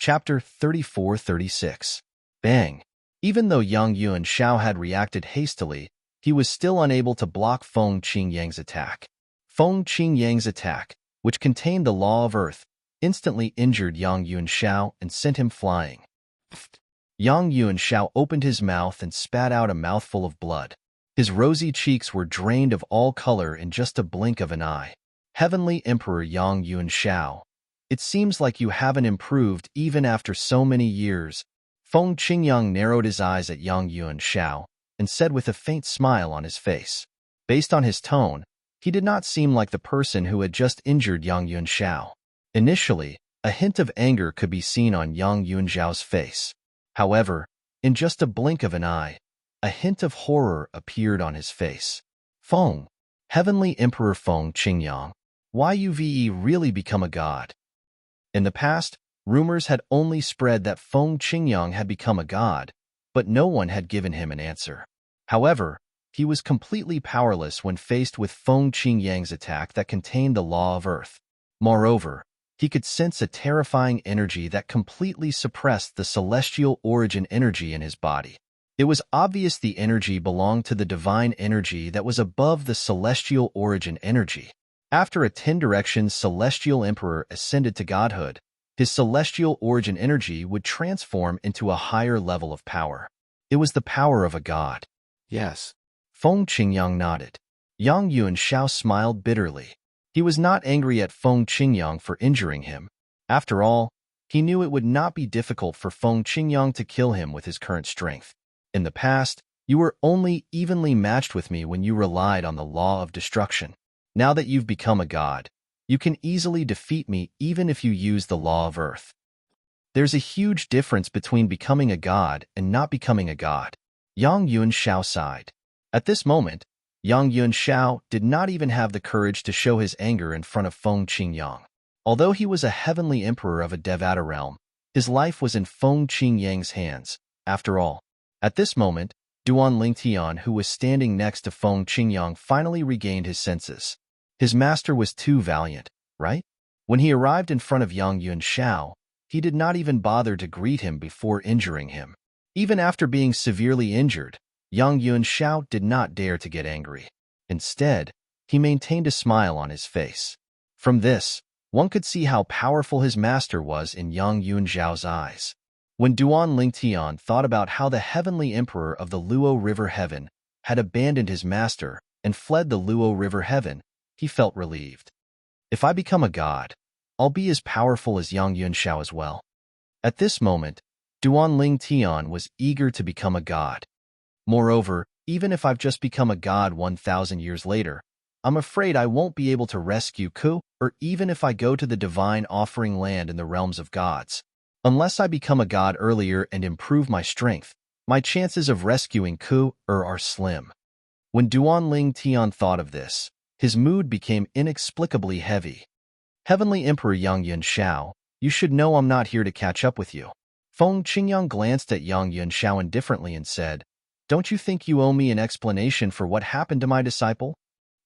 Chapter 34-36. Bang! Even though Yang Yuan Shao had reacted hastily, he was still unable to block Feng Qingyang's attack. Feng Qingyang's attack, which contained the law of earth, instantly injured Yang Yuan Shao and sent him flying. Yang Yuan Shao opened his mouth and spat out a mouthful of blood. His rosy cheeks were drained of all color in just a blink of an eye. Heavenly Emperor Yang Yuan Shao, it seems like you haven't improved even after so many years. Feng Qingyang narrowed his eyes at Yang Yuan Shao and said with a faint smile on his face. Based on his tone, he did not seem like the person who had just injured Yang Yuan Shao. Initially, a hint of anger could be seen on Yang Yuan Shao's face. However, in just a blink of an eye, a hint of horror appeared on his face. Feng, Heavenly Emperor Feng Qingyang, why you've really become a god? In the past, rumors had only spread that Feng Qingyang had become a god, but no one had given him an answer. However, he was completely powerless when faced with Feng Qingyang's attack that contained the law of earth. Moreover, he could sense a terrifying energy that completely suppressed the celestial origin energy in his body. It was obvious the energy belonged to the divine energy that was above the celestial origin energy. After a 10-direction celestial emperor ascended to godhood, his celestial origin energy would transform into a higher level of power. It was the power of a god. Yes. Feng Qingyang nodded. Yang Yuan Shao smiled bitterly. He was not angry at Feng Qingyang for injuring him. After all, he knew it would not be difficult for Feng Qingyang to kill him with his current strength. In the past, you were only evenly matched with me when you relied on the law of destruction. Now that you've become a god, you can easily defeat me even if you use the law of earth. There's a huge difference between becoming a god and not becoming a god. Yang Yuan Shao sighed. At this moment, Yang Yuan Shao did not even have the courage to show his anger in front of Feng Qingyang. Although he was a heavenly emperor of a Devata realm, his life was in Feng Qingyang's hands. After all, at this moment, Duan Lingtian, who was standing next to Feng Qingyang, finally regained his senses. His master was too valiant, right? When he arrived in front of Yang Yuan Shao, he did not even bother to greet him before injuring him. Even after being severely injured, Yang Yuan Shao did not dare to get angry. Instead, he maintained a smile on his face. From this, one could see how powerful his master was in Yang Yuan Shao's eyes. When Duan Lingtian thought about how the heavenly emperor of the Luo River Heaven had abandoned his master and fled the Luo River Heaven, he felt relieved. If I become a god, I'll be as powerful as Yang Yuan Shao as well. At this moment, Duan Lingtian was eager to become a god. Moreover, even if I've just become a god 1,000 years later, I'm afraid I won't be able to rescue Ku, or even if I go to the divine offering land in the realms of gods. Unless I become a god earlier and improve my strength, my chances of rescuing Ku are slim. When Duan Lingtian thought of this, his mood became inexplicably heavy. Heavenly Emperor Yang Yuan Shao, you should know I'm not here to catch up with you. Feng Qingyang glanced at Yang Yuan Shao indifferently and said, Don't you think you owe me an explanation for what happened to my disciple?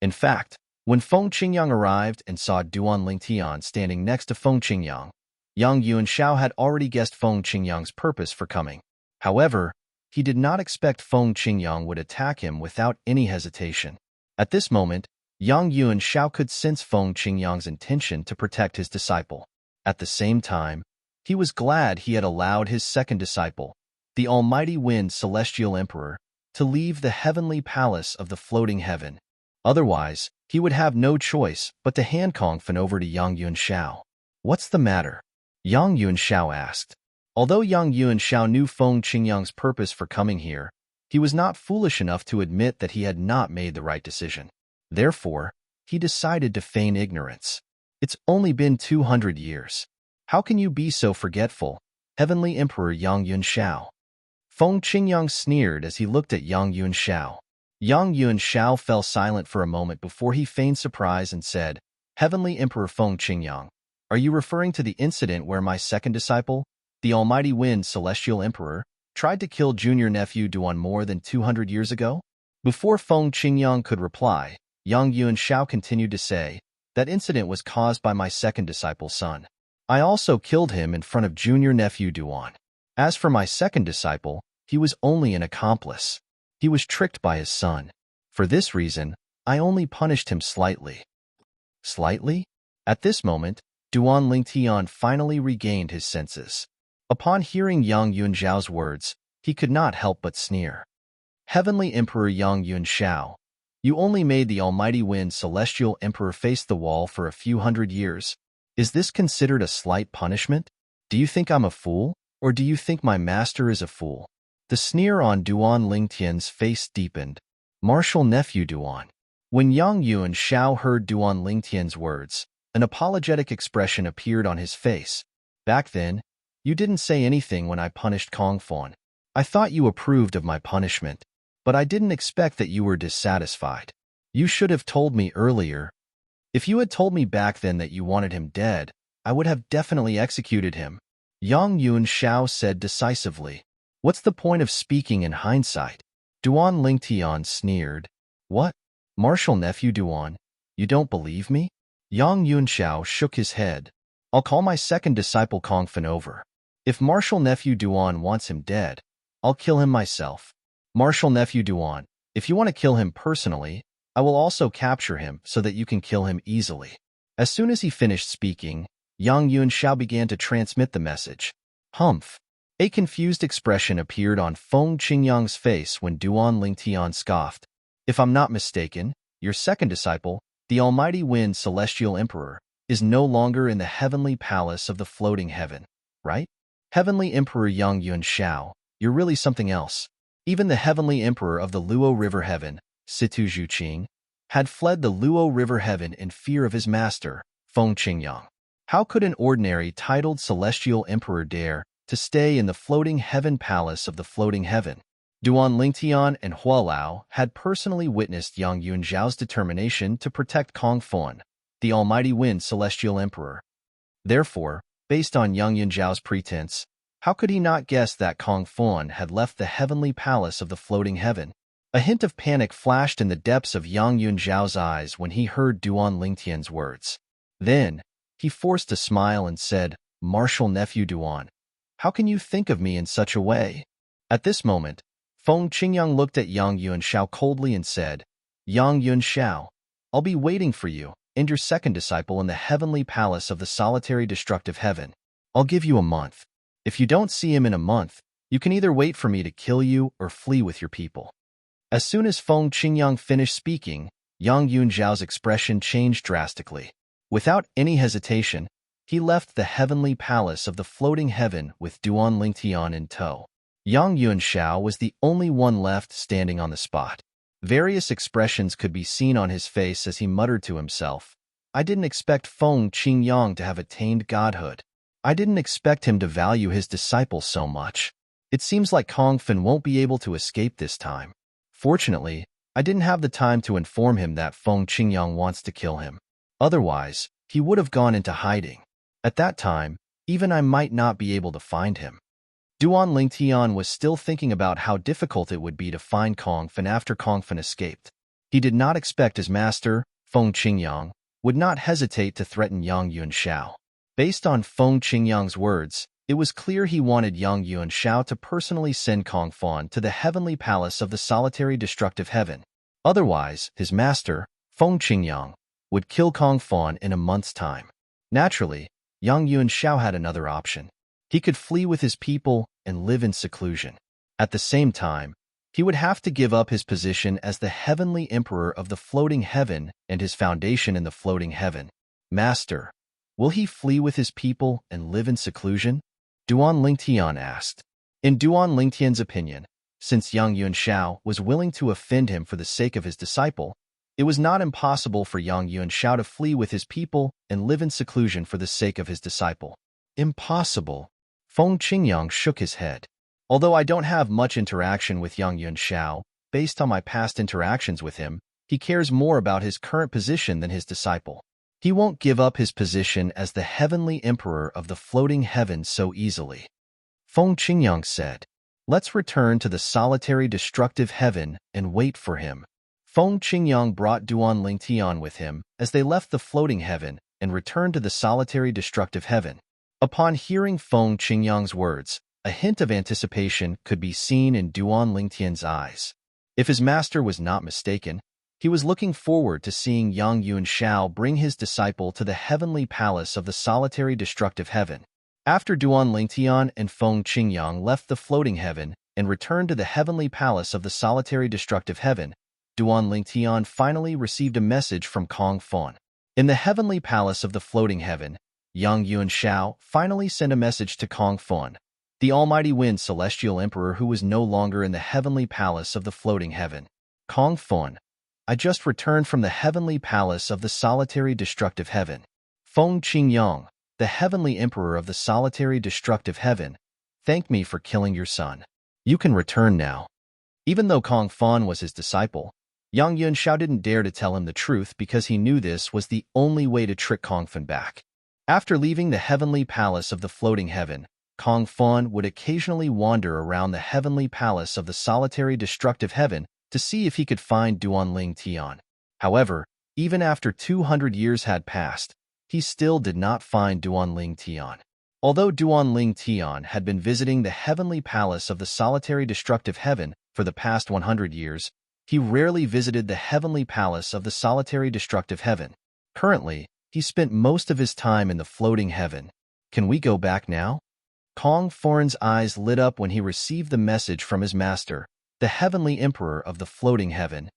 In fact, when Feng Qingyang arrived and saw Duan Lingtian standing next to Feng Qingyang, Yang Yuan Shao had already guessed Feng Qingyang's purpose for coming. However, he did not expect Feng Qingyang would attack him without any hesitation. At this moment, Yang Yuan Shao could sense Feng Qingyang's intention to protect his disciple. At the same time, he was glad he had allowed his second disciple, the Almighty Wind Celestial Emperor, to leave the heavenly palace of the floating heaven. Otherwise, he would have no choice but to hand Kongfen over to Yang Yuan Shao. What's the matter? Yang Yuan Shao asked. Although Yang Yuan Shao knew Feng Qingyang's purpose for coming here, he was not foolish enough to admit that he had not made the right decision. Therefore, he decided to feign ignorance. It's only been 200 years. How can you be so forgetful, Heavenly Emperor Yang Yuan Shao? Feng Qingyang sneered as he looked at Yang Yuan Shao. Yang Yuan Shao fell silent for a moment before he feigned surprise and said, Heavenly Emperor Feng Qingyang, are you referring to the incident where my second disciple, the Almighty Wind Celestial Emperor, tried to kill junior nephew Duan more than 200 years ago? Before Feng Qingyang could reply, Yang Yuan Shao continued to say, that incident was caused by my second disciple's son. I also killed him in front of junior nephew Duan. As for my second disciple, he was only an accomplice. He was tricked by his son. For this reason, I only punished him slightly. Slightly? At this moment, Duan Lingtian finally regained his senses. Upon hearing Yang Yunzhao's words, he could not help but sneer. Heavenly Emperor Yang Yunzhao, you only made the almighty wind celestial emperor face the wall for a few hundred years. Is this considered a slight punishment? Do you think I'm a fool, or do you think my master is a fool? The sneer on Duan Lingtian's face deepened. Martial nephew Duan. When Yang Yunzhao heard Duan Lingtian's words, an apologetic expression appeared on his face. Back then, you didn't say anything when I punished Kong Fawn. I thought you approved of my punishment, but I didn't expect that you were dissatisfied. You should have told me earlier. If you had told me back then that you wanted him dead, I would have definitely executed him. Yang Yunzhao said decisively. What's the point of speaking in hindsight? Duan Lingtian sneered. What? Martial nephew Duan, you don't believe me? Yang Yunzhao shook his head. I'll call my second disciple Kong Fan over. If martial nephew Duan wants him dead, I'll kill him myself. Martial nephew Duan, if you want to kill him personally, I will also capture him so that you can kill him easily. As soon as he finished speaking, Yang Yunzhao began to transmit the message. Humph. A confused expression appeared on Feng Qingyang's face when Duan Lingtian scoffed. If I'm not mistaken, your second disciple, the almighty wind celestial emperor, is no longer in the heavenly palace of the floating heaven, right? Heavenly Emperor Yang Yunzhao, you're really something else. Even the heavenly emperor of the Luo River Heaven, Situ Zhuqing, had fled the Luo River Heaven in fear of his master, Feng Qingyang. How could an ordinary titled celestial emperor dare to stay in the floating heaven palace of the floating heaven? Duan Lingtian and Hualao had personally witnessed Yang Yunzhao's determination to protect Kong Fawn, the almighty wind celestial emperor. Therefore, based on Yang Yunzhao's pretense, how could he not guess that Kong Fawn had left the heavenly palace of the floating heaven? A hint of panic flashed in the depths of Yang Yunzhao's eyes when he heard Duan Lingtian's words. Then, he forced a smile and said, Martial nephew Duan, how can you think of me in such a way? At this moment, Feng Qingyang looked at Yang Yunzhao coldly and said, Yang Yunzhao, I'll be waiting for you and your second disciple in the heavenly palace of the solitary destructive heaven. I'll give you a month. If you don't see him in a month, you can either wait for me to kill you or flee with your people. As soon as Feng Qingyang finished speaking, Yang Yunzhao's expression changed drastically. Without any hesitation, he left the heavenly palace of the floating heaven with Duan Lingtian in tow. Yang Yunzhao was the only one left standing on the spot. Various expressions could be seen on his face as he muttered to himself. I didn't expect Feng Qingyang to have attained godhood. I didn't expect him to value his disciple so much. It seems like Kong Fan won't be able to escape this time. Fortunately, I didn't have the time to inform him that Feng Qingyang wants to kill him. Otherwise, he would have gone into hiding. At that time, even I might not be able to find him. Duan Lingtian was still thinking about how difficult it would be to find Kong Fan after Kong Fan escaped. He did not expect his master, Feng Qingyang, would not hesitate to threaten Yang Yunzhao. Based on Feng Qingyang's words, it was clear he wanted Yang Yunzhao to personally send Kong Fan to the heavenly palace of the solitary destructive heaven. Otherwise, his master, Feng Qingyang, would kill Kong Fan in a month's time. Naturally, Yang Yunzhao had another option. He could flee with his people and live in seclusion. At the same time, he would have to give up his position as the heavenly emperor of the floating heaven and his foundation in the floating heaven. Master, will he flee with his people and live in seclusion? Duan Lingtian asked. In Duan Lingtian's opinion, since Yang Yunzhao was willing to offend him for the sake of his disciple, it was not impossible for Yang Yunzhao to flee with his people and live in seclusion for the sake of his disciple. Impossible. Feng Qingyang shook his head. Although I don't have much interaction with Yang Yunzhao, based on my past interactions with him, he cares more about his current position than his disciple. He won't give up his position as the heavenly emperor of the floating heaven so easily. Feng Qingyang said, Let's return to the solitary destructive heaven and wait for him. Feng Qingyang brought Duan Lingtian with him as they left the floating heaven and returned to the solitary destructive heaven. Upon hearing Feng Qingyang's words, a hint of anticipation could be seen in Duan Lingtian's eyes. If his master was not mistaken, he was looking forward to seeing Yang Yuanshao bring his disciple to the heavenly palace of the solitary destructive heaven. After Duan Lingtian and Feng Qingyang left the floating heaven and returned to the heavenly palace of the solitary destructive heaven, Duan Lingtian finally received a message from Kong Fon. In the heavenly palace of the floating heaven, Yang Yuanshao finally sent a message to Kong Fon, the almighty wind celestial emperor who was no longer in the heavenly palace of the floating heaven. Kong Fon, I just returned from the heavenly palace of the solitary destructive heaven. Feng Qingyang, the heavenly emperor of the solitary destructive heaven, thanked me for killing your son. You can return now. Even though Kong Fon was his disciple, Yang Yuanshao didn't dare to tell him the truth because he knew this was the only way to trick Kong Fon back. After leaving the heavenly palace of the floating heaven, Kong Fon would occasionally wander around the heavenly palace of the solitary destructive heaven to see if he could find Duan Ling Tian. However, even after 200 years had passed, he still did not find Duan Ling Tian. Although Duan Ling Tian had been visiting the heavenly palace of the solitary destructive heaven for the past 100 years, he rarely visited the heavenly palace of the solitary destructive heaven. Currently, he spent most of his time in the floating heaven. Can we go back now? Kong Fon's eyes lit up when he received the message from his master, the heavenly emperor of the floating heaven.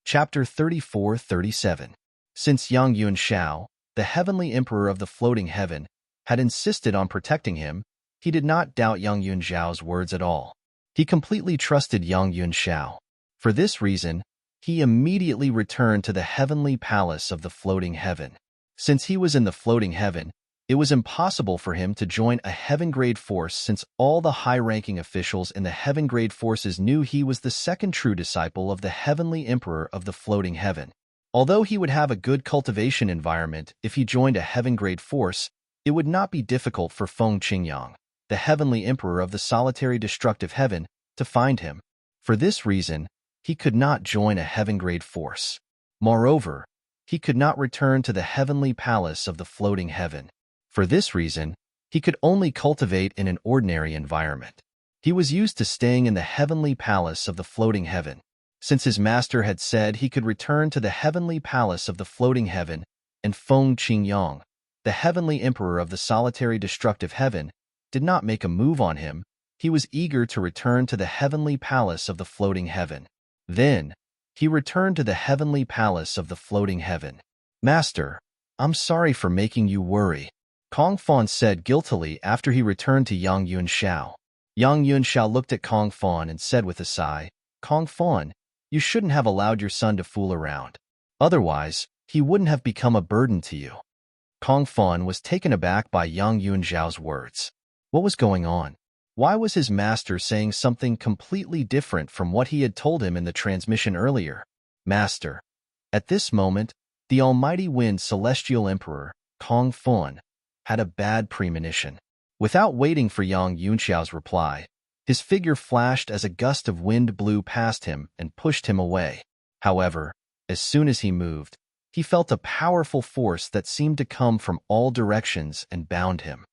Chapter 34-37. Since Yang Yuanshao, the heavenly emperor of the floating heaven, had insisted on protecting him, he did not doubt Yang Yuanshao's words at all. He completely trusted Yang Yuanshao. For this reason, he immediately returned to the heavenly palace of the floating heaven. Since he was in the floating heaven, it was impossible for him to join a heaven-grade force since all the high-ranking officials in the heaven-grade forces knew he was the second true disciple of the heavenly emperor of the floating heaven. Although he would have a good cultivation environment if he joined a heaven-grade force, it would not be difficult for Feng Qingyang, the heavenly emperor of the solitary destructive heaven, to find him. For this reason, he could not join a heaven-grade force. Moreover, he could not return to the heavenly palace of the floating heaven. For this reason, he could only cultivate in an ordinary environment. He was used to staying in the heavenly palace of the floating heaven. Since his master had said he could return to the heavenly palace of the floating heaven, and Feng Qingyang, the heavenly emperor of the solitary destructive heaven, did not make a move on him, he was eager to return to the heavenly palace of the floating heaven. Then, he returned to the heavenly palace of the floating heaven. Master, I'm sorry for making you worry, Kong Fon said guiltily after he returned to Yang Yuanshao. Yang Yuanshao looked at Kong Fon and said with a sigh, Kong Fon, you shouldn't have allowed your son to fool around. Otherwise, he wouldn't have become a burden to you. Kong Fon was taken aback by Yang Yuanshao's words. What was going on? Why was his master saying something completely different from what he had told him in the transmission earlier? Master. At this moment, the almighty wind celestial emperor, Kong Fon, had a bad premonition. Without waiting for Yang Yuanshao's reply, his figure flashed as a gust of wind blew past him and pushed him away. However, as soon as he moved, he felt a powerful force that seemed to come from all directions and bound him.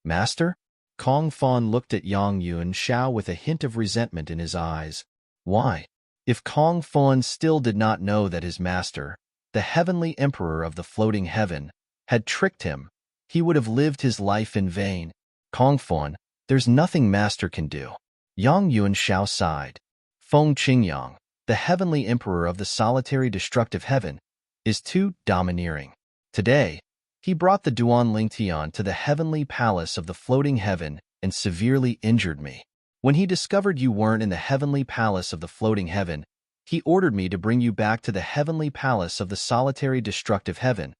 Master? Kong Fon looked at Yang Yuanshao with a hint of resentment in his eyes. Why? If Kong Fon still did not know that his master, the heavenly emperor of the floating heaven, had tricked him, he would have lived his life in vain. Kong Fon, there's nothing master can do. Yang Yuanshao sighed. Feng Qingyang, the heavenly emperor of the solitary destructive heaven, is too domineering. Today, he brought the Duan Lingtian to the heavenly palace of the floating heaven and severely injured me. When he discovered you weren't in the heavenly palace of the floating heaven, he ordered me to bring you back to the heavenly palace of the solitary destructive heaven,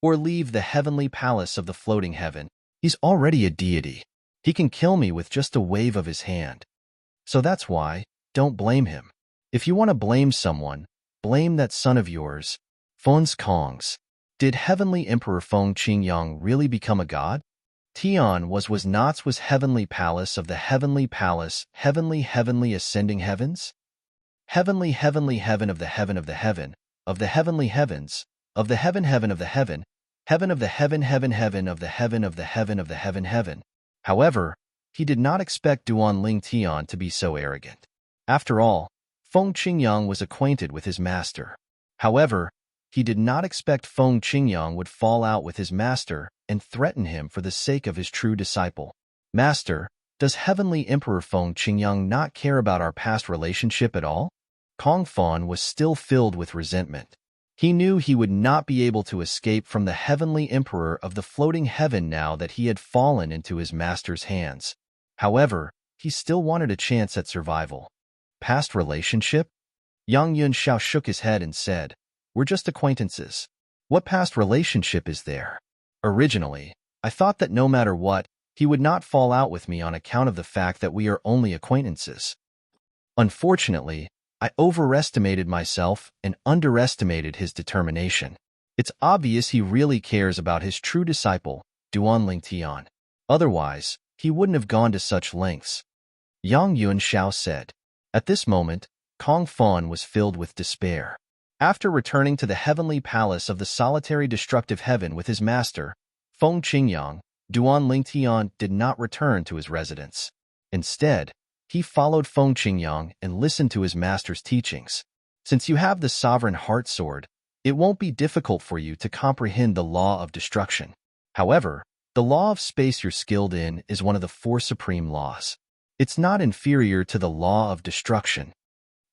or leave the heavenly palace of the floating heaven. He's already a deity. He can kill me with just a wave of his hand. So that's why, don't blame him. If you want to blame someone, blame that son of yours, Fons Kongs. Did Heavenly Emperor Feng Qingyang really become a god? Tian was Not's was heavenly palace of the heavenly palace, heavenly ascending heavens? Heavenly heaven of the heaven of the heaven, of the heavenly heavens, of the heaven of the heaven, Heaven of the heaven, heaven, heaven of the heaven of the heaven of the heaven, heaven. However, he did not expect Duan Ling Tian to be so arrogant. After all, Feng Qingyang was acquainted with his master. However, he did not expect Feng Qingyang would fall out with his master and threaten him for the sake of his true disciple. Master, does Heavenly Emperor Feng Qingyang not care about our past relationship at all? Kong Fan was still filled with resentment. He knew he would not be able to escape from the Heavenly Emperor of the floating heaven now that he had fallen into his master's hands. However, he still wanted a chance at survival. Past relationship? Yang Yunxiao shook his head and said, "We're just acquaintances. What past relationship is there? Originally, I thought that no matter what, he would not fall out with me on account of the fact that we are only acquaintances. Unfortunately, I overestimated myself and underestimated his determination. It's obvious he really cares about his true disciple, Duan Ling Tian. Otherwise, he wouldn't have gone to such lengths." Yang Yunxiao said. At this moment, Kong Fan was filled with despair. After returning to the heavenly palace of the solitary destructive heaven with his master, Feng Qingyang, Duan Ling Tian did not return to his residence. Instead, he followed Feng Qingyang and listened to his master's teachings. Since you have the sovereign heart sword, it won't be difficult for you to comprehend the law of destruction. However, the law of space you're skilled in is one of the four supreme laws. It's not inferior to the law of destruction.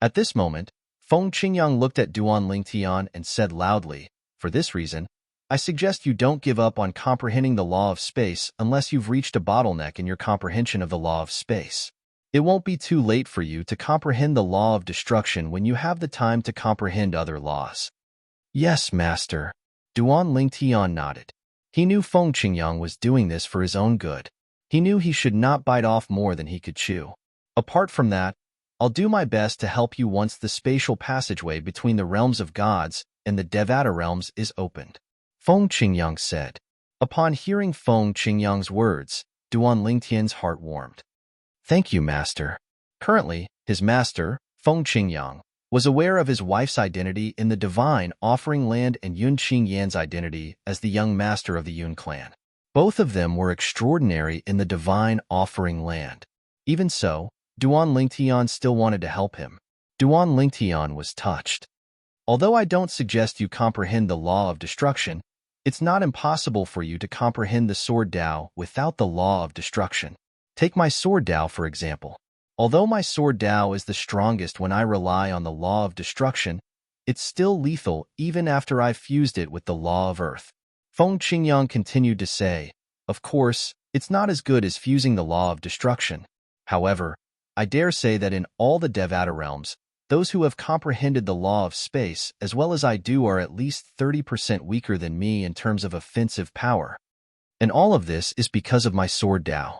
At this moment, Feng Qingyang looked at Duan Ling Tian and said loudly, "For this reason, I suggest you don't give up on comprehending the law of space unless you've reached a bottleneck in your comprehension of the law of space. It won't be too late for you to comprehend the law of destruction when you have the time to comprehend other laws." "Yes, master." Duan Ling Tian nodded. He knew Feng Qingyang was doing this for his own good. He knew he should not bite off more than he could chew. "Apart from that, I'll do my best to help you once the spatial passageway between the realms of gods and the Devata realms is opened," Feng Qingyang said. Upon hearing Feng Qingyang's words, Duan Ling Tian's heart warmed. "Thank you, master." Currently, his master, Feng Qingyang, was aware of his wife's identity in the divine offering land and Yun Qingyan's identity as the young master of the Yun clan. Both of them were extraordinary in the divine offering land. Even so, Duan Ling Tian still wanted to help him. Duan Ling Tian was touched. "Although I don't suggest you comprehend the law of destruction, it's not impossible for you to comprehend the sword Tao without the law of destruction. Take my sword Tao, for example. Although my sword Tao is the strongest when I rely on the law of destruction, it's still lethal even after I've fused it with the law of earth." Feng Qingyang continued to say, "Of course, it's not as good as fusing the law of destruction. However, I dare say that in all the Devata realms, those who have comprehended the law of space as well as I do are at least 30% weaker than me in terms of offensive power. And all of this is because of my sword Tao.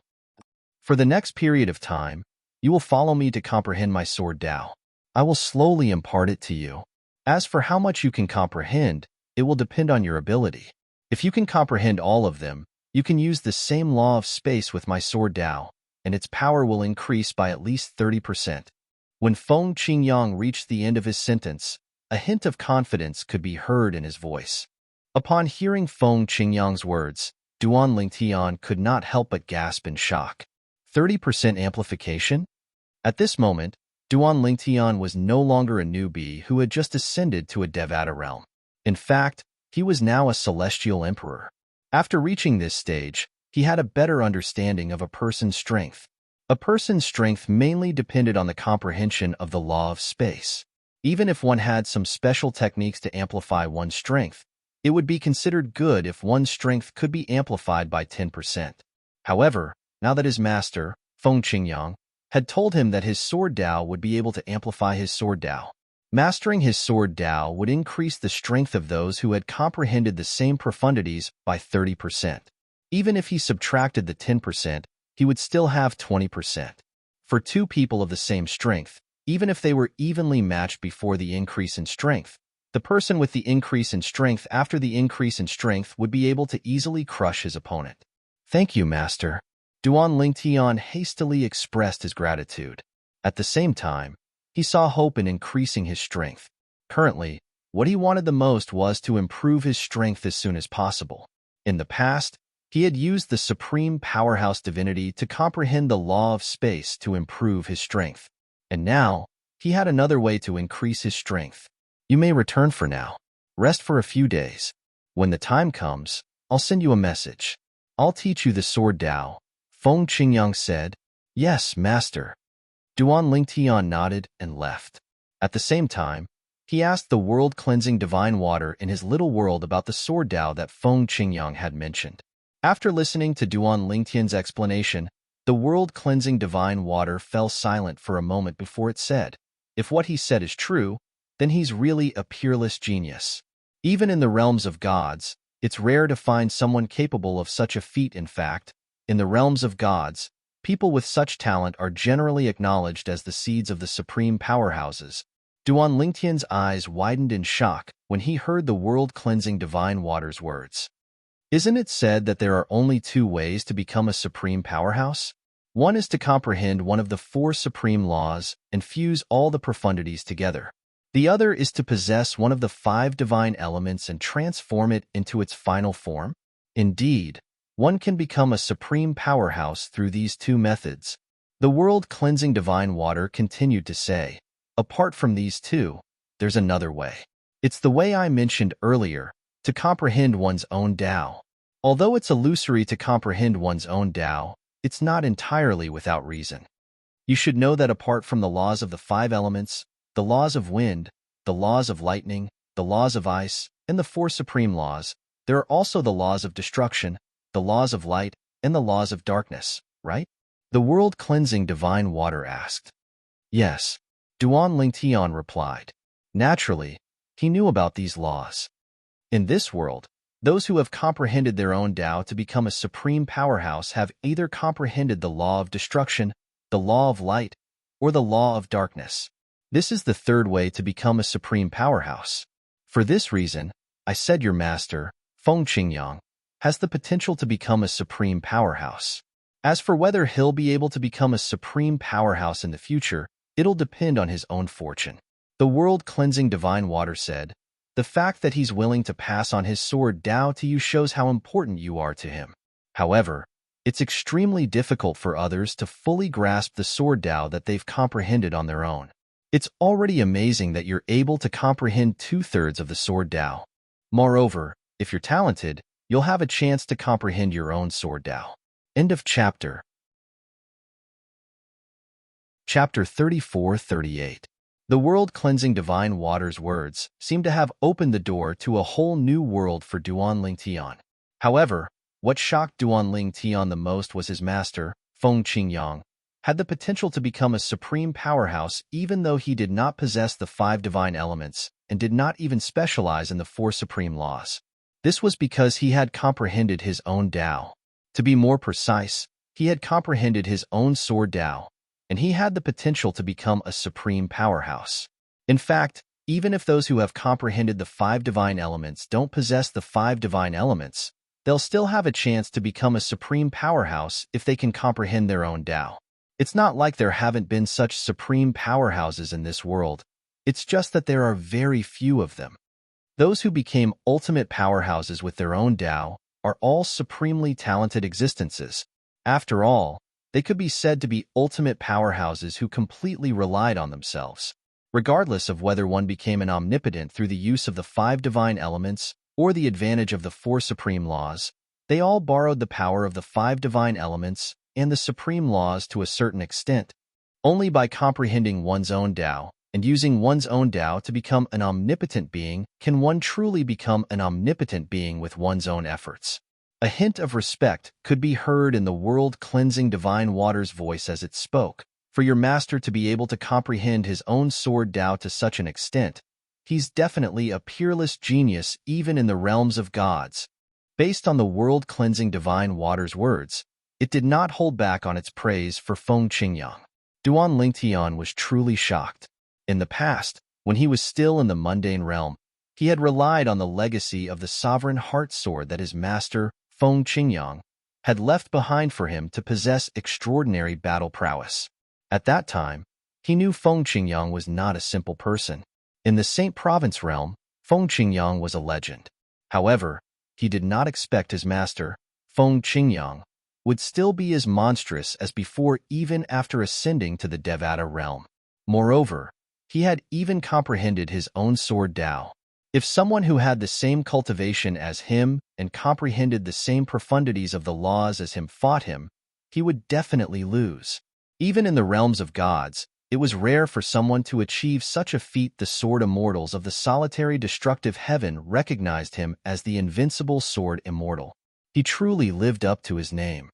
For the next period of time, you will follow me to comprehend my sword Tao. I will slowly impart it to you. As for how much you can comprehend, it will depend on your ability. If you can comprehend all of them, you can use the same law of space with my sword Tao, and its power will increase by at least 30%. When Feng Qingyang reached the end of his sentence, a hint of confidence could be heard in his voice. Upon hearing Feng Qingyang's words, Duan Ling Tian could not help but gasp in shock. 30% amplification? At this moment, Duan Ling Tian was no longer a newbie who had just ascended to a Devata realm. In fact, he was now a celestial emperor. After reaching this stage, he had a better understanding of a person's strength. A person's strength mainly depended on the comprehension of the law of space. Even if one had some special techniques to amplify one's strength, it would be considered good if one's strength could be amplified by 10%. However, now that his master, Feng Qingyang, had told him that his sword Tao would be able to amplify his sword Tao, mastering his sword Tao would increase the strength of those who had comprehended the same profundities by 30%. Even if he subtracted the 10%, he would still have 20%. For two people of the same strength, even if they were evenly matched before the increase in strength, the person with the increase in strength after the increase in strength would be able to easily crush his opponent. "Thank you, master." Duan Ling Tian hastily expressed his gratitude. At the same time, he saw hope in increasing his strength. Currently, What he wanted the most was to improve his strength as soon as possible. In the past, he had used the supreme powerhouse divinity to comprehend the law of space to improve his strength. And now, he had another way to increase his strength. You may return for now. Rest for a few days. When the time comes, I'll send you a message. I'll teach you the sword Tao. Feng Qingyang said. Yes, master. Duan Lingtian nodded and left. At the same time, he asked the world-cleansing divine water in his little world about the sword Tao that Feng Qingyang had mentioned. After listening to Duan Lingtian's explanation, the world-cleansing divine water fell silent for a moment before it said, if what he said is true, then he's really a peerless genius. Even in the realms of gods, it's rare to find someone capable of such a feat. In fact, in the realms of gods, people with such talent are generally acknowledged as the seeds of the supreme powerhouses. Duan Lingtian's eyes widened in shock when he heard the world-cleansing divine water's words. Isn't it said that there are only two ways to become a supreme powerhouse? One is to comprehend one of the four supreme laws and fuse all the profundities together. The other is to possess one of the five divine elements and transform it into its final form. Indeed, one can become a supreme powerhouse through these two methods. The world-cleansing divine water continued to say, apart from these two, there's another way. It's the way I mentioned earlier, to comprehend one's own Tao. Although it's illusory to comprehend one's own Tao, it's not entirely without reason. You should know that apart from the laws of the five elements, the laws of wind, the laws of lightning, the laws of ice, and the four supreme laws, there are also the laws of destruction, the laws of light, and the laws of darkness, right? The world-cleansing divine water asked. Yes, Duan Lingtian replied. Naturally, he knew about these laws. In this world, those who have comprehended their own Tao to become a supreme powerhouse have either comprehended the law of destruction, the law of light, or the law of darkness. This is the third way to become a supreme powerhouse. For this reason, I said your master, Feng Qingyang, has the potential to become a supreme powerhouse. As for whether he'll be able to become a supreme powerhouse in the future, it'll depend on his own fortune. The world-cleansing divine water said, the fact that he's willing to pass on his sword Tao to you shows how important you are to him. However, it's extremely difficult for others to fully grasp the sword Tao that they've comprehended on their own. It's already amazing that you're able to comprehend 2/3 of the sword Tao. Moreover, if you're talented, you'll have a chance to comprehend your own sword Tao. End of chapter. Chapter 34-38. The world-cleansing divine water's words seem to have opened the door to a whole new world for Duan Lingtian. However, what shocked Duan Lingtian the most was his master, Feng Qingyang, had the potential to become a supreme powerhouse even though he did not possess the five divine elements and did not even specialize in the four supreme laws. This was because he had comprehended his own Tao. To be more precise, he had comprehended his own sword Tao, and he had the potential to become a supreme powerhouse. In fact, even if those who have comprehended the five divine elements don't possess the five divine elements, they'll still have a chance to become a supreme powerhouse if they can comprehend their own Tao. It's not like there haven't been such supreme powerhouses in this world, it's just that there are very few of them. Those who became ultimate powerhouses with their own Tao are all supremely talented existences. After all, they could be said to be ultimate powerhouses who completely relied on themselves. Regardless of whether one became an omnipotent through the use of the five divine elements or the advantage of the four supreme laws, they all borrowed the power of the five divine elements and the supreme laws to a certain extent. Only by comprehending one's own Tao and using one's own Tao to become an omnipotent being can one truly become an omnipotent being with one's own efforts. A hint of respect could be heard in the world-cleansing divine water's voice as it spoke. For your master to be able to comprehend his own sword Tao to such an extent, he's definitely a peerless genius even in the realms of gods. Based on the world-cleansing divine water's words, it did not hold back on its praise for Feng Qingyang. Duan Lingtian was truly shocked. In the past, when he was still in the mundane realm, he had relied on the legacy of the sovereign heart sword that his master, Feng Qingyang, had left behind for him to possess extraordinary battle prowess. At that time, he knew Feng Qingyang was not a simple person. In the Saint Province realm, Feng Qingyang was a legend. However, he did not expect his master, Feng Qingyang, would still be as monstrous as before even after ascending to the Devata realm. Moreover, he had even comprehended his own sword Tao. If someone who had the same cultivation as him and comprehended the same profundities of the laws as him fought him, he would definitely lose. Even in the realms of gods, it was rare for someone to achieve such a feat. The sword immortals of the solitary destructive heaven recognized him as the invincible sword immortal. He truly lived up to his name.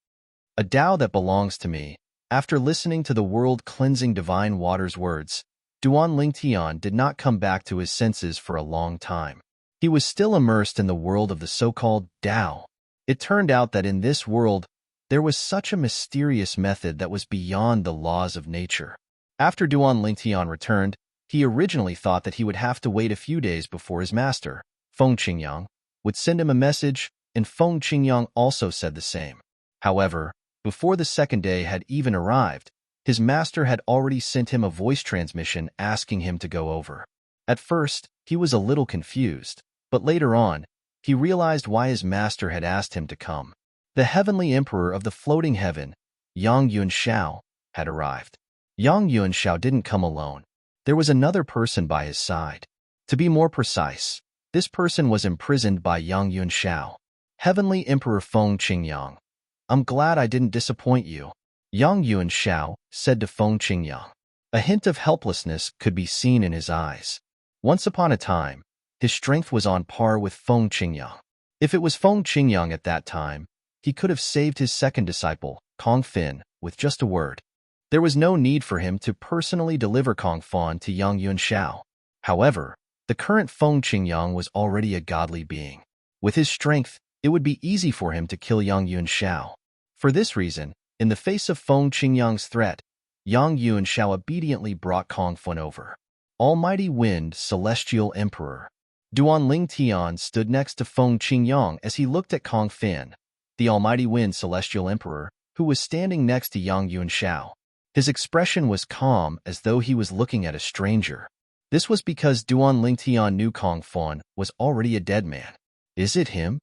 A Tao that belongs to me. After listening to the world-cleansing divine water's words, Duan Lingtian did not come back to his senses for a long time. He was still immersed in the world of the so-called Tao. It turned out that in this world, there was such a mysterious method that was beyond the laws of nature. After Duan Lingtian returned, he originally thought that he would have to wait a few days before his master, Feng Qingyang, would send him a message, and Feng Qingyang also said the same. However, before the second day had even arrived, his master had already sent him a voice transmission asking him to go over. At first, he was a little confused, but later on, he realized why his master had asked him to come. The heavenly emperor of the floating heaven, Yang Yuanshao, had arrived. Yang Yuanshao didn't come alone. There was another person by his side. To be more precise, this person was imprisoned by Yang Yuanshao. Heavenly Emperor Feng Qingyang. I'm glad I didn't disappoint you, Yang Yuanshao said to Feng Qingyang. A hint of helplessness could be seen in his eyes. Once upon a time, his strength was on par with Feng Qingyang. If it was Feng Qingyang at that time, he could have saved his second disciple, Kong Fin, with just a word. There was no need for him to personally deliver Kong Fan to Yang Yuanshao. However, the current Feng Qingyang was already a godly being. With his strength, it would be easy for him to kill Yang Yuanshao. For this reason, in the face of Feng Qingyang's threat, Yang Yuanshao obediently brought Kong Fan over. Almighty Wind, Celestial Emperor. Duan Lingtian stood next to Feng Qingyang as he looked at Kong Fan, the Almighty Wind, Celestial Emperor, who was standing next to Yang Yuanshao. His expression was calm as though he was looking at a stranger. This was because Duan Lingtian knew Kong Fan was already a dead man. Is it him?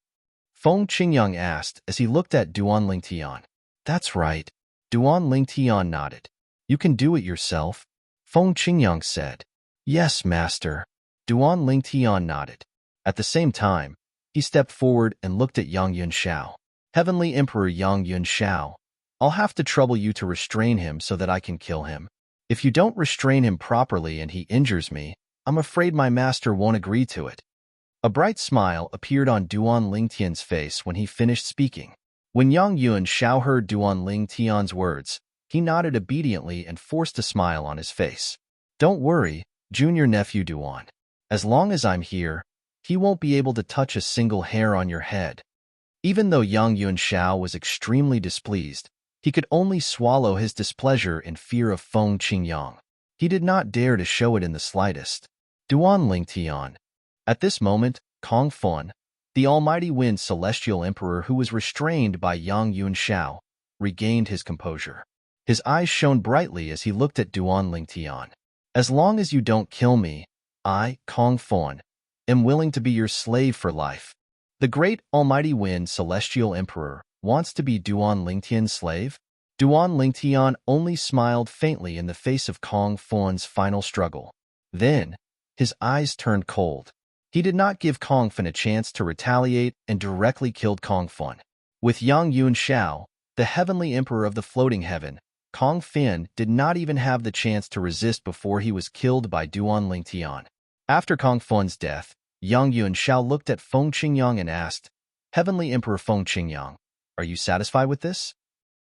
Feng Qingyang asked as he looked at Duan Lingtian. That's right. Duan Lingtian nodded. You can do it yourself, Feng Qingyang said. Yes, master. Duan Lingtian nodded. At the same time, he stepped forward and looked at Yang Yuanshao. Heavenly Emperor Yang Yuanshao, I'll have to trouble you to restrain him so that I can kill him. If you don't restrain him properly and he injures me, I'm afraid my master won't agree to it. A bright smile appeared on Duan Lingtian's face when he finished speaking. When Yang Yuanshao heard Duan Lingtian's words, he nodded obediently and forced a smile on his face. Don't worry, junior nephew Duan. As long as I'm here, he won't be able to touch a single hair on your head. Even though Yang Yuanshao was extremely displeased, he could only swallow his displeasure in fear of Feng Qingyang. He did not dare to show it in the slightest. Duan Lingtian. At this moment, Kong Fan, the Almighty Wind Celestial Emperor who was restrained by Yang Yuanshao, regained his composure. His eyes shone brightly as he looked at Duan Lingtian. As long as you don't kill me, I, Kong Fan, am willing to be your slave for life. The great Almighty Wind Celestial Emperor wants to be Duan Lingtian's slave? Duan Lingtian only smiled faintly in the face of Kong Fan's final struggle. Then, his eyes turned cold. He did not give Kong Fan a chance to retaliate and directly killed Kong Fan. With Yang Yuanshao, the heavenly emperor of the floating heaven, Kong Fan did not even have the chance to resist before he was killed by Duan Lingtian. After Kong Fan's death, Yang Yuanshao looked at Feng Qingyang and asked, Heavenly Emperor Feng Qingyang, are you satisfied with this?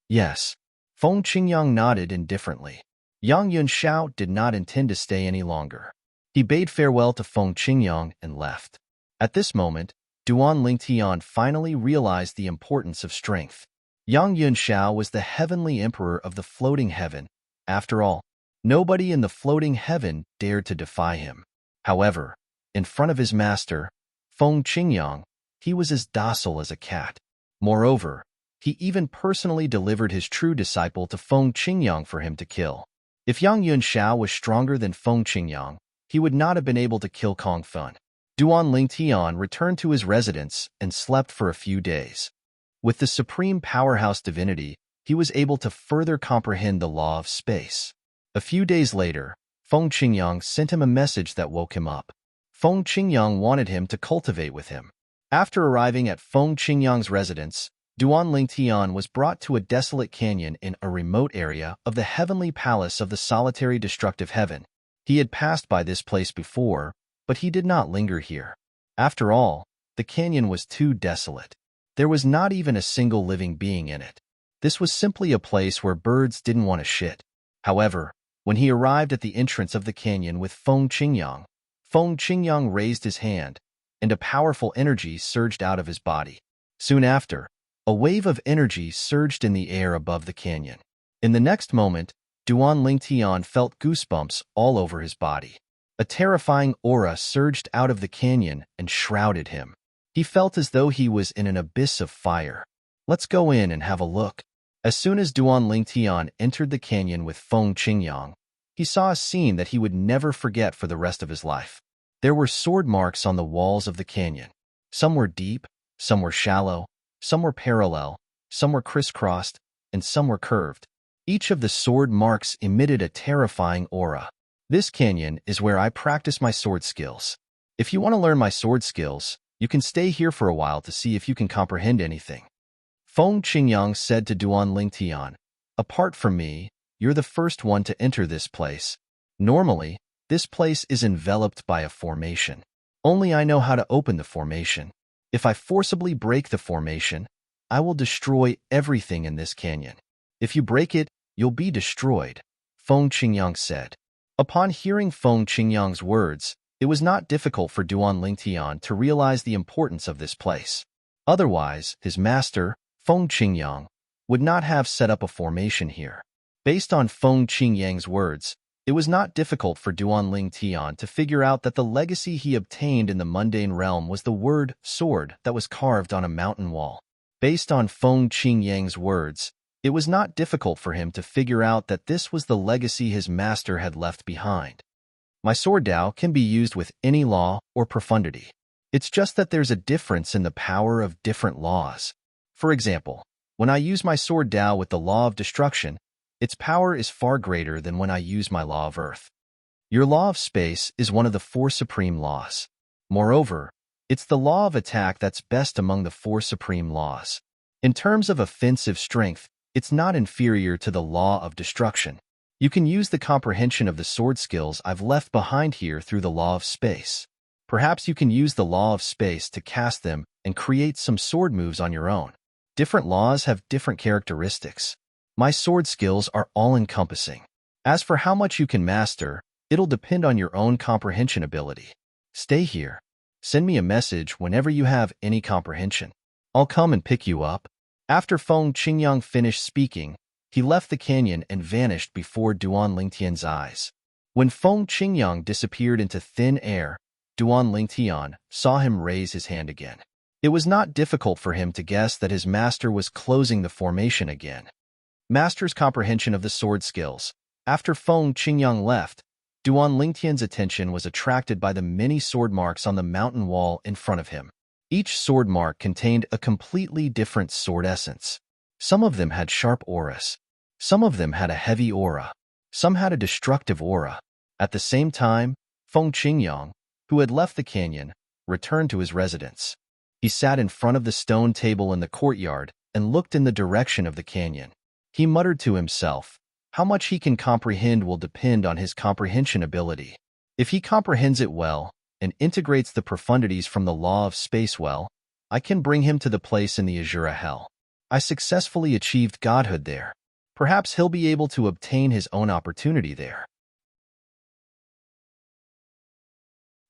Yes. Feng Qingyang nodded indifferently. Yang Yuanshao did not intend to stay any longer. He bade farewell to Feng Qingyang and left. At this moment, Duan Lingtian finally realized the importance of strength. Yang Yuanshao was the heavenly emperor of the floating heaven. After all, nobody in the floating heaven dared to defy him. However, in front of his master, Feng Qingyang, he was as docile as a cat. Moreover, he even personally delivered his true disciple to Feng Qingyang for him to kill. If Yang Yuanshao was stronger than Feng Qingyang, he would not have been able to kill Kong Fan. Duan Lingtian returned to his residence and slept for a few days. With the supreme powerhouse divinity, he was able to further comprehend the law of space. A few days later, Feng Qingyang sent him a message that woke him up. Feng Qingyang wanted him to cultivate with him. After arriving at Feng Qingyang's residence, Duan Lingtian was brought to a desolate canyon in a remote area of the heavenly palace of the solitary destructive heaven. He had passed by this place before, but he did not linger here. After all, the canyon was too desolate. There was not even a single living being in it. This was simply a place where birds didn't want to shit. However, when he arrived at the entrance of the canyon with Feng Qingyang raised his hand, and a powerful energy surged out of his body. Soon after, a wave of energy surged in the air above the canyon. In the next moment, Duan Lingtian felt goosebumps all over his body. A terrifying aura surged out of the canyon and shrouded him. He felt as though he was in an abyss of fire. Let's go in and have a look. As soon as Duan Lingtian entered the canyon with Feng Qingyang, he saw a scene that he would never forget for the rest of his life. There were sword marks on the walls of the canyon. Some were deep, some were shallow, some were parallel, some were crisscrossed, and some were curved. Each of the sword marks emitted a terrifying aura. This canyon is where I practice my sword skills. If you want to learn my sword skills, you can stay here for a while to see if you can comprehend anything. Feng Qingyang said to Duan Lingtian, apart from me, you're the first one to enter this place. Normally, this place is enveloped by a formation. Only I know how to open the formation. If I forcibly break the formation, I will destroy everything in this canyon. If you break it, you'll be destroyed, Feng Qingyang said. Upon hearing Feng Qingyang's words, it was not difficult for Duan Lingtian to realize the importance of this place. Otherwise, his master, Feng Qingyang, would not have set up a formation here. Based on Feng Qingyang's words, it was not difficult for Duan Lingtian to figure out that the legacy he obtained in the mundane realm was the word sword that was carved on a mountain wall. Based on Feng Qingyang's words, it was not difficult for him to figure out that this was the legacy his master had left behind. My sword Tao can be used with any law or profundity. It's just that there's a difference in the power of different laws. For example, when I use my sword Tao with the law of destruction, its power is far greater than when I use my law of earth. Your law of space is one of the 4 supreme laws. Moreover, it's the law of attack that's best among the 4 supreme laws. In terms of offensive strength, it's not inferior to the law of destruction. You can use the comprehension of the sword skills I've left behind here through the law of space. Perhaps you can use the law of space to cast them and create some sword moves on your own. Different laws have different characteristics. My sword skills are all-encompassing. As for how much you can master, it'll depend on your own comprehension ability. Stay here. Send me a message whenever you have any comprehension. I'll come and pick you up. After Feng Qingyang finished speaking, he left the canyon and vanished before Duan Lingtian's eyes. When Feng Qingyang disappeared into thin air, Duan Lingtian saw him raise his hand again. It was not difficult for him to guess that his master was closing the formation again. Master's comprehension of the sword skills. After Feng Qingyang left, Duan Lingtian's attention was attracted by the many sword marks on the mountain wall in front of him. Each sword mark contained a completely different sword essence. Some of them had sharp auras. Some of them had a heavy aura. Some had a destructive aura. At the same time, Feng Qingyang, who had left the canyon, returned to his residence. He sat in front of the stone table in the courtyard and looked in the direction of the canyon. He muttered to himself, how much he can comprehend will depend on his comprehension ability. If he comprehends it well and integrates the profundities from the law of space well, I can bring him to the place in the Azura Hell. I successfully achieved godhood there. Perhaps he'll be able to obtain his own opportunity there.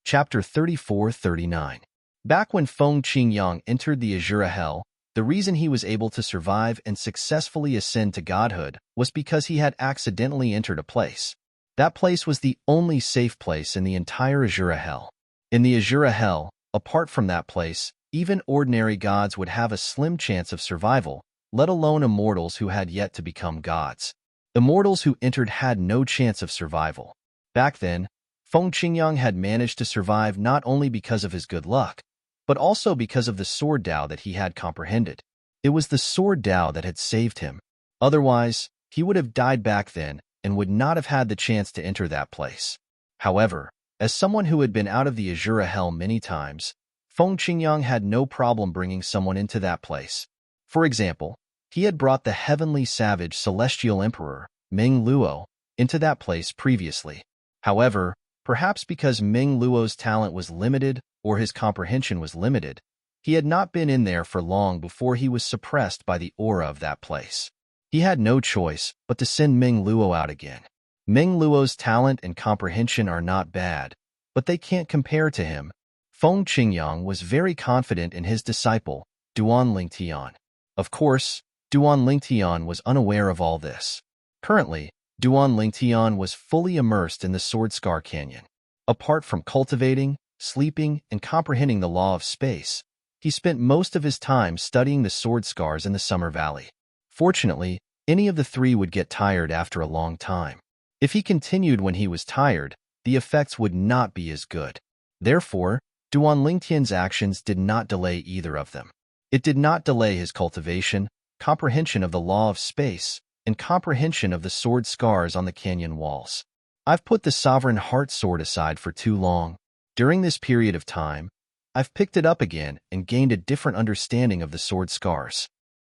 Chapter 34-39. Back when Feng Qingyang entered the Azura Hell, the reason he was able to survive and successfully ascend to godhood was because he had accidentally entered a place. That place was the only safe place in the entire Azura Hell. In the Azura Hell, apart from that place, even ordinary gods would have a slim chance of survival, let alone immortals who had yet to become gods. Immortals who entered had no chance of survival. Back then, Feng Qingyang had managed to survive not only because of his good luck, but also because of the sword Dao that he had comprehended. It was the sword Dao that had saved him. Otherwise, he would have died back then and would not have had the chance to enter that place. However, as someone who had been out of the Azura Hell many times, Feng Qingyang had no problem bringing someone into that place. For example, he had brought the heavenly savage celestial emperor, Ming Luo, into that place previously. However, perhaps because Ming Luo's talent was limited or his comprehension was limited, he had not been in there for long before he was suppressed by the aura of that place. He had no choice but to send Ming Luo out again. Ming Luo's talent and comprehension are not bad, but they can't compare to him. Feng Qingyang was very confident in his disciple, Duan Lingtian. Of course, Duan Lingtian was unaware of all this. Currently, Duan Lingtian was fully immersed in the Sword Scar Canyon. Apart from cultivating, sleeping, and comprehending the law of space, he spent most of his time studying the sword scars in the Summer Valley. Fortunately, any of the three would get tired after a long time. If he continued when he was tired, the effects would not be as good. Therefore, Duan Lingtian's actions did not delay either of them. It did not delay his cultivation, comprehension of the law of space, and comprehension of the sword scars on the canyon walls. I've put the Sovereign Heart Sword aside for too long. During this period of time, I've picked it up again and gained a different understanding of the sword scars.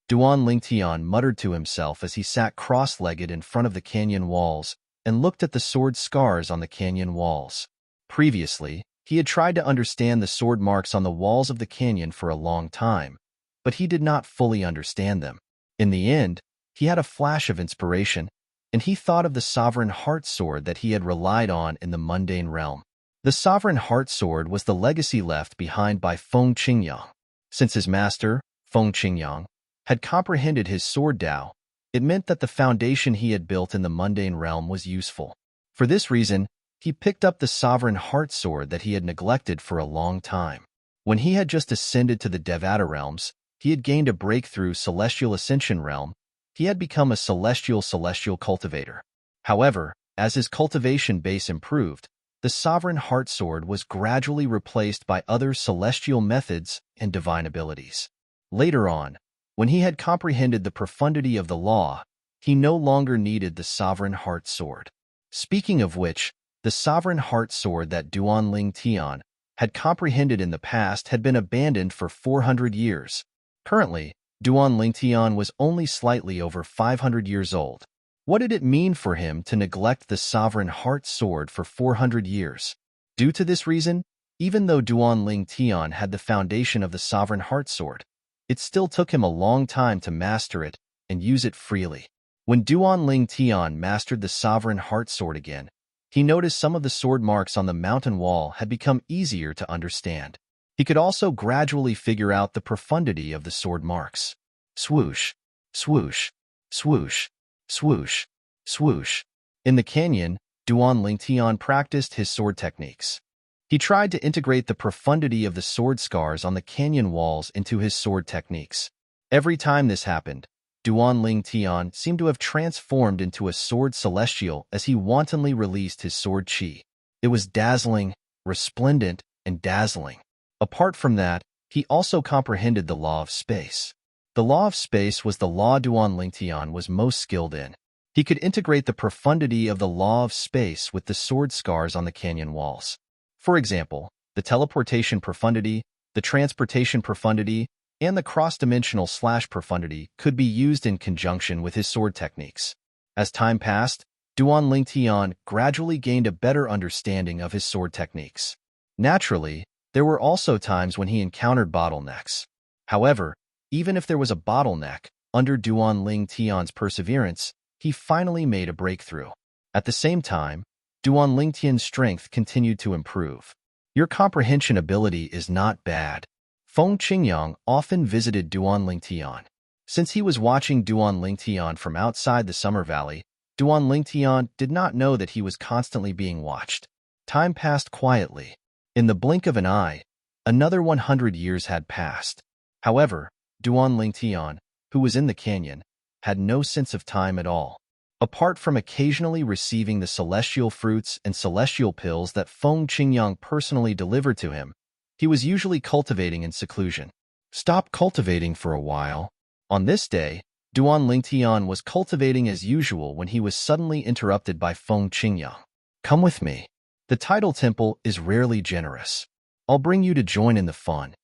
Duan Lingtian muttered to himself as he sat cross-legged in front of the canyon walls and looked at the sword scars on the canyon walls. Previously, he had tried to understand the sword marks on the walls of the canyon for a long time, but he did not fully understand them. In the end, he had a flash of inspiration, and he thought of the Sovereign Heart Sword that he had relied on in the mundane realm. The Sovereign Heart Sword was the legacy left behind by Feng Qingyang. Since his master, Feng Qingyang, had comprehended his sword Dao, it meant that the foundation he had built in the mundane realm was useful. For this reason, he picked up the Sovereign Heart Sword that he had neglected for a long time. When he had just ascended to the Devata realms, he had gained a breakthrough Celestial Ascension realm. He had become a celestial cultivator. However, as his cultivation base improved, the Sovereign Heart Sword was gradually replaced by other celestial methods and divine abilities. Later on, when he had comprehended the profundity of the law, he no longer needed the Sovereign Heart Sword. Speaking of which, the Sovereign Heart Sword that Duan Lingtian had comprehended in the past had been abandoned for 400 years. Currently, Duan Lingtian was only slightly over 500 years old. What did it mean for him to neglect the Sovereign Heart Sword for 400 years? Due to this reason, even though Duan Lingtian had the foundation of the Sovereign Heart Sword, it still took him a long time to master it and use it freely. When Duan Lingtian mastered the Sovereign Heart Sword again, he noticed some of the sword marks on the mountain wall had become easier to understand. He could also gradually figure out the profundity of the sword marks. Swoosh, swoosh, swoosh, swoosh, swoosh. In the canyon, Duan Lingtian practiced his sword techniques. He tried to integrate the profundity of the sword scars on the canyon walls into his sword techniques. Every time this happened, Duan Lingtian seemed to have transformed into a sword celestial as he wantonly released his sword chi. It was dazzling, resplendent, and dazzling. Apart from that, he also comprehended the law of space. The law of space was the law Duan Lingtian was most skilled in. He could integrate the profundity of the law of space with the sword scars on the canyon walls. For example, the teleportation profundity, the transportation profundity, and the cross-dimensional slash profundity could be used in conjunction with his sword techniques. As time passed, Duan Lingtian gradually gained a better understanding of his sword techniques. Naturally, there were also times when he encountered bottlenecks. However, even if there was a bottleneck, under Duan Lingtian's perseverance, he finally made a breakthrough. At the same time, Duan Lingtian's strength continued to improve. Your comprehension ability is not bad. Feng Qingyang often visited Duan Lingtian. Since he was watching Duan Lingtian from outside the Summer Valley, Duan Lingtian did not know that he was constantly being watched. Time passed quietly. In the blink of an eye, another 100 years had passed. However, Duan Lingtian, who was in the canyon, had no sense of time at all. Apart from occasionally receiving the celestial fruits and celestial pills that Feng Qingyang personally delivered to him, he was usually cultivating in seclusion. Stop cultivating for a while. On this day, Duan Lingtian was cultivating as usual when he was suddenly interrupted by Feng Qingyang. Come with me. The tidal temple is rarely generous. I'll bring you to join in the fun.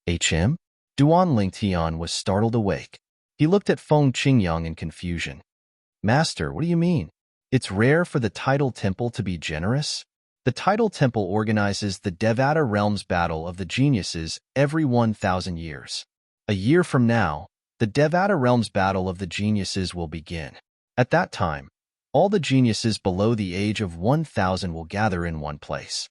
HM? Duan Lingtian was startled awake. He looked at Feng Qingyang in confusion. Master, what do you mean? It's rare for the tidal temple to be generous? The tidal temple organizes the Devata Realms Battle of the Geniuses every 1,000 years. A year from now, the Devata Realms Battle of the Geniuses will begin. At that time, all the geniuses below the age of 1,000 will gather in one place.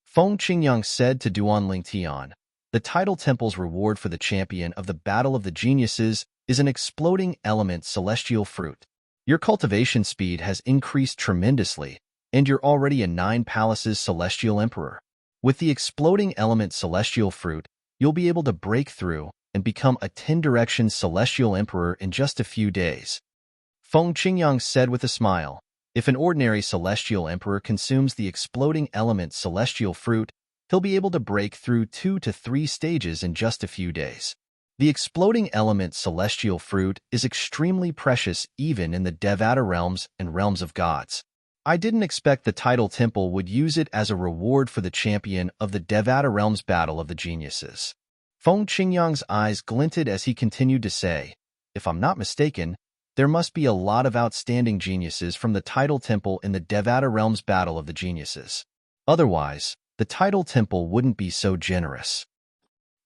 Feng Qingyang said to Duan Lingtian, the tidal temple's reward for the champion of the Battle of the Geniuses is an exploding element celestial fruit. Your cultivation speed has increased tremendously, and you're already a 9 palaces celestial emperor. With the exploding element celestial fruit, you'll be able to break through and become a 10 directions celestial emperor in just a few days. Feng Qingyang said with a smile, if an ordinary celestial emperor consumes the exploding element celestial fruit, he'll be able to break through 2 to 3 stages in just a few days. The exploding element celestial fruit is extremely precious even in the Devata realms and realms of gods. I didn't expect the tidal temple would use it as a reward for the champion of the Devata realms Battle of the Geniuses. Feng Qingyang's eyes glinted as he continued to say, if I'm not mistaken, there must be a lot of outstanding geniuses from the tidal temple in the Devata realms Battle of the Geniuses. Otherwise, the tidal temple wouldn't be so generous.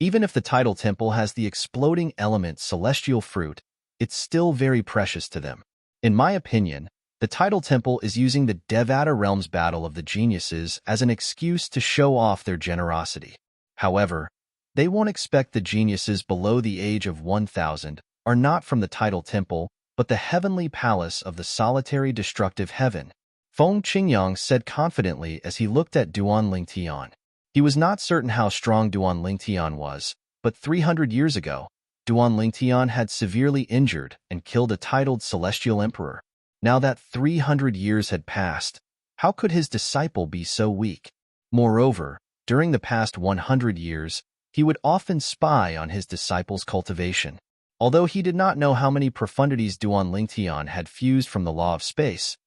Even if the tidal temple has the exploding element celestial fruit, it's still very precious to them. In my opinion, the tidal temple is using the Devata Realms Battle of the Geniuses as an excuse to show off their generosity. However, they won't expect the geniuses below the age of 1,000 are not from the tidal temple, but the heavenly palace of the solitary destructive heaven. Feng Qingyang said confidently as he looked at Duan Lingtian. He was not certain how strong Duan Lingtian was, but 300 years ago, Duan Lingtian had severely injured and killed a titled celestial emperor. Now that 300 years had passed, how could his disciple be so weak? Moreover, during the past 100 years, he would often spy on his disciple's cultivation. Although he did not know how many profundities Duan Lingtian had fused from the law of space,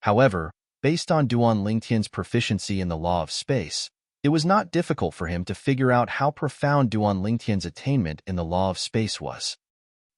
However, based on Duan Lingtian's proficiency in the law of space, it was not difficult for him to figure out how profound Duan Lingtian's attainment in the law of space was.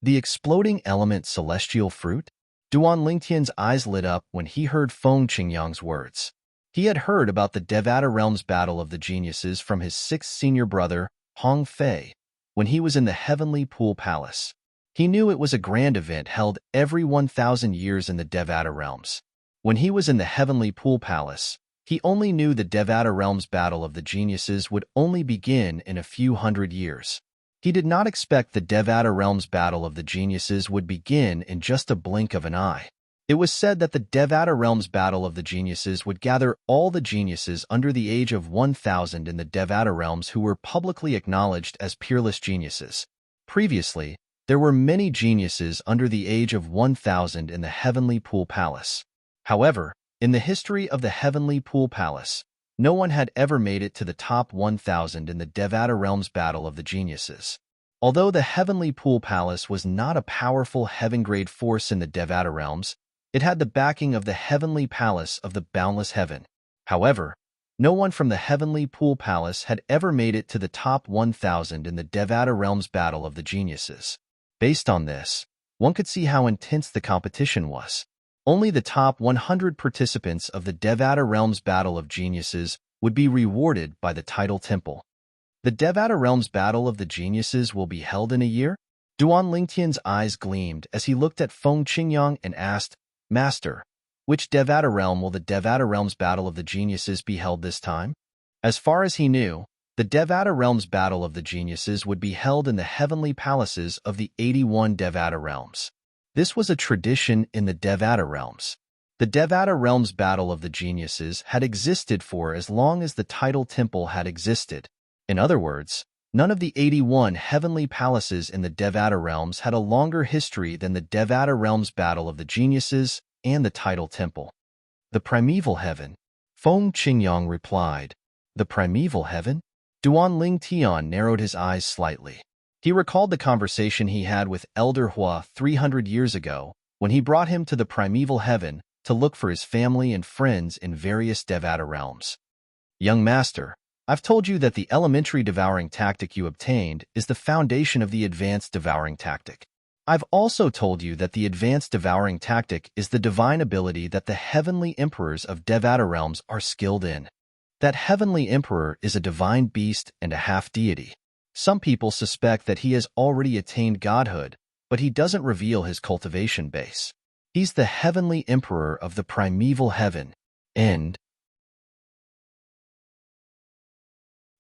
The exploding element celestial fruit? Duan Lingtian's eyes lit up when he heard Feng Qingyang's words. He had heard about the Devata Realms Battle of the Geniuses from his 6th senior brother, Hong Fei, when he was in the Heavenly Pool Palace. He knew it was a grand event held every 1,000 years in the Devata Realms. When he was in the Heavenly Pool Palace, he only knew the Devata Realms Battle of the Geniuses would only begin in a few hundred years. He did not expect the Devata Realms Battle of the Geniuses would begin in just a blink of an eye. It was said that the Devata Realms Battle of the Geniuses would gather all the geniuses under the age of 1,000 in the Devata Realms who were publicly acknowledged as peerless geniuses. Previously, there were many geniuses under the age of 1,000 in the Heavenly Pool Palace. However, in the history of the Heavenly Pool Palace, no one had ever made it to the top 1,000 in the Devata Realms Battle of the Geniuses. Although the Heavenly Pool Palace was not a powerful heaven-grade force in the Devata Realms, it had the backing of the Heavenly Palace of the Boundless Heaven. However, no one from the Heavenly Pool Palace had ever made it to the top 1,000 in the Devata Realms Battle of the Geniuses. Based on this, one could see how intense the competition was. Only the top 100 participants of the Devata Realms Battle of Geniuses would be rewarded by the tidal temple. The Devata Realms Battle of the Geniuses will be held in a year? Duan Lingtian's eyes gleamed as he looked at Feng Qingyang and asked, Master, which Devata realm will the Devata Realms Battle of the Geniuses be held this time? As far as he knew, the Devata Realms Battle of the Geniuses would be held in the heavenly palaces of the 81 Devata realms. This was a tradition in the Devata realms. The Devata Realms Battle of the Geniuses had existed for as long as the tidal temple had existed. In other words, None of the 81 heavenly palaces in the Devata realms had a longer history than the Devata realms battle of the geniuses and the tidal temple. The primeval heaven, Feng Qingyang replied. The primeval heaven? Duan Ling Tian narrowed his eyes slightly. He recalled the conversation he had with Elder Hua 300 years ago when he brought him to the primeval heaven to look for his family and friends in various Devata realms. Young master, I've told you that the elementary devouring tactic you obtained is the foundation of the advanced devouring tactic. I've also told you that the advanced devouring tactic is the divine ability that the heavenly emperors of Devata realms are skilled in. That heavenly emperor is a divine beast and a half-deity. Some people suspect that he has already attained godhood, but he doesn't reveal his cultivation base. He's the heavenly emperor of the primeval heaven. End.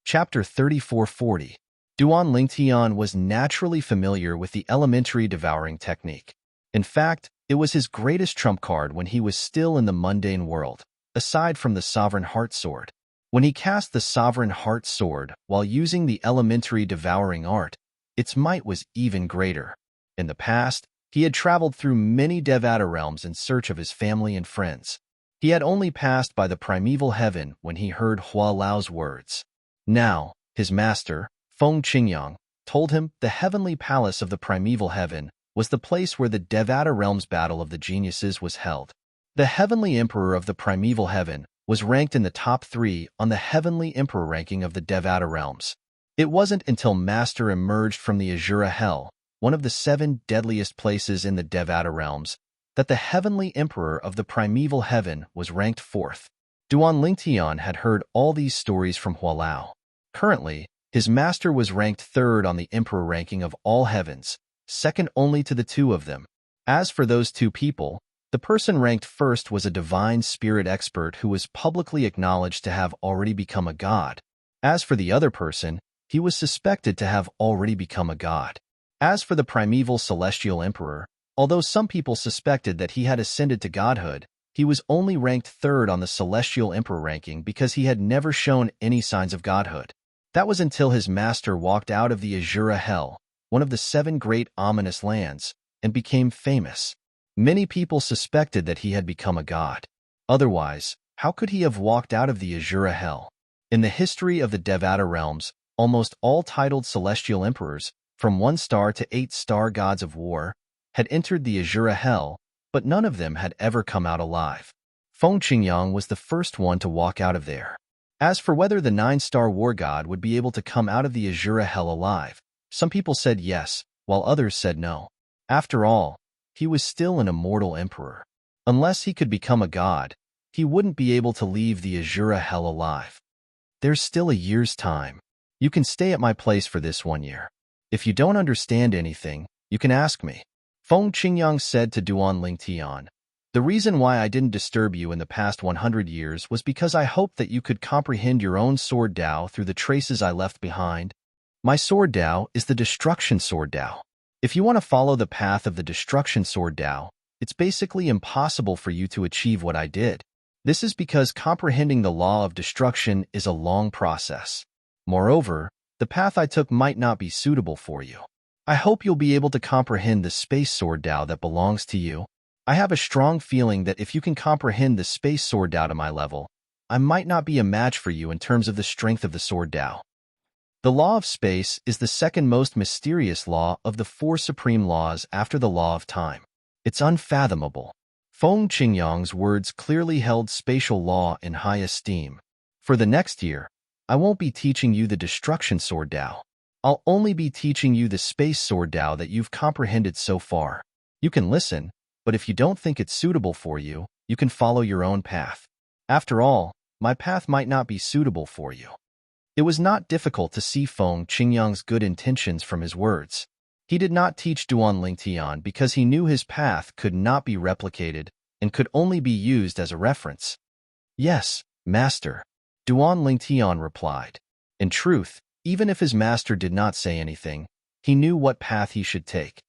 Chapter 3440. Duan Lingtian was naturally familiar with the elementary devouring technique. In fact, it was his greatest trump card when he was still in the mundane world, aside from the Sovereign Heart Sword. When he cast the Sovereign Heart Sword while using the elementary devouring art, its might was even greater. In the past, he had traveled through many Devata realms in search of his family and friends. He had only passed by the primeval heaven when he heard Hua Lao's words. Now, his master, Feng Qingyang, told him the heavenly palace of the primeval heaven was the place where the Devata realms battle of the geniuses was held. The heavenly emperor of the primeval heaven was ranked in the top 3 on the heavenly emperor ranking of the Devata realms. It wasn't until Master emerged from the Azura Hell, one of the 7 deadliest places in the Devata realms, that the heavenly emperor of the primeval heaven was ranked 4th. Duan Lingtian had heard all these stories from Hua Lao. Currently, his master was ranked 3rd on the emperor ranking of all heavens, second only to the 2 of them. As for those 2 people, the person ranked 1st was a divine spirit expert who was publicly acknowledged to have already become a god. As for the other person, he was suspected to have already become a god. As for the primeval celestial emperor, although some people suspected that he had ascended to godhood, he was only ranked 3rd on the celestial emperor ranking because he had never shown any signs of godhood. That was until his master walked out of the Azura Hell, one of the 7 great ominous lands, and became famous. Many people suspected that he had become a god. Otherwise, how could he have walked out of the Azura Hell? In the history of the Devata realms, almost all titled celestial emperors, from 1-star to 8-star gods of war, had entered the Azura Hell, but none of them had ever come out alive. Feng Qingyang was the first one to walk out of there. As for whether the 9-star war god would be able to come out of the Azura Hell alive, some people said yes, while others said no. After all, he was still an immortal emperor. Unless he could become a god, he wouldn't be able to leave the Azura Hell alive. There's still a year's time. You can stay at my place for this 1 year. If you don't understand anything, you can ask me. Feng Qingyang said to Duan Lingtian. The reason why I didn't disturb you in the past 100 years was because I hoped that you could comprehend your own sword Dao through the traces I left behind. My sword Dao is the destruction sword Dao. If you want to follow the path of the destruction sword Dao, it's basically impossible for you to achieve what I did. This is because comprehending the law of destruction is a long process. Moreover, the path I took might not be suitable for you. I hope you'll be able to comprehend the space sword Dao that belongs to you. I have a strong feeling that if you can comprehend the space sword Dao to my level, I might not be a match for you in terms of the strength of the sword Dao. The law of space is the second most mysterious law of the 4 supreme laws after the law of time. It's unfathomable. Feng Qingyang's words clearly held spatial law in high esteem. For the next year, I won't be teaching you the destruction sword Dao. I'll only be teaching you the space sword Dao that you've comprehended so far. You can listen, but if you don't think it's suitable for you, you can follow your own path. After all, my path might not be suitable for you. It was not difficult to see Feng Qingyang's good intentions from his words. He did not teach Duan Lingtian because he knew his path could not be replicated and could only be used as a reference. Yes, master, Duan Lingtian replied. In truth, even if his master did not say anything, he knew what path he should take.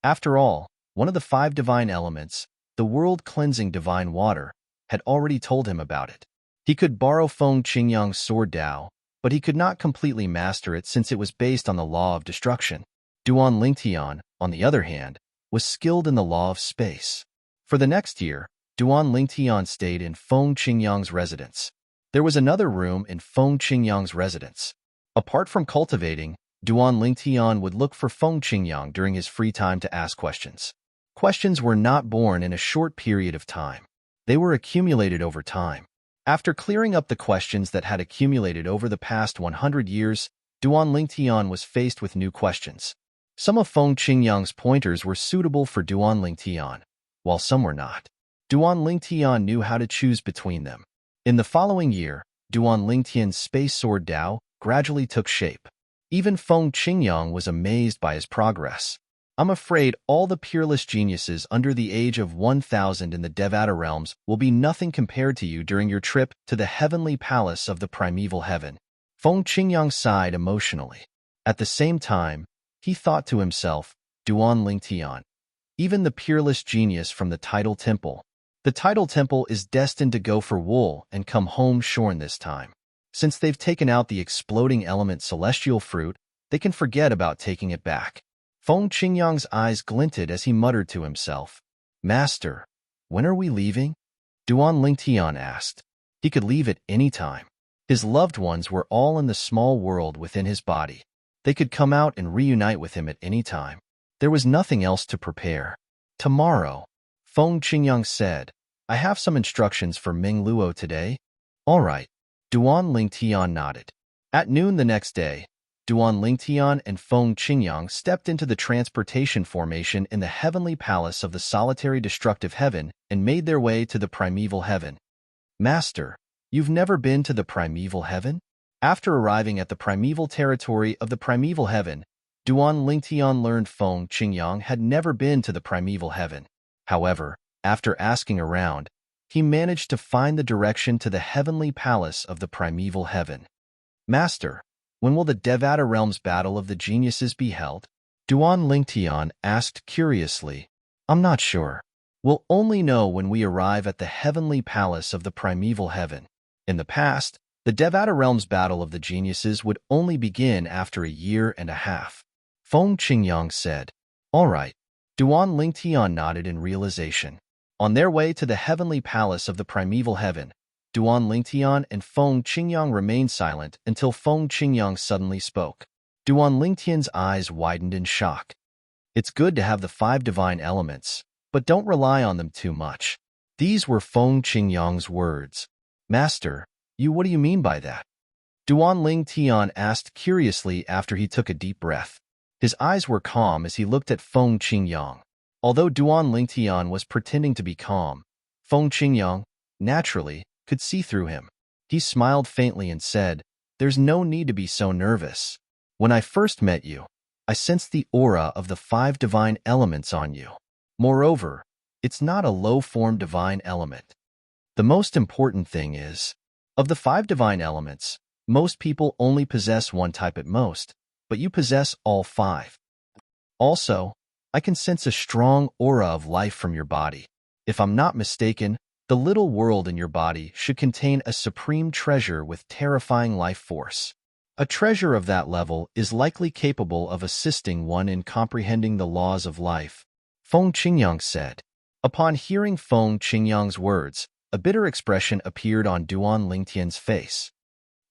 After all, one of the 5 divine elements, the world-cleansing divine water, had already told him about it. He could borrow Feng Qingyang's sword Dao, but he could not completely master it since it was based on the law of destruction. Duan Lingtian, on the other hand, was skilled in the law of space. For the next year, Duan Lingtian stayed in Feng Qingyang's residence. There was another room in Feng Qingyang's residence. Apart from cultivating, Duan Lingtian would look for Feng Qingyang during his free time to ask questions. Questions were not born in a short period of time. They were accumulated over time. After clearing up the questions that had accumulated over the past 100 years, Duan Lingtian was faced with new questions. Some of Feng Qingyang's pointers were suitable for Duan Lingtian, while some were not. Duan Lingtian knew how to choose between them. In the following year, Duan Lingtian's space sword Dao gradually took shape. Even Feng Qingyang was amazed by his progress. I'm afraid all the peerless geniuses under the age of 1,000 in the Devata realms will be nothing compared to you during your trip to the heavenly palace of the primeval heaven. Feng Qingyang sighed emotionally. At the same time, he thought to himself, Duan Lingtian, even the peerless genius from the Tidal Temple. The Tidal Temple is destined to go for wool and come home shorn this time. Since they've taken out the exploding element celestial fruit, they can forget about taking it back. Feng Qingyang's eyes glinted as he muttered to himself, Master, when are we leaving? Duan Lingtian asked. He could leave at any time. His loved ones were all in the small world within his body. They could come out and reunite with him at any time. There was nothing else to prepare. Tomorrow, Feng Qingyang said, I have some instructions for Ming Luo today. All right. Duan Lingtian nodded. At noon the next day, Duan Lingtian and Feng Qingyang stepped into the transportation formation in the heavenly palace of the solitary destructive heaven and made their way to the primeval heaven. Master, you've never been to the primeval heaven? After arriving at the primeval territory of the primeval heaven, Duan Lingtian learned Feng Qingyang had never been to the primeval heaven. However, after asking around, he managed to find the direction to the heavenly palace of the primeval heaven. Master, when will the Devata realms battle of the geniuses be held? Duan Lingtian asked curiously. I'm not sure. We'll only know when we arrive at the heavenly palace of the primeval heaven. In the past, the Devata realms battle of the geniuses would only begin after a year and a half. Feng Qingyang said. All right. Duan Lingtian nodded in realization. On their way to the heavenly palace of the primeval heaven, Duan Lingtian and Feng Qingyang remained silent until Feng Qingyang suddenly spoke. Duan Lingtian's eyes widened in shock. It's good to have the 5 divine elements, but don't rely on them too much. These were Feng Qingyang's words. Master, what do you mean by that? Duan Lingtian asked curiously after he took a deep breath. His eyes were calm as he looked at Feng Qingyang. Although Duan Lingtian was pretending to be calm, Feng Qingyang, naturally, could see through him. He smiled faintly and said, There's no need to be so nervous. When I first met you, I sensed the aura of the 5 divine elements on you. Moreover, it's not a low-form divine element. The most important thing is, of the 5 divine elements, most people only possess one type at most, but you possess all 5. Also, I can sense a strong aura of life from your body. If I'm not mistaken, the little world in your body should contain a supreme treasure with terrifying life force. A treasure of that level is likely capable of assisting one in comprehending the laws of life, Feng Qingyang said. Upon hearing Feng Qingyang's words, a bitter expression appeared on Duan Lingtian's face.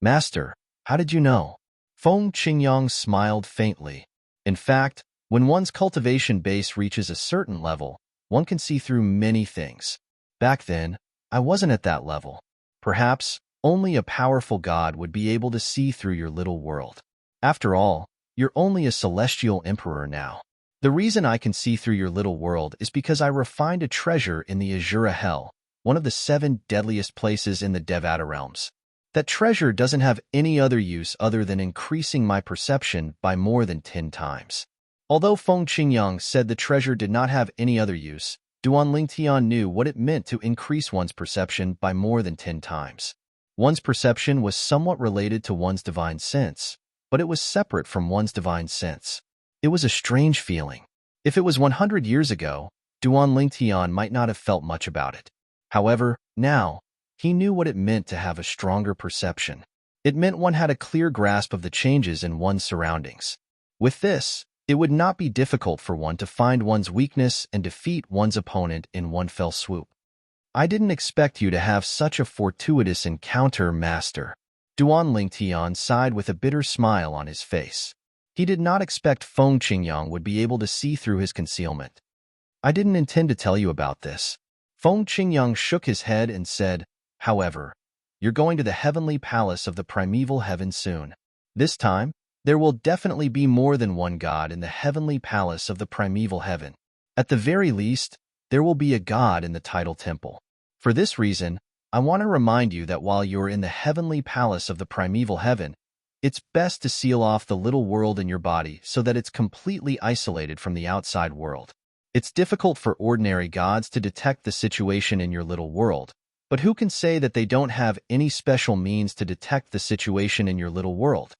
Master, how did you know? Feng Qingyang smiled faintly. In fact, when one's cultivation base reaches a certain level, one can see through many things. Back then, I wasn't at that level. Perhaps only a powerful god would be able to see through your little world. After all, you're only a celestial emperor now. The reason I can see through your little world is because I refined a treasure in the Azura Hell, one of the 7 deadliest places in the Devata realms. That treasure doesn't have any other use other than increasing my perception by more than 10 times. Although Feng Qingyang said the treasure did not have any other use, Duan Lingtian knew what it meant to increase one's perception by more than 10 times. One's perception was somewhat related to one's divine sense, but it was separate from one's divine sense. It was a strange feeling. If it was 100 years ago, Duan Lingtian might not have felt much about it. However, now, he knew what it meant to have a stronger perception. It meant one had a clear grasp of the changes in one's surroundings. With this, it would not be difficult for one to find one's weakness and defeat one's opponent in one fell swoop. I didn't expect you to have such a fortuitous encounter, Master. Duan Lingtian sighed with a bitter smile on his face. He did not expect Feng Qingyang would be able to see through his concealment. I didn't intend to tell you about this. Feng Qingyang shook his head and said, however, you're going to the heavenly palace of the primeval heaven soon. This time, there will definitely be more than one god in the heavenly palace of the primeval heaven. At the very least, there will be a god in the tidal temple. For this reason, I want to remind you that while you're in the heavenly palace of the primeval heaven, it's best to seal off the little world in your body so that it's completely isolated from the outside world. It's difficult for ordinary gods to detect the situation in your little world, but who can say that they don't have any special means to detect the situation in your little world?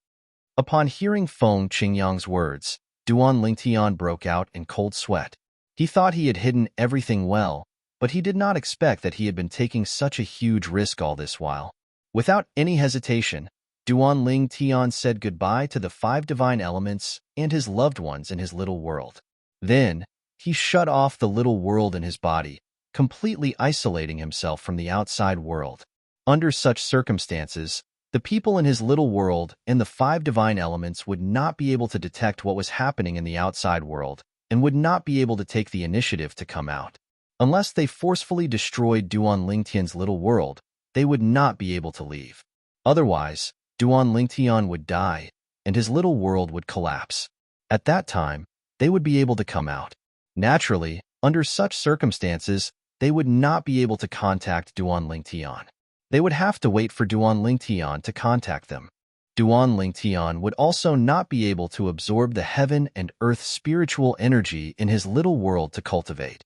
Upon hearing Feng Qingyang's words, Duan Lingtian broke out in cold sweat. He thought he had hidden everything well, but he did not expect that he had been taking such a huge risk all this while. Without any hesitation, Duan Lingtian said goodbye to the 5 divine elements and his loved ones in his little world. Then, he shut off the little world in his body, completely isolating himself from the outside world. Under such circumstances, the people in his little world and the 5 divine elements would not be able to detect what was happening in the outside world and would not be able to take the initiative to come out. Unless they forcefully destroyed Duan Lingtian's little world, they would not be able to leave. Otherwise, Duan Lingtian would die, and his little world would collapse. At that time, they would be able to come out. Naturally, under such circumstances, they would not be able to contact Duan Lingtian. They would have to wait for Duan Lingtian to contact them. Duan Lingtian would also not be able to absorb the heaven and earth spiritual energy in his little world to cultivate.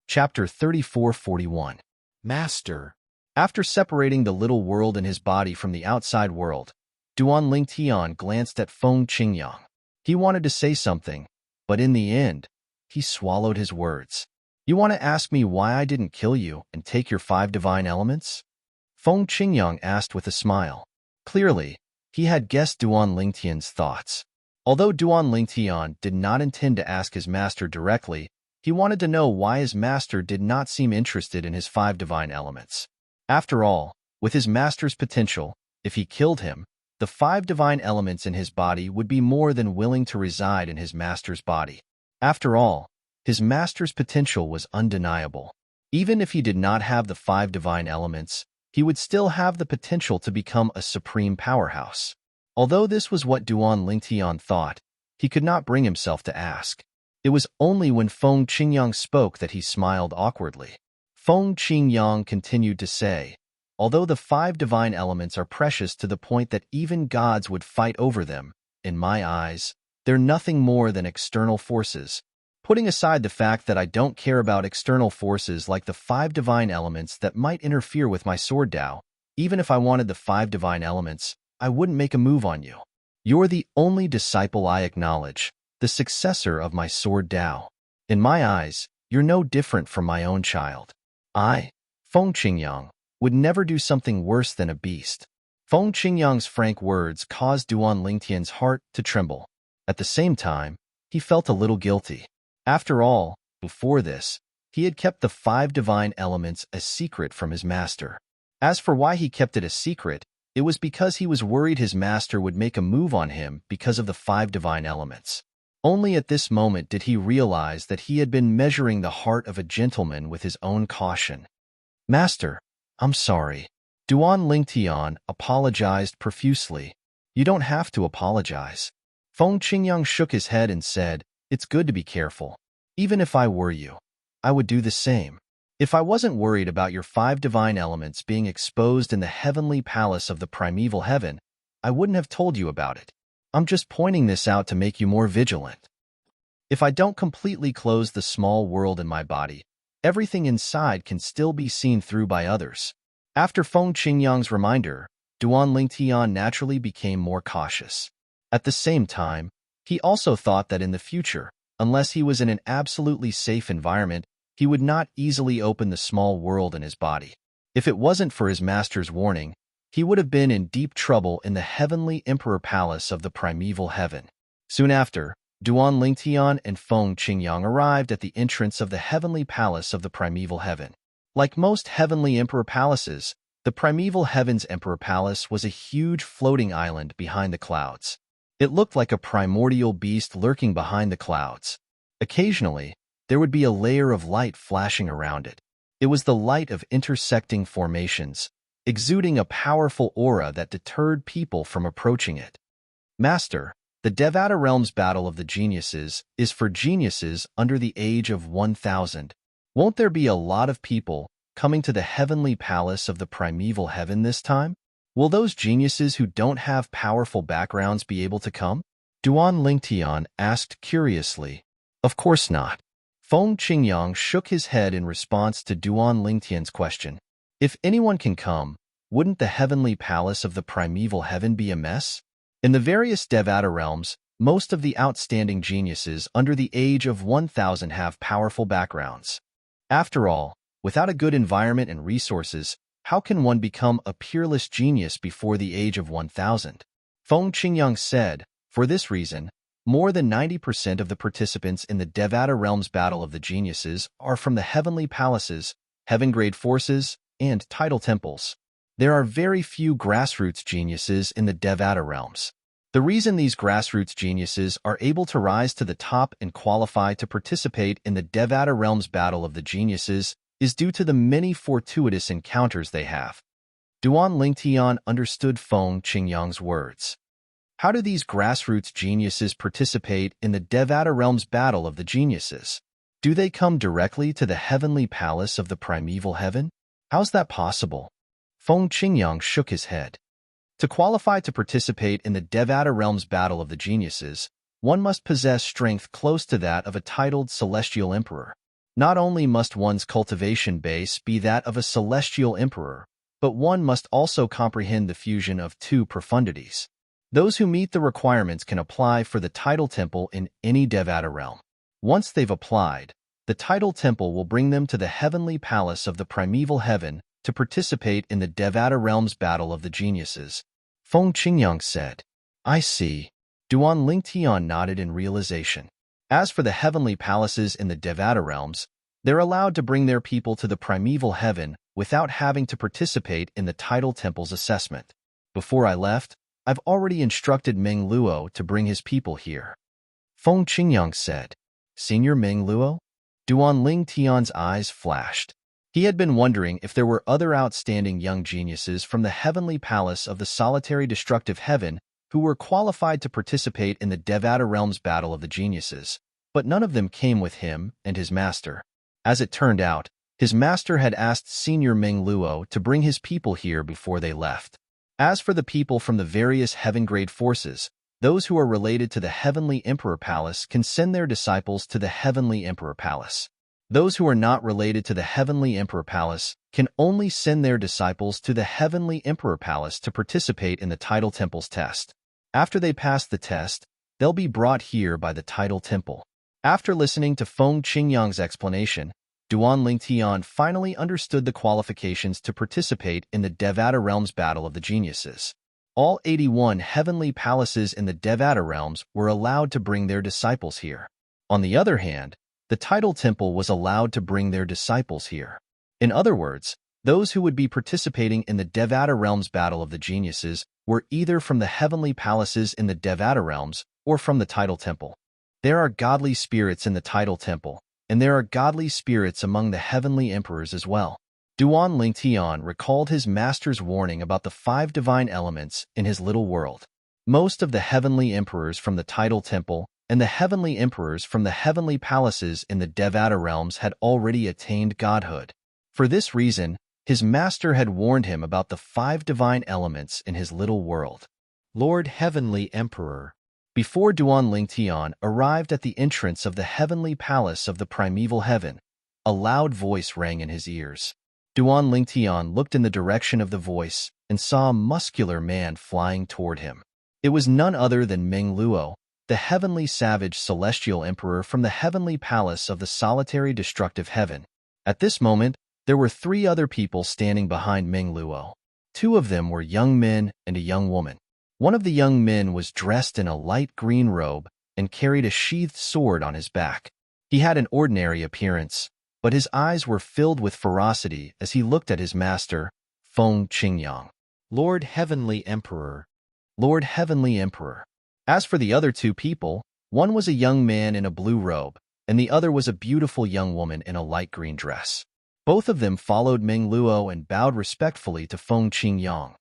Chapter 34-41. Master. After separating the little world in his body from the outside world, Duan Lingtian glanced at Feng Qingyang. He wanted to say something, but in the end, he swallowed his words. You want to ask me why I didn't kill you and take your 5 divine elements? Feng Qingyang asked with a smile. Clearly, he had guessed Duan Lingtian's thoughts. Although Duan Lingtian did not intend to ask his master directly, he wanted to know why his master did not seem interested in his 5 divine elements. After all, with his master's potential, if he killed him, the 5 divine elements in his body would be more than willing to reside in his master's body. After all, his master's potential was undeniable. Even if he did not have the 5 divine elements, he would still have the potential to become a supreme powerhouse. Although this was what Duan Lingtian thought, he could not bring himself to ask. It was only when Feng Qingyang spoke that he smiled awkwardly. Feng Qingyang continued to say, although the 5 divine elements are precious to the point that even gods would fight over them, in my eyes, they're nothing more than external forces. Putting aside the fact that I don't care about external forces like the 5 divine elements that might interfere with my sword Tao, even if I wanted the 5 divine elements, I wouldn't make a move on you. You're the only disciple I acknowledge, the successor of my sword Tao. In my eyes, you're no different from my own child. I, Feng Qingyang, would never do something worse than a beast. Feng Qingyang's frank words caused Duan Lingtian's heart to tremble. At the same time, he felt a little guilty. After all, before this, he had kept the 5 divine elements a secret from his master. As for why he kept it a secret, it was because he was worried his master would make a move on him because of the 5 divine elements. Only at this moment did he realize that he had been measuring the heart of a gentleman with his own caution. Master, I'm sorry. Duan Lingtian apologized profusely. You don't have to apologize. Feng Qingyang shook his head and said, it's good to be careful. Even if I were you, I would do the same. If I wasn't worried about your 5 divine elements being exposed in the heavenly palace of the primeval heaven, I wouldn't have told you about it. I'm just pointing this out to make you more vigilant. If I don't completely close the small world in my body, everything inside can still be seen through by others. After Feng Qingyang's reminder, Duan Lingtian naturally became more cautious. At the same time, he also thought that in the future, unless he was in an absolutely safe environment, he would not easily open the small world in his body. If it wasn't for his master's warning, he would have been in deep trouble in the heavenly emperor palace of the primeval heaven. Soon after, Duan Lingtian and Feng Qingyang arrived at the entrance of the heavenly palace of the primeval heaven. Like most heavenly emperor palaces, the primeval heaven's emperor palace was a huge floating island behind the clouds. It looked like a primordial beast lurking behind the clouds. Occasionally, there would be a layer of light flashing around it. It was the light of intersecting formations, exuding a powerful aura that deterred people from approaching it. Master, the Devata Realm's Battle of the Geniuses is for geniuses under the age of 1,000. Won't there be a lot of people coming to the heavenly palace of the primeval heaven this time? Will those geniuses who don't have powerful backgrounds be able to come? Duan Lingtian asked curiously. Of course not. Feng Qingyang shook his head in response to Duan Lingtian's question. If anyone can come, wouldn't the heavenly palace of the primeval heaven be a mess? In the various Devata realms, most of the outstanding geniuses under the age of 1,000 have powerful backgrounds. After all, without a good environment and resources, how can one become a peerless genius before the age of 1,000? Feng Qingyang said, for this reason, more than 90% of the participants in the Devata Realm's Battle of the Geniuses are from the heavenly palaces, heaven-grade forces, and title temples. There are very few grassroots geniuses in the Devata Realms. The reason these grassroots geniuses are able to rise to the top and qualify to participate in the Devata Realm's Battle of the Geniuses is due to the many fortuitous encounters they have. Duan Lingtian understood Feng Qingyang's words. How do these grassroots geniuses participate in the Devata Realm's Battle of the Geniuses? Do they come directly to the heavenly palace of the primeval heaven? How's that possible? Feng Qingyang shook his head. To qualify to participate in the Devata Realm's Battle of the Geniuses, one must possess strength close to that of a titled celestial emperor. Not only must one's cultivation base be that of a celestial emperor, but one must also comprehend the fusion of two profundities. Those who meet the requirements can apply for the title temple in any Devata realm. Once they've applied, the title temple will bring them to the heavenly palace of the primeval heaven to participate in the Devata Realm's Battle of the Geniuses. Feng Qingyang said. I see. Duan Lingtian nodded in realization. As for the heavenly palaces in the Devata Realms, they're allowed to bring their people to the primeval heaven without having to participate in the title temple's assessment. Before I left, I've already instructed Meng Luo to bring his people here. Feng Qingyang said. Senior Meng Luo? Duan Lingtian's eyes flashed. He had been wondering if there were other outstanding young geniuses from the heavenly palace of the solitary destructive heaven who were qualified to participate in the Devata Realm's Battle of the Geniuses, but none of them came with him and his master. As it turned out, his master had asked Senior Meng Luo to bring his people here before they left. As for the people from the various heaven-grade forces, those who are related to the Heavenly Emperor Palace can send their disciples to the Heavenly Emperor Palace. Those who are not related to the Heavenly Emperor Palace can only send their disciples to the Heavenly Emperor Palace to participate in the Title Temple's test. After they pass the test, they'll be brought here by the Title Temple. After listening to Feng Qingyang's explanation, Duan Lingtian finally understood the qualifications to participate in the Devata Realm's Battle of the Geniuses. All 81 heavenly palaces in the Devata Realms were allowed to bring their disciples here. On the other hand, the Title Temple was allowed to bring their disciples here. In other words, those who would be participating in the Devata Realm's Battle of the Geniuses were either from the heavenly palaces in the Devata Realms or from the Title Temple. There are godly spirits in the Title Temple, and there are godly spirits among the heavenly emperors as well. Duan Lingtian recalled his master's warning about the 5 divine elements in his little world. Most of the heavenly emperors from the Title Temple and the heavenly emperors from the heavenly palaces in the Devata Realms had already attained godhood. For this reason, his master had warned him about the 5 divine elements in his little world. Lord Heavenly Emperor. Before Duan Lingtian arrived at the entrance of the heavenly palace of the primeval heaven, a loud voice rang in his ears. Duan Lingtian looked in the direction of the voice and saw a muscular man flying toward him. It was none other than Meng Luo, the heavenly savage celestial emperor from the heavenly palace of the solitary destructive heaven. At this moment, There were 3 other people standing behind Meng Luo. 2 of them were young men and a young woman. One of the young men was dressed in a light green robe and carried a sheathed sword on his back. He had an ordinary appearance, but his eyes were filled with ferocity as he looked at his master, Feng Qingyang. Lord Heavenly Emperor. Lord Heavenly Emperor. As for the other 2 people, one was a young man in a blue robe, and the other was a beautiful young woman in a light green dress. Both of them followed Meng Luo and bowed respectfully to Feng Qingyang.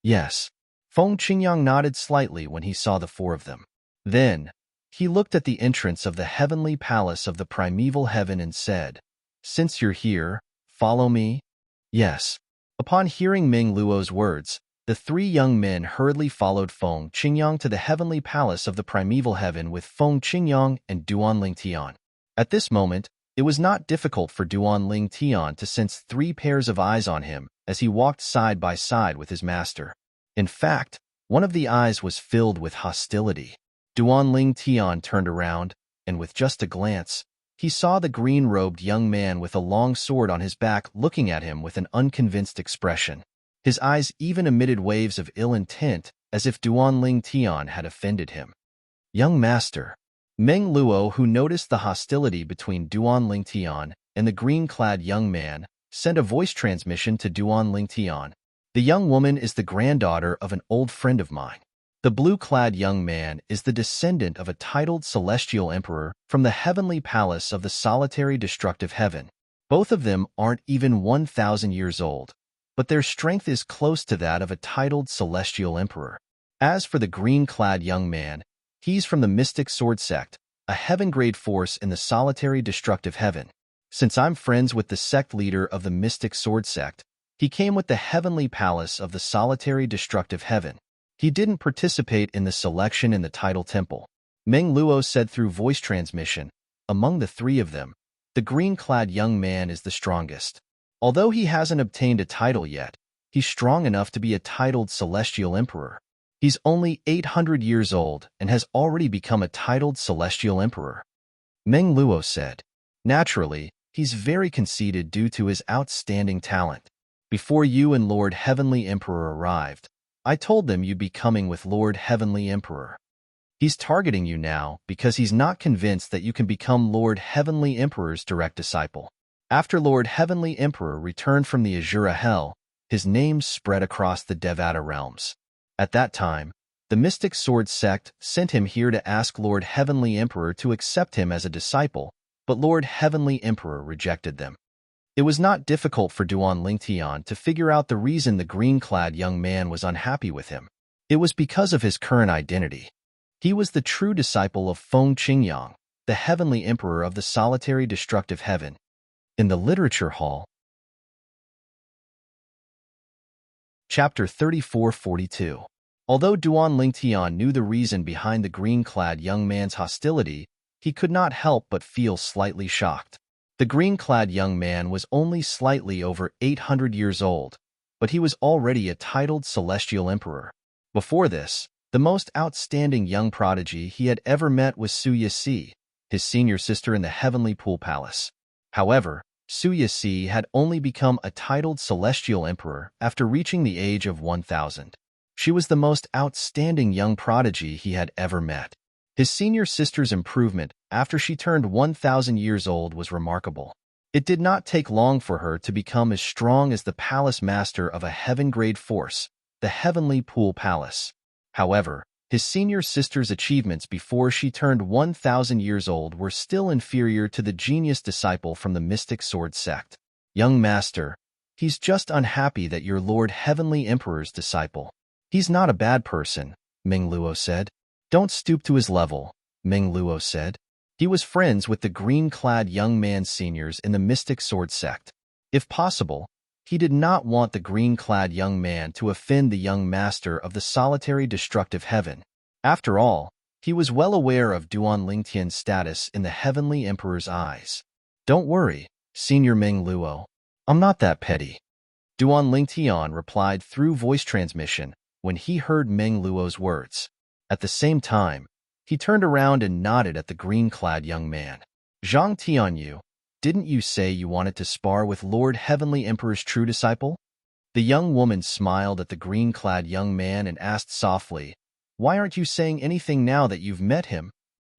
Yes. Feng Qingyang nodded slightly when he saw the 4 of them. Then, he looked at the entrance of the heavenly palace of the primeval heaven and said, "Since you're here, follow me?" Yes. Upon hearing Meng Luo's words, the 3 young men hurriedly followed Feng Qingyang to the heavenly palace of the primeval heaven with Feng Qingyang and Duan Tian. At this moment, it was not difficult for Duan Tian to sense 3 pairs of eyes on him as he walked side by side with his master. In fact, one of the eyes was filled with hostility. Duan Tian turned around, and with just a glance, he saw the green-robed young man with a long sword on his back looking at him with an unconvinced expression. His eyes even emitted waves of ill intent, as if Duan Tian had offended him. Young master. Meng Luo, who noticed the hostility between Duan Tian and the green-clad young man, sent a voice transmission to Duan Tian. The young woman is the granddaughter of an old friend of mine. The blue-clad young man is the descendant of a titled celestial emperor from the heavenly palace of the solitary destructive heaven. Both of them aren't even 1,000 years old, but their strength is close to that of a titled celestial emperor. As for the green-clad young man, he's from the mystic sword sect, a heaven-grade force in the solitary destructive heaven. Since I'm friends with the sect leader of the mystic sword sect, he came with the heavenly palace of the solitary destructive heaven. He didn't participate in the selection in the title temple. Meng Luo said through voice transmission, among the 3 of them, the green-clad young man is the strongest. Although he hasn't obtained a title yet, he's strong enough to be a titled celestial emperor. He's only 800 years old and has already become a titled celestial emperor. Meng Luo said. Naturally, he's very conceited due to his outstanding talent. Before you and Lord Heavenly Emperor arrived, I told them you'd be coming with Lord Heavenly Emperor. He's targeting you now because he's not convinced that you can become Lord Heavenly Emperor's direct disciple. After Lord Heavenly Emperor returned from the Azura Hell, his name spread across the Devata realms. At that time, the Mystic Sword sect sent him here to ask Lord Heavenly Emperor to accept him as a disciple, but Lord Heavenly Emperor rejected them. It was not difficult for Duan Tian to figure out the reason the green-clad young man was unhappy with him. It was because of his current identity. He was the true disciple of Feng Qingyang, the heavenly emperor of the solitary destructive heaven. In the literature hall, Chapter 3442. Although Duan Tian knew the reason behind the green-clad young man's hostility, he could not help but feel slightly shocked. The green-clad young man was only slightly over 800 years old, but he was already a titled celestial emperor. Before this, the most outstanding young prodigy he had ever met was Su Yixi, his senior sister in the Heavenly Pool Palace. However, Su Yixi had only become a titled celestial emperor after reaching the age of 1,000. She was the most outstanding young prodigy he had ever met. His senior sister's improvement after she turned 1,000 years old was remarkable. It did not take long for her to become as strong as the palace master of a heaven-grade force, the Heavenly Pool Palace. However, his senior sister's achievements before she turned 1,000 years old were still inferior to the genius disciple from the Mystic Sword sect. Young master, he's just unhappy that you're Lord Heavenly Emperor's disciple. He's not a bad person, Meng Luo said. Don't stoop to his level, Meng Luo said. He was friends with the green-clad young man's seniors in the Mystic Sword sect. If possible, he did not want the green-clad young man to offend the young master of the solitary destructive heaven. After all, he was well aware of Duan Tian's status in the Heavenly Emperor's eyes. Don't worry, Senior Meng Luo. I'm not that petty. Duan Tian replied through voice transmission when he heard Meng Luo's words. At the same time, he turned around and nodded at the green-clad young man. Zhang Tianyu, Didn't you say you wanted to spar with Lord Heavenly Emperor's true disciple? The young woman smiled at the green-clad young man and asked softly, "Why aren't you saying anything now that you've met him?"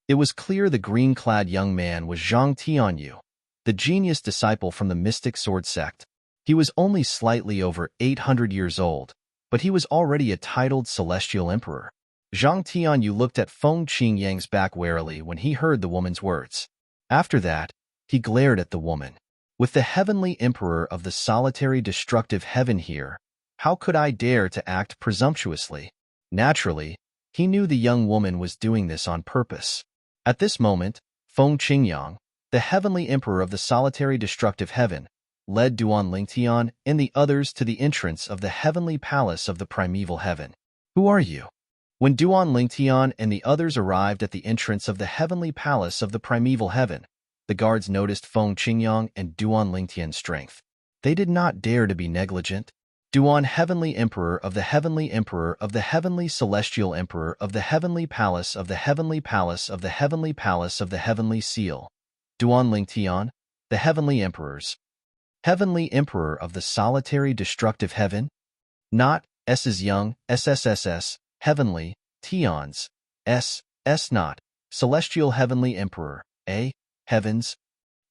It was clear the green-clad young man was Zhang Tianyu, the genius disciple from the mystic sword sect. He was only slightly over 800 years old, but he was already a titled celestial emperor. Zhang Tianyu looked at Feng Qingyang's back warily when he heard the woman's words. After that, he glared at the woman. With the heavenly emperor of the solitary destructive heaven here, how could I dare to act presumptuously? Naturally, he knew the young woman was doing this on purpose. At this moment, Feng Qingyang, the heavenly emperor of the solitary destructive heaven, led Duan Lingtian and the others to the entrance of the heavenly palace of the primeval heaven. "Who are you?" When Duan Lingtian and the others arrived at the entrance of the heavenly palace of the primeval heaven, the guards noticed Feng Qingyang and Duan Lingtian's strength. They did not dare to be negligent. Duan, heavenly emperor of the heavenly emperor of the heavenly celestial emperor of the heavenly palace of the heavenly palace of the heavenly palace of the heavenly seal. Duan Lingtian, the heavenly emperors. Heavenly emperor of the solitary destructive heaven? Not S's young, SSSS, heavenly, Tian's, S not, celestial heavenly emperor, A, heavens.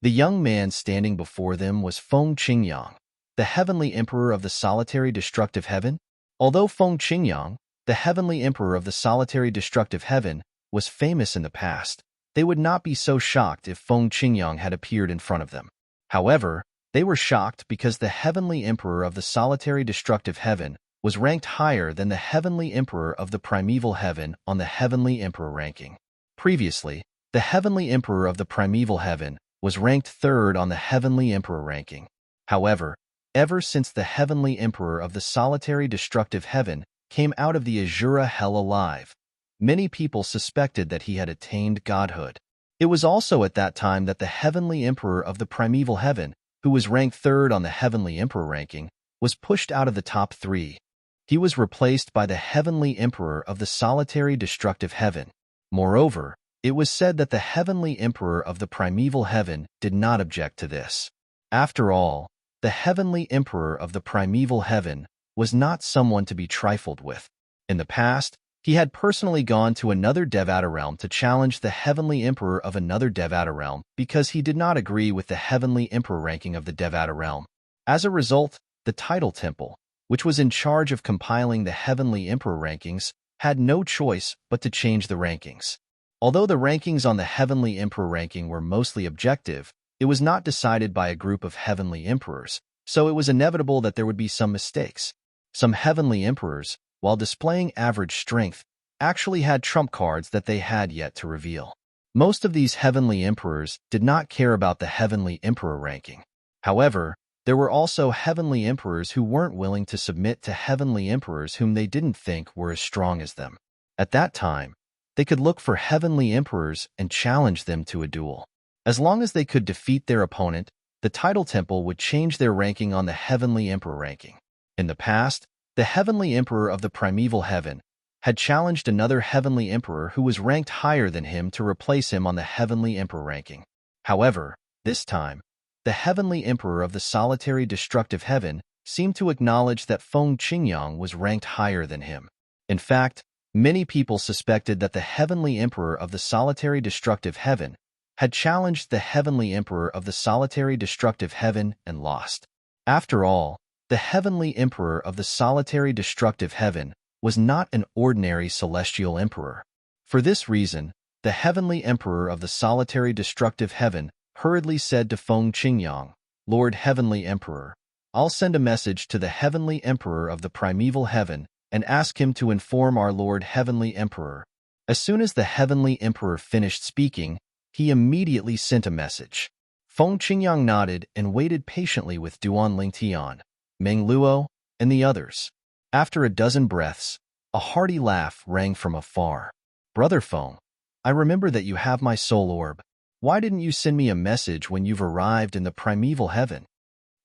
The young man standing before them was Feng Qingyang, the heavenly emperor of the solitary destructive heaven. Although Feng Qingyang, the heavenly emperor of the solitary destructive heaven, was famous in the past, they would not be so shocked if Feng Qingyang had appeared in front of them. However, they were shocked because the heavenly emperor of the solitary destructive heaven was ranked higher than the heavenly emperor of the primeval heaven on the heavenly emperor ranking. Previously, the heavenly emperor of the primeval heaven was ranked third on the heavenly emperor ranking. However, ever since the heavenly emperor of the solitary destructive heaven came out of the Azura hell alive, many people suspected that he had attained godhood. It was also at that time that the heavenly emperor of the primeval heaven, who was ranked third on the heavenly emperor ranking, was pushed out of the top 3. He was replaced by the heavenly emperor of the solitary destructive heaven. Moreover, it was said that the heavenly emperor of the primeval heaven did not object to this. After all, the heavenly emperor of the primeval heaven was not someone to be trifled with. In the past, he had personally gone to another Devata realm to challenge the heavenly emperor of another Devata realm because he did not agree with the heavenly emperor ranking of the Devata realm. As a result, the title temple, which was in charge of compiling the heavenly emperor rankings, had no choice but to change the rankings. Although the rankings on the heavenly emperor ranking were mostly objective, it was not decided by a group of heavenly emperors, so it was inevitable that there would be some mistakes. Some heavenly emperors, while displaying average strength, actually had trump cards that they had yet to reveal. Most of these heavenly emperors did not care about the heavenly emperor ranking. However, there were also heavenly emperors who weren't willing to submit to heavenly emperors whom they didn't think were as strong as them. At that time, they could look for heavenly emperors and challenge them to a duel. As long as they could defeat their opponent, the title temple would change their ranking on the heavenly emperor ranking. In the past, the heavenly emperor of the primeval heaven had challenged another heavenly emperor who was ranked higher than him to replace him on the heavenly emperor ranking. However, this time, the heavenly emperor of the solitary destructive heaven seemed to acknowledge that Feng Qingyang was ranked higher than him. In fact, many people suspected that the heavenly emperor of the solitary destructive heaven had challenged the heavenly emperor of the solitary destructive heaven and lost. After all, the heavenly emperor of the solitary destructive heaven was not an ordinary celestial emperor. For this reason, the heavenly emperor of the solitary destructive heaven hurriedly said to Feng Qingyang, "Lord Heavenly Emperor, I'll send a message to the heavenly emperor of the primeval heaven and ask him to inform our Lord Heavenly Emperor." As soon as the heavenly emperor finished speaking, he immediately sent a message. Feng Qingyang nodded and waited patiently with Duan Lingtian, Meng Luo, and the others. After a dozen breaths, a hearty laugh rang from afar. "Brother Feng, I remember that you have my soul orb. Why didn't you send me a message when you've arrived in the primeval heaven?"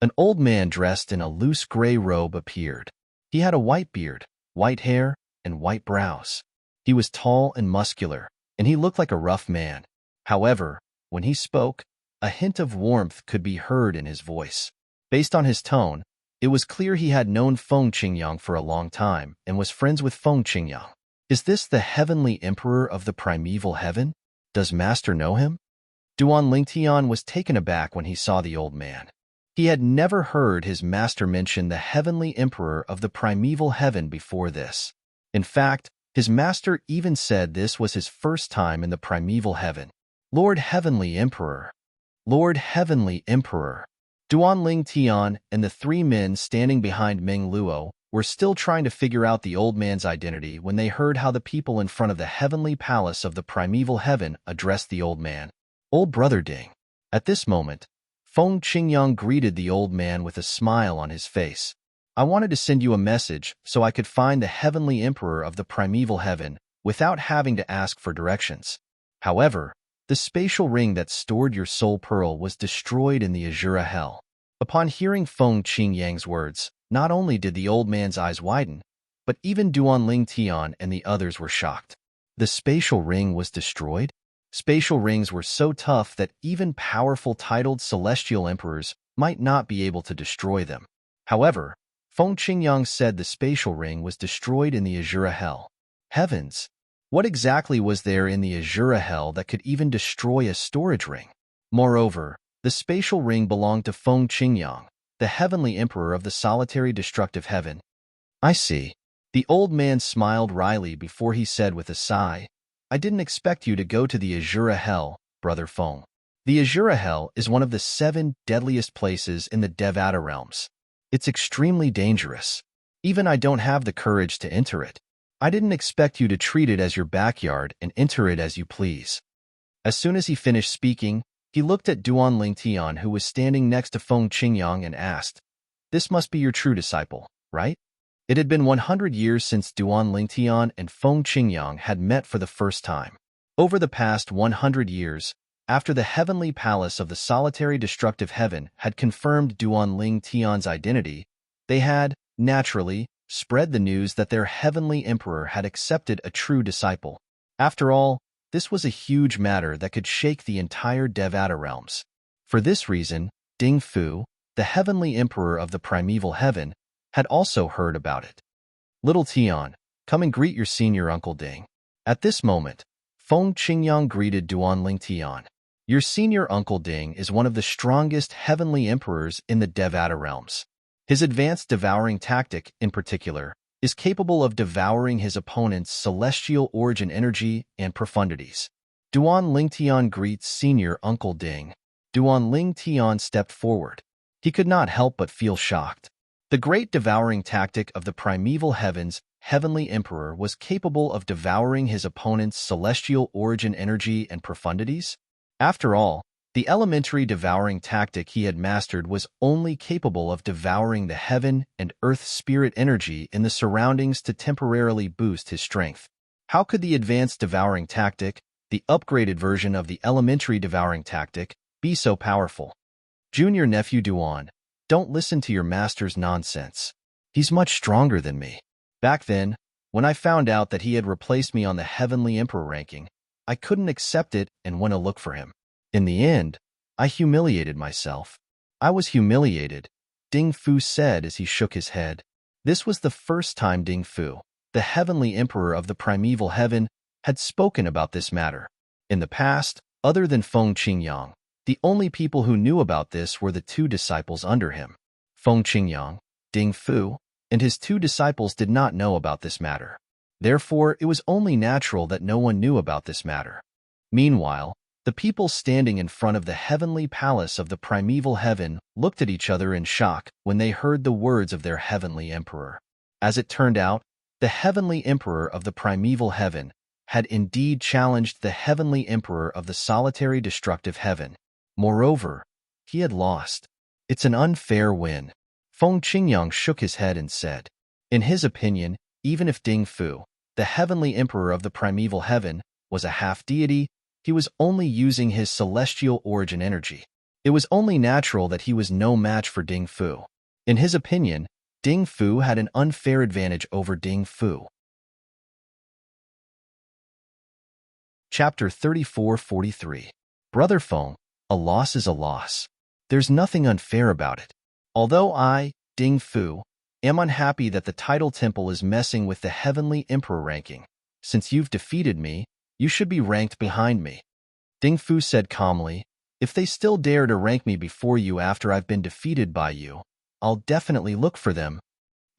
An old man dressed in a loose gray robe appeared. He had a white beard, white hair, and white brows. He was tall and muscular, and he looked like a rough man. However, when he spoke, A hint of warmth could be heard in his voice. Based on his tone, it was clear he had known Feng Qingyang for a long time and was friends with Feng Qingyang. Is this the heavenly emperor of the primeval heaven? Does Master know him? Duan Lingtian was taken aback when he saw the old man. He had never heard his master mention the heavenly emperor of the primeval heaven before this. In fact, his master even said this was his first time in the primeval heaven. Lord Heavenly Emperor. Lord Heavenly Emperor. Duan Lingtian and the three men standing behind Meng Luo were still trying to figure out the old man's identity when they heard how the people in front of the heavenly palace of the primeval heaven addressed the old man. Old Brother Ding. At this moment, Feng Qingyang greeted the old man with a smile on his face. I wanted to send you a message so I could find the heavenly emperor of the primeval heaven without having to ask for directions. However, the spatial ring that stored your soul pearl was destroyed in the Azura Hell. Upon hearing Feng Qingyang's words, not only did the old man's eyes widen, but even Duan Lingtian and the others were shocked. The spatial ring was destroyed? Spatial rings were so tough that even powerful titled celestial emperors might not be able to destroy them. However, Feng Qingyang said the spatial ring was destroyed in the Azura Hell. Heavens! What exactly was there in the Azura Hell that could even destroy a storage ring? Moreover, the spatial ring belonged to Feng Qingyang, the heavenly emperor of the solitary destructive heaven. I see. The old man smiled wryly before he said with a sigh, I didn't expect you to go to the Azura Hell, Brother Feng. The Azura Hell is one of the 7 deadliest places in the Devata realms. It's extremely dangerous. Even I don't have the courage to enter it. I didn't expect you to treat it as your backyard and enter it as you please. As soon as he finished speaking, he looked at Duan Lingtian, who was standing next to Feng Qingyang, and asked, This must be your true disciple, right? It had been 100 years since Duan Lingtian and Feng Qingyang had met for the first time. Over the past 100 years, after the heavenly palace of the solitary destructive heaven had confirmed Duan Lingtian's identity, they had, naturally, spread the news that their heavenly emperor had accepted a true disciple. After all, this was a huge matter that could shake the entire Devata realms. For this reason, Ding Fu, the heavenly emperor of the primeval heaven, had also heard about it. Little Tian, come and greet your senior Uncle Ding. At this moment, Feng Qingyang greeted Duan Lingtian. Your senior Uncle Ding is one of the strongest heavenly emperors in the Devata realms. His advanced devouring tactic, in particular, is capable of devouring his opponent's celestial origin energy and profundities. Duan Lingtian greets senior Uncle Ding. Duan Lingtian stepped forward. He could not help but feel shocked. The great devouring tactic of the primeval heaven's heavenly emperor was capable of devouring his opponent's celestial origin energy and profundities? After all, the elementary devouring tactic he had mastered was only capable of devouring the heaven and earth spirit energy in the surroundings to temporarily boost his strength. How could the advanced devouring tactic, the upgraded version of the elementary devouring tactic, be so powerful? Junior nephew Duan, don't listen to your master's nonsense. He's much stronger than me. Back then, when I found out that he had replaced me on the heavenly emperor ranking, I couldn't accept it and went to look for him. In the end, I humiliated myself. I was humiliated, Ding Fu said as he shook his head. This was the first time Ding Fu, the heavenly emperor of the primeval heaven, had spoken about this matter. In the past, other than Feng Qingyang, the only people who knew about this were the 2 disciples under him. Feng Qingyang, Ding Fu, and his 2 disciples did not know about this matter. Therefore, it was only natural that no one knew about this matter. Meanwhile, the people standing in front of the heavenly palace of the primeval heaven looked at each other in shock when they heard the words of their heavenly emperor. As it turned out, the heavenly emperor of the primeval heaven had indeed challenged the heavenly emperor of the solitary destructive heaven. Moreover, he had lost. It's an unfair win. Feng Qingyang shook his head and said, in his opinion, even if Ding Fu, the heavenly emperor of the primeval heaven, was a half-deity, he was only using his celestial origin energy. It was only natural that he was no match for Ding Fu. In his opinion, Ding Fu had an unfair advantage over Ding Fu. Chapter 34-43. Brother Feng, A loss is a loss. There's nothing unfair about it. Although I, Ding Fu, am unhappy that the title temple is messing with the Heavenly Emperor ranking. Since you've defeated me, you should be ranked behind me. Ding Fu said calmly, if they still dare to rank me before you after I've been defeated by you, I'll definitely look for them.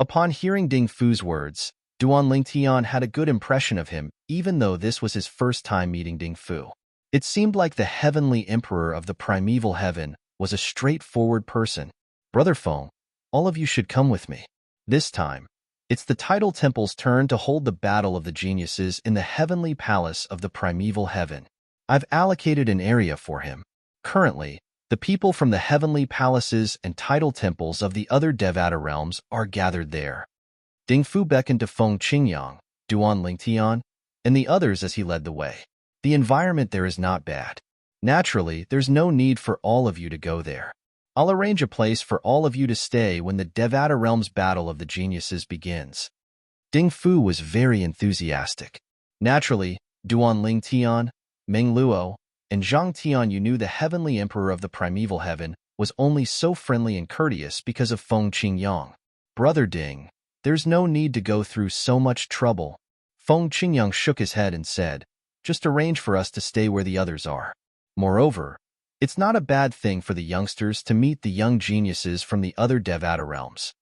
Upon hearing Ding Fu's words, Duan Lingtian had a good impression of him, even though this was his first time meeting Ding Fu. It seemed like the Heavenly Emperor of the primeval heaven was a straightforward person. Brother Feng, all of you should come with me. This time, it's the title temple's turn to hold the battle of the geniuses in the heavenly palace of the primeval heaven. I've allocated an area for him. Currently, the people from the heavenly palaces and title temples of the other Devata realms are gathered there. Ding Fu beckoned to Feng Qingyang, Duan Lingtian, and the others as he led the way. The environment there is not bad. Naturally, there's no need for all of you to go there. I'll arrange a place for all of you to stay when the Devata realm's battle of the geniuses begins. Ding Fu was very enthusiastic. Naturally, Duan Lingtian, Meng Luo, and Zhang Tianyu knew the heavenly emperor of the primeval heaven was only so friendly and courteous because of Feng Qingyang. Brother Ding, there's no need to go through so much trouble. Feng Qingyang shook his head and said, just arrange for us to stay where the others are. Moreover, it's not a bad thing for the youngsters to meet the young geniuses from the other Devata realms.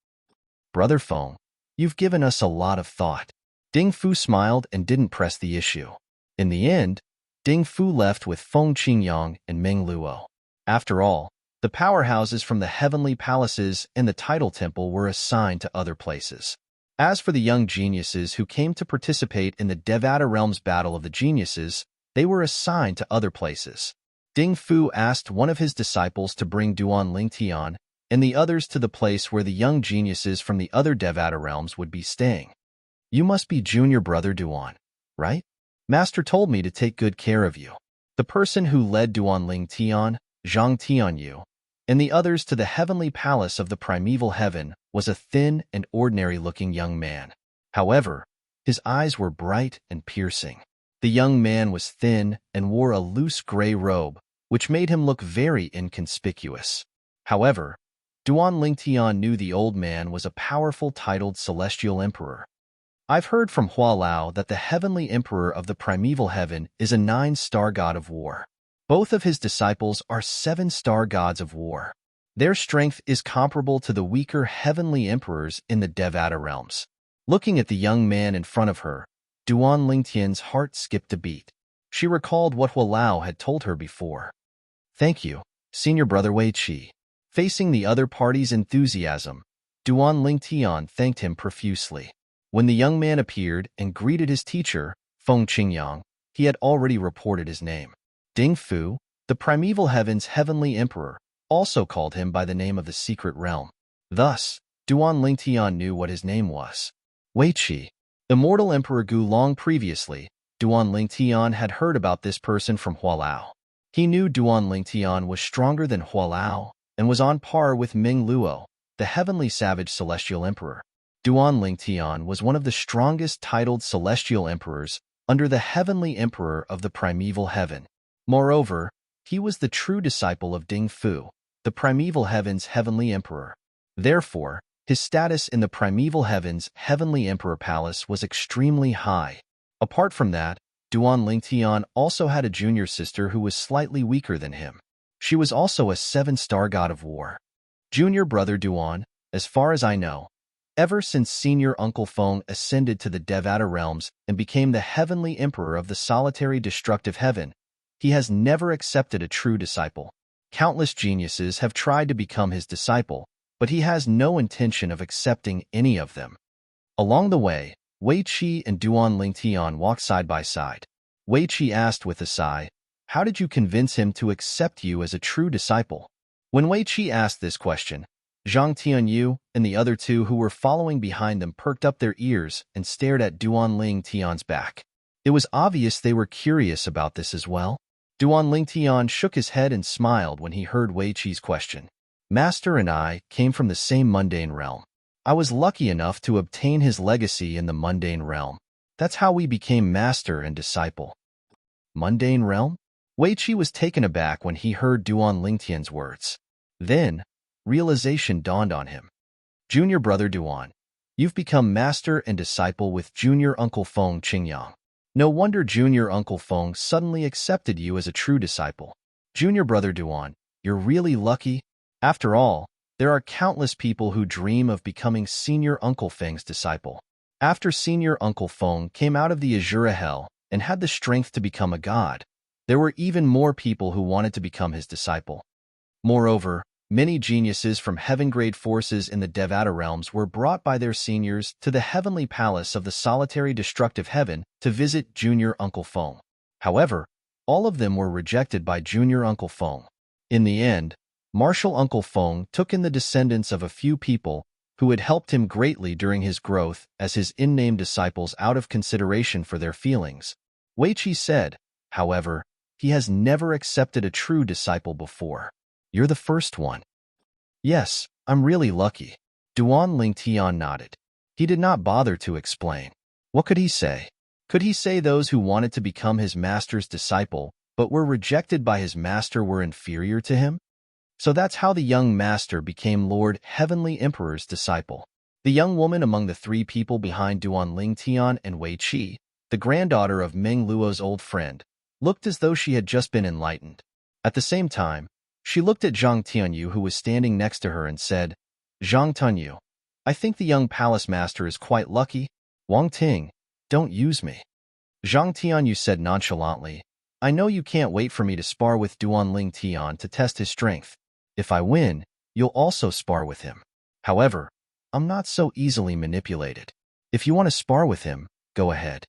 Brother Feng, you've given us a lot of thought. Ding Fu smiled and didn't press the issue. In the end, Ding Fu left with Feng Qingyang and Meng Luo. After all, the powerhouses from the heavenly palaces and the title temple were assigned to other places. As for the young geniuses who came to participate in the Devata realm's battle of the geniuses, they were assigned to other places. Ding Fu asked one of his disciples to bring Duan Lingtian and the others to the place where the young geniuses from the other Devata realms would be staying. You must be junior brother Duan, right? Master told me to take good care of you. The person who led Duan Lingtian, Zhang Tianyu, and the others to the heavenly palace of the primeval heaven was a thin and ordinary-looking young man. However, his eyes were bright and piercing. The young man was thin and wore a loose gray robe, which made him look very inconspicuous. However, Duan Lingtian knew the old man was a powerful titled celestial emperor. I've heard from Hua Lao that the heavenly emperor of the primeval heaven is a 9-star god of war. Both of his disciples are 7-star gods of war. Their strength is comparable to the weaker heavenly emperors in the Devata realms. Looking at the young man in front of her, Duan Lingtian's heart skipped a beat. She recalled what Hua Lao had told her before. Thank you, senior brother Wei Qi. Facing the other party's enthusiasm, Duan Lingtian thanked him profusely. When the young man appeared and greeted his teacher, Feng Qingyang, he had already reported his name. Ding Fu, the primeval heaven's heavenly emperor, also called him by the name of the secret realm. Thus, Duan Lingtian knew what his name was. Wei Qi, immortal emperor Gu long previously, Duan Lingtian had heard about this person from Hua Lao. He knew Duan Lingtian was stronger than Hua Lao and was on par with Meng Luo, the heavenly savage celestial emperor. Duan Lingtian was one of the strongest titled celestial emperors under the heavenly emperor of the primeval heaven. Moreover, he was the true disciple of Ding Fu, the primeval heaven's heavenly emperor. Therefore, his status in the primeval heaven's heavenly emperor palace was extremely high. Apart from that, Duan Lingtian also had a junior sister who was slightly weaker than him. She was also a 7-star god of war. Junior brother Duan, as far as I know, ever since senior uncle Feng ascended to the Devata realms and became the heavenly emperor of the solitary destructive heaven, he has never accepted a true disciple. Countless geniuses have tried to become his disciple, but he has no intention of accepting any of them. Along the way, Wei Qi and Duan Lingtian walked side by side. Wei Qi asked with a sigh, how did you convince him to accept you as a true disciple? When Wei Qi asked this question, Zhang Tianyu and the other two who were following behind them perked up their ears and stared at Duan Lingtian's back. It was obvious they were curious about this as well. Duan Lingtian shook his head and smiled when he heard Wei Qi's question. Master and I came from the same mundane realm. I was lucky enough to obtain his legacy in the mundane realm. That's how we became master and disciple. Mundane realm? Wei Qi was taken aback when he heard Duan Lingtian's words. Then, realization dawned on him. Junior brother Duan, you've become master and disciple with junior uncle Feng Qingyang. No wonder junior uncle Feng suddenly accepted you as a true disciple. Junior brother Duan, you're really lucky. After all, there are countless people who dream of becoming senior uncle Feng's disciple. After senior uncle Feng came out of the Azura Hell and had the strength to become a god, there were even more people who wanted to become his disciple. Moreover, many geniuses from heaven-grade forces in the Devata realms were brought by their seniors to the heavenly palace of the solitary destructive heaven to visit junior uncle Feng. However, all of them were rejected by junior uncle Feng. In the end, martial uncle Feng took in the descendants of a few people who had helped him greatly during his growth as his in-name disciples out of consideration for their feelings. Wei Qi said, however, he has never accepted a true disciple before. You're the first one. Yes, I'm really lucky. Duan Lingtian nodded. He did not bother to explain. What could he say? Could he say those who wanted to become his master's disciple but were rejected by his master were inferior to him? So that's how the young master became Lord Heavenly Emperor's disciple. The young woman among the three people behind Duan Lingtian and Wei Qi, the granddaughter of Meng Luo's old friend, looked as though she had just been enlightened. At the same time, she looked at Zhang Tianyu, who was standing next to her, and said, Zhang Tianyu, I think the young palace master is quite lucky. Wang Ting, don't use me. Zhang Tianyu said nonchalantly, I know you can't wait for me to spar with Duan Lingtian to test his strength. If I win, you'll also spar with him. However, I'm not so easily manipulated. If you want to spar with him, go ahead.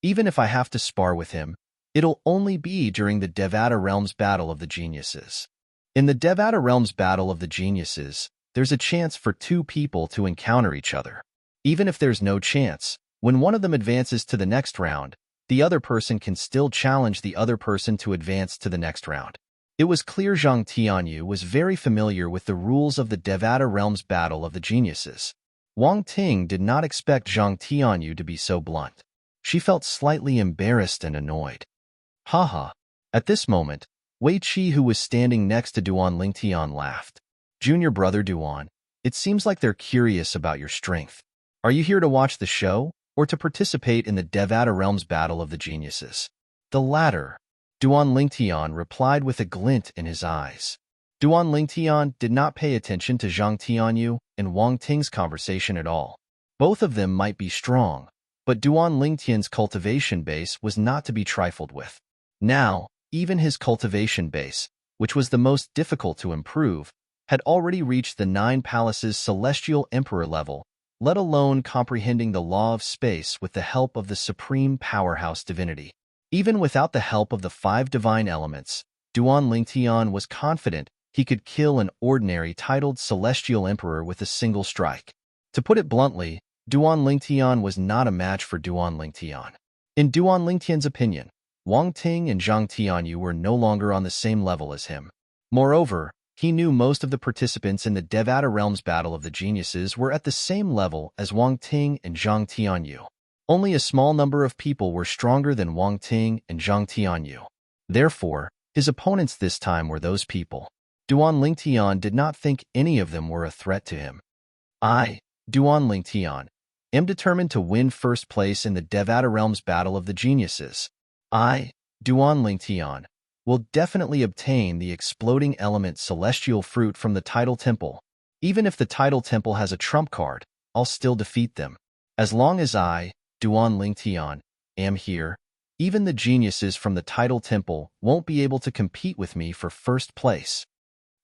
Even if I have to spar with him, it'll only be during the Devata Realms Battle of the Geniuses. In the Devata Realms Battle of the Geniuses, there's a chance for two people to encounter each other. Even if there's no chance, when one of them advances to the next round, the other person can still challenge the other person to advance to the next round. It was clear Zhang Tianyu was very familiar with the rules of the Devata Realms Battle of the Geniuses. Wang Ting did not expect Zhang Tianyu to be so blunt. She felt slightly embarrassed and annoyed. Haha. At this moment, Wei Qi, who was standing next to Duan Lingtian, laughed. Junior brother Duan, it seems like they're curious about your strength. Are you here to watch the show, or to participate in the Devata Realms Battle of the Geniuses? The latter. Duan Lingtian replied with a glint in his eyes. Duan Lingtian did not pay attention to Zhang Tianyu and Wang Ting's conversation at all. Both of them might be strong, but Duan Lingtian's cultivation base was not to be trifled with. Now, even his cultivation base, which was the most difficult to improve, had already reached the 9 Palaces Celestial Emperor level, let alone comprehending the law of space with the help of the supreme powerhouse divinity. Even without the help of the 5 divine elements, Duan Lingtian was confident he could kill an ordinary titled Celestial Emperor with a single strike. To put it bluntly, Duan Lingtian was not a match for Duan Lingtian. In Duan Lingtian's opinion, Wang Ting and Zhang Tianyu were no longer on the same level as him. Moreover, he knew most of the participants in the Devata Realms Battle of the Geniuses were at the same level as Wang Ting and Zhang Tianyu. Only a small number of people were stronger than Wang Ting and Zhang Tianyu. Therefore, his opponents this time were those people. Duan Lingtian did not think any of them were a threat to him. I, Duan Lingtian, am determined to win first place in the Devata Realms Battle of the Geniuses. I, Duan Lingtian, will definitely obtain the exploding element celestial fruit from the Tidal Temple. Even if the Tidal Temple has a trump card, I'll still defeat them. As long as I, Duan Lingtian, am here, even the geniuses from the Tidal Temple won't be able to compete with me for first place.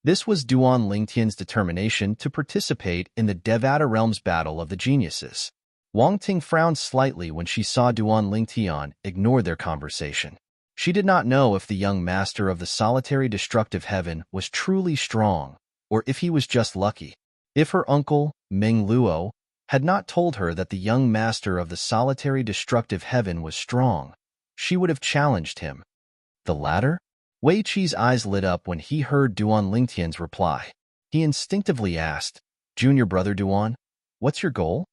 This was Duan Lingtian's determination to participate in the Devata Realms Battle of the Geniuses. Wang Ting frowned slightly when she saw Duan Lingtian ignore their conversation. She did not know if the young master of the solitary destructive heaven was truly strong, or if he was just lucky. If her uncle, Meng Luo, had not told her that the young master of the solitary destructive heaven was strong, she would have challenged him. The latter? Wei Qi's eyes lit up when he heard Duan Lingtian's reply. He instinctively asked, Junior brother Duan, what's your goal?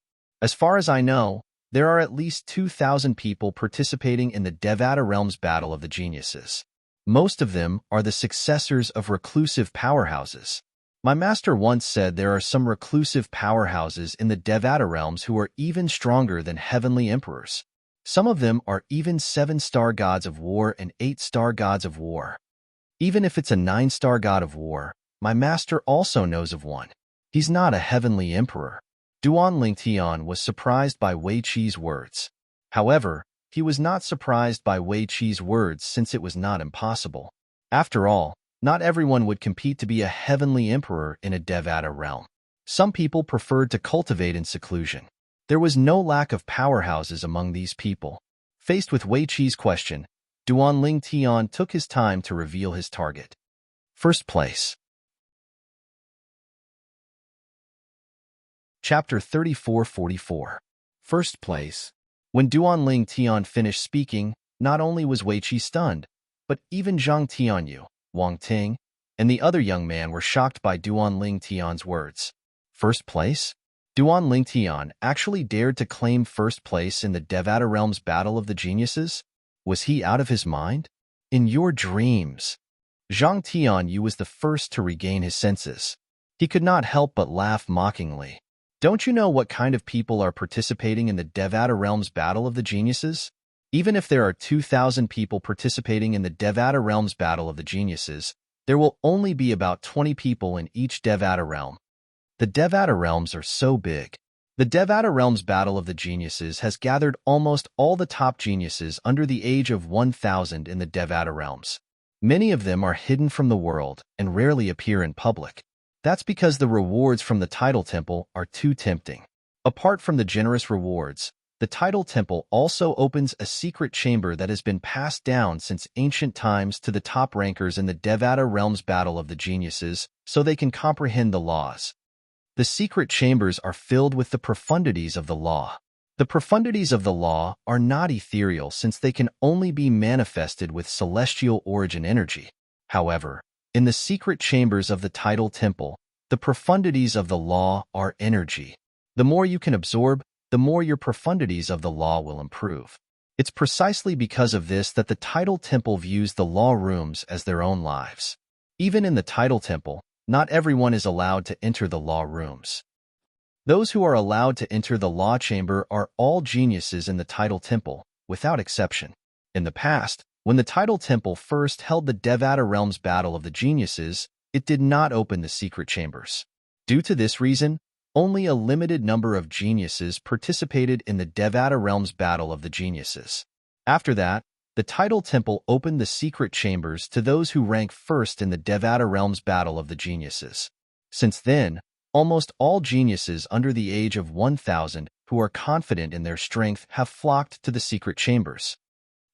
As far as I know, there are at least 2,000 people participating in the Devata Realms Battle of the Geniuses. Most of them are the successors of reclusive powerhouses. My master once said there are some reclusive powerhouses in the Devata realms who are even stronger than heavenly emperors. Some of them are even 7-star gods of war and 8-star gods of war. Even if it's a 9-star god of war, my master also knows of one. He's not a heavenly emperor. Duan Lingtian was surprised by Wei Qi's words. However, he was not surprised by Wei Qi's words since it was not impossible. After all, not everyone would compete to be a heavenly emperor in a Devata realm. Some people preferred to cultivate in seclusion. There was no lack of powerhouses among these people. Faced with Wei Qi's question, Duan Lingtian took his time to reveal his target. First place. Chapter 3444. First place. When Duan Lingtian finished speaking, not only was Wei Qi stunned, but even Zhang Tianyu, Wang Ting, and the other young man were shocked by Duan Lingtian's words. First place? Duan Lingtian actually dared to claim first place in the Devata Realm's Battle of the Geniuses? Was he out of his mind? In your dreams. Zhang Tianyu was the first to regain his senses. He could not help but laugh mockingly. Don't you know what kind of people are participating in the Devata Realm's Battle of the Geniuses? Even if there are 2,000 people participating in the Devata Realm's Battle of the Geniuses, there will only be about 20 people in each Devata Realm. The Devata Realms are so big. The Devata Realm's Battle of the Geniuses has gathered almost all the top geniuses under the age of 1,000 in the Devata Realms. Many of them are hidden from the world and rarely appear in public. That's because the rewards from the Tidal Temple are too tempting. Apart from the generous rewards, the Tidal Temple also opens a secret chamber that has been passed down since ancient times to the top rankers in the Devata Realm's Battle of the Geniuses so they can comprehend the laws. The secret chambers are filled with the profundities of the law. The profundities of the law are not ethereal since they can only be manifested with celestial origin energy. However, in the secret chambers of the Tidal Temple, the profundities of the law are energy. The more you can absorb, the more your profundities of the law will improve. It's precisely because of this that the Tidal Temple views the law rooms as their own lives. Even in the Tidal Temple, not everyone is allowed to enter the law rooms. Those who are allowed to enter the law chamber are all geniuses in the Tidal Temple, without exception. In the past, when the Tidal Temple first held the Devata Realm's Battle of the Geniuses, it did not open the secret chambers. Due to this reason, only a limited number of geniuses participated in the Devata Realm's Battle of the Geniuses. After that, the Tidal Temple opened the secret chambers to those who rank first in the Devata Realm's Battle of the Geniuses. Since then, almost all geniuses under the age of 1,000 who are confident in their strength have flocked to the secret chambers.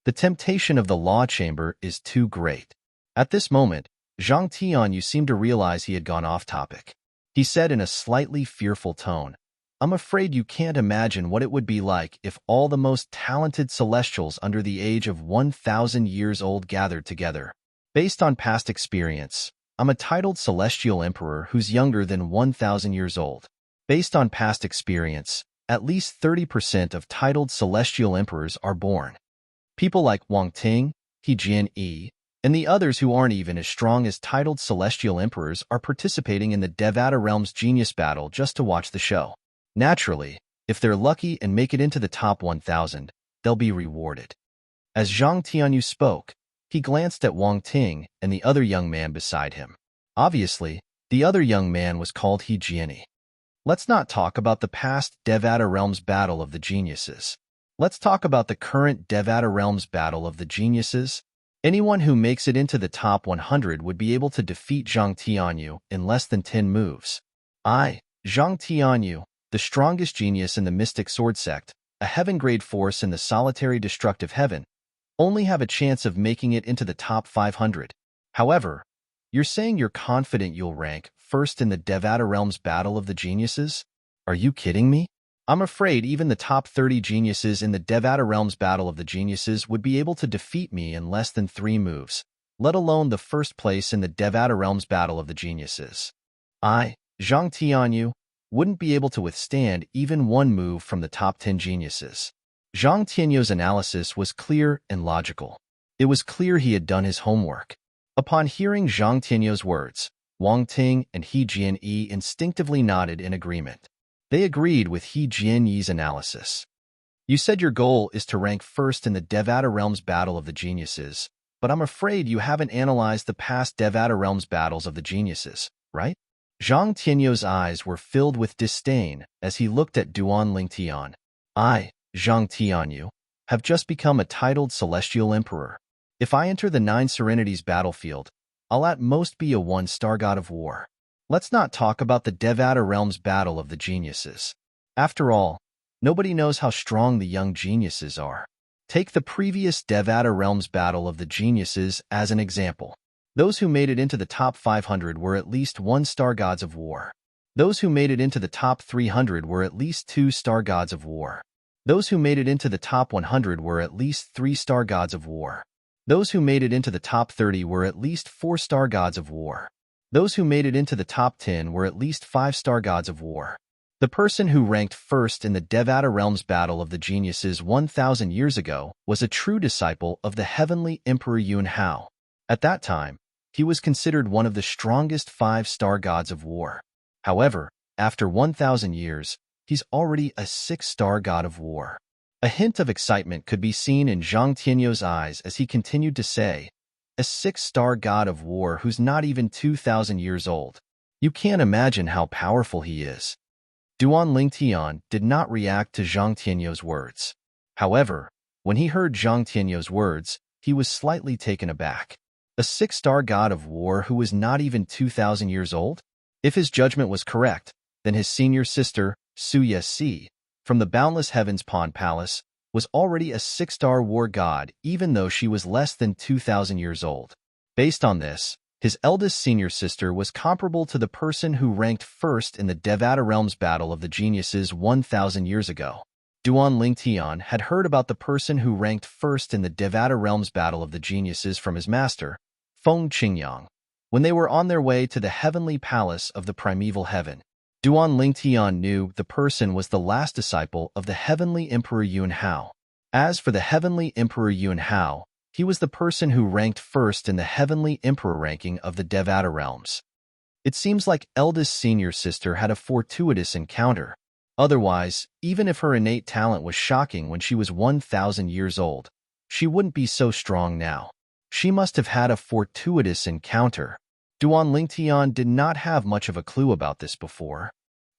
The temptation of the law chamber is too great. At this moment, Zhang Tianyu seemed to realize he had gone off topic. He said in a slightly fearful tone, "I'm afraid you can't imagine what it would be like if all the most talented celestials under the age of 1,000 years old gathered together. Based on past experience, I'm a titled celestial emperor who's younger than 1,000 years old. Based on past experience, at least 30% of titled celestial emperors are born. People like Wang Ting, He Jian-yi, and the others who aren't even as strong as titled celestial emperors are participating in the Devata Realm's Genius Battle just to watch the show. Naturally, if they're lucky and make it into the top 1,000, they'll be rewarded." As Zhang Tianyu spoke, he glanced at Wang Ting and the other young man beside him. Obviously, the other young man was called He Jian-yi. Let's not talk about the past Devata Realm's Battle of the Geniuses. Let's talk about the current Devata Realm's Battle of the Geniuses. Anyone who makes it into the top 100 would be able to defeat Zhang Tianyu in less than 10 moves. I, Zhang Tianyu, the strongest genius in the Mystic Sword Sect, a heaven-grade force in the solitary destructive heaven, only have a chance of making it into the top 500. However, you're saying you're confident you'll rank first in the Devata Realm's Battle of the Geniuses? Are you kidding me? I'm afraid even the top 30 geniuses in the Devata Realm's Battle of the Geniuses would be able to defeat me in less than 3 moves, let alone the first place in the Devata Realm's Battle of the Geniuses. I, Zhang Tianyu, wouldn't be able to withstand even 1 move from the top 10 geniuses. Zhang Tianyu's analysis was clear and logical. It was clear he had done his homework. Upon hearing Zhang Tianyou's words, Wang Ting and He Jianyi instinctively nodded in agreement. They agreed with He Jianyi's analysis. You said your goal is to rank first in the Devata Realms Battle of the Geniuses, but I'm afraid you haven't analyzed the past Devata Realms battles of the geniuses, right? Zhang Tianyou's eyes were filled with disdain as he looked at Duan Lingtian. I, Zhang Tianyu, have just become a titled Celestial Emperor. If I enter the Nine Serenities battlefield, I'll at most be a one-star god of war. Let's not talk about the Devata Realms Battle of the Geniuses. After all, nobody knows how strong the young geniuses are. Take the previous Devata Realms Battle of the Geniuses as an example. Those who made it into the top 500 were at least one-star gods of war. Those who made it into the top 300 were at least two-star gods of war. Those who made it into the top 100 were at least three-star gods of war. Those who made it into the top 30 were at least four-star gods of war. Those who made it into the top 10 were at least five-star gods of war. The person who ranked first in the Devata Realms Battle of the Geniuses 1,000 years ago was a true disciple of the heavenly Emperor Yun Hao. At that time, he was considered one of the strongest five-star gods of war. However, after 1,000 years, he's already a six-star god of war. A hint of excitement could be seen in Zhang Tianyou's eyes as he continued to say, a six-star god of war who's not even 2,000 years old. You can't imagine how powerful he is. Duan Lingtian did not react to Zhang Tianyou's words. However, when he heard Zhang Tianyou's words, he was slightly taken aback. A six-star god of war who was not even 2,000 years old? If his judgment was correct, then his senior sister, Su Yesi, from the Boundless Heavens Pond Palace, was already a six-star war god even though she was less than 2,000 years old. Based on this, his eldest senior sister was comparable to the person who ranked first in the Devata Realms Battle of the Geniuses 1,000 years ago. Duan Lingtian had heard about the person who ranked first in the Devata Realms Battle of the Geniuses from his master, Feng Qingyang, when they were on their way to the heavenly palace of the primeval heaven. Duan Lingtian knew the person was the last disciple of the heavenly Emperor Yun Hao. As for the heavenly Emperor Yun Hao, he was the person who ranked first in the heavenly emperor ranking of the Devata realms. It seems like eldest senior sister had a fortuitous encounter. Otherwise, even if her innate talent was shocking when she was 1,000 years old, she wouldn't be so strong now. She must have had a fortuitous encounter. Duan Lingtian did not have much of a clue about this before.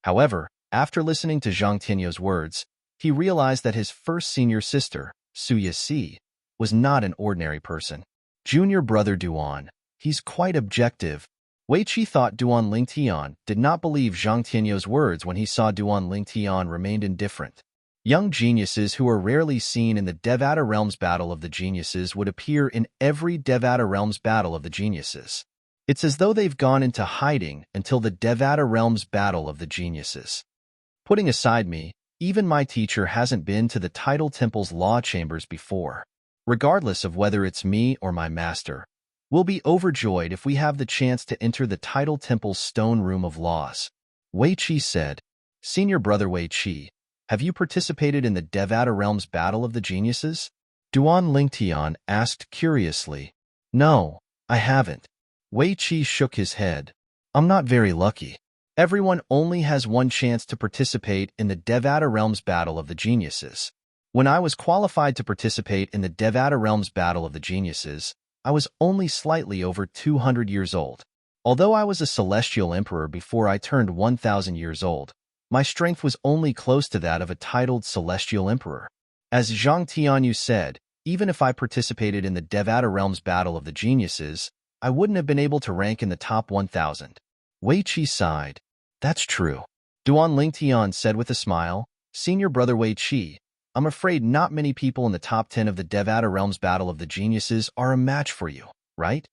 However, after listening to Zhang Tianyou's words, he realized that his first senior sister, Su Yesi, was not an ordinary person. Junior brother Duan, he's quite objective. Wei Qi thought Duan Lingtian did not believe Zhang Tianyou's words when he saw Duan Lingtian remained indifferent. Young geniuses who are rarely seen in the Devata Realms Battle of the Geniuses would appear in every Devata Realms Battle of the Geniuses. It's as though they've gone into hiding until the Devata Realms Battle of the Geniuses. Putting aside me, even my teacher hasn't been to the Tidal Temple's law chambers before. Regardless of whether it's me or my master, we'll be overjoyed if we have the chance to enter the Tidal Temple's stone room of laws. Wei Qi said, Senior brother Wei Qi, have you participated in the Devata Realms Battle of the Geniuses? Duan Lingtian asked curiously. No, I haven't. Wei Qi shook his head. I'm not very lucky. Everyone only has one chance to participate in the Devata Realms Battle of the Geniuses. When I was qualified to participate in the Devata Realms Battle of the Geniuses, I was only slightly over 200 years old. Although I was a celestial emperor before I turned 1,000 years old, my strength was only close to that of a titled celestial emperor. As Zhang Tianyu said, even if I participated in the Devata Realms Battle of the Geniuses, I wouldn't have been able to rank in the top 1,000. Wei Qi sighed. That's true. Duan Lingtian said with a smile, Senior brother Wei Qi, I'm afraid not many people in the top 10 of the Devata Realms Battle of the Geniuses are a match for you, right?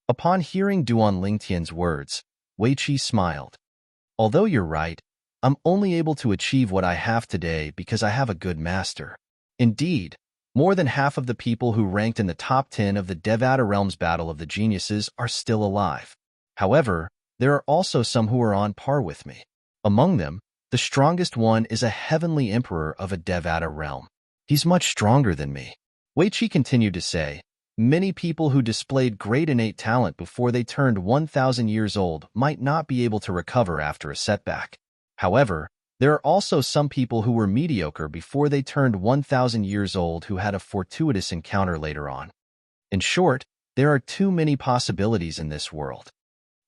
Upon hearing Duan Lingtian's words, Wei Qi smiled. Although you're right, I'm only able to achieve what I have today because I have a good master. Indeed, more than half of the people who ranked in the top 10 of the Devata Realms Battle of the Geniuses are still alive. However, there are also some who are on par with me. Among them, the strongest one is a heavenly emperor of a Devata realm. He's much stronger than me. Wei Qi continued to say, Many people who displayed great innate talent before they turned 1,000 years old might not be able to recover after a setback. However, there are also some people who were mediocre before they turned 1,000 years old who had a fortuitous encounter later on. In short, there are too many possibilities in this world.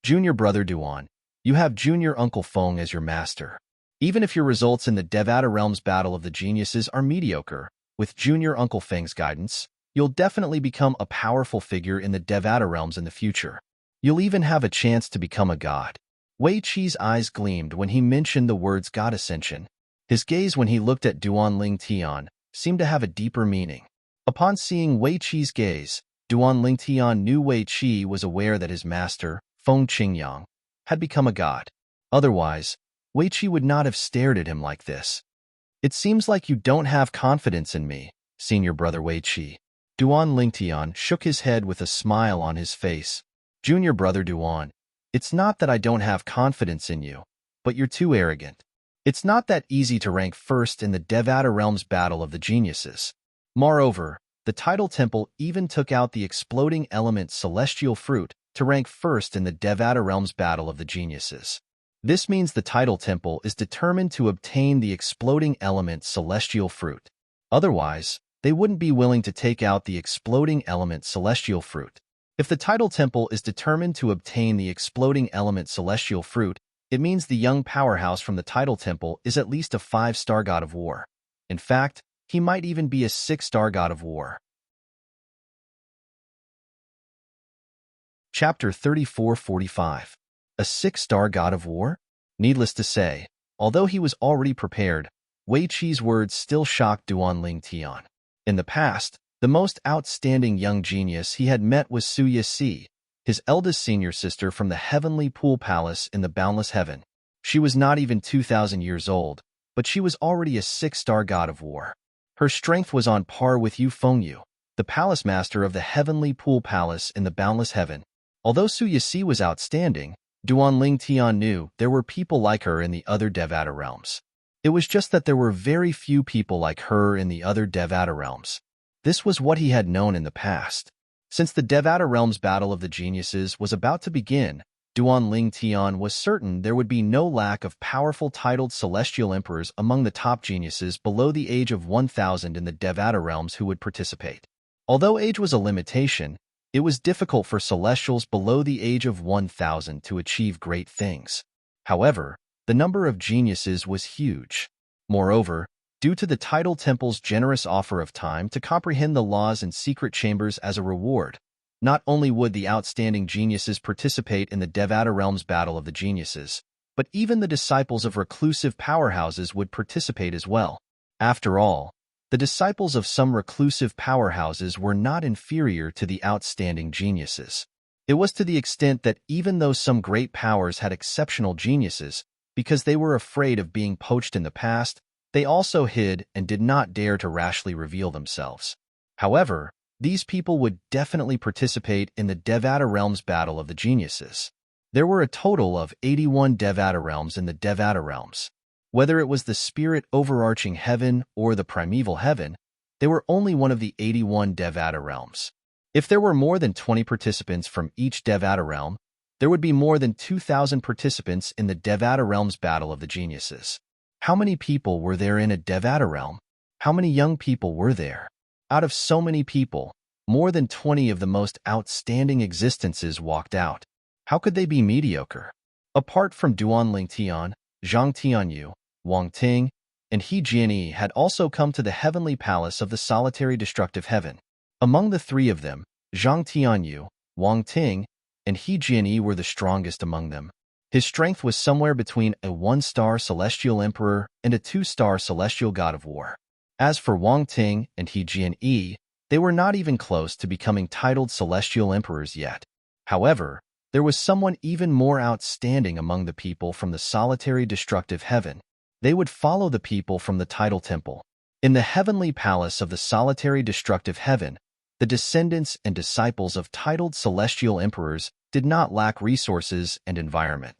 Junior Brother Duan, you have Junior Uncle Feng as your master. Even if your results in the Devata Realms Battle of the Geniuses are mediocre, with Junior Uncle Feng's guidance, you'll definitely become a powerful figure in the Devata Realms in the future. You'll even have a chance to become a god. Wei Qi's eyes gleamed when he mentioned the words God Ascension. His gaze when he looked at Duan Ling Tian seemed to have a deeper meaning. Upon seeing Wei Qi's gaze, Duan Ling Tian knew Wei Qi was aware that his master, Feng Qingyang, had become a god. Otherwise, Wei Qi would not have stared at him like this. It seems like you don't have confidence in me, Senior Brother Wei Qi. Duan Lingtian shook his head with a smile on his face. Junior Brother Duan, it's not that I don't have confidence in you, but you're too arrogant. It's not that easy to rank first in the Devata Realms Battle of the Geniuses. Moreover, the Tidal Temple even took out the exploding element Celestial Fruit to rank first in the Devata Realms Battle of the Geniuses. This means the Tidal Temple is determined to obtain the exploding element Celestial Fruit. Otherwise, they wouldn't be willing to take out the exploding element Celestial Fruit. If the Tidal Temple is determined to obtain the exploding element Celestial Fruit, it means the young powerhouse from the Tidal Temple is at least a 5-star god of war. In fact, he might even be a 6-star god of war. Chapter 3445. A 6-star god of war? Needless to say, although he was already prepared, Wei Qi's words still shocked Duan Ling Tian. In the past, the most outstanding young genius he had met was Su Yixi, his eldest senior sister from the Heavenly Pool Palace in the Boundless Heaven. She was not even 2,000 years old, but she was already a 6-star god of war. Her strength was on par with Yu Fengyu, the palace master of the Heavenly Pool Palace in the Boundless Heaven. Although Su Yixi was outstanding, Duan Ling Tian knew there were people like her in the other Devata realms. It was just that there were very few people like her in the other Devata realms. This was what he had known in the past. Since the Devata Realms Battle of the Geniuses was about to begin, Duan Ling Tian was certain there would be no lack of powerful titled celestial emperors among the top geniuses below the age of 1,000 in the Devata realms who would participate. Although age was a limitation, it was difficult for celestials below the age of 1,000 to achieve great things. However, the number of geniuses was huge. Moreover, due to the Tidal Temple's generous offer of time to comprehend the laws and secret chambers as a reward, not only would the outstanding geniuses participate in the Devata Realms Battle of the Geniuses, but even the disciples of reclusive powerhouses would participate as well. After all, the disciples of some reclusive powerhouses were not inferior to the outstanding geniuses. It was to the extent that even though some great powers had exceptional geniuses, because they were afraid of being poached in the past, they also hid and did not dare to rashly reveal themselves. However, these people would definitely participate in the Devata Realms Battle of the Geniuses. There were a total of 81 Devata Realms in the Devata Realms. Whether it was the spirit overarching heaven or the primeval heaven, they were only one of the 81 Devata Realms. If there were more than 20 participants from each Devata Realm, there would be more than 2,000 participants in the Devata Realms Battle of the Geniuses. How many people were there in a Devata realm? How many young people were there? Out of so many people, more than 20 of the most outstanding existences walked out. How could they be mediocre? Apart from Duan Lingtian, Zhang Tianyu, Wang Ting, and He Jianyi had also come to the heavenly palace of the solitary destructive heaven. Among the three of them, Zhang Tianyu, Wang Ting, and He Jianyi were the strongest among them. His strength was somewhere between a 1-star celestial emperor and a 2-star celestial god of war. As for Wang Ting and He Jianyi, they were not even close to becoming titled celestial emperors yet. However, there was someone even more outstanding among the people from the solitary destructive heaven. They would follow the people from the Tidal Temple. In the heavenly palace of the solitary destructive heaven, the descendants and disciples of titled celestial emperors did not lack resources and environment.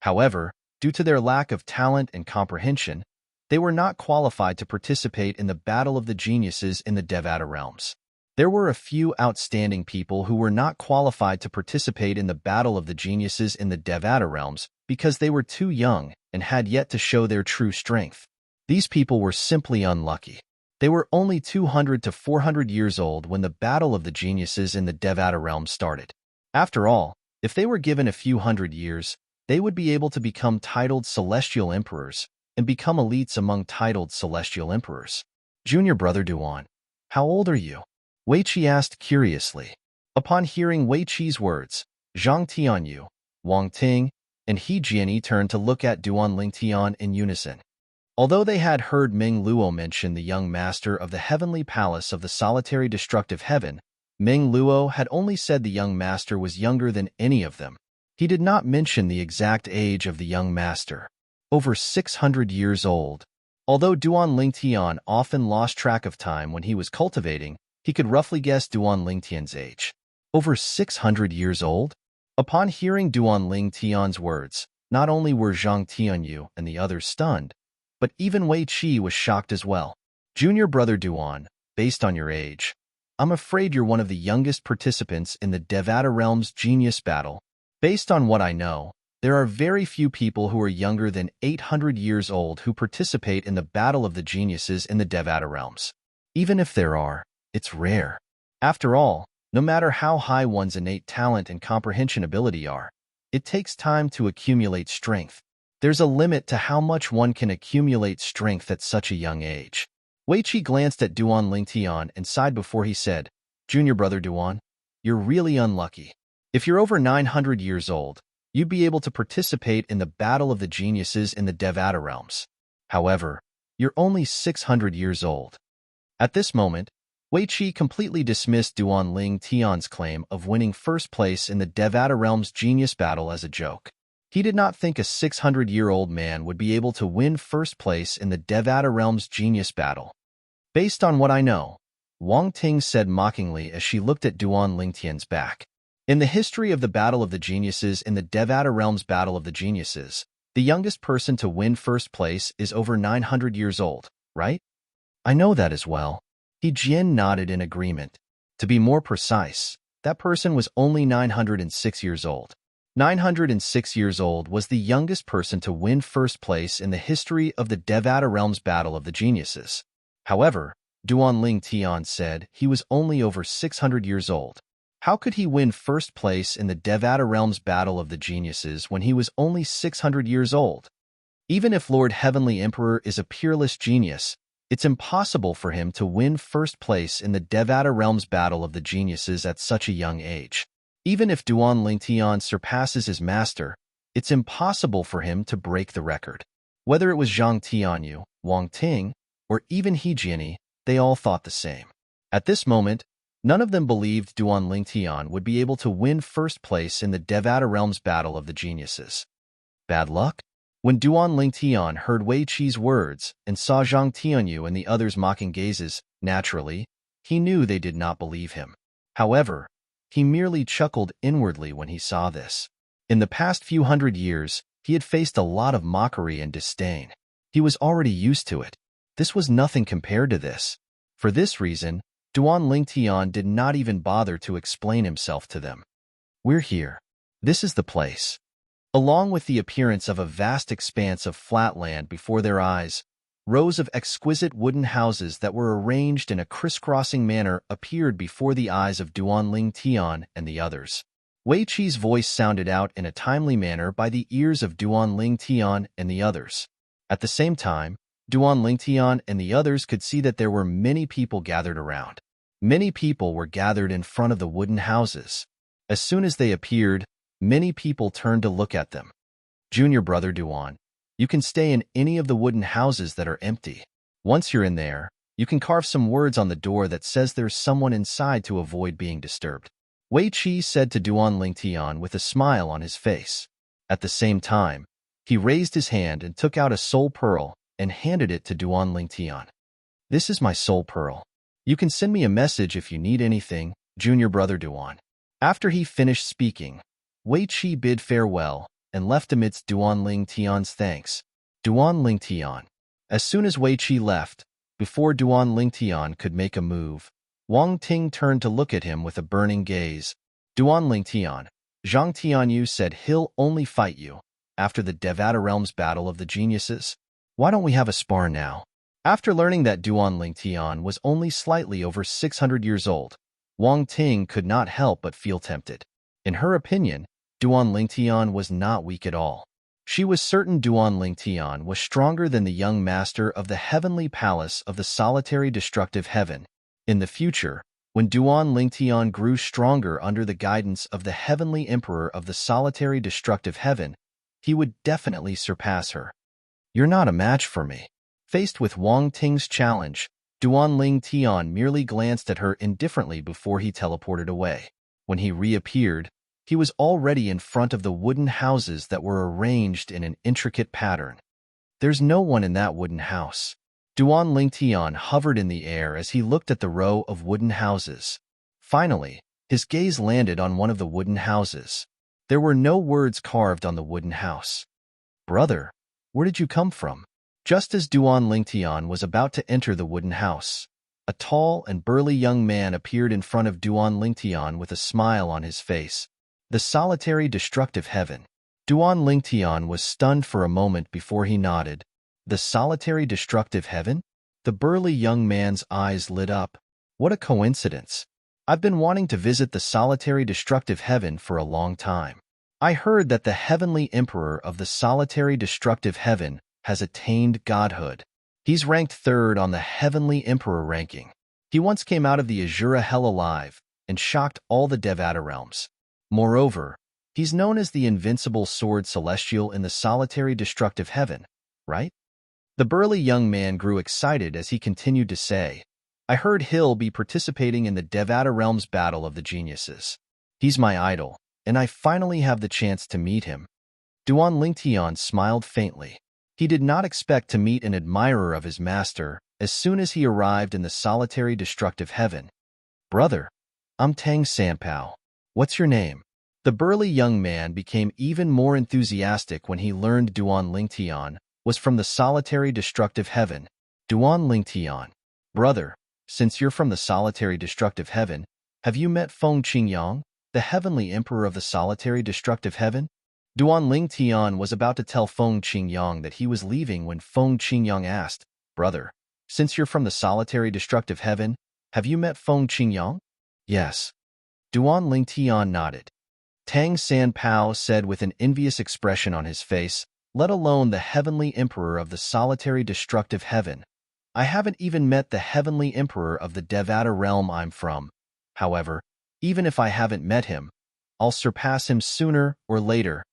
However, due to their lack of talent and comprehension, they were not qualified to participate in the battle of the geniuses in the Devata realms. There were a few outstanding people who were not qualified to participate in the Battle of the Geniuses in the Devata realms because they were too young and had yet to show their true strength. These people were simply unlucky. They were only 200 to 400 years old when the Battle of the Geniuses in the Devata realms started. After all, if they were given a few hundred years, they would be able to become titled Celestial Emperors and become elites among titled Celestial Emperors. Junior brother Duan, how old are you? Wei Qi asked curiously. Upon hearing Wei Qi's words, Zhang Tianyu, Wang Ting, and He Jianyi turned to look at Duan Lingtian in unison. Although they had heard Meng Luo mention the young master of the heavenly palace of the solitary destructive heaven, Meng Luo had only said the young master was younger than any of them. He did not mention the exact age of the young master. Over 600 years old. Although Duan Lingtian often lost track of time when he was cultivating, he could roughly guess Duan Lingtian's age. Over 600 years old? Upon hearing Duan Lingtian's words, not only were Zhang Tianyu and the others stunned, but even Wei Qi was shocked as well. Junior brother Duan, based on your age, I'm afraid you're one of the youngest participants in the Devata Realm's Genius Battle. Based on what I know, there are very few people who are younger than 800 years old who participate in the Battle of the Geniuses in the Devata Realms. Even if there are, it's rare. After all, no matter how high one's innate talent and comprehension ability are, it takes time to accumulate strength. There's a limit to how much one can accumulate strength at such a young age. Wei Qi glanced at Duan Lingtian and sighed before he said, Junior brother Duan, you're really unlucky. If you're over 900 years old, you'd be able to participate in the Battle of the Geniuses in the Devata Realms. However, you're only 600 years old. At this moment, Wei Qi completely dismissed Duan Lingtian's claim of winning first place in the Devata Realms Genius Battle as a joke. He did not think a 600-year-old man would be able to win first place in the Devata Realms Genius Battle. Based on what I know, Wang Ting said mockingly as she looked at Duan Lingtian's back. In the history of the Battle of the Geniuses in the Devata Realms Battle of the Geniuses, the youngest person to win first place is over 900 years old, right? I know that as well. He Jian nodded in agreement. To be more precise, that person was only 906 years old. 906 years old was the youngest person to win first place in the history of the Devata Realms Battle of the Geniuses. However, Duan Lingtian said he was only over 600 years old. How could he win first place in the Devata Realms Battle of the Geniuses when he was only 600 years old? Even if Lord Heavenly Emperor is a peerless genius, it's impossible for him to win first place in the Devata Realms Battle of the Geniuses at such a young age. Even if Duan Lingtian surpasses his master, it's impossible for him to break the record. Whether it was Zhang Tianyu, Wang Ting, or even He Jianyi, they all thought the same. At this moment, none of them believed Duan Lingtian would be able to win first place in the Devata Realms Battle of the Geniuses. Bad luck? When Duan Lingtian heard Wei Qi's words and saw Zhang Tianyu and the others' mocking gazes, naturally, he knew they did not believe him. However, he merely chuckled inwardly when he saw this. In the past few hundred years, he had faced a lot of mockery and disdain. He was already used to it. This was nothing compared to this. For this reason, Duan Lingtian did not even bother to explain himself to them. We're here. This is the place. Along with the appearance of a vast expanse of flat land before their eyes, rows of exquisite wooden houses that were arranged in a crisscrossing manner appeared before the eyes of Duan Lingtian and the others. Wei Qi's voice sounded out in a timely manner by the ears of Duan Lingtian and the others. At the same time, Duan Lingtian and the others could see that there were many people gathered around. Many people were gathered in front of the wooden houses. As soon as they appeared, many people turned to look at them. Junior brother Duan, you can stay in any of the wooden houses that are empty. Once you're in there, you can carve some words on the door that says there's someone inside to avoid being disturbed. Wei Qi said to Duan Lingtian with a smile on his face. At the same time, he raised his hand and took out a soul pearl and handed it to Duan Lingtian. This is my soul pearl. You can send me a message if you need anything, junior brother Duan. After he finished speaking, Wei Qi bid farewell and left amidst Duan Lingtian's thanks. Duan Lingtian. As soon as Wei Qi left, before Duan Lingtian could make a move, Wang Ting turned to look at him with a burning gaze. Duan Lingtian, Zhang Tianyu said he'll only fight you after the Devata Realms battle of the geniuses. Why don't we have a spar now? After learning that Duan Lingtian was only slightly over 600 years old, Wang Ting could not help but feel tempted. In her opinion, Duan Lingtian was not weak at all. She was certain Duan Lingtian was stronger than the young master of the heavenly palace of the solitary destructive heaven. In the future, when Duan Lingtian grew stronger under the guidance of the heavenly emperor of the solitary destructive heaven, he would definitely surpass her. You're not a match for me. Faced with Wang Ting's challenge, Duan Lingtian merely glanced at her indifferently before he teleported away. When he reappeared, he was already in front of the wooden houses that were arranged in an intricate pattern. There's no one in that wooden house. Duan Lingtian hovered in the air as he looked at the row of wooden houses. Finally, his gaze landed on one of the wooden houses. There were no words carved on the wooden house. Brother, where did you come from? Just as Duan Lingtian was about to enter the wooden house, a tall and burly young man appeared in front of Duan Lingtian with a smile on his face. The solitary destructive heaven. Duan Lingtian was stunned for a moment before he nodded. The solitary destructive heaven? The burly young man's eyes lit up. What a coincidence. I've been wanting to visit the solitary destructive heaven for a long time. I heard that the heavenly emperor of the solitary destructive heaven has attained godhood. He's ranked third on the heavenly emperor ranking. He once came out of the Azura hell alive and shocked all the Devata realms. Moreover, he's known as the invincible sword celestial in the solitary destructive heaven, right? The burly young man grew excited as he continued to say, I heard he'll be participating in the Devata realms battle of the geniuses. He's my idol, and I finally have the chance to meet him. Duan Lingtian smiled faintly. He did not expect to meet an admirer of his master as soon as he arrived in the solitary destructive heaven. Brother, I'm Tang Sanpao. What's your name? The burly young man became even more enthusiastic when he learned Duan Lingtian was from the solitary destructive heaven. Duan Lingtian. Brother, since you're from the solitary destructive heaven, have you met Feng Qingyang, the heavenly emperor of the solitary destructive heaven? Duan Lingtian was about to tell Feng Qingyang that he was leaving when Feng Qingyang asked, Brother, since you're from the solitary destructive heaven, have you met Feng Qingyang? Yes. Duan Lingtian nodded. Tang Sanpao said with an envious expression on his face, let alone the heavenly emperor of the solitary destructive heaven. I haven't even met the heavenly emperor of the Devata realm I'm from. However, even if I haven't met him, I'll surpass him sooner or later,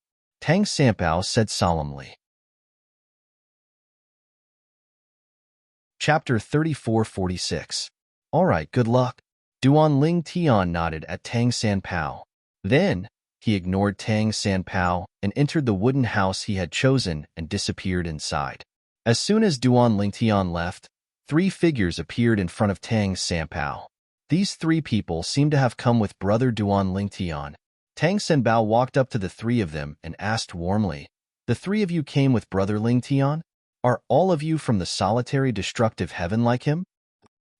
Tang Sanpao said solemnly. Chapter 3446. All right, good luck. Duan Lingtian nodded at Tang Sanpao. Then, he ignored Tang Sanpao and entered the wooden house he had chosen and disappeared inside. As soon as Duan Lingtian left, 3 figures appeared in front of Tang Sanpao. These 3 people seemed to have come with brother Duan Lingtian. Tang Sanpao walked up to the 3 of them and asked warmly, the 3 of you came with brother Lingtian? Are all of you from the solitary destructive heaven like him?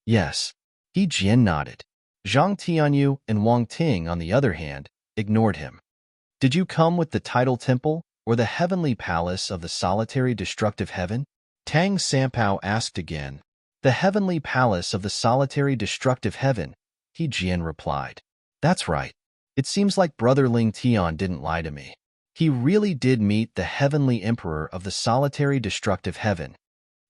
Yes. He Jian nodded. Zhang Tianyu and Wang Ting, on the other hand, ignored him. Did you come with the tidal temple or the heavenly palace of the solitary destructive heaven? Tang Sanpao asked again. The heavenly palace of the solitary destructive heaven, He Jian replied. That's right. It seems like brother Lingtian didn't lie to me. He really did meet the heavenly emperor of the solitary destructive heaven.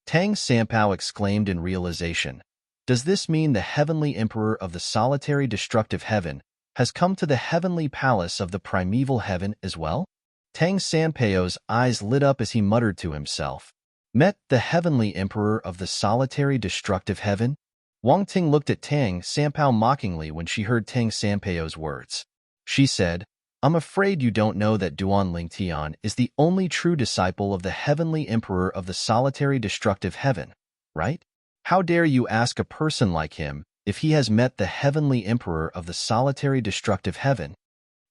Tang Sanpao exclaimed in realization. Does this mean the heavenly emperor of the solitary destructive heaven has come to the heavenly palace of the primeval heaven as well? Tang Sanpao's eyes lit up as he muttered to himself. Met the heavenly emperor of the solitary destructive heaven? Wang Ting looked at Tang Sanpao mockingly when she heard Tang Sanpao's words. She said, I'm afraid you don't know that Duan Lingtian is the only true disciple of the heavenly emperor of the solitary destructive heaven, right? How dare you ask a person like him if he has met the heavenly emperor of the solitary destructive heaven?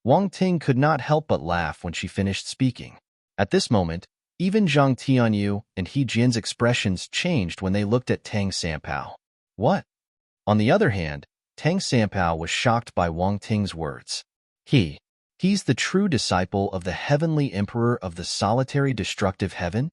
Wang Ting could not help but laugh when she finished speaking. At this moment, even Zhang Tianyu and He Jian's expressions changed when they looked at Tang Sanpao. What? On the other hand, Tang Sanpao was shocked by Wang Ting's words. He's the true disciple of the heavenly emperor of the solitary destructive heaven?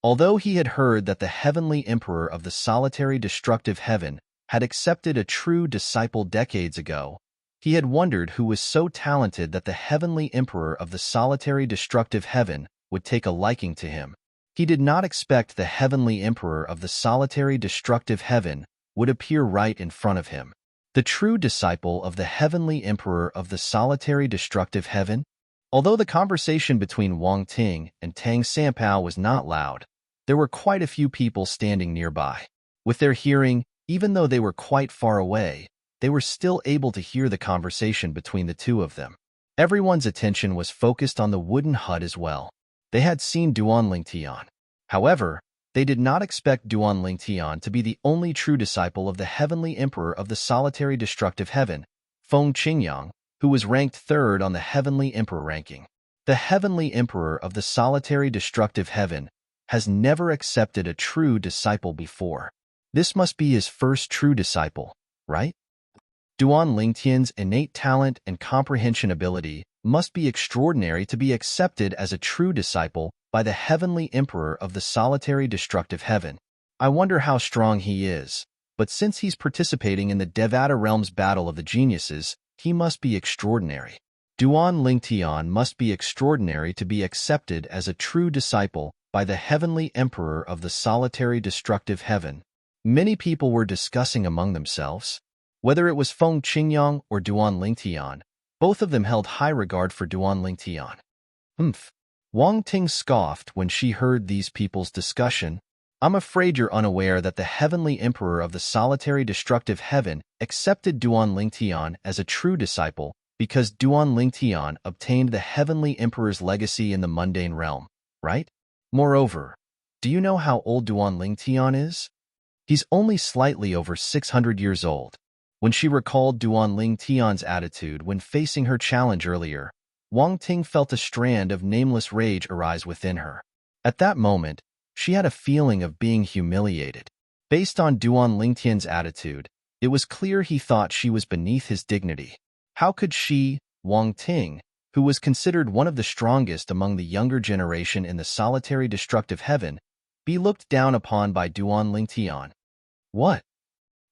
Although he had heard that the heavenly emperor of the solitary destructive heaven had accepted a true disciple decades ago, he had wondered who was so talented that the heavenly emperor of the solitary destructive heaven would take a liking to him. He did not expect the heavenly emperor of the solitary destructive heaven would appear right in front of him. The true disciple of the heavenly emperor of the solitary destructive heaven? Although the conversation between Wang Ting and Tang Sanpao was not loud, there were quite a few people standing nearby. With their hearing, even though they were quite far away, they were still able to hear the conversation between the two of them. Everyone's attention was focused on the wooden hut as well. They had seen Duan Lingtian. However, they did not expect Duan Lingtian to be the only true disciple of the heavenly emperor of the solitary destructive heaven, Feng Qingyang, who was ranked third on the heavenly emperor ranking. The heavenly emperor of the solitary destructive heaven has never accepted a true disciple before. This must be his first true disciple, right? Duan Lingtian's innate talent and comprehension ability must be extraordinary to be accepted as a true disciple by the heavenly emperor of the solitary destructive heaven. I wonder how strong he is, but since he's participating in the Devata Realm's battle of the geniuses, he must be extraordinary. Duan Lingtian must be extraordinary to be accepted as a true disciple by the heavenly emperor of the solitary destructive heaven. Many people were discussing among themselves. Whether it was Feng Qingyang or Duan Lingtian, both of them held high regard for Duan Lingtian. Wang Ting scoffed when she heard these people's discussion. I'm afraid you're unaware that the heavenly emperor of the solitary destructive heaven accepted Duan Lingtian as a true disciple because Duan Lingtian obtained the heavenly emperor's legacy in the mundane realm, right? Moreover, do you know how old Duan Lingtian is? He's only slightly over 600 years old. When she recalled Duan Lingtian's attitude when facing her challenge earlier, Wang Ting felt a strand of nameless rage arise within her. At that moment, she had a feeling of being humiliated. Based on Duan Lingtian's attitude, it was clear he thought she was beneath his dignity. How could she, Wang Ting, who was considered one of the strongest among the younger generation in the solitary destructive heaven, be looked down upon by Duan Lingtian? What?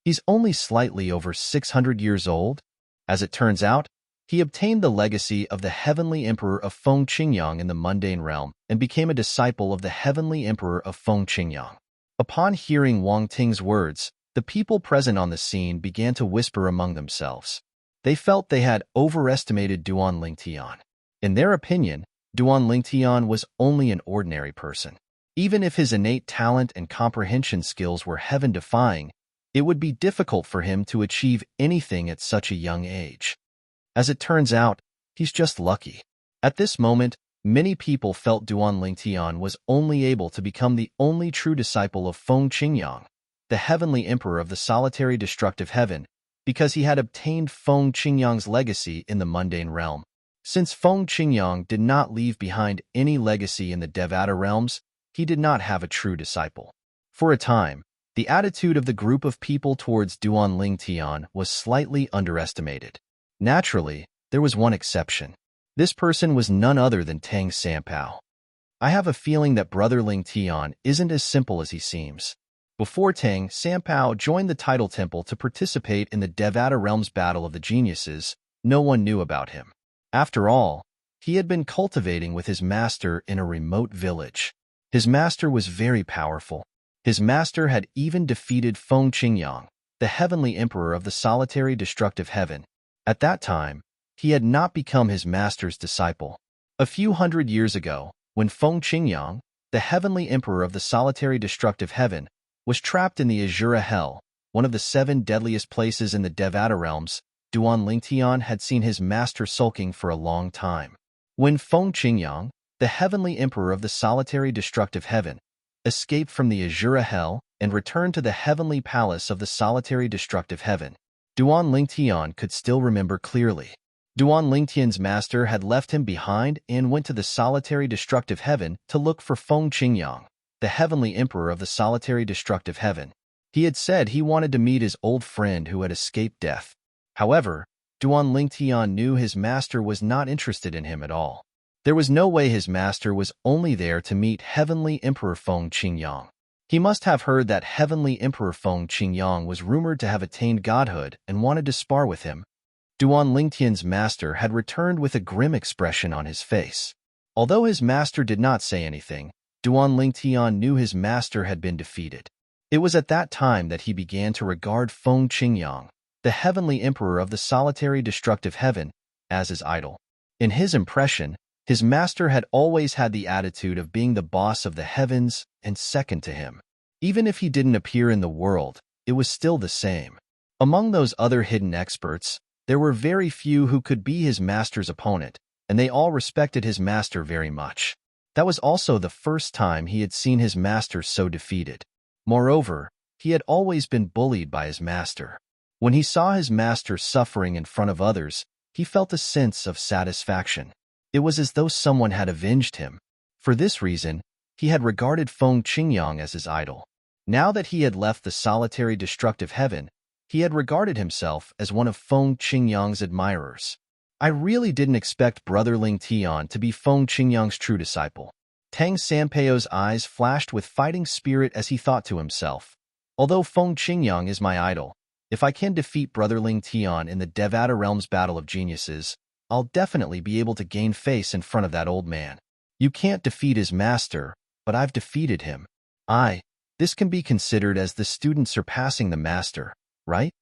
He's only slightly over 600 years old? As it turns out, he obtained the legacy of the heavenly emperor of Feng Qingyang in the mundane realm and became a disciple of the heavenly emperor of Feng Qingyang. Upon hearing Wang Ting's words, the people present on the scene began to whisper among themselves. They felt they had overestimated Duan Lingtian. In their opinion, Duan Lingtian was only an ordinary person. Even if his innate talent and comprehension skills were heaven-defying, it would be difficult for him to achieve anything at such a young age. As it turns out, he's just lucky. At this moment, many people felt Duan Lingtian was only able to become the only true disciple of Feng Qingyang, the heavenly emperor of the solitary destructive heaven, because he had obtained Feng Qingyang's legacy in the mundane realm. Since Feng Qingyang did not leave behind any legacy in the Devata realms, he did not have a true disciple. For a time, the attitude of the group of people towards Duan Lingtian was slightly underestimated. Naturally, there was one exception. This person was none other than Tang Sanpao. I have a feeling that Brother Lingtian isn't as simple as he seems. Before Tang Sanpao joined the Tidal Temple to participate in the Devata Realm's Battle of the Geniuses, no one knew about him. After all, he had been cultivating with his master in a remote village. His master was very powerful. His master had even defeated Feng Qingyang, the heavenly emperor of the solitary destructive heaven. At that time, he had not become his master's disciple. A few hundred years ago, when Feng Qingyang, the heavenly emperor of the solitary destructive heaven, was trapped in the Azura Hell, one of the 7 deadliest places in the Devata realms, Duan Lingtian had seen his master sulking for a long time. When Feng Qingyang, the heavenly emperor of the solitary destructive heaven, escaped from the Azura Hell and returned to the heavenly palace of the solitary destructive heaven, Duan Lingtian could still remember clearly. Duan Lingtian's master had left him behind and went to the solitary destructive heaven to look for Feng Qingyang, the heavenly emperor of the solitary destructive heaven. He had said he wanted to meet his old friend who had escaped death. However, Duan Lingtian knew his master was not interested in him at all. There was no way his master was only there to meet Heavenly Emperor Feng Qingyang. He must have heard that Heavenly Emperor Feng Qingyang was rumored to have attained godhood and wanted to spar with him. Duan Lingtian's master had returned with a grim expression on his face. Although his master did not say anything, Duan Lingtian knew his master had been defeated. It was at that time that he began to regard Feng Qingyang, the heavenly emperor of the solitary destructive heaven, as his idol. In his impression, his master had always had the attitude of being the boss of the heavens and second to him. Even if he didn't appear in the world, it was still the same. Among those other hidden experts, there were very few who could be his master's opponent, and they all respected his master very much. That was also the first time he had seen his master so defeated. Moreover, he had always been bullied by his master. When he saw his master suffering in front of others, he felt a sense of satisfaction. It was as though someone had avenged him. For this reason, he had regarded Feng Qingyang as his idol. Now that he had left the solitary destructive heaven, he had regarded himself as one of Feng Qingyang's admirers. I really didn't expect Brother Ling Tian to be Feng Qingyang's true disciple. Tang Sanpeio's eyes flashed with fighting spirit as he thought to himself, although Feng Qingyang is my idol, if I can defeat Brother Ling Tian in the Devata Realm's Battle of Geniuses, I'll definitely be able to gain face in front of that old man. You can't defeat his master, but I've defeated him. This can be considered as the student surpassing the master, right?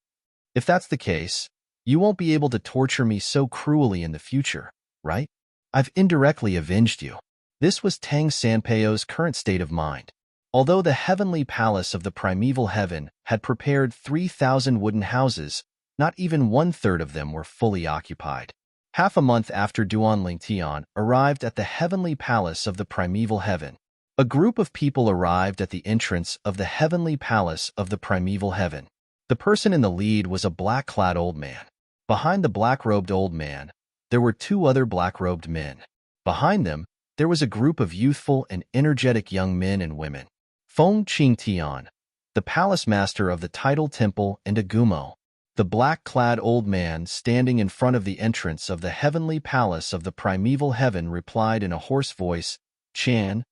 If that's the case, you won't be able to torture me so cruelly in the future, right? I've indirectly avenged you. This was Tang Sanpeio's current state of mind. Although the heavenly palace of the primeval heaven had prepared 3,000 wooden houses, not even 1/3 of them were fully occupied. Half a month after Duan Lingtian arrived at the heavenly palace of the primeval heaven, a group of people arrived at the entrance of the heavenly palace of the primeval heaven. The person in the lead was a black-clad old man. Behind the black-robed old man, there were 2 other black-robed men. Behind them, there was a group of youthful and energetic young men and women. Feng Qingtian, the palace master of the Tidal Temple, and Agumo, the black-clad old man standing in front of the entrance of the heavenly palace of the primeval heaven, replied in a hoarse voice, "Chan."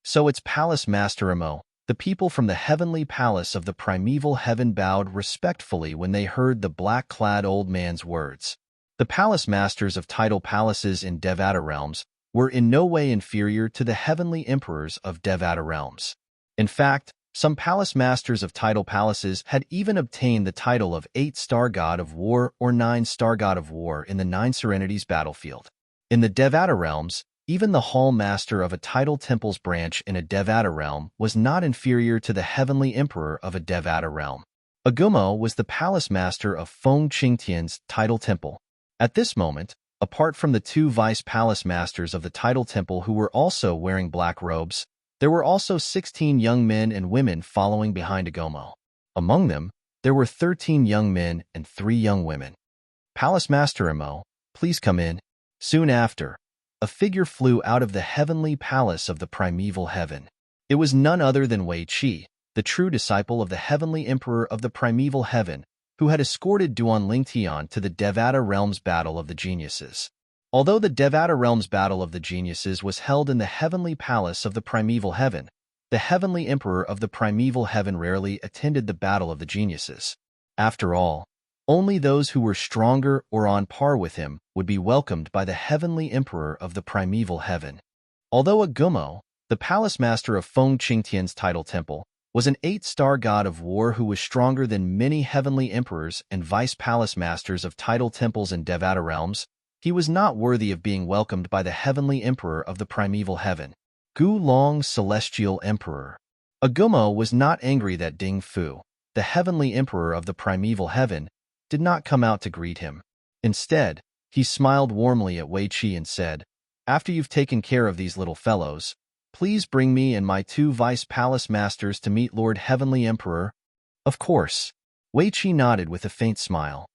So it's Palace Master Amo. The people from the heavenly palace of the primeval heaven bowed respectfully when they heard the black-clad old man's words. The palace masters of tidal palaces in Devata realms were in no way inferior to the heavenly emperors of Devata realms. In fact, some palace masters of tidal palaces had even obtained the title of 8-star god of war or 9-star god of war in the 9 Serenities battlefield. In the Devata realms, even the hall master of a tidal temple's branch in a Devata realm was not inferior to the heavenly emperor of a Devata realm. Agumo was the palace master of Feng Qingtian's tidal temple. At this moment, apart from the 2 vice palace masters of the tidal temple who were also wearing black robes, there were also 16 young men and women following behind Agumo. Among them, there were 13 young men and 3 young women. "Palace Master Amo, please come in." Soon after, a figure flew out of the heavenly palace of the primeval heaven. It was none other than Wei Qi, the true disciple of the heavenly emperor of the primeval heaven, who had escorted Duan Lingtian to the Devata Realms Battle of the Geniuses. Although the Devata Realms Battle of the Geniuses was held in the heavenly palace of the primeval heaven, the heavenly emperor of the primeval heaven rarely attended the Battle of the Geniuses. After all, only those who were stronger or on par with him would be welcomed by the heavenly emperor of the primeval heaven. Although Agumo, the palace master of Feng Qingtian's tidal temple, was an 8-star god of war who was stronger than many heavenly emperors and vice palace masters of tidal temples in Devata realms, he was not worthy of being welcomed by the heavenly emperor of the primeval heaven, Gu Long, celestial emperor. Agumo was not angry that Ding Fu, the heavenly emperor of the primeval heaven, did not come out to greet him. Instead, he smiled warmly at Wei Qi and said, "After you've taken care of these little fellows, please bring me and my 2 vice palace masters to meet Lord Heavenly Emperor." "Of course." Wei Qi nodded with a faint smile.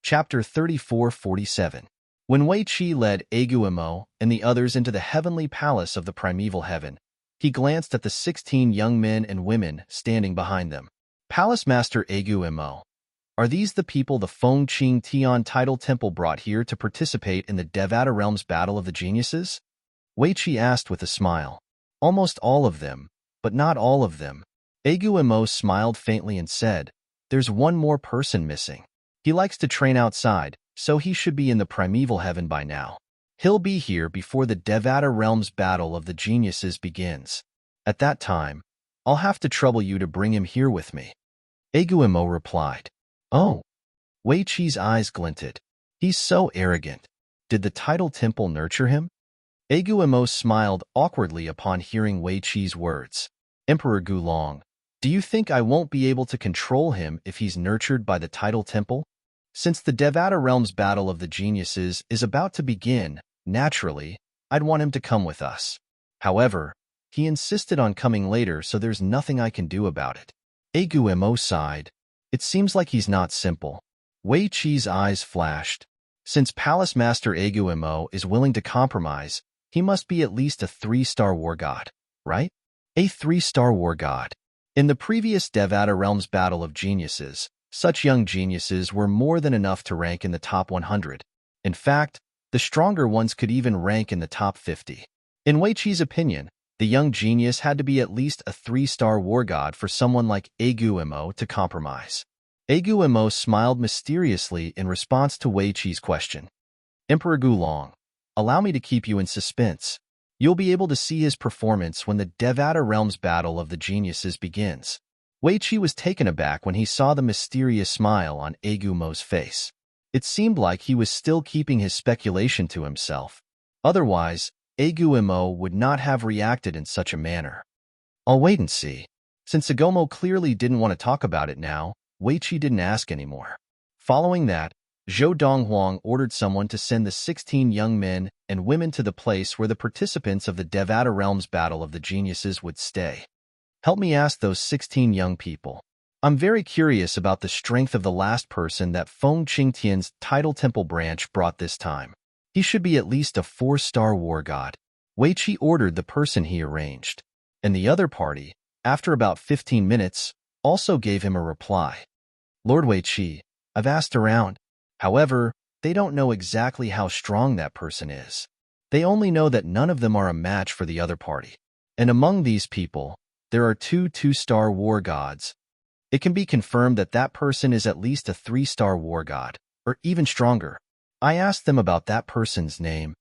Chapter 3447. When Wei Qi led Aguimo and the others into the heavenly palace of the primeval heaven, he glanced at the 16 young men and women standing behind them. Palace Master Agu Mo. Are these the people the Feng Qing Tian Title Temple brought here to participate in the Devata Realms Battle of the Geniuses? Wei Qi asked with a smile. Almost all of them, but not all of them. Agu Mo smiled faintly and said, "There's one more person missing. He likes to train outside, so he should be in the primeval heaven by now. He'll be here before the Devata Realms Battle of the Geniuses begins. At that time, I'll have to trouble you to bring him here with me." Agu Mo replied. "Oh." Wei Qi's eyes glinted. "He's so arrogant. Did the title temple nurture him?" Agu Mo smiled awkwardly upon hearing Wei Qi's words. "Emperor Gulong, do you think I won't be able to control him if he's nurtured by the title temple? Since the Devata Realms Battle of the Geniuses is about to begin, naturally, I'd want him to come with us. However, he insisted on coming later, so there's nothing I can do about it." Agu Mo sighed. "It seems like he's not simple." Wei Qi's eyes flashed. Since Palace Master Agu Mo is willing to compromise, he must be at least a 3-star war god, right? A 3-star war god. In the previous Devata Realms Battle of Geniuses, such young geniuses were more than enough to rank in the top 100. In fact, the stronger ones could even rank in the top 50. In Wei Qi's opinion, the young genius had to be at least a 3-star war god for someone like Agu Mo to compromise. Agu Mo smiled mysteriously in response to Wei Qi's question. "Emperor Gulong, allow me to keep you in suspense. You'll be able to see his performance when the Devata Realms Battle of the Geniuses begins." Wei Qi was taken aback when he saw the mysterious smile on Agu Mo's face. It seemed like he was still keeping his speculation to himself. Otherwise, Agu Mo would not have reacted in such a manner. "I'll wait and see." Since Agomo clearly didn't want to talk about it now, Wei Qi didn't ask anymore. Following that, Zhou Donghuang ordered someone to send the 16 young men and women to the place where the participants of the Devata Realms Battle of the Geniuses would stay. "Help me ask those 16 young people. I'm very curious about the strength of the last person that Feng Qingtian's Title Temple branch brought this time. He should be at least a 4-star war god." Wei Qi ordered the person he arranged. And the other party, after about 15 minutes, also gave him a reply. "Lord Wei Qi, I've asked around. However, they don't know exactly how strong that person is. They only know that none of them are a match for the other party. And among these people, there are 2-star war gods. It can be confirmed that that person is at least a 3-star war god, or even stronger. I asked them about that person's name.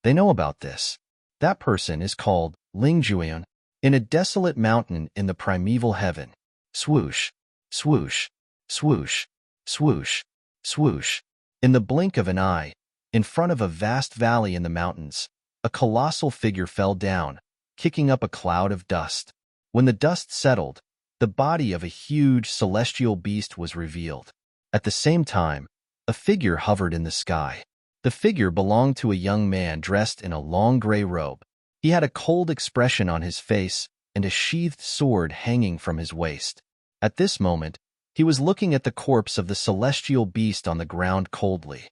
They know about this. That person is called Lingjuan, in a desolate mountain in the primeval heaven." Swoosh, swoosh, swoosh, swoosh, swoosh. In the blink of an eye, in front of a vast valley in the mountains, a colossal figure fell down, kicking up a cloud of dust. When the dust settled, the body of a huge celestial beast was revealed. At the same time, a figure hovered in the sky. The figure belonged to a young man dressed in a long gray robe. He had a cold expression on his face and a sheathed sword hanging from his waist. At this moment, he was looking at the corpse of the celestial beast on the ground coldly.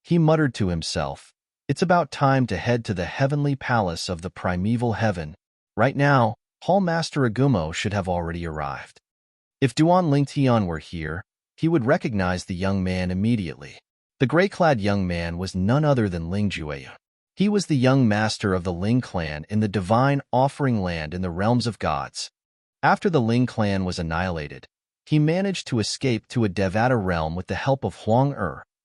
He muttered to himself, "It's about time to head to the heavenly palace of the primeval heaven. Right now, Hall Master Agumo should have already arrived." If Duan Lingtian were here, he would recognize the young man immediately. The gray-clad young man was none other than Ling Jueyun. He was the young master of the Ling clan in the divine offering land in the realms of gods. After the Ling clan was annihilated, he managed to escape to a Devata realm with the help of Huang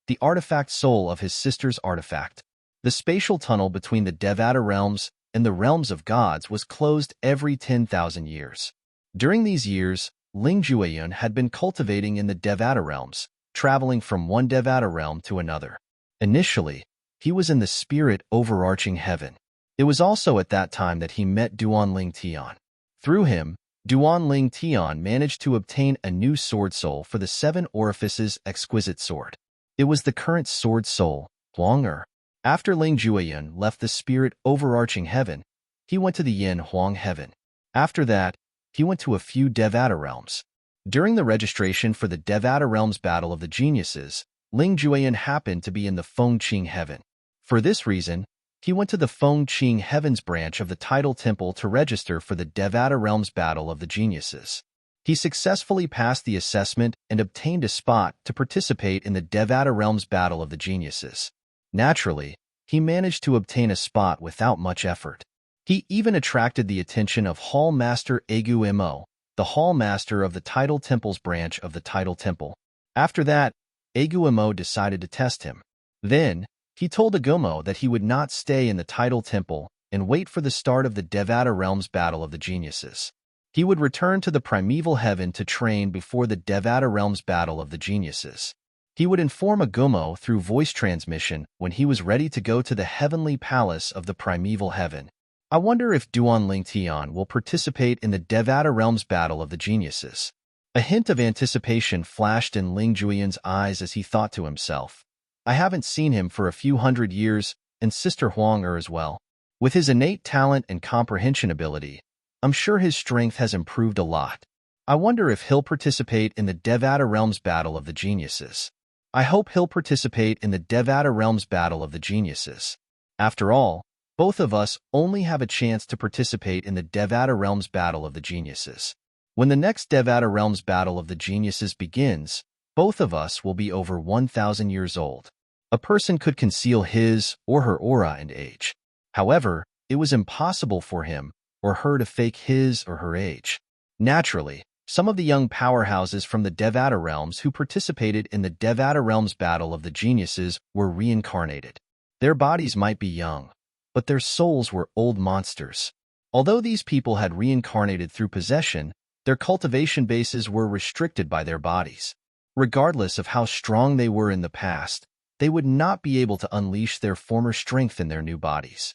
the artifact soul of his sister's artifact. The spatial tunnel between the Devata realms and the realms of gods was closed every 10,000 years. During these years, Ling Jueyun had been cultivating in the Devata realms, traveling from one Devata realm to another. Initially, he was in the spirit overarching heaven. It was also at that time that he met Duan Ling Tian. Through him, Duan Ling Tian managed to obtain a new sword soul for the 7 orifices exquisite sword. It was the current sword soul, Huang. After Ling Jueyun left the spirit overarching heaven, he went to the Yin Huang heaven. After that, he went to a few Devata realms. During the registration for the Devata Realms Battle of the Geniuses, Ling Jueyun happened to be in the Feng Qing heaven. For this reason, he went to the Feng Qing Heavens branch of the Title Temple to register for the Devata Realms Battle of the Geniuses. He successfully passed the assessment and obtained a spot to participate in the Devata Realms Battle of the Geniuses. Naturally, he managed to obtain a spot without much effort. He even attracted the attention of Hall Master Agu Mo, the Hall Master of the Tidal Temple's branch of the Tidal Temple. After that, Agu Mo decided to test him. Then, he told Agumo that he would not stay in the Tidal Temple and wait for the start of the Devata Realms Battle of the Geniuses. He would return to the primeval heaven to train before the Devata Realms Battle of the Geniuses. He would inform Agumo through voice transmission when he was ready to go to the heavenly palace of the primeval heaven. I wonder if Duan Lingtian will participate in the Devata Realms Battle of the Geniuses. A hint of anticipation flashed in Ling Juiyan's eyes as he thought to himself, I haven't seen him for a few hundred years, and Sister Huang as well. With his innate talent and comprehension ability, I'm sure his strength has improved a lot. I wonder if he'll participate in the Devata Realms Battle of the Geniuses. I hope he'll participate in the Devata Realms Battle of the Geniuses. After all, both of us only have a chance to participate in the Devata Realms Battle of the Geniuses. When the next Devata Realms Battle of the Geniuses begins, both of us will be over 1,000 years old. A person could conceal his or her aura and age. However, it was impossible for him or her to fake his or her age. Naturally, some of the young powerhouses from the Devata realms who participated in the Devata Realms Battle of the Geniuses were reincarnated. Their bodies might be young, but their souls were old monsters. Although these people had reincarnated through possession, their cultivation bases were restricted by their bodies. Regardless of how strong they were in the past, they would not be able to unleash their former strength in their new bodies.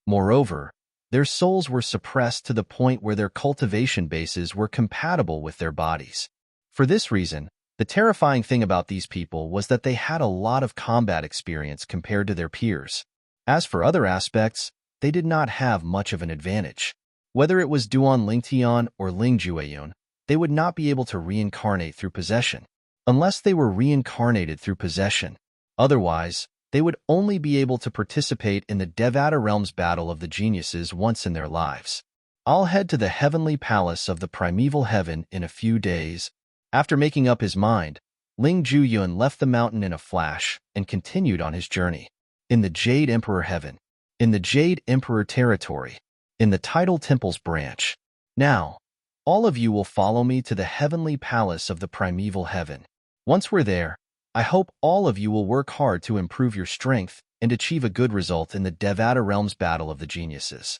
Moreover, their souls were suppressed to the point where their cultivation bases were compatible with their bodies. For this reason, the terrifying thing about these people was that they had a lot of combat experience compared to their peers. As for other aspects, they did not have much of an advantage. Whether it was Duan Lingtian or Ling Jueyun, they would not be able to reincarnate through possession, unless they were reincarnated through possession. Otherwise, they would only be able to participate in the Devata Realms Battle of the Geniuses once in their lives. I'll head to the heavenly palace of the primeval heaven in a few days. After making up his mind, Ling Jueyun left the mountain in a flash and continued on his journey. In the Jade Emperor Heaven, in the Jade Emperor Territory, in the Tidal Temple's branch. Now, all of you will follow me to the heavenly palace of the primeval heaven. Once we're there, I hope all of you will work hard to improve your strength and achieve a good result in the Devata Realms Battle of the Geniuses.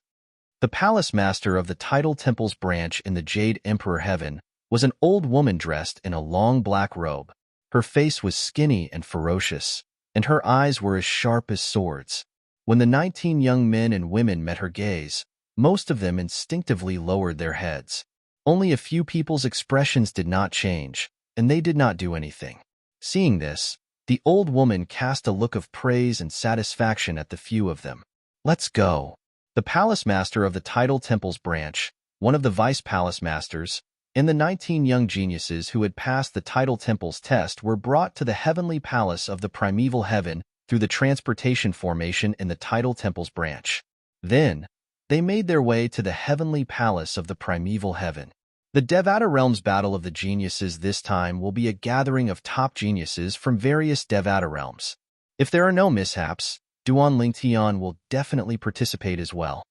The palace master of the Tidal Temple's branch in the Jade Emperor Heaven was an old woman dressed in a long black robe. Her face was skinny and ferocious, and her eyes were as sharp as swords. When the 19 young men and women met her gaze, most of them instinctively lowered their heads. Only a few people's expressions did not change, and they did not do anything. Seeing this, the old woman cast a look of praise and satisfaction at the few of them. Let's go. The palace master of the Tidal Temple's branch, one of the vice palace masters, and the 19 young geniuses who had passed the Tidal Temple's test were brought to the heavenly palace of the primeval heaven through the transportation formation in the Tidal Temple's branch. Then, they made their way to the heavenly palace of the primeval heaven. The Devata Realms Battle of the Geniuses this time will be a gathering of top geniuses from various Devata realms. If there are no mishaps, Duan Lingtian will definitely participate as well.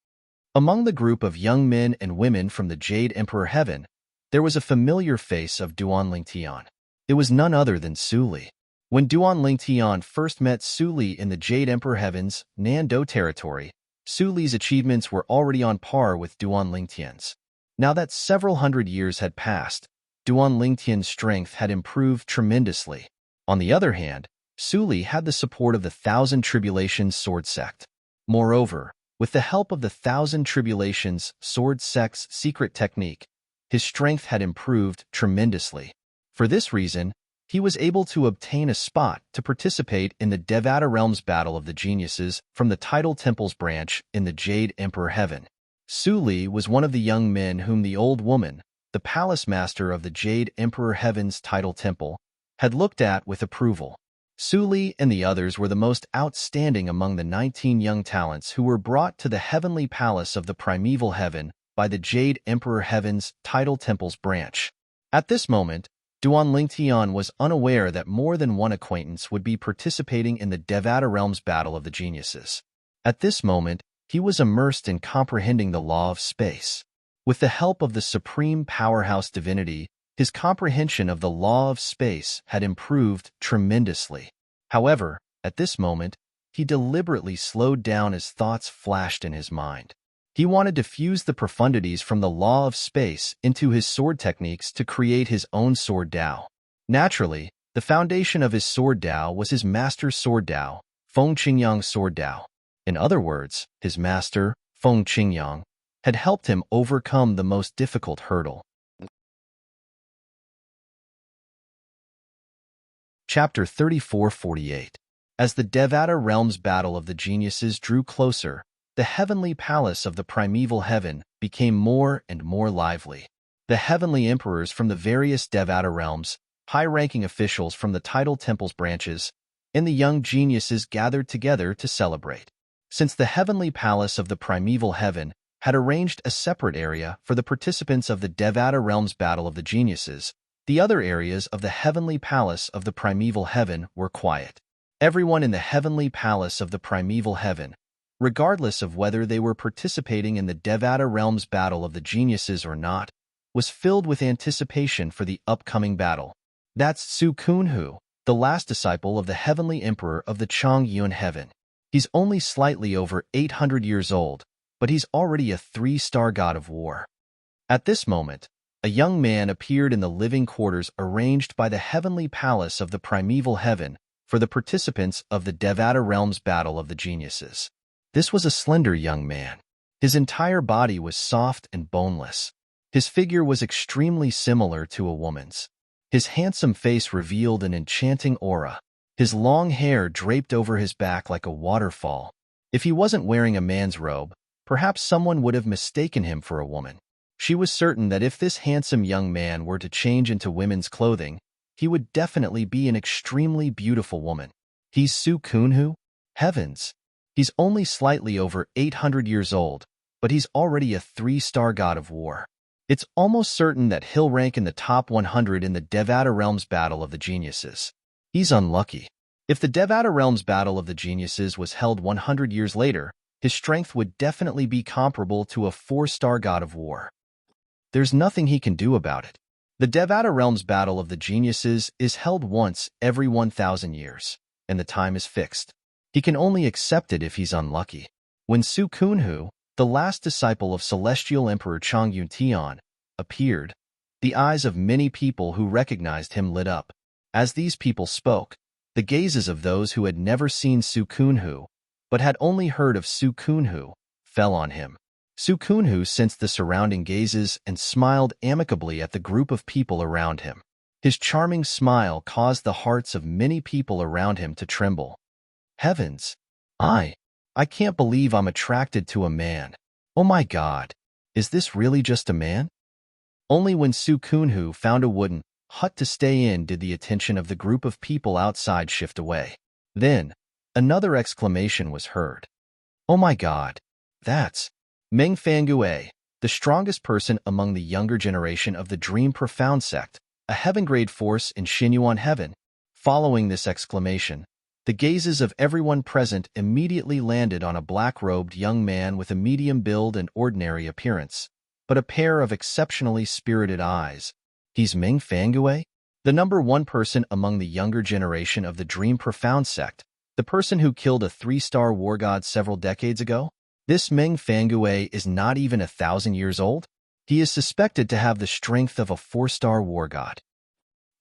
Among the group of young men and women from the Jade Emperor Heaven, there was a familiar face of Duan Lingtian. It was none other than Su Li. When Duan Lingtian first met Su Li in the Jade Emperor Heaven's Nando territory, Su Li's achievements were already on par with Duan Lingtian's. Now that several hundred years had passed, Duan Lingtian's strength had improved tremendously. On the other hand, Su Li had the support of the Thousand Tribulations Sword Sect. Moreover, with the help of the Thousand Tribulations Sword Sect's secret technique, his strength had improved tremendously. For this reason, he was able to obtain a spot to participate in the Devata Realms Battle of the Geniuses from the Tidal Temple's branch in the Jade Emperor Heaven. Su Li was one of the young men whom the old woman, the palace master of the Jade Emperor Heaven's Tidal Temple, had looked at with approval. Su Li and the others were the most outstanding among the 19 young talents who were brought to the heavenly palace of the primeval heaven by the Jade Emperor Heaven's Tidal Temple's branch. At this moment, Duan Lingtian was unaware that more than one acquaintance would be participating in the Devata Realms Battle of the Geniuses. At this moment, he was immersed in comprehending the law of space. With the help of the supreme powerhouse divinity, his comprehension of the law of space had improved tremendously. However, at this moment, he deliberately slowed down as thoughts flashed in his mind. He wanted to fuse the profundities from the law of space into his sword techniques to create his own sword Dao. Naturally, the foundation of his sword Dao was his master's sword Dao, Feng Qingyang's sword Dao. In other words, his master, Feng Qingyang, had helped him overcome the most difficult hurdle. Chapter 34-48. As the Devata Realms Battle of the Geniuses drew closer, the heavenly palace of the primeval heaven became more and more lively. The heavenly emperors from the various Devata realms, high-ranking officials from the tidal temple's branches, and the young geniuses gathered together to celebrate. Since the heavenly palace of the primeval heaven had arranged a separate area for the participants of the Devata Realms Battle of the Geniuses, the other areas of the heavenly palace of the primeval heaven were quiet. Everyone in the heavenly palace of the primeval heaven, regardless of whether they were participating in the Devata Realms Battle of the Geniuses or not, was filled with anticipation for the upcoming battle. That's Su Kunhu, the last disciple of the heavenly emperor of the Chongyun heaven. He's only slightly over 800 years old, but he's already a 3-star god of war. At this moment, a young man appeared in the living quarters arranged by the heavenly palace of the primeval heaven for the participants of the Devata Realms Battle of the Geniuses. This was a slender young man. His entire body was soft and boneless. His figure was extremely similar to a woman's. His handsome face revealed an enchanting aura. His long hair draped over his back like a waterfall. If he wasn't wearing a man's robe, perhaps someone would have mistaken him for a woman. She was certain that if this handsome young man were to change into women's clothing, he would definitely be an extremely beautiful woman. He's Su Kunhu? Heavens! He's only slightly over 800 years old, but he's already a 3-star god of war. It's almost certain that he'll rank in the top 100 in the Devata Realms Battle of the Geniuses. He's unlucky. If the Devata Realms Battle of the Geniuses was held 100 years later, his strength would definitely be comparable to a 4-star god of war. There's nothing he can do about it. The Devata Realms Battle of the Geniuses is held once every 1,000 years, and the time is fixed. He can only accept it if he's unlucky. When Su Kunhu, the last disciple of Celestial Emperor Chongyun Tian, appeared, the eyes of many people who recognized him lit up. As these people spoke, the gazes of those who had never seen Su Kunhu, but had only heard of Su Kunhu, fell on him. Su Kunhu sensed the surrounding gazes and smiled amicably at the group of people around him. His charming smile caused the hearts of many people around him to tremble. Heavens! I can't believe I'm attracted to a man. Oh my God! Is this really just a man? Only when Su Kunhu found a wooden hut to stay in did the attention of the group of people outside shift away. Then, another exclamation was heard. Oh my God! That's Meng Fangue, the strongest person among the younger generation of the Dream Profound sect, a heaven-grade force in Xinyuan heaven. Following this exclamation, the gazes of everyone present immediately landed on a black-robed young man with a medium build and ordinary appearance, but a pair of exceptionally spirited eyes. He's Meng Fangue? The number 1 person among the younger generation of the Dream Profound sect, the person who killed a 3-star war god several decades ago? This Meng Fangue is not even 1,000 years old? He is suspected to have the strength of a 4-star war god.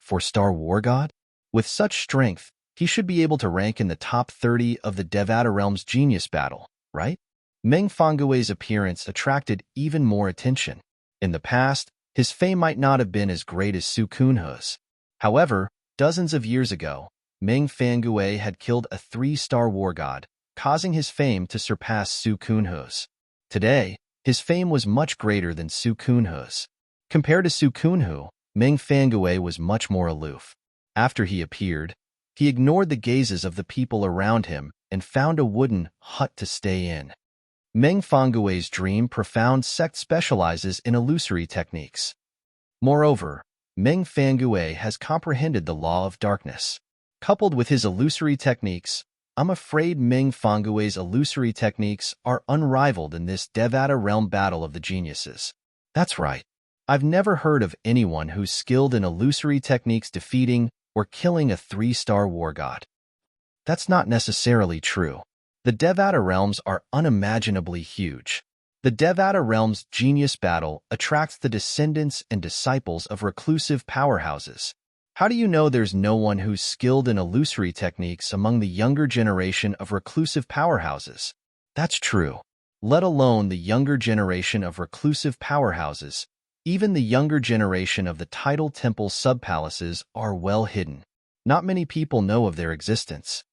4-star war god? With such strength, he should be able to rank in the top 30 of the Devata Realms Genius Battle, right? Meng Fangue's appearance attracted even more attention. In the past, his fame might not have been as great as Su Kunhu's. However, dozens of years ago, Meng Fangue had killed a 3-star war god, causing his fame to surpass Su Kunhu's. Today, his fame was much greater than Su Kunhu's. Compared to Su Kunhu, Meng Fangue was much more aloof. After he appeared, he ignored the gazes of the people around him and found a wooden hut to stay in. Meng Fangue's Dream Profound sect specializes in illusory techniques. Moreover, Meng Fangue has comprehended the law of darkness. Coupled with his illusory techniques, I'm afraid Meng Fangue's illusory techniques are unrivaled in this Devata realm battle of the geniuses. That's right. I've never heard of anyone who's skilled in illusory techniques defeating or killing a 3-star war god. That's not necessarily true. The Devata realms are unimaginably huge. The Devata realm's genius battle attracts the descendants and disciples of reclusive powerhouses. How do you know there's no one who's skilled in illusory techniques among the younger generation of reclusive powerhouses? That's true. Let alone the younger generation of reclusive powerhouses, even the younger generation of the tidal temple subpalaces are well hidden. Not many people know of their existence.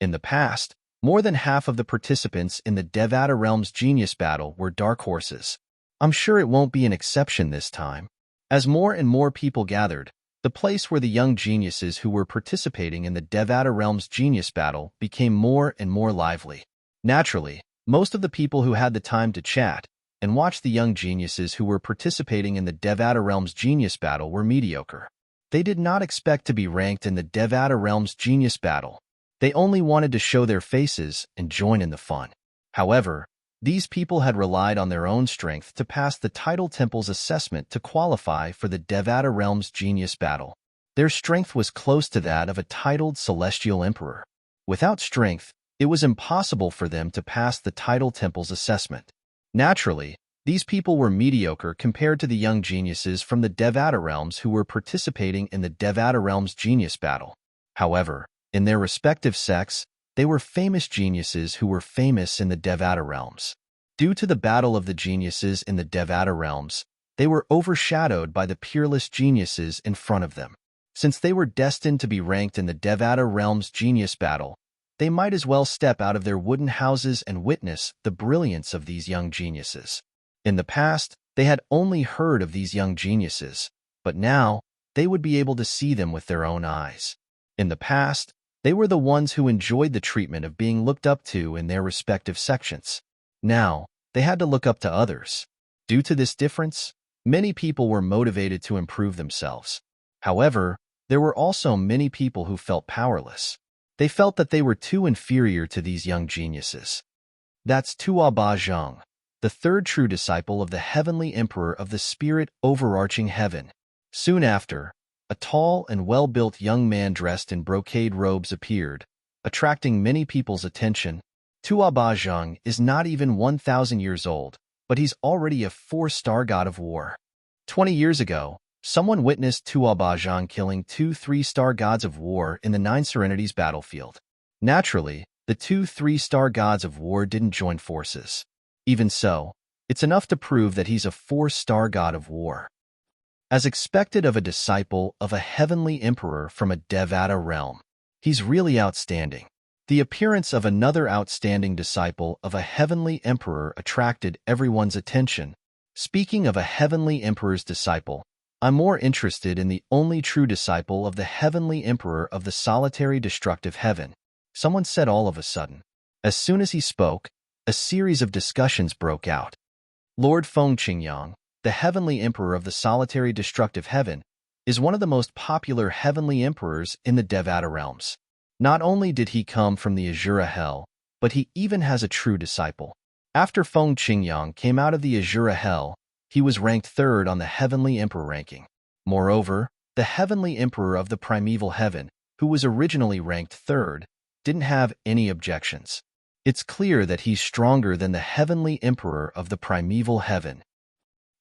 In the past, more than half of the participants in the Devata realm's genius battle were dark horses. I'm sure it won't be an exception this time. As more and more people gathered, the place where the young geniuses who were participating in the Devata realm's genius battle became more and more lively. Naturally, most of the people who had the time to chat and watch the young geniuses who were participating in the Devata realm's genius battle were mediocre. They did not expect to be ranked in the Devata realm's genius battle. They only wanted to show their faces and join in the fun. However, these people had relied on their own strength to pass the Tidal Temple's assessment to qualify for the Devata realm's genius battle. Their strength was close to that of a titled celestial emperor. Without strength, it was impossible for them to pass the Tidal Temple's assessment. Naturally, these people were mediocre compared to the young geniuses from the Devata realms who were participating in the Devata realm's genius battle. However, in their respective sects, they were famous geniuses who were famous in the Devata realms. Due to the battle of the geniuses in the Devata realms, they were overshadowed by the peerless geniuses in front of them. Since they were destined to be ranked in the Devata realm's genius battle, they might as well step out of their wooden houses and witness the brilliance of these young geniuses. In the past, they had only heard of these young geniuses, but now they would be able to see them with their own eyes. In the past, they were the ones who enjoyed the treatment of being looked up to in their respective sections. Now, they had to look up to others. Due to this difference, many people were motivated to improve themselves. However, there were also many people who felt powerless. They felt that they were too inferior to these young geniuses. That's Tua Ba Zhang, the third true disciple of the heavenly emperor of the spirit overarching heaven. Soon after, a tall and well-built young man dressed in brocade robes appeared, attracting many people's attention. Tua Ba Zhang is not even 1,000 years old, but he's already a 4-star god of war. 20 years ago, someone witnessed Tua Ba Zhang killing 2 3-star gods of war in the Nine Serenities battlefield. Naturally, the 2 3-star gods of war didn't join forces. Even so, it's enough to prove that he's a 4-star god of war. As expected of a disciple of a heavenly emperor from a Devata realm, he's really outstanding. The appearance of another outstanding disciple of a heavenly emperor attracted everyone's attention. Speaking of a heavenly emperor's disciple, I'm more interested in the only true disciple of the heavenly emperor of the solitary destructive heaven, someone said all of a sudden. As soon as he spoke, a series of discussions broke out. Lord Feng Qingyang, the heavenly emperor of the solitary destructive heaven, is one of the most popular heavenly emperors in the Devata realms. Not only did he come from the Azura Hell, but he even has a true disciple. After Feng Qingyang came out of the Azura Hell, he was ranked 3rd on the heavenly emperor ranking. Moreover, the heavenly emperor of the primeval heaven, who was originally ranked 3rd, didn't have any objections. It's clear that he's stronger than the heavenly emperor of the primeval heaven.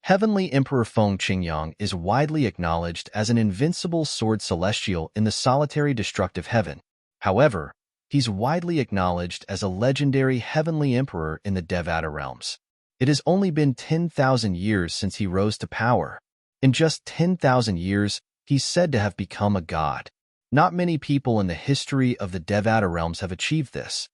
Heavenly Emperor Feng Qingyang is widely acknowledged as an invincible sword celestial in the solitary destructive heaven. However, he's widely acknowledged as a legendary heavenly emperor in the Devata realms. It has only been 10,000 years since he rose to power. In just 10,000 years, he's said to have become a god. Not many people in the history of the Devata realms have achieved this.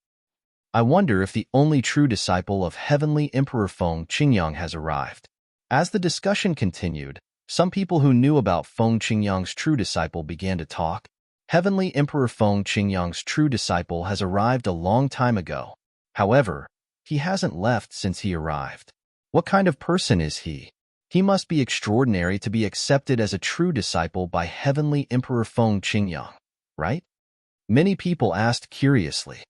I wonder if the only true disciple of Heavenly Emperor Feng Qingyang has arrived. As the discussion continued, some people who knew about Feng Qingyang's true disciple began to talk. Heavenly Emperor Feng Qingyang's true disciple has arrived a long time ago. However, he hasn't left since he arrived. What kind of person is he? He must be extraordinary to be accepted as a true disciple by Heavenly Emperor Feng Qingyang, right? Many people asked curiously.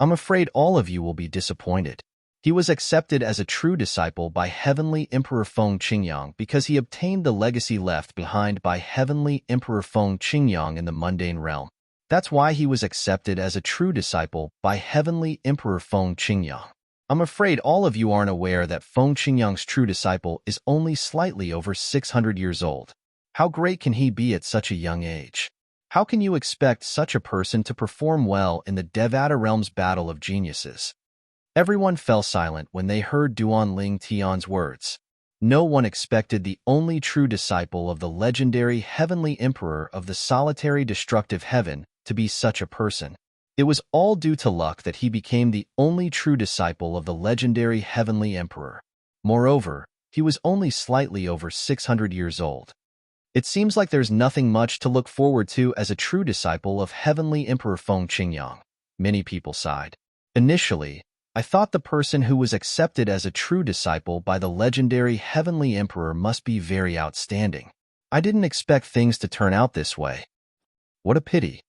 I'm afraid all of you will be disappointed. He was accepted as a true disciple by Heavenly Emperor Feng Qingyang because he obtained the legacy left behind by Heavenly Emperor Feng Qingyang in the mundane realm. That's why he was accepted as a true disciple by Heavenly Emperor Feng Qingyang. I'm afraid all of you aren't aware that Feng Qingyang's true disciple is only slightly over 600 years old. How great can he be at such a young age? How can you expect such a person to perform well in the Devata realm's battle of geniuses? Everyone fell silent when they heard Duanling Tian's words. No one expected the only true disciple of the legendary Heavenly Emperor of the solitary destructive heaven to be such a person. It was all due to luck that he became the only true disciple of the legendary Heavenly Emperor. Moreover, he was only slightly over 600 years old. It seems like there's nothing much to look forward to as a true disciple of Heavenly Emperor Feng Qingyang. Many people sighed. Initially, I thought the person who was accepted as a true disciple by the legendary Heavenly Emperor must be very outstanding. I didn't expect things to turn out this way. What a pity.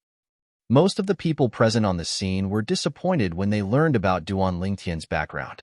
Most of the people present on the scene were disappointed when they learned about Duan Lingtian's background.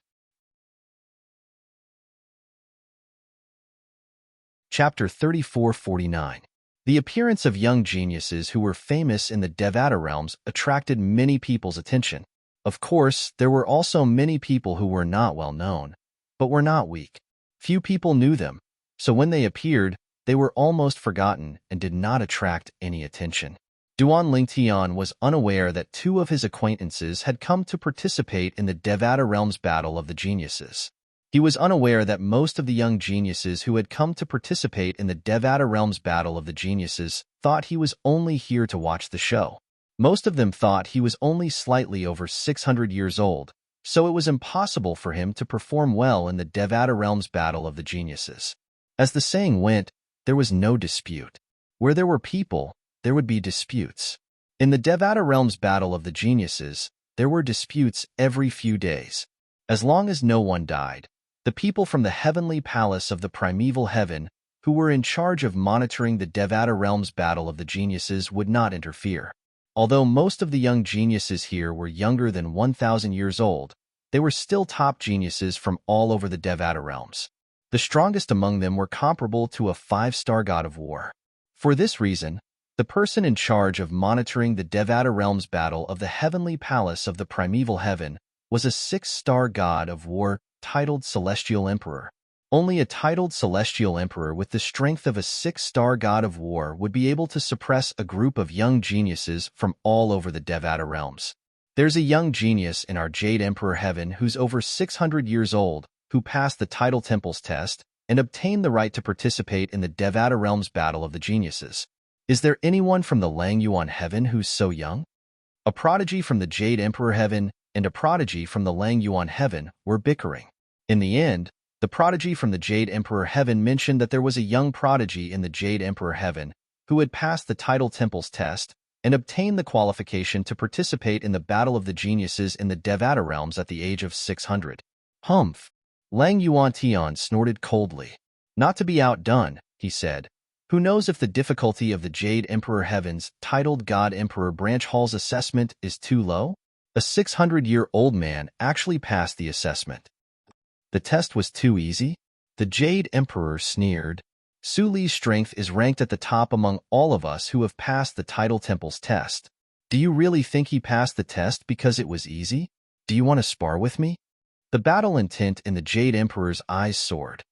Chapter 3449. The appearance of young geniuses who were famous in the Devata realms attracted many people's attention. Of course, there were also many people who were not well known, but were not weak. Few people knew them, so when they appeared, they were almost forgotten and did not attract any attention. Duan Lingtian was unaware that two of his acquaintances had come to participate in the Devata realm's battle of the geniuses. He was unaware that most of the young geniuses who had come to participate in the Devata realm's battle of the geniuses thought he was only here to watch the show. Most of them thought he was only slightly over 600 years old, so it was impossible for him to perform well in the Devata realm's battle of the geniuses. As the saying went, there was no dispute. Where there were people, there would be disputes. In the Devata realm's battle of the geniuses, there were disputes every few days. As long as no one died, the people from the heavenly palace of the primeval heaven, who were in charge of monitoring the Devata realm's battle of the geniuses, would not interfere. Although most of the young geniuses here were younger than 1,000 years old, they were still top geniuses from all over the Devata realms. The strongest among them were comparable to a 5-star god of war. For this reason, the person in charge of monitoring the Devata realm's battle of the heavenly palace of the primeval heaven was a 6-star god of war titled Celestial Emperor. Only a titled Celestial Emperor with the strength of a 6-star god of war would be able to suppress a group of young geniuses from all over the Devata realms. There's a young genius in our Jade Emperor Heaven who's over 600 years old, who passed the Tidal Temples test and obtained the right to participate in the Devata realm's battle of the geniuses. Is there anyone from the Lang Yuan Heaven who's so young? A prodigy from the Jade Emperor Heaven and a prodigy from the Lang Yuan Heaven were bickering. In the end, the prodigy from the Jade Emperor Heaven mentioned that there was a young prodigy in the Jade Emperor Heaven who had passed the Tidal Temples test and obtained the qualification to participate in the battle of the geniuses in the Devata realms at the age of 600. Humph! Lang Yuan Tian snorted coldly. Not to be outdone, he said. Who knows if the difficulty of the Jade Emperor Heaven's titled God Emperor Branch Hall's assessment is too low? A 600-year-old man actually passed the assessment. The test was too easy? The Jade Emperor sneered. Su Li's strength is ranked at the top among all of us who have passed the Tidal Temples test. Do you really think he passed the test because it was easy? Do you want to spar with me? The battle intent in the Jade Emperor's eyes soared.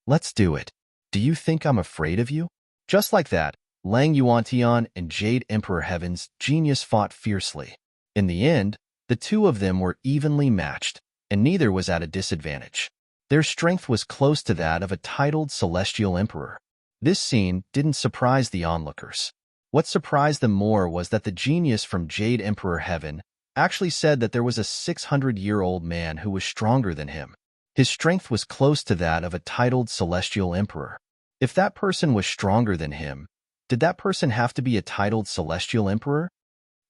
Let's do it. Do you think I'm afraid of you? Just like that, Lang Yuantian and Jade Emperor Heaven's genius fought fiercely. In the end, the two of them were evenly matched, and neither was at a disadvantage. Their strength was close to that of a titled Celestial Emperor. This scene didn't surprise the onlookers. What surprised them more was that the genius from Jade Emperor Heaven actually said that there was a 600-year-old man who was stronger than him. His strength was close to that of a titled Celestial Emperor. If that person was stronger than him, did that person have to be a titled Celestial Emperor?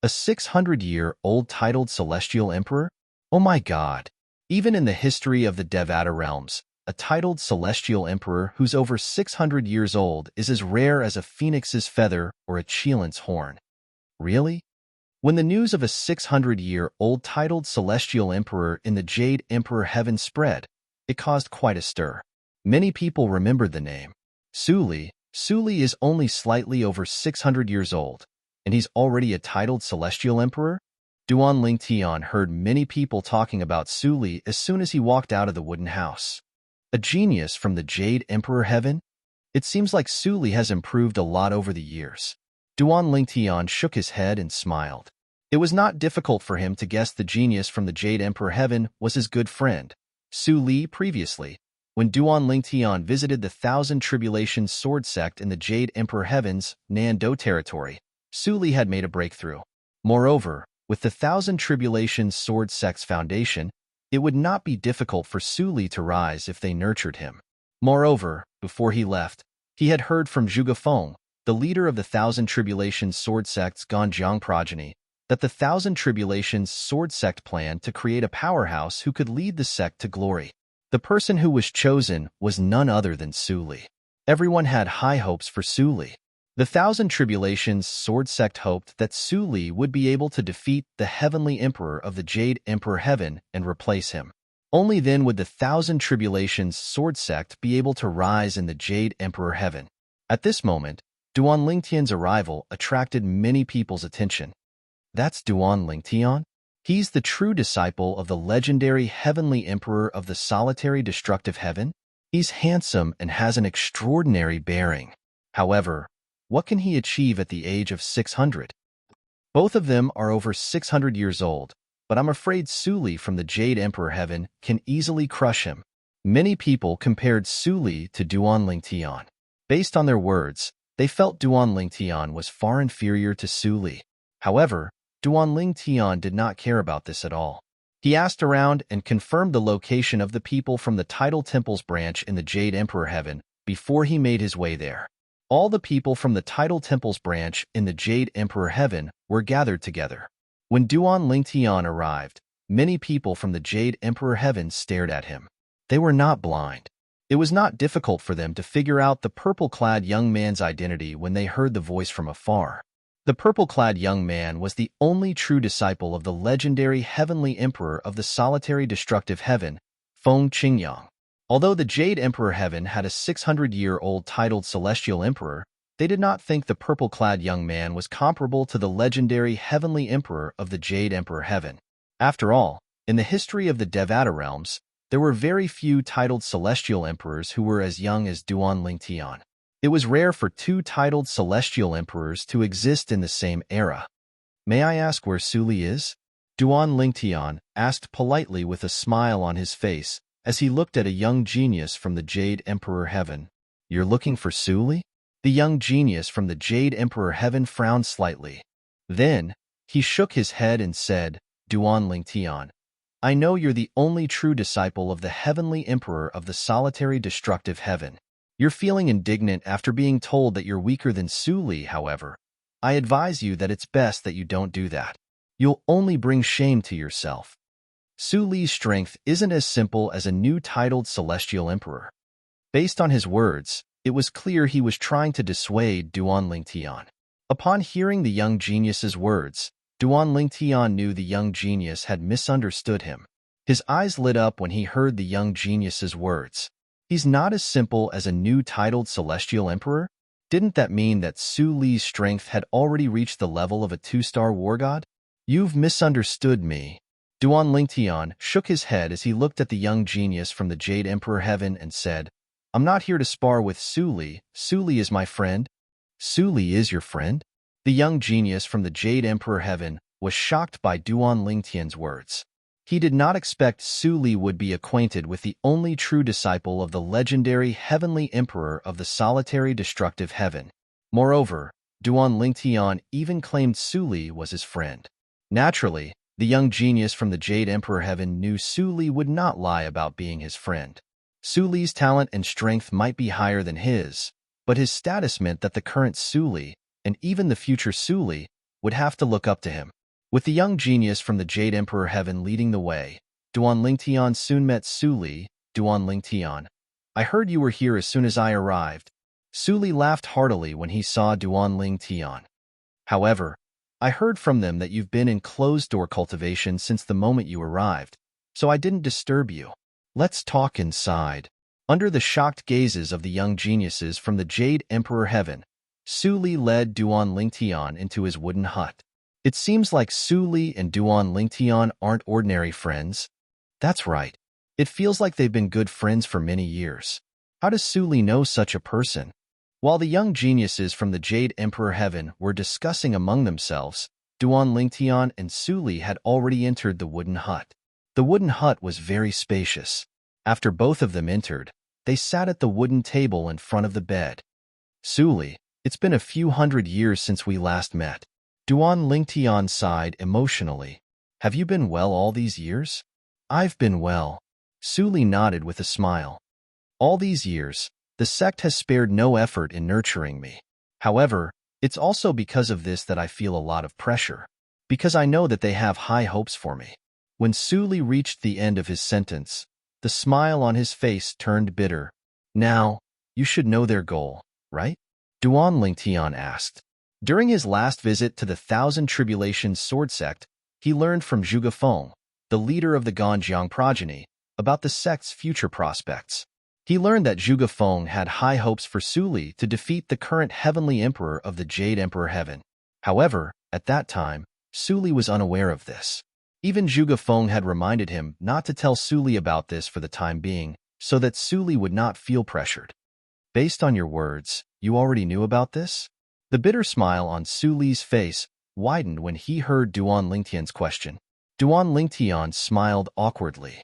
A 600-year-old titled Celestial Emperor? Oh my God! Even in the history of the Devata realms, a titled celestial emperor who's over 600 years old is as rare as a phoenix's feather or a cheilant's horn. Really? When the news of a 600-year-old titled celestial emperor in the Jade Emperor heaven spread, it caused quite a stir. Many people remembered the name. Su Li is only slightly over 600 years old, and he's already a titled celestial emperor? Duan Lingtian heard many people talking about Su Li as soon as he walked out of the wooden house. A genius from the Jade Emperor heaven? It seems like Su Li has improved a lot over the years. Duan Lingtian shook his head and smiled. It was not difficult for him to guess the genius from the Jade Emperor heaven was his good friend, Su Li. Previously, when Duan Lingtian visited the Thousand Tribulations sword sect in the Jade Emperor heaven's Nando territory, Su Li had made a breakthrough. Moreover, with the Thousand Tribulations sword sect's foundation, it would not be difficult for Su Li to rise if they nurtured him. Moreover, before he left, he had heard from Zhuge Feng, the leader of the Thousand Tribulations sword sect's Ganjiang progeny, that the Thousand Tribulations sword sect planned to create a powerhouse who could lead the sect to glory. The person who was chosen was none other than Su Li. Everyone had high hopes for Su Li. The Thousand Tribulations sword sect hoped that Su Li would be able to defeat the Heavenly Emperor of the Jade Emperor heaven and replace him. Only then would the Thousand Tribulations sword sect be able to rise in the Jade Emperor heaven. At this moment, Duan Lingtian's arrival attracted many people's attention. That's Duan Lingtian? He's the true disciple of the legendary Heavenly Emperor of the solitary destructive heaven? He's handsome and has an extraordinary bearing. However, what can he achieve at the age of 600? Both of them are over 600 years old, but I'm afraid Su Li from the Jade Emperor heaven can easily crush him. Many people compared Su Li to Duan Lingtian. Based on their words, they felt Duan Lingtian was far inferior to Su Li. However, Duan Lingtian did not care about this at all. He asked around and confirmed the location of the people from the Tidal Temple's branch in the Jade Emperor heaven before he made his way there. All the people from the Tidal Temple's branch in the Jade Emperor heaven were gathered together. When Duan Lingtian arrived, many people from the Jade Emperor heaven stared at him. They were not blind. It was not difficult for them to figure out the purple-clad young man's identity when they heard the voice from afar. The purple-clad young man was the only true disciple of the legendary Heavenly Emperor of the solitary destructive heaven, Feng Qingyang. Although the Jade Emperor heaven had a 600-year-old titled Celestial Emperor, they did not think the purple-clad young man was comparable to the legendary Heavenly Emperor of the Jade Emperor heaven. After all, in the history of the Devata realms, there were very few titled Celestial Emperors who were as young as Duan Lingtian. It was rare for two titled Celestial Emperors to exist in the same era. May I ask where Su Li is? Duan Lingtian asked politely with a smile on his face as he looked at a young genius from the Jade Emperor heaven. You're looking for Su Li? The young genius from the Jade Emperor heaven frowned slightly. Then, he shook his head and said, Duan Lingtian, I know you're the only true disciple of the Heavenly Emperor of the solitary destructive heaven. You're feeling indignant after being told that you're weaker than Su Li, however. I advise you that it's best that you don't do that. You'll only bring shame to yourself. Su Li's strength isn't as simple as a new titled Celestial Emperor. Based on his words, it was clear he was trying to dissuade Duan Lingtian. Upon hearing the young genius's words, Duan Lingtian knew the young genius had misunderstood him. His eyes lit up when he heard the young genius's words. He's not as simple as a new titled Celestial Emperor? Didn't that mean that Su Li's strength had already reached the level of a 2-star war god? You've misunderstood me. Duan Lingtian shook his head as he looked at the young genius from the Jade Emperor heaven and said, I'm not here to spar with Su Li. Su Li is my friend. Su Li is your friend? The young genius from the Jade Emperor heaven was shocked by Duan Lingtian's words. He did not expect Su Li would be acquainted with the only true disciple of the legendary Heavenly Emperor of the solitary destructive heaven. Moreover, Duan Lingtian even claimed Su Li was his friend. Naturally, the young genius from the Jade Emperor heaven knew Su Li would not lie about being his friend. Su Li's talent and strength might be higher than his, but his status meant that the current Su Li, and even the future Su Li, would have to look up to him. With the young genius from the Jade Emperor heaven leading the way, Duan Lingtian soon met Su Li. Duan Lingtian, I heard you were here as soon as I arrived. Suli laughed heartily when he saw Duan Tian. However, I heard from them that you've been in closed-door cultivation since the moment you arrived, so I didn't disturb you. Let's talk inside. Under the shocked gazes of the young geniuses from the Jade Emperor Heaven, Su Li led Duan Lingtian into his wooden hut. It seems like Su Li and Duan Lingtian aren't ordinary friends. That's right. It feels like they've been good friends for many years. How does Su Li know such a person? While the young geniuses from the Jade Emperor Heaven were discussing among themselves, Duan Lingtian and Su Li had already entered the wooden hut. The wooden hut was very spacious. After both of them entered, they sat at the wooden table in front of the bed. Su Li, it's been a few hundred years since we last met. Duan Lingtian sighed emotionally. Have you been well all these years? I've been well. Su Li nodded with a smile. All these years, the sect has spared no effort in nurturing me. However, it's also because of this that I feel a lot of pressure, because I know that they have high hopes for me. When Su Li reached the end of his sentence, the smile on his face turned bitter. Now, you should know their goal, right? Duan Lingtian asked. During his last visit to the Thousand Tribulations Sword Sect, he learned from Zhuge Feng, the leader of the Ganjiang progeny, about the sect's future prospects. He learned that Zhuge Feng had high hopes for Su Li to defeat the current Heavenly Emperor of the Jade Emperor Heaven. However, at that time, Su Li was unaware of this. Even Zhuge Feng had reminded him not to tell Su Li about this for the time being, so that Su Li would not feel pressured. Based on your words, you already knew about this? The bitter smile on Su Li's face widened when he heard Duan Lingtian's question. Duan Lingtian smiled awkwardly.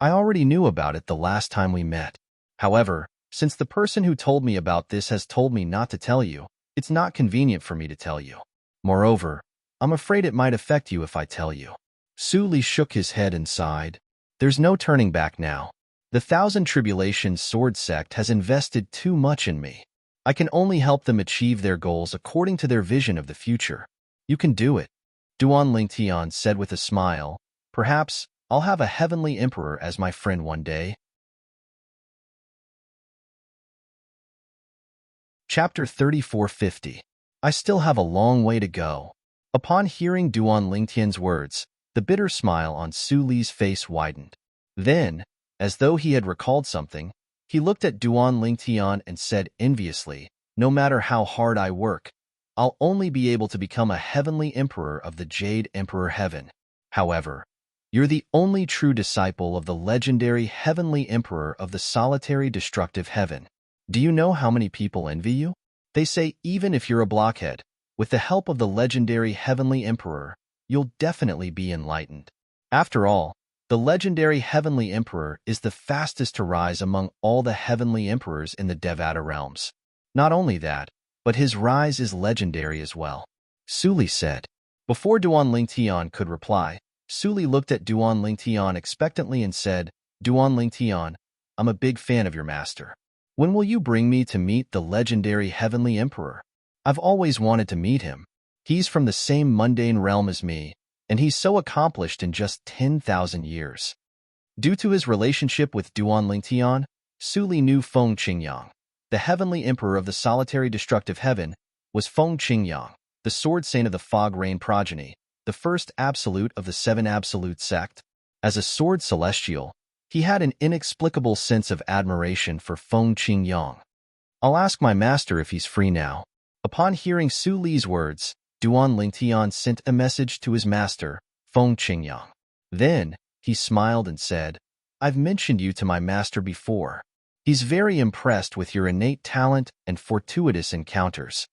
I already knew about it the last time we met. However, since the person who told me about this has told me not to tell you, it's not convenient for me to tell you. Moreover, I'm afraid it might affect you if I tell you. Su Li shook his head and sighed. There's no turning back now. The Thousand Tribulations Sword Sect has invested too much in me. I can only help them achieve their goals according to their vision of the future. You can do it, Duan Lingtian said with a smile. Perhaps I'll have a heavenly emperor as my friend one day. Chapter 3450. I still have a long way to go. Upon hearing Duan Lingtian's words, the bitter smile on Su Li's face widened. Then, as though he had recalled something, he looked at Duan Lingtian and said enviously, no matter how hard I work, I'll only be able to become a heavenly emperor of the Jade Emperor Heaven. However, you're the only true disciple of the legendary heavenly emperor of the solitary destructive heaven. Do you know how many people envy you? They say even if you're a blockhead, with the help of the legendary heavenly emperor, you'll definitely be enlightened. After all, the legendary heavenly emperor is the fastest to rise among all the heavenly emperors in the Devata realms. Not only that, but his rise is legendary as well. Su Li said. Before Duan Lingtian could reply, Su Li looked at Duan Lingtian expectantly and said, Duan Lingtian, I'm a big fan of your master. When will you bring me to meet the legendary heavenly emperor? I've always wanted to meet him. He's from the same mundane realm as me, and he's so accomplished in just 10,000 years. Due to his relationship with Duan Lingtian, Su Li knew Feng Qingyang. The heavenly emperor of the solitary destructive heaven was Feng Qingyang, the sword saint of the Fog Rain progeny, the first absolute of the Seven Absolute sect. As a sword celestial, he had an inexplicable sense of admiration for Feng Qingyang. I'll ask my master if he's free now. Upon hearing Su Li's words, Duan Lingtian sent a message to his master, Feng Qingyang. Then, he smiled and said, I've mentioned you to my master before. He's very impressed with your innate talent and fortuitous encounters.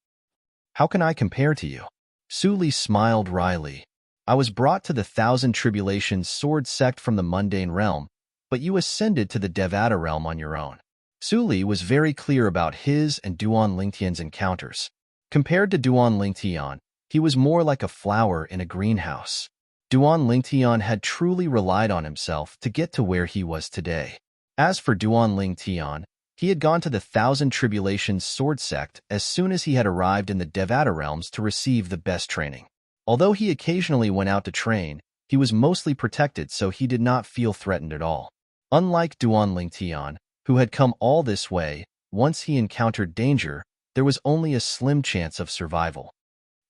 How can I compare to you? Su Li smiled wryly. I was brought to the Thousand Tribulations Sword Sect from the mundane realm, but you ascended to the Devata realm on your own. Su Li was very clear about his and Duan Lingtian's encounters. Compared to Duan Lingtian, he was more like a flower in a greenhouse. Duan Lingtian had truly relied on himself to get to where he was today. As for Duan Lingtian, he had gone to the Thousand Tribulations Sword Sect as soon as he had arrived in the Devata realms to receive the best training. Although he occasionally went out to train, he was mostly protected so he did not feel threatened at all. Unlike Duan Lingtian, who had come all this way. Once he encountered danger, there was only a slim chance of survival.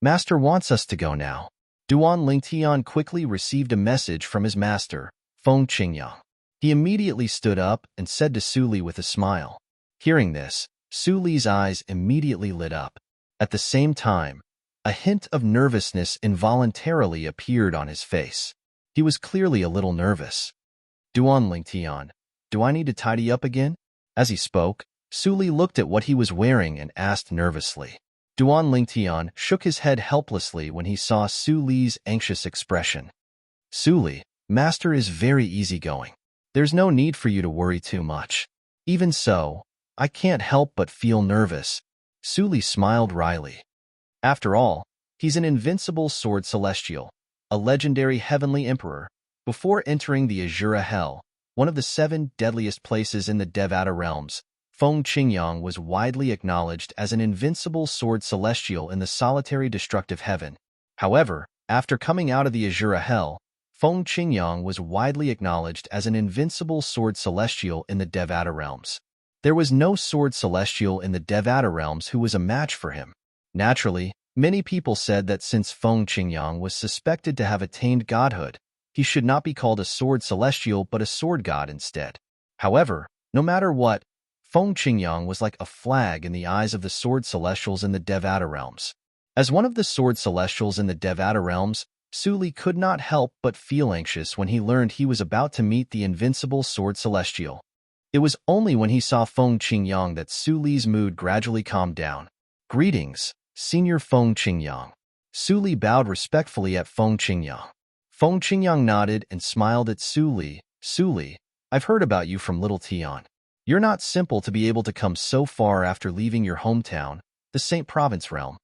Master wants us to go now. Duan Lingtian quickly received a message from his master, Feng Qingyang. He immediately stood up and said to Su Li with a smile. Hearing this, Su Li's eyes immediately lit up. At the same time, a hint of nervousness involuntarily appeared on his face. He was clearly a little nervous. Duan Lingtian, do I need to tidy up again? As he spoke, Su Li looked at what he was wearing and asked nervously. Duan Lingtian shook his head helplessly when he saw Su Li's anxious expression. Su Li, Master is very easygoing. There's no need for you to worry too much. Even so, I can't help but feel nervous. Su Li smiled wryly. After all, he's an invincible sword celestial, a legendary heavenly emperor. Before entering the Azura Hell, one of the 7 deadliest places in the Devata realms, Feng Qingyang was widely acknowledged as an invincible sword celestial in the solitary destructive heaven. However, after coming out of the Azura Hell, Feng Qingyang was widely acknowledged as an invincible sword celestial in the Devata realms. There was no sword celestial in the Devata realms who was a match for him. Naturally, many people said that since Feng Qingyang was suspected to have attained godhood, he should not be called a sword celestial but a sword god instead. However, no matter what, Feng Qingyang was like a flag in the eyes of the sword celestials in the Devata realms. As one of the sword celestials in the Devata realms, Su Li could not help but feel anxious when he learned he was about to meet the invincible sword celestial. It was only when he saw Feng Qingyang that Su Li's mood gradually calmed down. Greetings, Senior Feng Qingyang. Su Li bowed respectfully at Feng Qingyang. Feng Qingyang nodded and smiled at Su Li. Su Li, I've heard about you from Little Tian. You're not simple to be able to come so far after leaving your hometown, the Saint Province realm.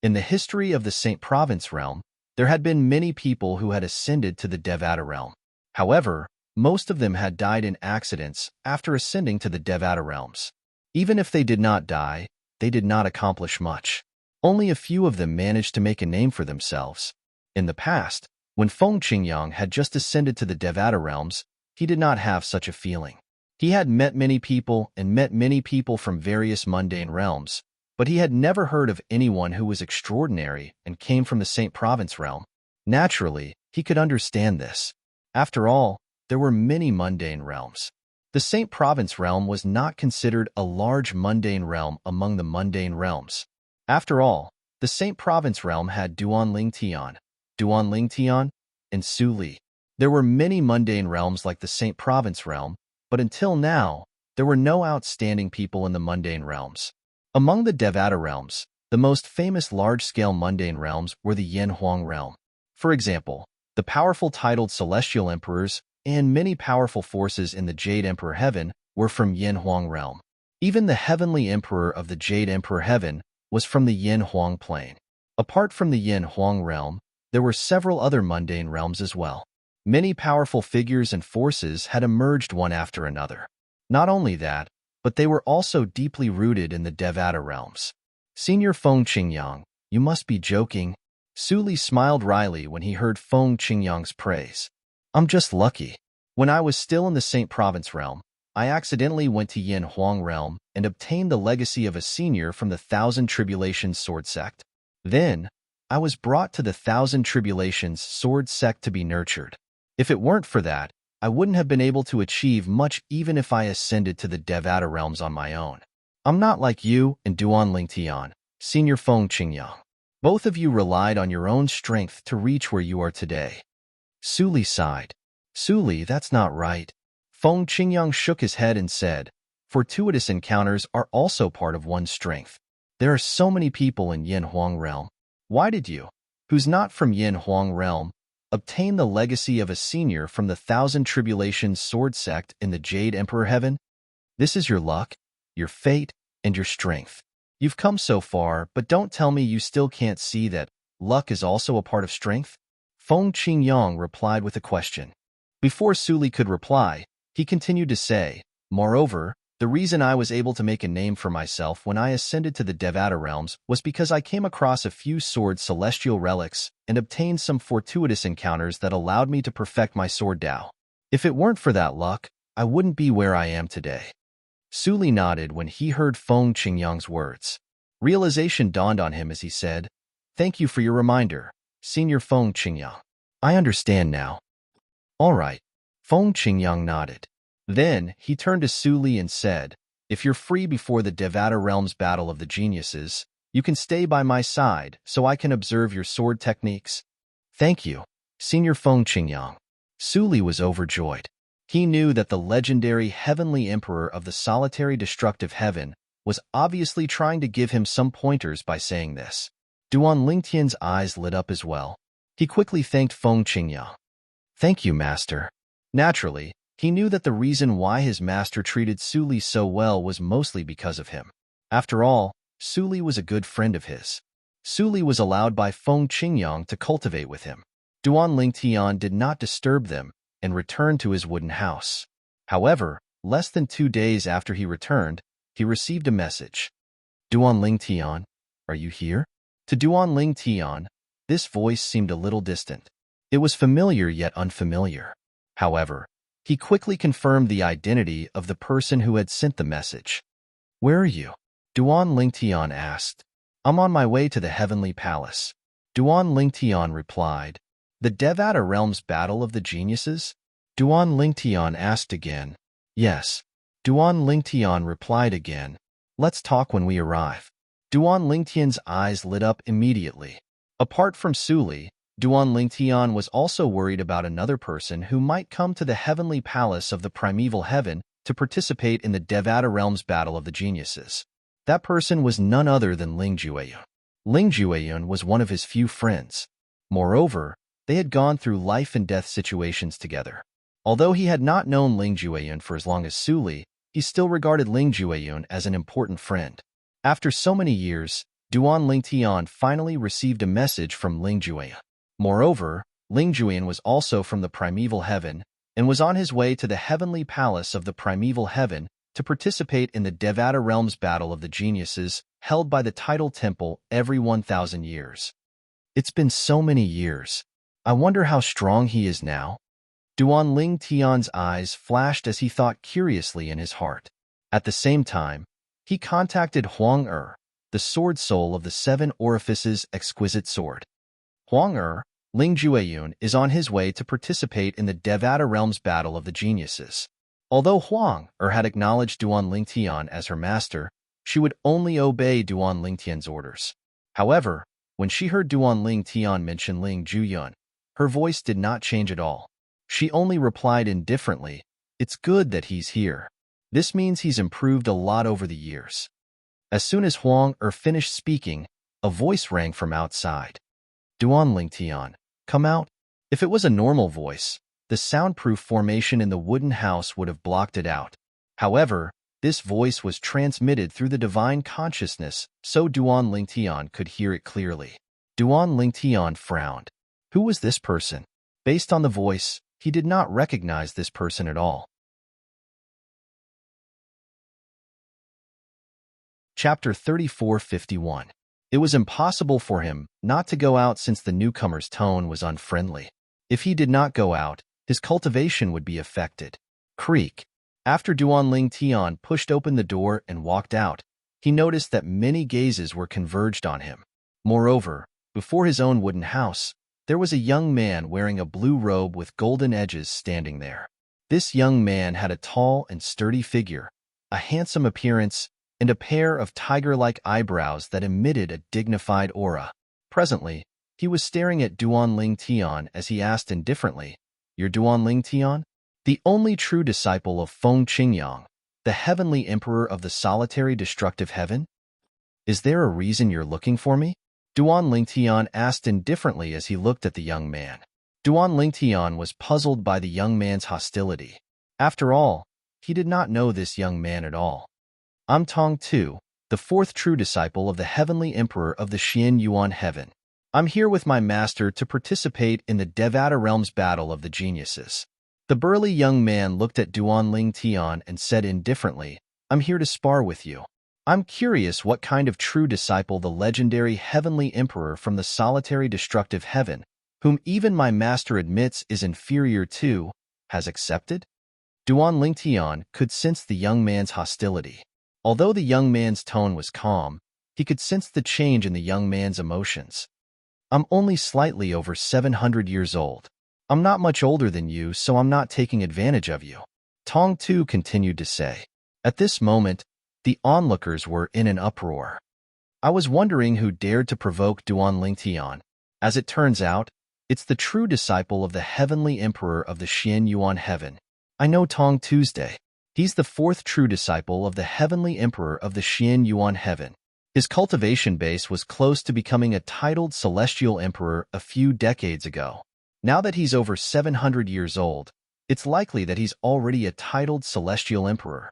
In the history of the Saint Province realm, there had been many people who had ascended to the Devata realm. However, most of them had died in accidents after ascending to the Devata realms. Even if they did not die, they did not accomplish much. Only a few of them managed to make a name for themselves. In the past, when Feng Qingyang had just ascended to the Devata realms, he did not have such a feeling. He had met many people and met many people from various mundane realms, but he had never heard of anyone who was extraordinary and came from the Saint Province realm. Naturally, he could understand this. After all, there were many mundane realms. The Saint Province realm was not considered a large mundane realm among the mundane realms. After all, the Saint Province realm had Duan Lingtian, and Su Li. There were many mundane realms like the Saint Province realm, but until now, there were no outstanding people in the mundane realms. Among the Devata realms, the most famous large-scale mundane realms were the Yanhuang realm. For example, the powerful titled celestial emperors and many powerful forces in the Jade Emperor Heaven were from Yanhuang realm. Even the heavenly emperor of the Jade Emperor Heaven was from the Yanhuang plane. Apart from the Yanhuang realm, there were several other mundane realms as well. Many powerful figures and forces had emerged one after another. Not only that, but they were also deeply rooted in the Devata realms. Senior Feng Qingyang, you must be joking. Su Li smiled wryly when he heard Feng Qingyang's praise. I'm just lucky. When I was still in the Saint Province realm, I accidentally went to Yanhuang realm and obtained the legacy of a senior from the Thousand Tribulations sword sect. Then, I was brought to the Thousand Tribulations sword sect to be nurtured. If it weren't for that, I wouldn't have been able to achieve much even if I ascended to the Devata realms on my own. I'm not like you and Duan Lingtian, Senior Feng Qingyang. Both of you relied on your own strength to reach where you are today. Su Li sighed. Su Li, that's not right. Feng Qingyang shook his head and said, fortuitous encounters are also part of one's strength. There are so many people in Yanhuang realm. Why did you, who's not from Yanhuang realm, obtain the legacy of a senior from the Thousand Tribulations sword sect in the Jade Emperor Heaven? This is your luck, your fate, and your strength. You've come so far, but don't tell me you still can't see that luck is also a part of strength? Feng Qingyang replied with a question. Before Su Li could reply, he continued to say, moreover, the reason I was able to make a name for myself when I ascended to the Devata realms was because I came across a few sword celestial relics and obtained some fortuitous encounters that allowed me to perfect my sword Dao. If it weren't for that luck, I wouldn't be where I am today. Suli nodded when he heard Feng Qingyang's words. Realization dawned on him as he said, "Thank you for your reminder, Senior Feng Qingyang. I understand now." "All right." Feng Qingyang nodded. Then he turned to Suli and said, "If you're free before the Devata Realms Battle of the Geniuses, you can stay by my side so I can observe your sword techniques." "Thank you, Senior Feng Qingyang." Suli was overjoyed. He knew that the legendary Heavenly Emperor of the solitary destructive heaven was obviously trying to give him some pointers by saying this. Duan Lingtian's eyes lit up as well. He quickly thanked Feng Qingyang. "Thank you, Master." Naturally, he knew that the reason why his master treated Suli so well was mostly because of him. After all, Suli was a good friend of his. Suli was allowed by Feng Qingyang to cultivate with him. Duan Lingtian did not disturb them and returned to his wooden house. However, less than 2 days after he returned, he received a message. "Duan Lingtian, are you here?" To Duan Lingtian, this voice seemed a little distant. It was familiar yet unfamiliar. However, he quickly confirmed the identity of the person who had sent the message. "Where are you?" Duan Lingtian asked. "I'm on my way to the Heavenly Palace." Duan Lingtian replied. "The Devata Realms Battle of the Geniuses?" Duan Lingtian asked again. "Yes." Duan Lingtian replied again. "Let's talk when we arrive." Duan Lingtian's eyes lit up immediately. Apart from Suli, Duan Lingtian was also worried about another person who might come to the Heavenly Palace of the Primeval Heaven to participate in the Devata Realms Battle of the Geniuses. That person was none other than Ling Jueyun. Ling Jueyun was one of his few friends. Moreover, they had gone through life and death situations together. Although he had not known Ling Jueyun for as long as Suli, he still regarded Ling Jueyun as an important friend. After so many years, Duan Lingtian finally received a message from Ling Jueyun. Moreover, Ling Jueyun was also from the Primeval Heaven and was on his way to the Heavenly Palace of the Primeval Heaven to participate in the Devata Realms Battle of the Geniuses held by the Tidal Temple every 1,000 years. It's been so many years. I wonder how strong he is now. Duan Lingtian's eyes flashed as he thought curiously in his heart. At the same time, he contacted Huang the sword soul of the 7 orifices exquisite sword. Huang Ling Jueyun is on his way to participate in the Devata Realms Battle of the Geniuses. Although Huang had acknowledged Duan Lingtian as her master, she would only obey Duan Lingtian's orders. However, when she heard Duan Lingtian mention Ling Jueyun, her voice did not change at all. She only replied indifferently, "It's good that he's here. This means he's improved a lot over the years." As soon as Huang finished speaking, a voice rang from outside. "Duan Lingtian, come out." If it was a normal voice, the soundproof formation in the wooden house would have blocked it out. However, this voice was transmitted through the divine consciousness, so Duan Lingtian could hear it clearly. Duan Lingtian frowned. Who was this person? Based on the voice, he did not recognize this person at all. Chapter 3451. It was impossible for him not to go out since the newcomer's tone was unfriendly. If he did not go out, his cultivation would be affected. Creak. After Duan Lingtian pushed open the door and walked out, he noticed that many gazes were converged on him. Moreover, before his own wooden house, there was a young man wearing a blue robe with golden edges standing there. This young man had a tall and sturdy figure, a handsome appearance, and a pair of tiger-like eyebrows that emitted a dignified aura. Presently, he was staring at Duan Lingtian as he asked indifferently, "You're Duan Lingtian? The only true disciple of Feng Qingyang, the Heavenly Emperor of the solitary destructive heaven? Is there a reason you're looking for me?" Duan Lingtian asked indifferently as he looked at the young man. Duan Lingtian was puzzled by the young man's hostility. After all, he did not know this young man at all. "I'm Tong Tu, the 4th true disciple of the Heavenly Emperor of the Xian Yuan Heaven. I'm here with my master to participate in the Devata Realms Battle of the Geniuses." The burly young man looked at Duan Lingtian and said indifferently, "I'm here to spar with you. I'm curious what kind of true disciple the legendary Heavenly Emperor from the solitary destructive heaven, whom even my master admits is inferior to, has accepted?" Duan Lingtian could sense the young man's hostility. Although the young man's tone was calm, he could sense the change in the young man's emotions. I'm only slightly over 700 years old. I'm not much older than you, so I'm not taking advantage of you, Tong Tu continued to say. At this moment, the onlookers were in an uproar. I was wondering who dared to provoke Duan Lingtian. As it turns out, it's the true disciple of the heavenly emperor of the Xian Yuan heaven. I know Tong Tuesday. He's the fourth true disciple of the heavenly emperor of the Xian Yuan heaven. His cultivation base was close to becoming a titled celestial emperor a few decades ago. Now that he's over 700 years old, it's likely that he's already a titled celestial emperor.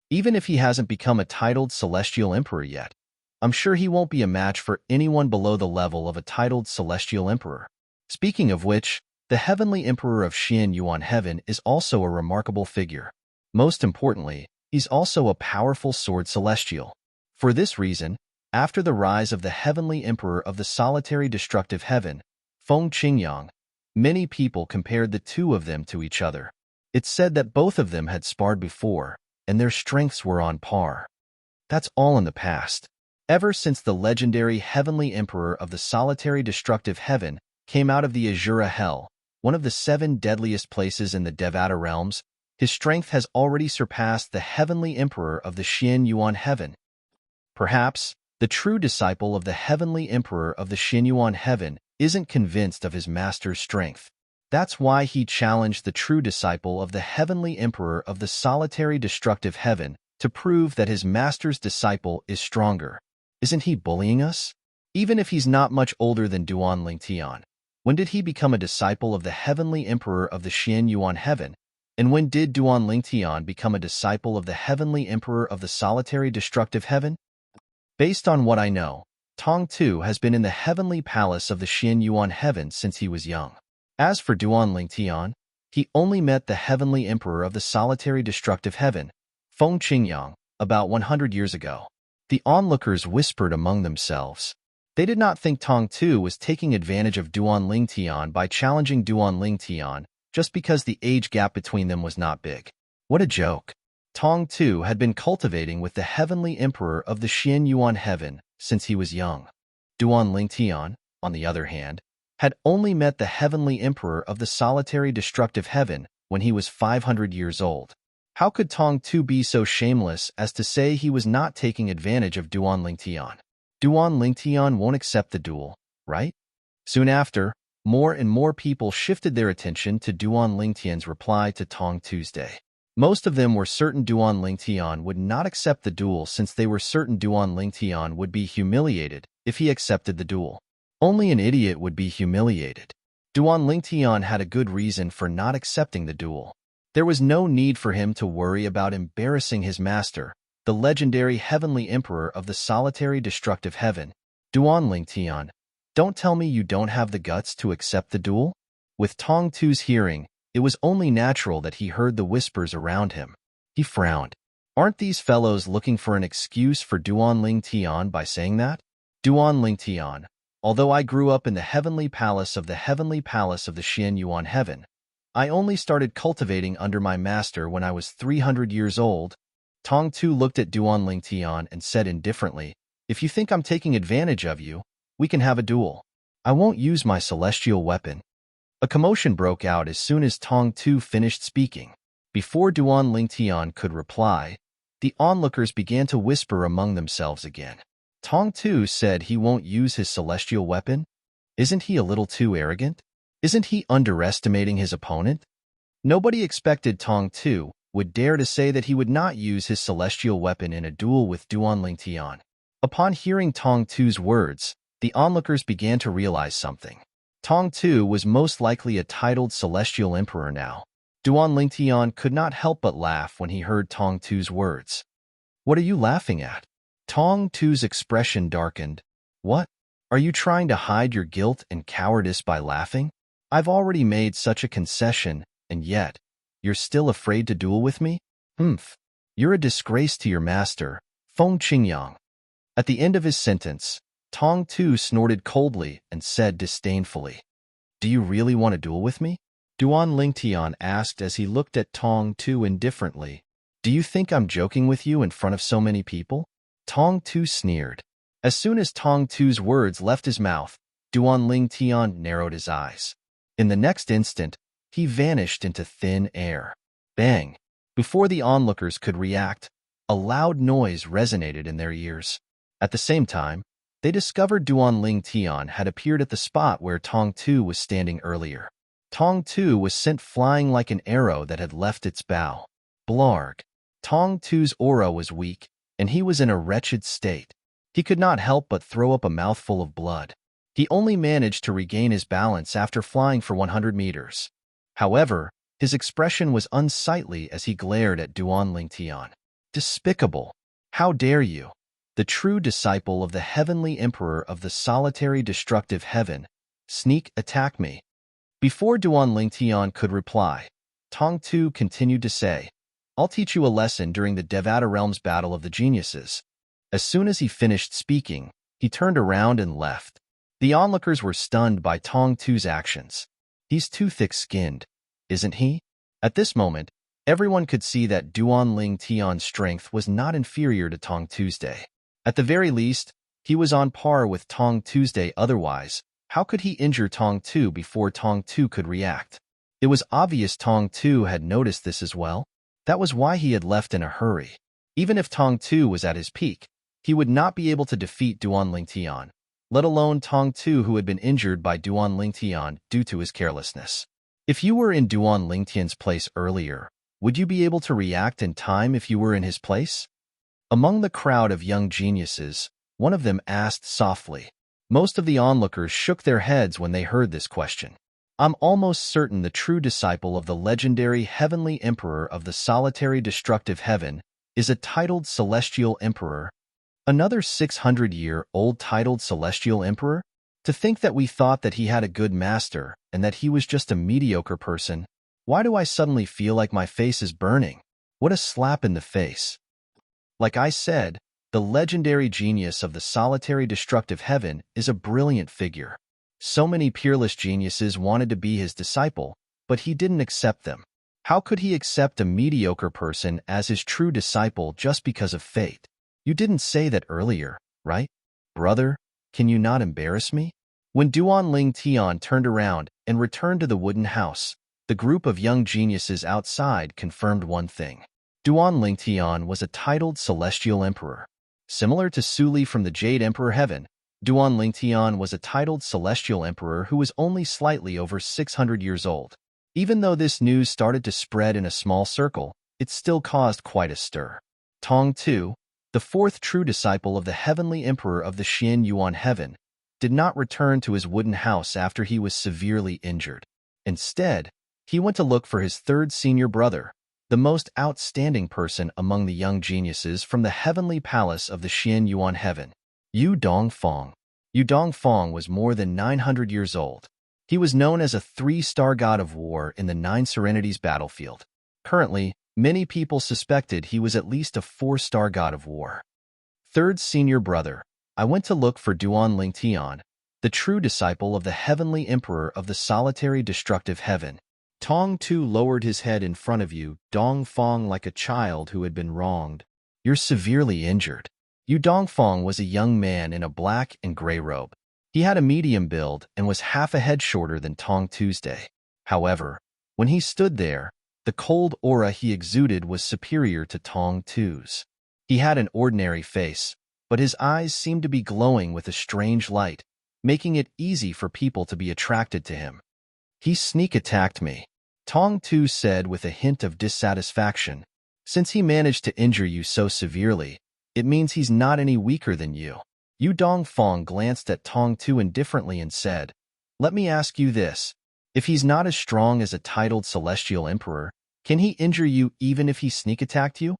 Even if he hasn't become a titled celestial emperor yet, I'm sure he won't be a match for anyone below the level of a titled celestial emperor. Speaking of which, the heavenly emperor of Xian Yuan heaven is also a remarkable figure. Most importantly, he's also a powerful sword celestial. For this reason, after the rise of the heavenly emperor of the solitary destructive heaven, Feng Qingyang, many people compared the two of them to each other. It's said that both of them had sparred before, and their strengths were on par. That's all in the past. Ever since the legendary heavenly emperor of the solitary destructive heaven came out of the Azura Hell, one of the 7 deadliest places in the Devata realms, his strength has already surpassed the heavenly emperor of the Xian Yuan heaven. Perhaps, the true disciple of the heavenly emperor of the Xian Yuan heaven isn't convinced of his master's strength. That's why he challenged the true disciple of the heavenly emperor of the solitary destructive heaven to prove that his master's disciple is stronger. Isn't he bullying us? Even if he's not much older than Duan Lingtian, when did he become a disciple of the heavenly emperor of the Xian Yuan heaven? And when did Duan Lingtian become a disciple of the heavenly emperor of the solitary destructive heaven? Based on what I know, Tong Tu has been in the heavenly palace of the Xian Yuan heaven since he was young. As for Duan Lingtian, he only met the heavenly emperor of the solitary destructive heaven, Feng Qingyang, about 100 years ago. The onlookers whispered among themselves. They did not think Tong Tu was taking advantage of Duan Lingtian by challenging Duan Lingtian just because the age gap between them was not big. What a joke. Tong Tu had been cultivating with the heavenly emperor of the Xian Yuan heaven since he was young. Duan Lingtian, on the other hand, had only met the heavenly emperor of the solitary destructive heaven when he was 500 years old. How could Tong Tu be so shameless as to say he was not taking advantage of Duan Lingtian? Duan Lingtian won't accept the duel, right? Soon after, more and more people shifted their attention to Duan Lingtian's reply to Tong Tuesday. Most of them were certain Duan Lingtian would not accept the duel since they were certain Duan Lingtian would be humiliated if he accepted the duel. Only an idiot would be humiliated. Duan Lingtian had a good reason for not accepting the duel. There was no need for him to worry about embarrassing his master, the legendary heavenly emperor of the solitary destructive heaven. Duan Lingtian, don't tell me you don't have the guts to accept the duel? With Tong Tu's hearing, it was only natural that he heard the whispers around him. He frowned. Aren't these fellows looking for an excuse for Duan Lingtian by saying that? Duan Lingtian, although I grew up in the heavenly palace of the Xian Yuan heaven, I only started cultivating under my master when I was 300 years old. Tong Tu looked at Duan Lingtian and said indifferently, if you think I'm taking advantage of you, we can have a duel. I won't use my celestial weapon. A commotion broke out as soon as Tong Tu finished speaking. Before Duan Lingtian could reply, the onlookers began to whisper among themselves again. Tong Tu said he won't use his celestial weapon? Isn't he a little too arrogant? Isn't he underestimating his opponent? Nobody expected Tong Tu would dare to say that he would not use his celestial weapon in a duel with Duan Lingtian. Upon hearing Tong Tu's words, the onlookers began to realize something. Tong Tu was most likely a titled celestial emperor now. Duan Lingtian could not help but laugh when he heard Tong Tu's words. What are you laughing at? Tong Tu's expression darkened. What? Are you trying to hide your guilt and cowardice by laughing? I've already made such a concession, and yet, you're still afraid to duel with me? Humph. You're a disgrace to your master, Feng Qingyang. At the end of his sentence, Tong Tu snorted coldly and said disdainfully, do you really want to duel with me? Duan Lingtian asked as he looked at Tong Tu indifferently. Do you think I'm joking with you in front of so many people? Tong Tu sneered. As soon as Tong Tu's words left his mouth, Duan Lingtian narrowed his eyes. In the next instant, he vanished into thin air. Bang! Before the onlookers could react, a loud noise resonated in their ears. At the same time, they discovered Duan Lingtian had appeared at the spot where Tong Tu was standing earlier. Tong Tu was sent flying like an arrow that had left its bow. Blarg! Tong Tu's aura was weak, and he was in a wretched state. He could not help but throw up a mouthful of blood. He only managed to regain his balance after flying for 100 meters. However, his expression was unsightly as he glared at Duan Lingtian. Despicable! How dare you? The true disciple of the heavenly emperor of the solitary destructive heaven, sneak attack me. Before Duan Lingtian could reply, Tong Tu continued to say, I'll teach you a lesson during the Devata Realm's Battle of the Geniuses. As soon as he finished speaking, he turned around and left. The onlookers were stunned by Tong Tu's actions. He's too thick-skinned, isn't he? At this moment, everyone could see that Duan Lingtian's strength was not inferior to Tong Tuesday. At the very least, he was on par with Tong Tuesday. Otherwise, how could he injure Tong Tu before Tong Tu could react? It was obvious Tong Tu had noticed this as well. That was why he had left in a hurry. Even if Tong Tu was at his peak, he would not be able to defeat Duan Lingtian, let alone Tong Tu, who had been injured by Duan Lingtian due to his carelessness. If you were in Duan Lingtian's place earlier, would you be able to react in time if you were in his place? Among the crowd of young geniuses, one of them asked softly. Most of the onlookers shook their heads when they heard this question. I'm almost certain the true disciple of the legendary heavenly emperor of the solitary destructive heaven is a titled celestial emperor. Another 600-year-old titled celestial emperor? To think that we thought that he had a good master and that he was just a mediocre person. Why do I suddenly feel like my face is burning? What a slap in the face. Like I said, the legendary genius of the solitary destructive heaven is a brilliant figure. So many peerless geniuses wanted to be his disciple, but he didn't accept them. How could he accept a mediocre person as his true disciple just because of fate? You didn't say that earlier, right? Brother, can you not embarrass me? When Duan Lingtian turned around and returned to the wooden house, the group of young geniuses outside confirmed one thing. Duan Lingtian was a titled celestial emperor. Similar to Suli from the Jade Emperor Heaven, Duan Lingtian was a titled celestial emperor who was only slightly over 600 years old. Even though this news started to spread in a small circle, it still caused quite a stir. Tong Tu, the fourth true disciple of the heavenly emperor of the Xian Yuan Heaven, did not return to his wooden house after he was severely injured. Instead, he went to look for his third senior brother, the most outstanding person among the young geniuses from the heavenly palace of the Xian Yuan Heaven, Yu Dongfang. Yu Dongfang was more than 900 years old. He was known as a 3-star god of war in the Nine Serenities battlefield. Currently, many people suspected he was at least a 4-star god of war. Third senior brother, I went to look for Duan Lingtian, the true disciple of the heavenly emperor of the solitary destructive heaven. Tong Tu lowered his head in front of Yu Dongfang like a child who had been wronged. You're severely injured. Yu Dongfang was a young man in a black and gray robe. He had a medium build and was half a head shorter than Tong Tuesday. However, when he stood there, the cold aura he exuded was superior to Tong Tu's. He had an ordinary face, but his eyes seemed to be glowing with a strange light, making it easy for people to be attracted to him. He sneak attacked me, Tong Tu said with a hint of dissatisfaction. Since he managed to injure you so severely, it means he's not any weaker than you. Yu Dongfang glanced at Tong Tu indifferently and said, Let me ask you this. If he's not as strong as a titled celestial emperor, can he injure you even if he sneak attacked you?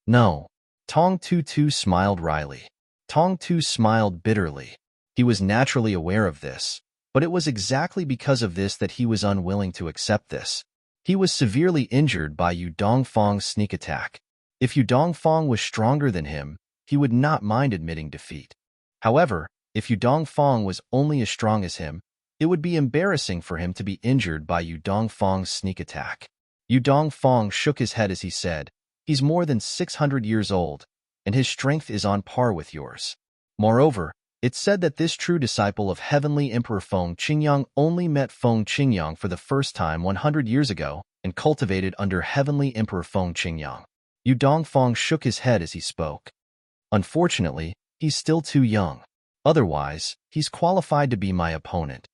No. Tong Tu smiled wryly. Tong Tu smiled bitterly. He was naturally aware of this, but it was exactly because of this that he was unwilling to accept this. He was severely injured by Yu Dongfang's sneak attack. If Yu Dongfang was stronger than him, he would not mind admitting defeat. However, if Yu Dongfang was only as strong as him, It would be embarrassing for him to be injured by Yu Dongfang's sneak attack. Yu Dongfang shook his head as he said, "He's more than 600 years old, and his strength is on par with yours. Moreover, it's said that this true disciple of Heavenly Emperor Feng Qingyang only met Feng Qingyang for the first time 100 years ago and cultivated under Heavenly Emperor Feng Qingyang." Yu Dongfang shook his head as he spoke. "Unfortunately, he's still too young. Otherwise, he's qualified to be my opponent."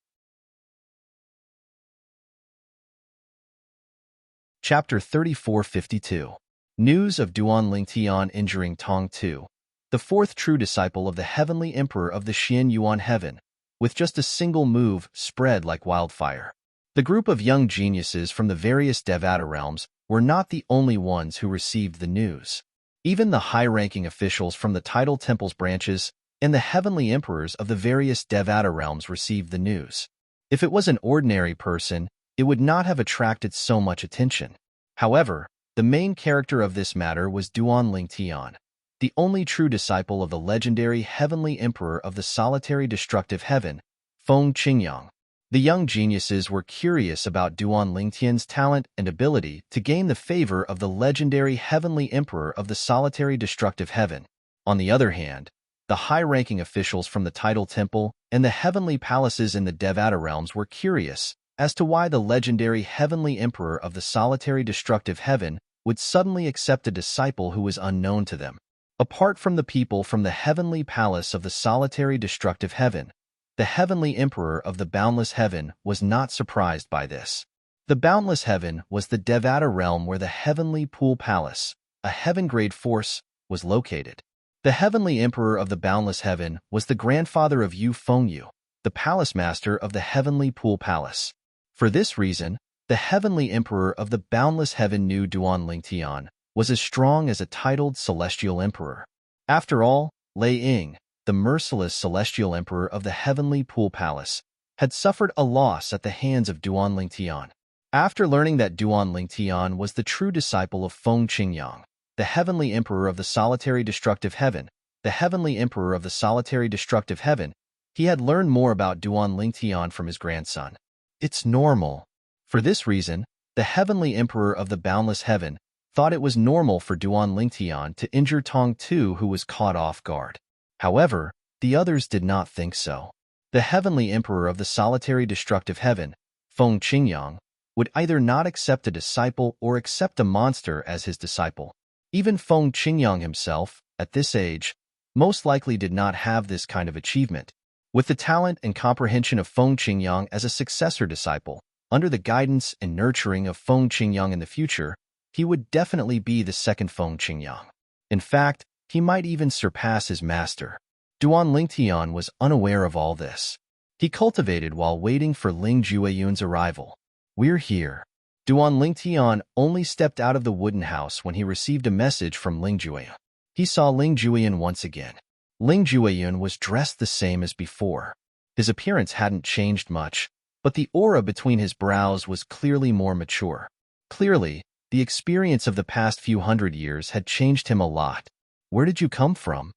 Chapter 3452. News of Duan Lingtian injuring Tong Tu, the fourth true disciple of the Heavenly Emperor of the Xian Yuan Heaven, with just a single move, spread like wildfire. The group of young geniuses from the various Devata realms were not the only ones who received the news. Even the high-ranking officials from the tidal temple's branches and the heavenly emperors of the various Devata realms received the news. If it was an ordinary person, it would not have attracted so much attention. However, the main character of this matter was Duan Lingtian, the only true disciple of the legendary heavenly emperor of the solitary destructive heaven, Feng Qingyang. The young geniuses were curious about Duan Lingtian's talent and ability to gain the favor of the legendary heavenly emperor of the solitary destructive heaven. On the other hand, the high-ranking officials from the tidal temple and the heavenly palaces in the Devata realms were curious as to why the legendary heavenly emperor of the solitary destructive heaven would suddenly accept a disciple who was unknown to them. Apart from the people from the heavenly palace of the solitary destructive heaven, the heavenly emperor of the boundless heaven was not surprised by this. The boundless heaven was the Devata realm where the heavenly pool palace, a heaven-grade force, was located. The heavenly emperor of the boundless heaven was the grandfather of Yu Fengyu, the palace master of the heavenly pool palace. For this reason, the heavenly emperor of the boundless heaven knew Duan Lingtian was as strong as a titled celestial emperor. After all, Lei Ying, the merciless celestial emperor of the heavenly pool palace, had suffered a loss at the hands of Duan Lingtian. After learning that Duan Lingtian was the true disciple of Feng Qingyang, the heavenly emperor of the solitary destructive heaven, the heavenly emperor of the solitary destructive heaven, he had learned more about Duan Lingtian from his grandson. It's normal. For this reason, the heavenly emperor of the boundless heaven thought it was normal for Duan Lingtian to injure Tong Tu, who was caught off guard. However, the others did not think so. The heavenly emperor of the solitary destructive heaven, Feng Qingyang, would either not accept a disciple or accept a monster as his disciple. Even Feng Qingyang himself, at this age, most likely did not have this kind of achievement. With the talent and comprehension of Feng Qingyang as a successor disciple, under the guidance and nurturing of Feng Qingyang in the future, he would definitely be the second Feng Qingyang. In fact, he might even surpass his master. Duan Lingtian was unaware of all this. He cultivated while waiting for Ling Jueyun's arrival. "We're here." Duan Lingtian only stepped out of the wooden house when he received a message from Ling Jueyun. He saw Ling Jueyun once again. Ling Jueyun was dressed the same as before. His appearance hadn't changed much, but the aura between his brows was clearly more mature. Clearly, the experience of the past few hundred years had changed him a lot. "Where did you come from?"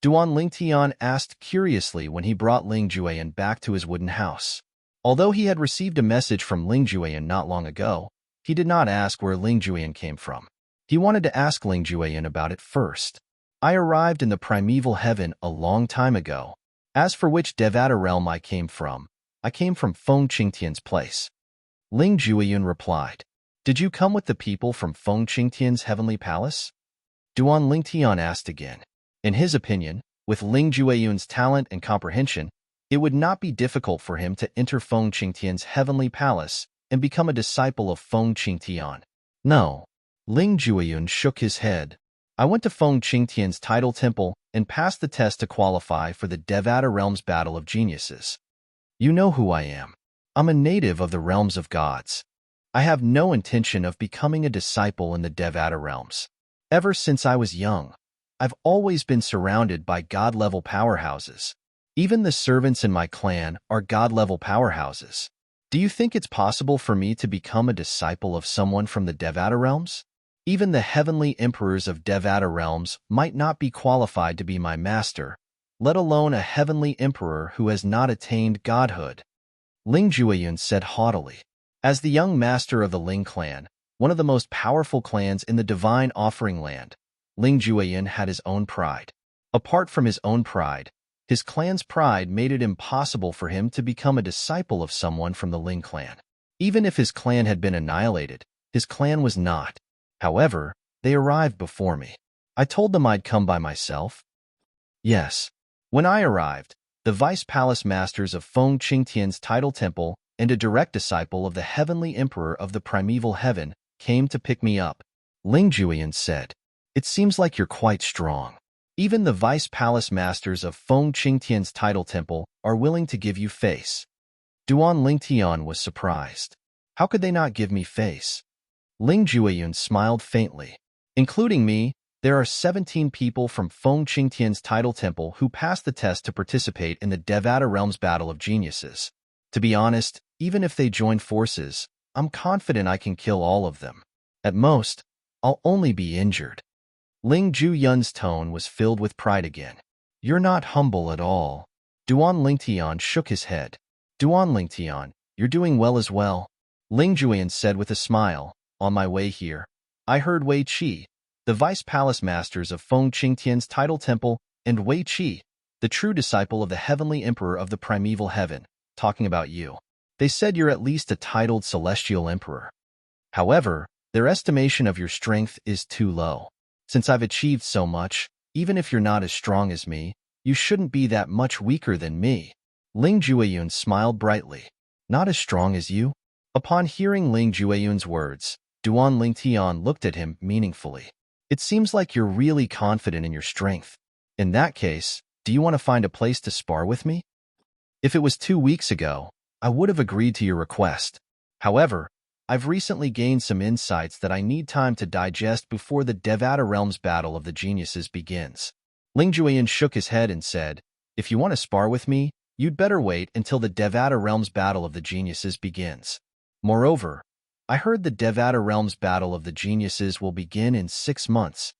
Duan Lingtian asked curiously when he brought Ling Jueyun back to his wooden house. Although he had received a message from Ling Jueyun not long ago, he did not ask where Ling Jueyun came from. He wanted to ask Ling Jueyun about it first. "I arrived in the primeval heaven a long time ago. As for which Devata realm I came from Feng Qingtian's place." Ling Jueyun replied. "Did you come with the people from Feng Qingtian's heavenly palace?" Duan Lingtian asked again. In his opinion, with Ling Jueyun's talent and comprehension, it would not be difficult for him to enter Feng Qingtian's heavenly palace and become a disciple of Feng Qingtian. "No." Ling Jueyun shook his head. "I went to Feng Qingtian's tidal temple and passed the test to qualify for the Devata realm's battle of geniuses. You know who I am. I'm a native of the realms of gods. I have no intention of becoming a disciple in the Devata realms. Ever since I was young, I've always been surrounded by god-level powerhouses. Even the servants in my clan are god-level powerhouses. Do you think it's possible for me to become a disciple of someone from the Devata realms? Even the heavenly emperors of Devata realms might not be qualified to be my master, let alone a heavenly emperor who has not attained godhood." Ling Jueyun said haughtily. As the young master of the Ling clan, one of the most powerful clans in the Divine Offering Land, Ling Jueyun had his own pride. Apart from his own pride, his clan's pride made it impossible for him to become a disciple of someone from the Ling clan. Even if his clan had been annihilated, his clan was not. However, they arrived before me. I told them I'd come by myself. Yes. When I arrived, the vice palace masters of Feng Qingtian's title temple and a direct disciple of the heavenly emperor of the primeval heaven came to pick me up. Ling Jueyun said, "It seems like you're quite strong. Even the vice palace masters of Feng Qingtian's title temple are willing to give you face." Duan Lingtian was surprised. How could they not give me face? Ling Jueyun smiled faintly. Including me, there are 17 people from Feng Qingtian's title temple who passed the test to participate in the Devata Realms Battle of Geniuses. To be honest, even if they join forces, I'm confident I can kill all of them. At most, I'll only be injured. Ling Jueyun's tone was filled with pride again. You're not humble at all. Duan Lingtian shook his head. Duan Lingtian, you're doing well as well. Ling Jueyun said with a smile, on my way here, I heard Wei Qi, the vice palace masters of Feng Qingtian's title temple, and Wei Qi, the true disciple of the heavenly emperor of the primeval heaven, talking about you. They said you're at least a titled celestial emperor. However, their estimation of your strength is too low. Since I've achieved so much, even if you're not as strong as me, you shouldn't be that much weaker than me. Ling Jueyun smiled brightly. Not as strong as you? Upon hearing Ling Jueyun's words, Duan Lingtian looked at him meaningfully. It seems like you're really confident in your strength. In that case, do you want to find a place to spar with me? If it was 2 weeks ago, I would have agreed to your request. However, I've recently gained some insights that I need time to digest before the Devata Realms Battle of the Geniuses begins. Ling Jueyun shook his head and said, if you want to spar with me, you'd better wait until the Devata Realms Battle of the Geniuses begins. Moreover, I heard the Devata Realms Battle of the Geniuses will begin in 6 months.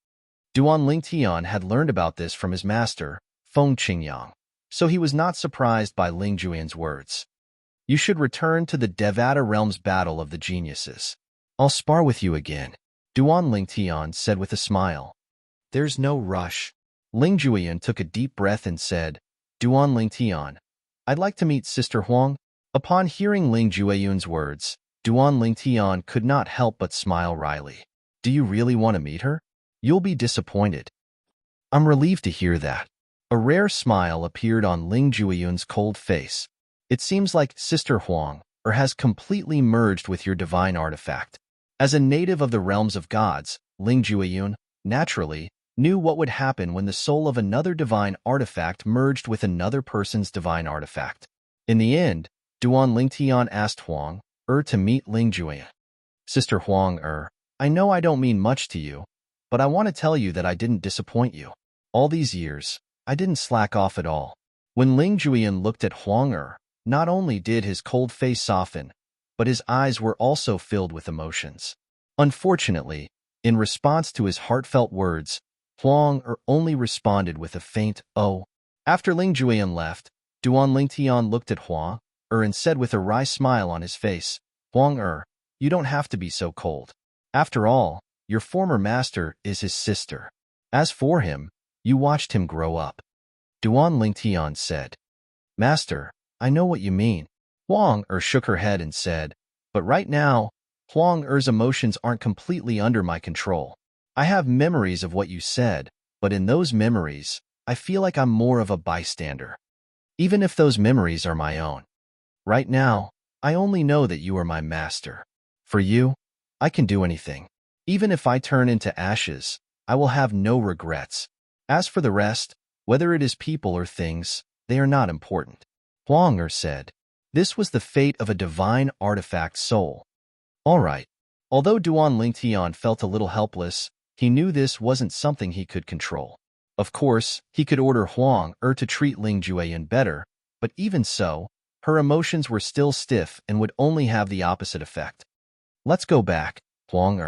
Duan Lingtian had learned about this from his master, Feng Qingyang, so he was not surprised by Ling Jueyun's words. You should return to the Devata Realms Battle of the Geniuses. I'll spar with you again, Duan Lingtian said with a smile. There's no rush. Ling Jueyun took a deep breath and said, Duan Lingtian, I'd like to meet Sister Huang. Upon hearing Ling Jueyun's words, Duan Lingtian could not help but smile wryly. Do you really want to meet her? You'll be disappointed. I'm relieved to hear that. A rare smile appeared on Ling Jueyun's cold face. It seems like Sister Huang has completely merged with your divine artifact. As a native of the realms of gods, Ling Jueyun, naturally, knew what would happen when the soul of another divine artifact merged with another person's divine artifact. In the end, Duan Lingtian asked Huang to meet Ling Jueyun. Sister Huang I know I don't mean much to you, but I want to tell you that I didn't disappoint you. All these years, I didn't slack off at all. When Ling Jueyun looked at Huang not only did his cold face soften, but his eyes were also filled with emotions. Unfortunately, in response to his heartfelt words, Huang only responded with a faint "oh." After Ling Jueyun left, Duan Lingtian looked at Huang and said with a wry smile on his face, Huang you don't have to be so cold. After all, your former master is his sister. As for him, you watched him grow up. Duan Lingtian said, Master, I know what you mean. Huang shook her head and said, but right now, Huang emotions aren't completely under my control. I have memories of what you said, but in those memories, I feel like I'm more of a bystander. Even if those memories are my own. Right now, I only know that you are my master. For you, I can do anything. Even if I turn into ashes, I will have no regrets. As for the rest, whether it is people or things, they are not important. Huang said, this was the fate of a divine artifact soul. All right. Although Duan Lingtian felt a little helpless, he knew this wasn't something he could control. Of course, he could order Huang to treat Ling Jueyun better, but even so, her emotions were still stiff and would only have the opposite effect. Let's go back, Huang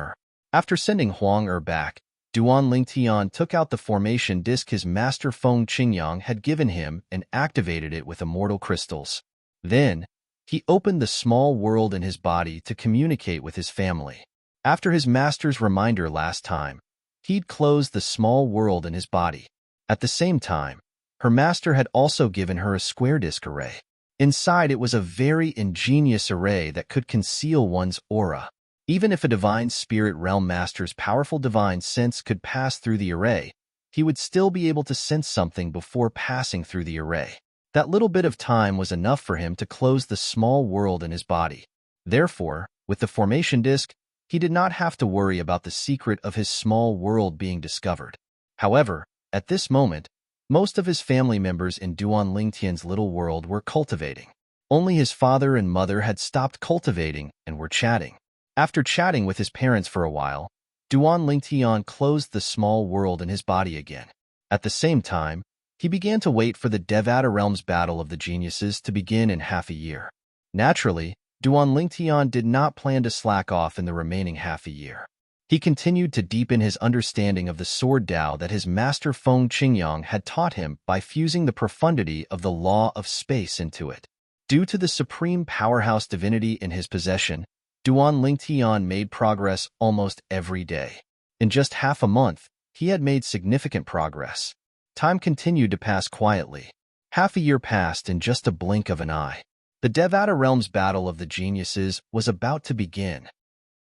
After sending Huang back, Duan Lingtian took out the formation disc his master Feng Qingyang had given him and activated it with immortal crystals. Then, He opened the small world in his body to communicate with his family. After his master's reminder last time, he'd closed the small world in his body. At the same time, her master had also given her a square disk array. Inside it was a very ingenious array that could conceal one's aura. Even if a divine spirit realm master's powerful divine sense could pass through the array, he would still be able to sense something before passing through the array. That little bit of time was enough for him to close the small world in his body. Therefore, with the formation disk, he did not have to worry about the secret of his small world being discovered. However, at this moment, most of his family members in Duan Lingtian's little world were cultivating. Only his father and mother had stopped cultivating and were chatting. After chatting with his parents for a while, Duan Lingtian closed the small world in his body again. At the same time, he began to wait for the Devata Realm's Battle of the Geniuses to begin in half a year. Naturally, Duan Lingtian did not plan to slack off in the remaining half a year. He continued to deepen his understanding of the sword Tao that his master Feng Qingyang had taught him by fusing the profundity of the law of space into it. Due to the supreme powerhouse divinity in his possession, Duan Lingtian made progress almost every day. In just half a month, he had made significant progress. Time continued to pass quietly. Half a year passed in just a blink of an eye. The Devata Realm's Battle of the Geniuses was about to begin.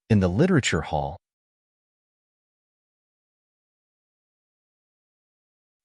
In the literature hall,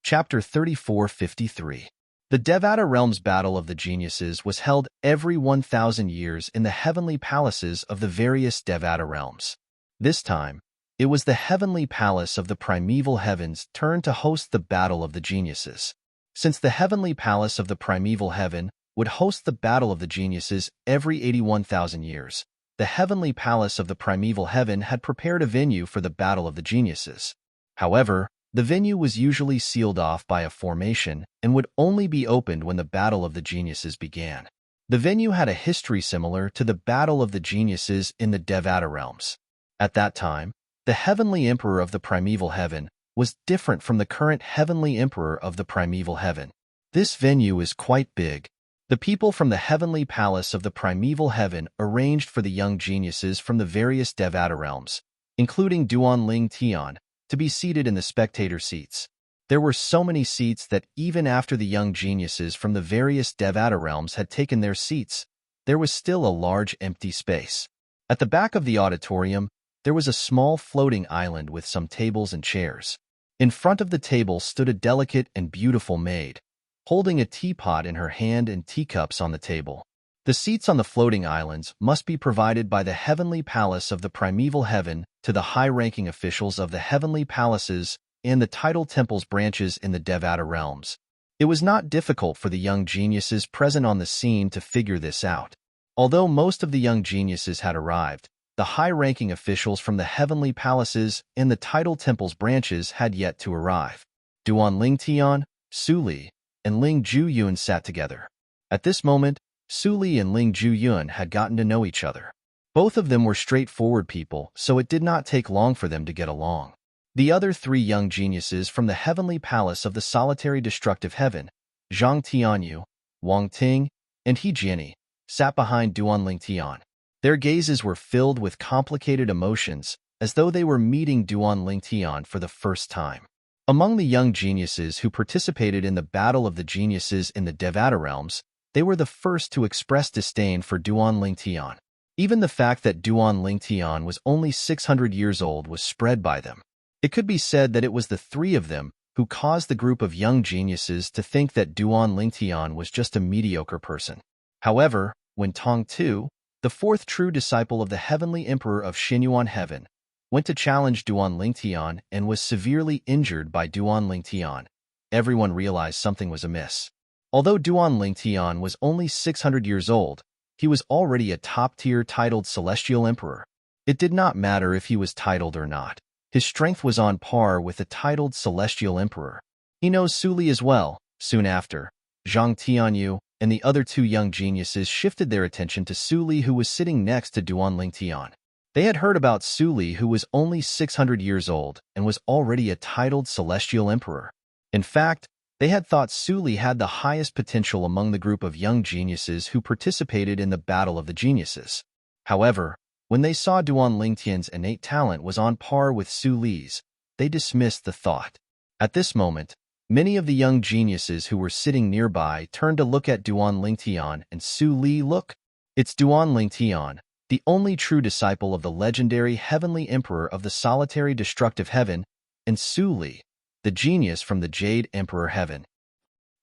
Chapter 3453. The Devata Realm's Battle of the Geniuses was held every 1,000 years in the heavenly palaces of the various Devata realms. This time, it was the heavenly palace of the primeval heavens' turn to host the Battle of the Geniuses. Since the heavenly palace of the primeval heaven would host the Battle of the Geniuses every 81,000 years, the heavenly palace of the primeval heaven had prepared a venue for the Battle of the Geniuses. However, the venue was usually sealed off by a formation and would only be opened when the Battle of the Geniuses began. The venue had a history similar to the Battle of the Geniuses in the Devata realms. At that time, the Heavenly Emperor of the Primeval Heaven was different from the current Heavenly Emperor of the Primeval Heaven. This venue is quite big. The people from the Heavenly Palace of the Primeval Heaven arranged for the young geniuses from the various Devata realms, including Duan Ling Tian, to be seated in the spectator seats. There were so many seats that even after the young geniuses from the various Devata realms had taken their seats, there was still a large empty space. At the back of the auditorium, there was a small floating island with some tables and chairs. In front of the table stood a delicate and beautiful maid, holding a teapot in her hand and teacups on the table. The seats on the floating islands must be provided by the heavenly palace of the primeval heaven to the high-ranking officials of the heavenly palaces and the tidal temples branches in the Devata realms. It was not difficult for the young geniuses present on the scene to figure this out. Although most of the young geniuses had arrived, the high-ranking officials from the heavenly palaces and the tidal temples branches had yet to arrive. Duan Lingtian, Su Li, and Ling Zhuyun sat together. At this moment, Su Li and Ling Zhuyun had gotten to know each other. Both of them were straightforward people, so it did not take long for them to get along. The other three young geniuses from the heavenly palace of the solitary destructive heaven, Zhang Tianyu, Wang Ting, and He Jianyi, sat behind Duan Lingtian. Their gazes were filled with complicated emotions, as though they were meeting Duan Lingtian for the first time. Among the young geniuses who participated in the Battle of the Geniuses in the Devata realms, they were the first to express disdain for Duan Lingtian. Even the fact that Duan Lingtian was only 600 years old was spread by them. It could be said that it was the three of them who caused the group of young geniuses to think that Duan Lingtian was just a mediocre person. However, when Tong Tu, the fourth true disciple of the heavenly emperor of Xinyuan heaven, went to challenge Duan Lingtian and was severely injured by Duan Lingtian, everyone realized something was amiss. Although Duan Lingtian was only 600 years old, he was already a top-tier titled celestial emperor. It did not matter if he was titled or not. His strength was on par with the titled celestial emperor. He knows Su Li as well. Soon after, Zhang Tianyu and the other two young geniuses shifted their attention to Su Li, who was sitting next to Duan Lingtian. They had heard about Su Li, who was only 600 years old and was already a titled celestial emperor. In fact, They had thought Su Li had the highest potential among the group of young geniuses who participated in the Battle of the Geniuses. However, when they saw Duan Lingtian's innate talent was on par with Su Li's, they dismissed the thought. At this moment, many of the young geniuses who were sitting nearby turned to look at Duan Lingtian and Su Li. Look, it's Duan Lingtian, the only true disciple of the legendary Heavenly Emperor of the Solitary Destructive Heaven, and Su Li, the genius from the Jade Emperor Heaven.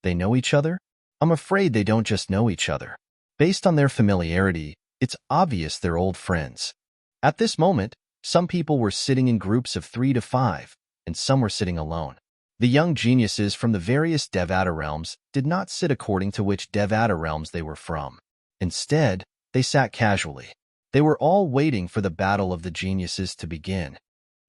They know each other? I'm afraid they don't just know each other. Based on their familiarity, it's obvious they're old friends. At this moment, some people were sitting in groups of 3 to 5, and some were sitting alone. The young geniuses from the various Devata realms did not sit according to which Devata realms they were from. Instead, they sat casually. They were all waiting for the battle of the geniuses to begin.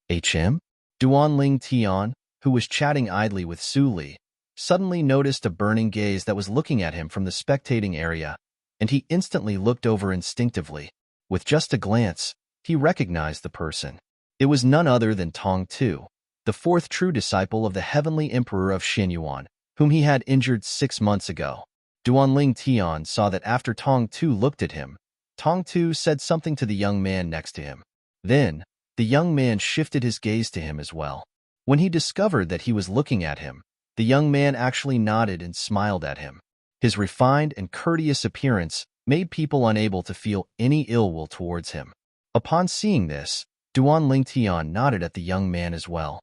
Duan Lingtian, who was chatting idly with Su Li, suddenly noticed a burning gaze that was looking at him from the spectating area, and he instantly looked over instinctively. With just a glance, he recognized the person. It was none other than Tong Tu, the fourth true disciple of the Heavenly Emperor of Xinyuan, whom he had injured 6 months ago. Duan Lingtian saw that after Tong Tu looked at him, Tong Tu said something to the young man next to him. Then, the young man shifted his gaze to him as well. When he discovered that he was looking at him, the young man actually nodded and smiled at him. His refined and courteous appearance made people unable to feel any ill will towards him. Upon seeing this, Duan Lingtian nodded at the young man as well.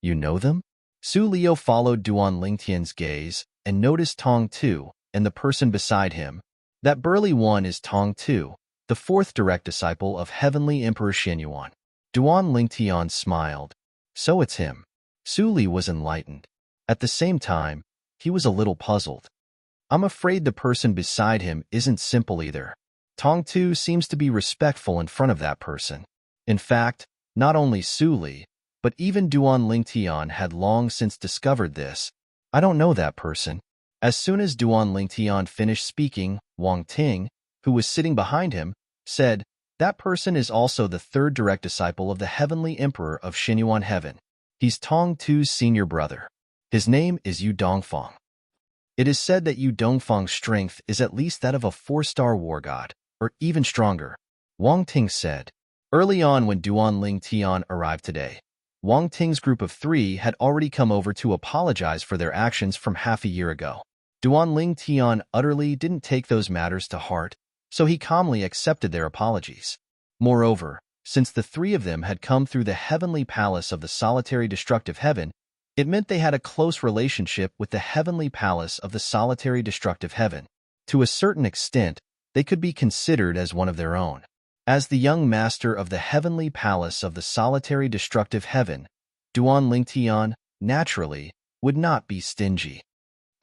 You know them? Su Liu followed Duan Lingtian's gaze and noticed Tong Tu and the person beside him. That burly one is Tong Tu, the fourth direct disciple of Heavenly Emperor Xinyuan. Duan Lingtian smiled. So it's him. Su Li was enlightened. At the same time, he was a little puzzled. I'm afraid the person beside him isn't simple either. Tong Tu seems to be respectful in front of that person. In fact, not only Su Li, but even Duan Lingtian had long since discovered this. I don't know that person. As soon as Duan Lingtian finished speaking, Wang Ting, who was sitting behind him, said, that person is also the third direct disciple of the Heavenly Emperor of Xinyuan Heaven. He's Tong Tu's senior brother. His name is Yu Dongfang. It is said that Yu Dongfang's strength is at least that of a 4-star war god, or even stronger, Wang Ting said. Early on when Duan Lingtian arrived today, Wang Ting's group of 3 had already come over to apologize for their actions from half a year ago. Duan Lingtian utterly didn't take those matters to heart, so he calmly accepted their apologies. Moreover, since the 3 of them had come through the heavenly palace of the solitary destructive heaven, it meant they had a close relationship with the heavenly palace of the solitary destructive heaven. To a certain extent, they could be considered as one of their own. As the young master of the heavenly palace of the solitary destructive heaven, Duan Lingtian, naturally, would not be stingy.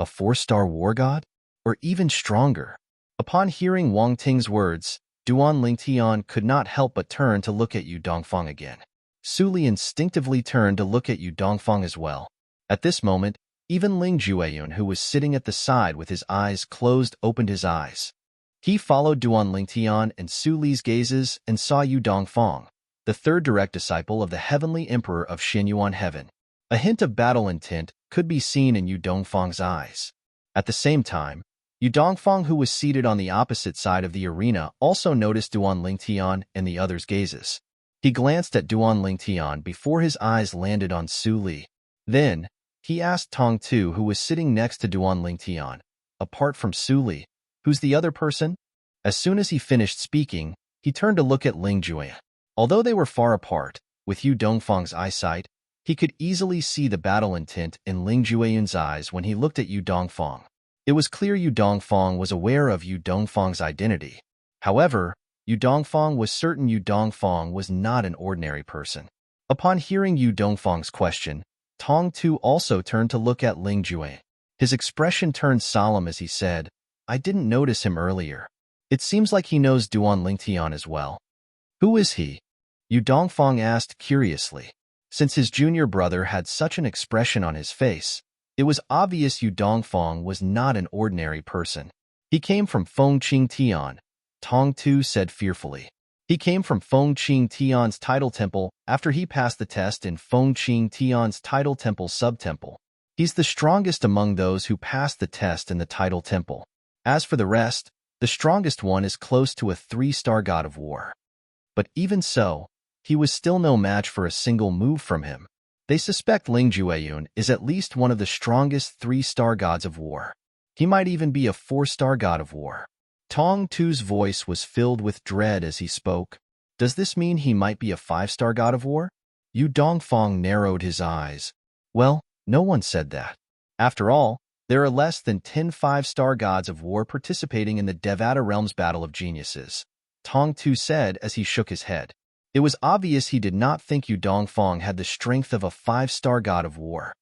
A 4-star war god? Or even stronger? Upon hearing Wang Ting's words, Duan Lingtian could not help but turn to look at Yu Dongfang again. Su Li instinctively turned to look at Yu Dongfang as well. At this moment, even Ling Jueyun, who was sitting at the side with his eyes closed, opened his eyes. He followed Duan Lingtian and Su Li's gazes and saw Yu Dongfang, the third direct disciple of the Heavenly Emperor of Xinyuan Heaven. A hint of battle intent could be seen in Yu Dongfang's eyes. At the same time, Yu Dongfang, who was seated on the opposite side of the arena, also noticed Duan Lingtian and the others' gazes. He glanced at Duan Lingtian before his eyes landed on Su Li. Then, he asked Tong Tu, who was sitting next to Duan Lingtian, apart from Su Li, who's the other person? As soon as he finished speaking, he turned to look at Ling Jueyun. Although they were far apart, with Yu Dongfang's eyesight, he could easily see the battle intent in Ling Jueyun's eyes when he looked at Yu Dongfang. It was clear Yu Dongfang was aware of Yu Dongfang's identity. However, Yu Dongfang was certain Yu Dongfang was not an ordinary person. Upon hearing Yu Dongfang's question, Tong Tu also turned to look at Ling Jueyun. His expression turned solemn as he said, I didn't notice him earlier. It seems like he knows Duan Lingtian as well. Who is he? Yu Dongfang asked curiously. Since his junior brother had such an expression on his face, it was obvious Yu Dongfang was not an ordinary person. He came from Fengqing Tian, Tong Tu said fearfully. He came from Fengqing Tian's title temple after he passed the test in Fengqing Tian's title temple sub-temple. He's the strongest among those who passed the test in the tidal temple. As for the rest, the strongest one is close to a 3-star god of war. But even so, he was still no match for a single move from him. They suspect Ling Jueyun is at least one of the strongest 3-star gods of war. He might even be a 4-star god of war. Tong Tu's voice was filled with dread as he spoke. Does this mean he might be a 5-star god of war? Yu Dongfang narrowed his eyes. Well, no one said that. After all, there are less than 10 5-star gods of war participating in the Devata Realms Battle of Geniuses, Tong Tu said as he shook his head. It was obvious he did not think Yu Dongfang had the strength of a 5-star god of war.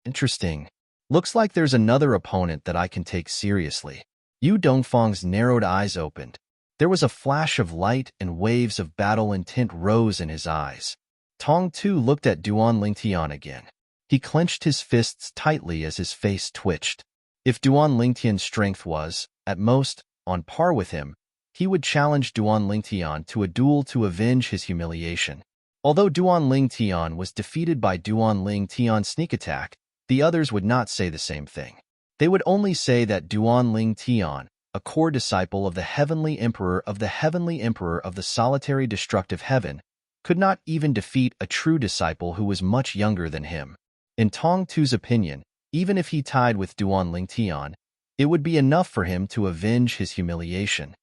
Interesting. Looks like there's another opponent that I can take seriously. Yu Dongfang's narrowed eyes opened. There was a flash of light and waves of battle intent rose in his eyes. Tong Tu looked at Duan Lingtian again. He clenched his fists tightly as his face twitched. If Duan Lingtian's strength was, at most, on par with him, he would challenge Duan Lingtian to a duel to avenge his humiliation. Although Duan Lingtian was defeated by Duan Lingtian's sneak attack, the others would not say the same thing. They would only say that Duan Lingtian, a core disciple of the Heavenly Emperor of the solitary destructive heaven, could not even defeat a true disciple who was much younger than him. In Tong Tu's opinion, even if he tied with Duan Lingtian, it would be enough for him to avenge his humiliation.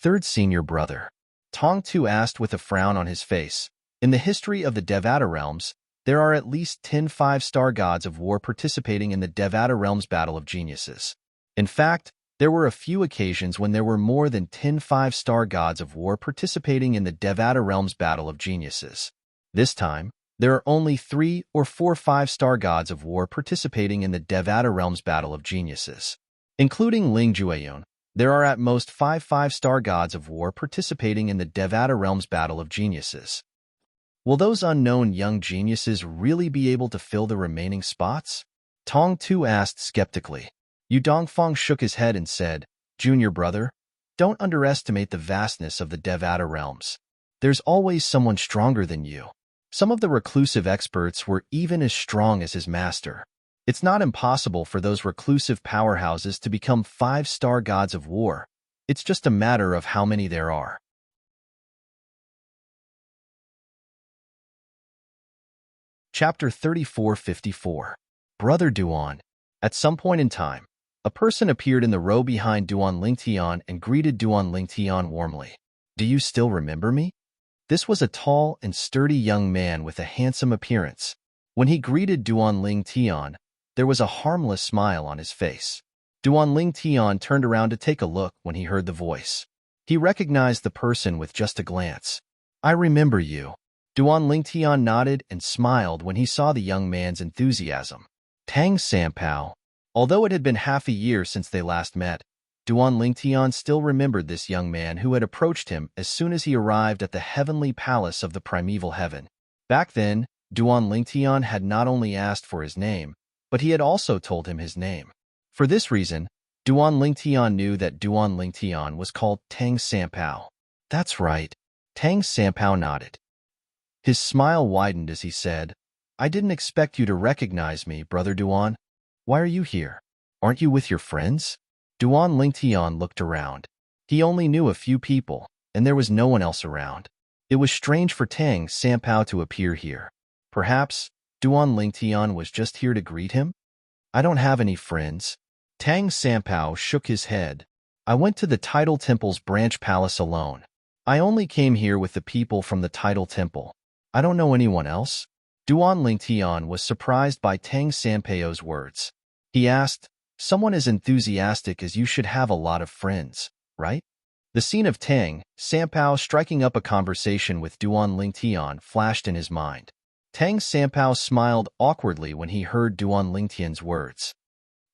Third senior brother, Tong Tu asked with a frown on his face. In the history of the Devata Realms, there are at least 10 5-star gods of war participating in the Devata Realms Battle of Geniuses. In fact, there were a few occasions when there were more than 10 5-star gods of war participating in the Devata Realms Battle of Geniuses. This time, there are only 3 or 4 5-star gods of war participating in the Devata Realms Battle of Geniuses. Including Ling Jueyun, there are at most 5 5-star gods of war participating in the Devata Realms Battle of Geniuses. Will those unknown young geniuses really be able to fill the remaining spots? Tong Tu asked skeptically. Yu Dongfang shook his head and said, Junior brother, don't underestimate the vastness of the Devata realms. There's always someone stronger than you. Some of the reclusive experts were even as strong as his master. It's not impossible for those reclusive powerhouses to become 5-star gods of war. It's just a matter of how many there are. Chapter 3454. Brother Duan. At some point in time, a person appeared in the row behind Duan Lingtian and greeted Duan Lingtian warmly. Do you still remember me? This was a tall and sturdy young man with a handsome appearance. When he greeted Duan Lingtian, there was a harmless smile on his face. Duan Lingtian turned around to take a look when he heard the voice. He recognized the person with just a glance. I remember you. Duan Lingtian nodded and smiled when he saw the young man's enthusiasm. Tang Sanpao. Although it had been half a year since they last met, Duan Lingtian still remembered this young man who had approached him as soon as he arrived at the heavenly palace of the primeval heaven. Back then, Duan Lingtian had not only asked for his name, but he had also told him his name. For this reason, Duan Lingtian knew that Duan Lingtian was called Tang Sanpao. That's right. Tang Sanpao nodded. His smile widened as he said, I didn't expect you to recognize me, Brother Duan. Why are you here? Aren't you with your friends? Duan Lingtian looked around. He only knew a few people, and there was no one else around. It was strange for Tang Sanpao to appear here. Perhaps Duan Lingtian was just here to greet him? I don't have any friends. Tang Sanpao shook his head. I went to the Tidal Temple's branch palace alone. I only came here with the people from the Tidal Temple. I don't know anyone else. Duan Lingtian was surprised by Tang Sanpao's words. He asked, Someone as enthusiastic as you should have a lot of friends, right? The scene of Tang Sanpao striking up a conversation with Duan Lingtian flashed in his mind. Tang Sanpao smiled awkwardly when he heard Duan Lingtian's words.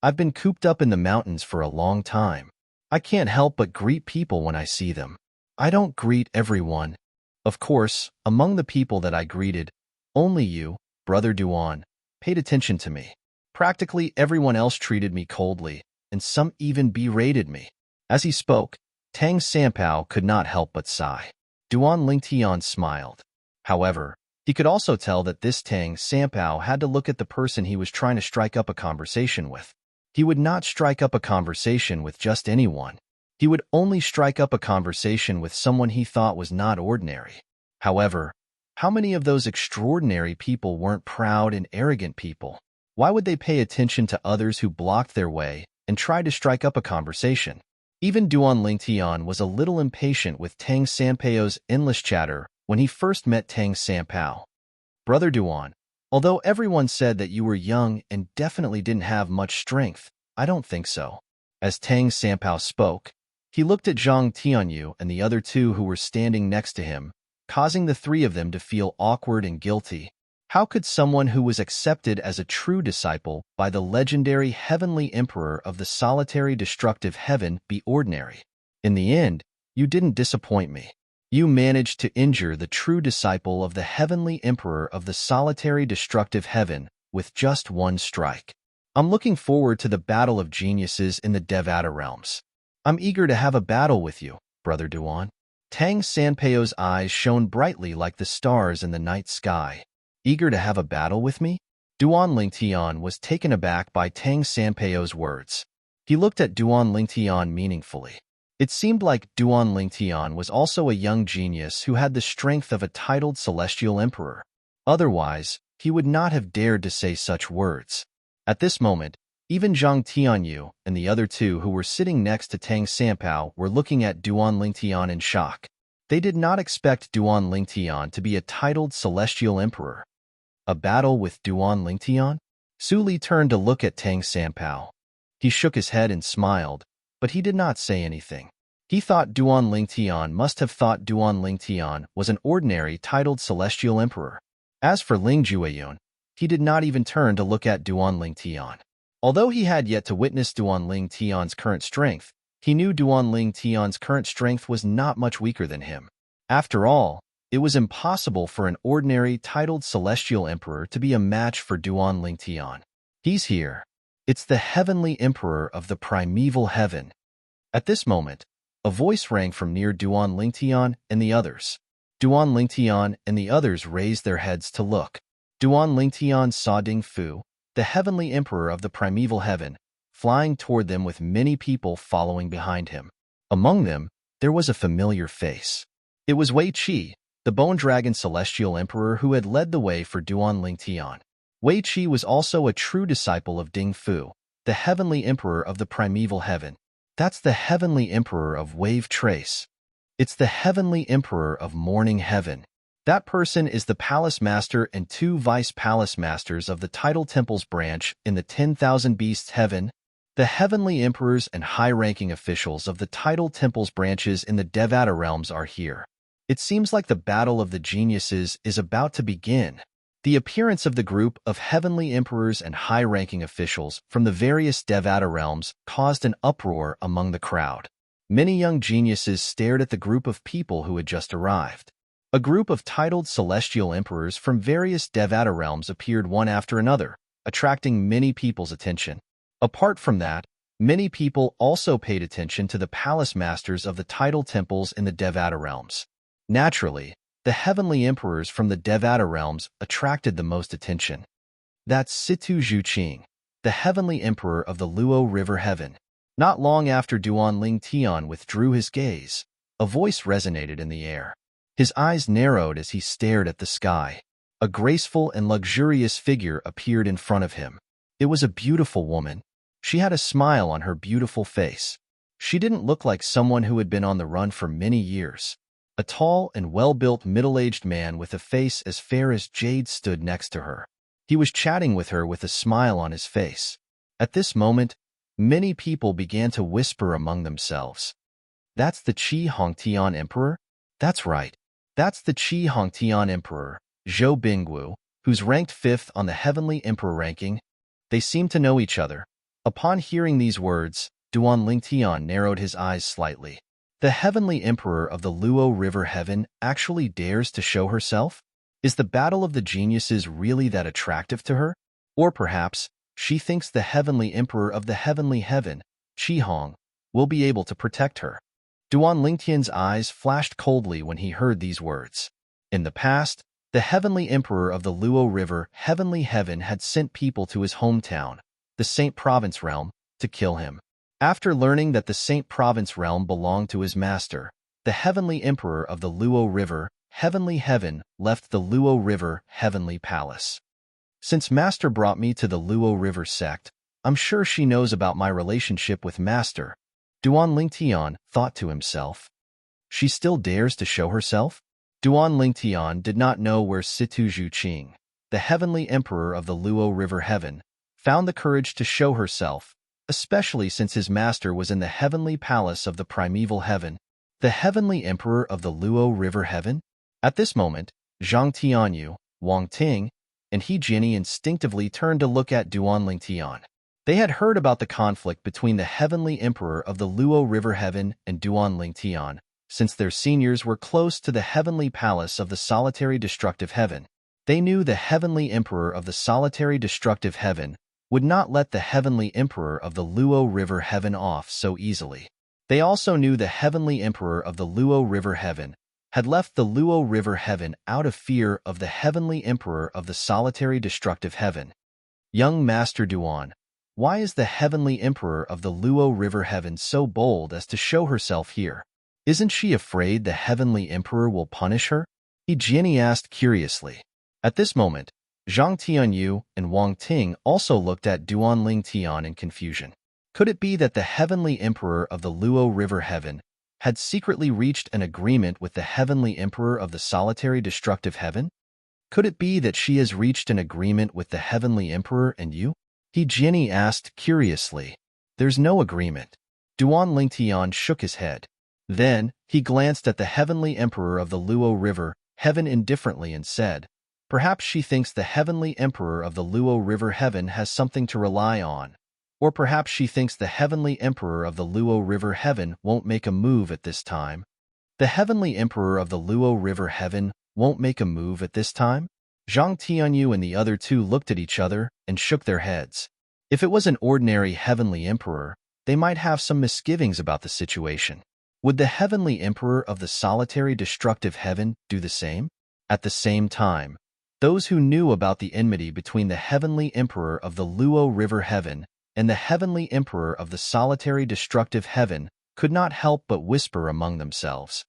I've been cooped up in the mountains for a long time. I can't help but greet people when I see them. I don't greet everyone. Of course, among the people that I greeted, only you, Brother Duan, paid attention to me. Practically everyone else treated me coldly, and some even berated me. As he spoke, Tang Sanpao could not help but sigh. Duan Lingtian smiled. However, He could also tell that this Tang Sampow had to look at the person he was trying to strike up a conversation with. He would not strike up a conversation with just anyone. He would only strike up a conversation with someone he thought was not ordinary. However, how many of those extraordinary people weren't proud and arrogant people? Why would they pay attention to others who blocked their way and tried to strike up a conversation? Even Duan Lingtian was a little impatient with Tang Sampao's endless chatter when he first met Tang Sampao. Brother Duan, although everyone said that you were young and definitely didn't have much strength, I don't think so. As Tang Sampao spoke, he looked at Zhang Tianyu and the other two who were standing next to him, causing the three of them to feel awkward and guilty. How could someone who was accepted as a true disciple by the legendary heavenly emperor of the solitary destructive heaven be ordinary? In the end, you didn't disappoint me. You managed to injure the true disciple of the heavenly emperor of the solitary destructive heaven with just one strike. I'm looking forward to the battle of geniuses in the Devata realms. I'm eager to have a battle with you, Brother Duan. Tang Sanpao's eyes shone brightly like the stars in the night sky. Eager to have a battle with me? Duan Lingtian was taken aback by Tang Sanpao's words. He looked at Duan Lingtian meaningfully. It seemed like Duan Lingtian was also a young genius who had the strength of a titled celestial emperor. Otherwise, he would not have dared to say such words. At this moment, even Zhang Tianyu and the other two who were sitting next to Tang Sampao were looking at Duan Lingtian in shock. They did not expect Duan Lingtian to be a titled celestial emperor. A battle with Duan Lingtian? Su Li turned to look at Tang Sampao. He shook his head and smiled, but he did not say anything. He thought Duan Lingtian must have thought Duan Lingtian was an ordinary titled celestial emperor. As for Ling Jueyun, he did not even turn to look at Duan Lingtian. Although he had yet to witness Duan Lingtian's current strength, he knew Duan Lingtian's current strength was not much weaker than him. After all, it was impossible for an ordinary titled celestial emperor to be a match for Duan Lingtian. He's here. It's the heavenly emperor of the primeval heaven. At this moment, a voice rang from near Duan Lingtian and the others. Duan Lingtian and the others raised their heads to look. Duan Lingtian saw Ding Fu, the heavenly emperor of the primeval heaven, flying toward them with many people following behind him. Among them, there was a familiar face. It was Wei Qi, the Bone Dragon celestial emperor who had led the way for Duan Lingtian. Wei Qi was also a true disciple of Ding Fu, the heavenly emperor of the primeval heaven. That's the heavenly emperor of Wave Trace. It's the heavenly emperor of Morning Heaven. That person is the palace master and two vice palace masters of the Tidal Temples branch in the 10,000 Beasts Heaven. The heavenly emperors and high-ranking officials of the Tidal Temples branches in the Devata realms are here. It seems like the battle of the geniuses is about to begin. The appearance of the group of heavenly emperors and high-ranking officials from the various Devata realms caused an uproar among the crowd. Many young geniuses stared at the group of people who had just arrived. A group of titled celestial emperors from various Devata realms appeared one after another, attracting many people's attention. Apart from that, many people also paid attention to the palace masters of the Tidal Temples in the Devata realms. Naturally, the heavenly emperors from the Devata realms attracted the most attention. That's Situ Zhuqing, the heavenly emperor of the Luo River Heaven. Not long after Duan Lingtian withdrew his gaze, a voice resonated in the air. His eyes narrowed as he stared at the sky. A graceful and luxurious figure appeared in front of him. It was a beautiful woman. She had a smile on her beautiful face. She didn't look like someone who had been on the run for many years. A tall and well-built middle-aged man with a face as fair as jade stood next to her. He was chatting with her with a smile on his face. At this moment, many people began to whisper among themselves. That's the Qi Hongtian Emperor? That's right. That's the Qi Hongtian Emperor, Zhou Bingwu, who's ranked 5th on the Heavenly Emperor ranking. They seemed to know each other. Upon hearing these words, Duan Lingtian narrowed his eyes slightly. The Heavenly Emperor of the Luo River Heaven actually dares to show herself? Is the battle of the geniuses really that attractive to her? Or perhaps, she thinks the Heavenly Emperor of the Heavenly Heaven, Qi Hong, will be able to protect her. Duan Lingtian's eyes flashed coldly when he heard these words. In the past, The heavenly emperor of the Luo River, Heavenly Heaven, had sent people to his hometown, the Saint Province realm, to kill him. After learning that the Saint Province realm belonged to his master, the heavenly emperor of the Luo River, Heavenly Heaven, left the Luo River Heavenly Palace. Since Master brought me to the Luo River sect, I'm sure she knows about my relationship with Master, Duan Lingtian thought to himself. She still dares to show herself? Duan Lingtian did not know where Situ Zhuqing, the heavenly emperor of the Luo River Heaven, found the courage to show herself, especially since his master was in the heavenly palace of the primeval heaven, the heavenly emperor of the Luo River Heaven. At this moment, Zhang Tianyu, Wang Ting, and He Jinni instinctively turned to look at Duan Lingtian. They had heard about the conflict between the heavenly emperor of the Luo River Heaven and Duan Lingtian, since their seniors were close to the heavenly palace of the solitary destructive heaven. They knew the heavenly emperor of the solitary destructive heaven would not let the heavenly emperor of the Luo River Heaven off so easily. They also knew the heavenly emperor of the Luo River Heaven had left the Luo River Heaven out of fear of the heavenly emperor of the solitary destructive heaven. Young Master Duan, why is the heavenly emperor of the Luo River Heaven so bold as to show herself here? Isn't she afraid the heavenly emperor will punish her? He Jinni asked curiously. At this moment, Zhang Tianyu and Wang Ting also looked at Duan Lingtian in confusion. Could it be that the heavenly emperor of the Luo River Heaven had secretly reached an agreement with the heavenly emperor of the solitary destructive heaven? Could it be that she has reached an agreement with the heavenly emperor and you? He Jinni asked curiously. There's no agreement. Duan Lingtian shook his head. Then, he glanced at the heavenly emperor of the Luo River Heaven indifferently and said, perhaps she thinks the heavenly emperor of the Luo River Heaven has something to rely on. Or perhaps she thinks the heavenly emperor of the Luo River Heaven won't make a move at this time. The heavenly emperor of the Luo River Heaven won't make a move at this time? Zhang Tianyu and the other two looked at each other and shook their heads. If it was an ordinary heavenly emperor, they might have some misgivings about the situation. Would the heavenly emperor of the solitary destructive heaven do the same? At the same time, those who knew about the enmity between the heavenly emperor of the Luo River Heaven and the heavenly emperor of the solitary destructive heaven could not help but whisper among themselves.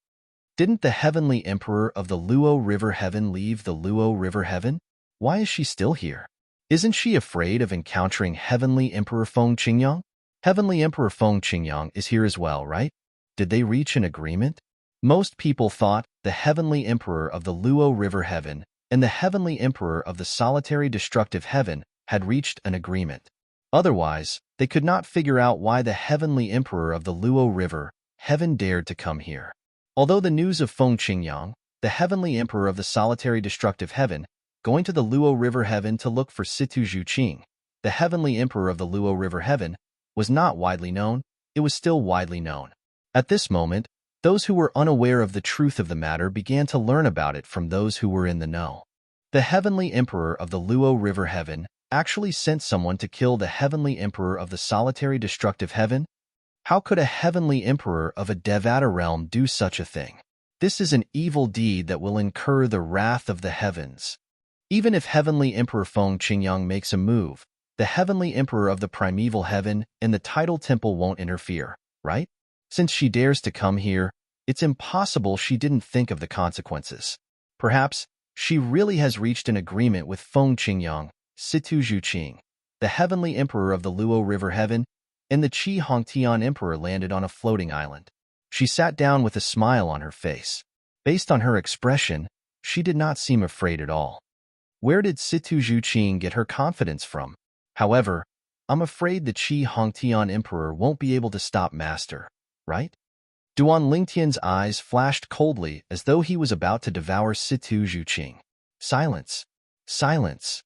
Didn't the heavenly emperor of the Luo River Heaven leave the Luo River Heaven? Why is she still here? Isn't she afraid of encountering heavenly emperor Feng Qingyang? Heavenly emperor Feng Qingyang is here as well, right? Did they reach an agreement? Most people thought the heavenly emperor of the Luo River Heaven and the heavenly emperor of the solitary destructive heaven had reached an agreement. Otherwise, they could not figure out why the heavenly emperor of the Luo River Heaven dared to come here. Although the news of Feng Qingyang, the heavenly emperor of the solitary destructive heaven, going to the Luo River Heaven to look for Situ Zhuqing, the heavenly emperor of the Luo River Heaven, was not widely known, it was still widely known. At this moment, those who were unaware of the truth of the matter began to learn about it from those who were in the know. The heavenly emperor of the Luo River Heaven actually sent someone to kill the heavenly emperor of the solitary destructive heaven? How could a heavenly emperor of a Devata realm do such a thing? This is an evil deed that will incur the wrath of the heavens. Even if heavenly emperor Feng Qingyang makes a move, the heavenly emperor of the primeval heaven and the tidal temple won't interfere, right? Since she dares to come here, it's impossible she didn't think of the consequences. Perhaps she really has reached an agreement with Feng Qingyang, Situ Zhuqing, the heavenly emperor of the Luo River Heaven, and the Qi Hongtian emperor landed on a floating island. She sat down with a smile on her face. Based on her expression, she did not seem afraid at all. Where did Situ Zhuqing get her confidence from? However, I'm afraid the Qi Hongtian emperor won't be able to stop Master, right? Duan Lingtian's eyes flashed coldly as though he was about to devour Situ Zhuqing. Silence. Silence.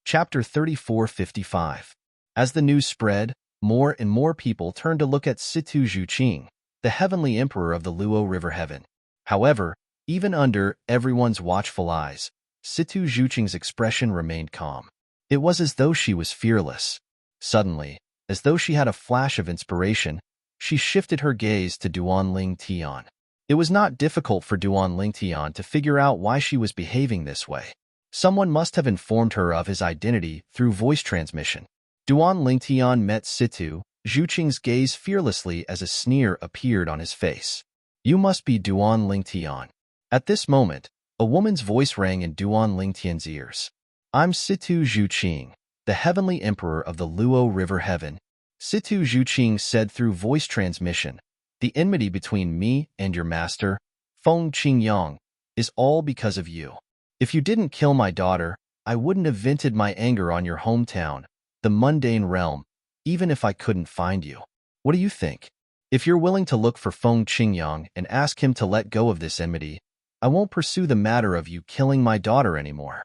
Chapter 3455. As the news spread, more and more people turned to look at Situ Zhuqing, the heavenly emperor of the Luo River Heaven. However, even under everyone's watchful eyes, Situ Zhuqing's expression remained calm. It was as though she was fearless. Suddenly, as though she had a flash of inspiration, she shifted her gaze to Duan Lingtian. It was not difficult for Duan Lingtian to figure out why she was behaving this way. Someone must have informed her of his identity through voice transmission. Duan Lingtian met Situ Zhuqing's gaze fearlessly as a sneer appeared on his face. You must be Duan Lingtian. At this moment, a woman's voice rang in Duan Lingtian's ears. I'm Situ Zhuqing, the heavenly emperor of the Luo River Heaven. Situ Zhuqing said through voice transmission, the enmity between me and your master, Feng Qingyang, is all because of you. If you didn't kill my daughter, I wouldn't have vented my anger on your hometown, the mundane realm, even if I couldn't find you. What do you think? If you're willing to look for Feng Qingyang and ask him to let go of this enmity, I won't pursue the matter of you killing my daughter anymore.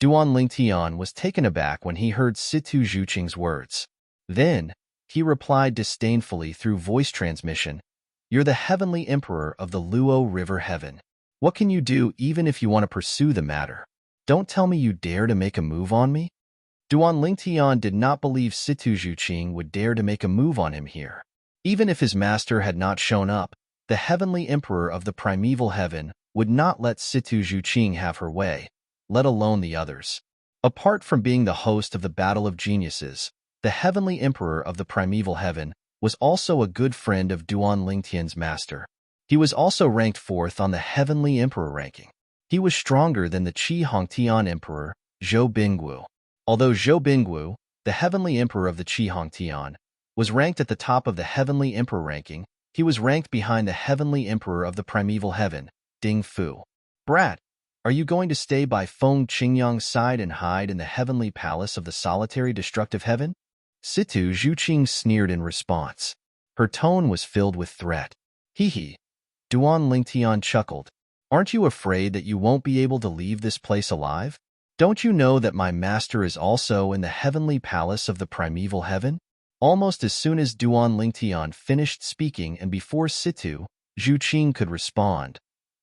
Duan Lingtian was taken aback when he heard Situ Zhuqing's words. Then, he replied disdainfully through voice transmission, You're the heavenly emperor of the Luo River Heaven. What can you do even if you want to pursue the matter? Don't tell me you dare to make a move on me? Duan Lingtian did not believe Situ Zhuqing would dare to make a move on him here. Even if his master had not shown up, the heavenly emperor of the primeval heaven would not let Situ Zhuqing have her way, let alone the others. Apart from being the host of the Battle of Geniuses, the heavenly emperor of the primeval heaven was also a good friend of Duan Lingtian's master. He was also ranked 4th on the heavenly emperor ranking. He was stronger than the Qi Hongtian emperor, Zhou Bingguo. Although Zhou Bingguo, the heavenly emperor of the Qi Hongtian, was ranked at the top of the heavenly emperor ranking, he was ranked behind the heavenly emperor of the primeval heaven, Ding Fu. Brat, are you going to stay by Feng Qingyang's side and hide in the heavenly palace of the solitary destructive heaven? Situ Zhuqing sneered in response. Her tone was filled with threat. Hee. Duan Lingtian chuckled. Aren't you afraid that you won't be able to leave this place alive? Don't you know that my master is also in the heavenly palace of the primeval heaven? Almost as soon as Duan Lingtian finished speaking and before Situ Zhuqing could respond,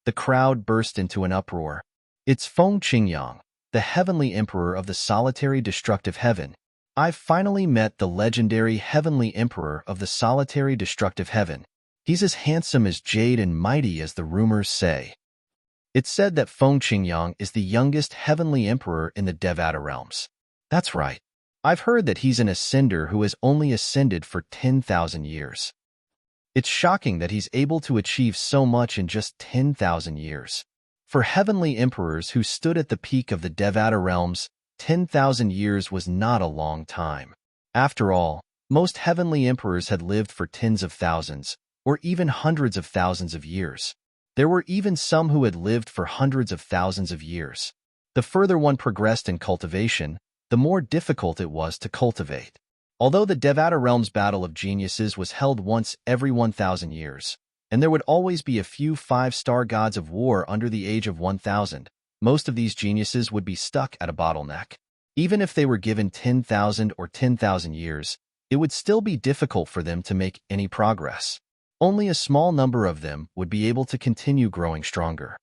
the crowd burst into an uproar. It's Feng Qingyang, the heavenly emperor of the solitary destructive heaven. I've finally met the legendary heavenly emperor of the solitary destructive heaven. He's as handsome as jade and mighty as the rumors say. It's said that Feng Qingyang is the youngest heavenly emperor in the Devata realms. That's right. I've heard that he's an ascender who has only ascended for 10,000 years. It's shocking that he's able to achieve so much in just 10,000 years. For heavenly emperors who stood at the peak of the Devata realms, 10,000 years was not a long time. After all, most heavenly emperors had lived for tens of thousands, or even hundreds of thousands of years. There were even some who had lived for hundreds of thousands of years. The further one progressed in cultivation, the more difficult it was to cultivate. Although the Devata Realm's Battle of Geniuses was held once every 1,000 years, and there would always be a few 5-star gods of war under the age of 1,000, most of these geniuses would be stuck at a bottleneck. Even if they were given 10,000 or 10,000 years, it would still be difficult for them to make any progress. Only a small number of them would be able to continue growing stronger.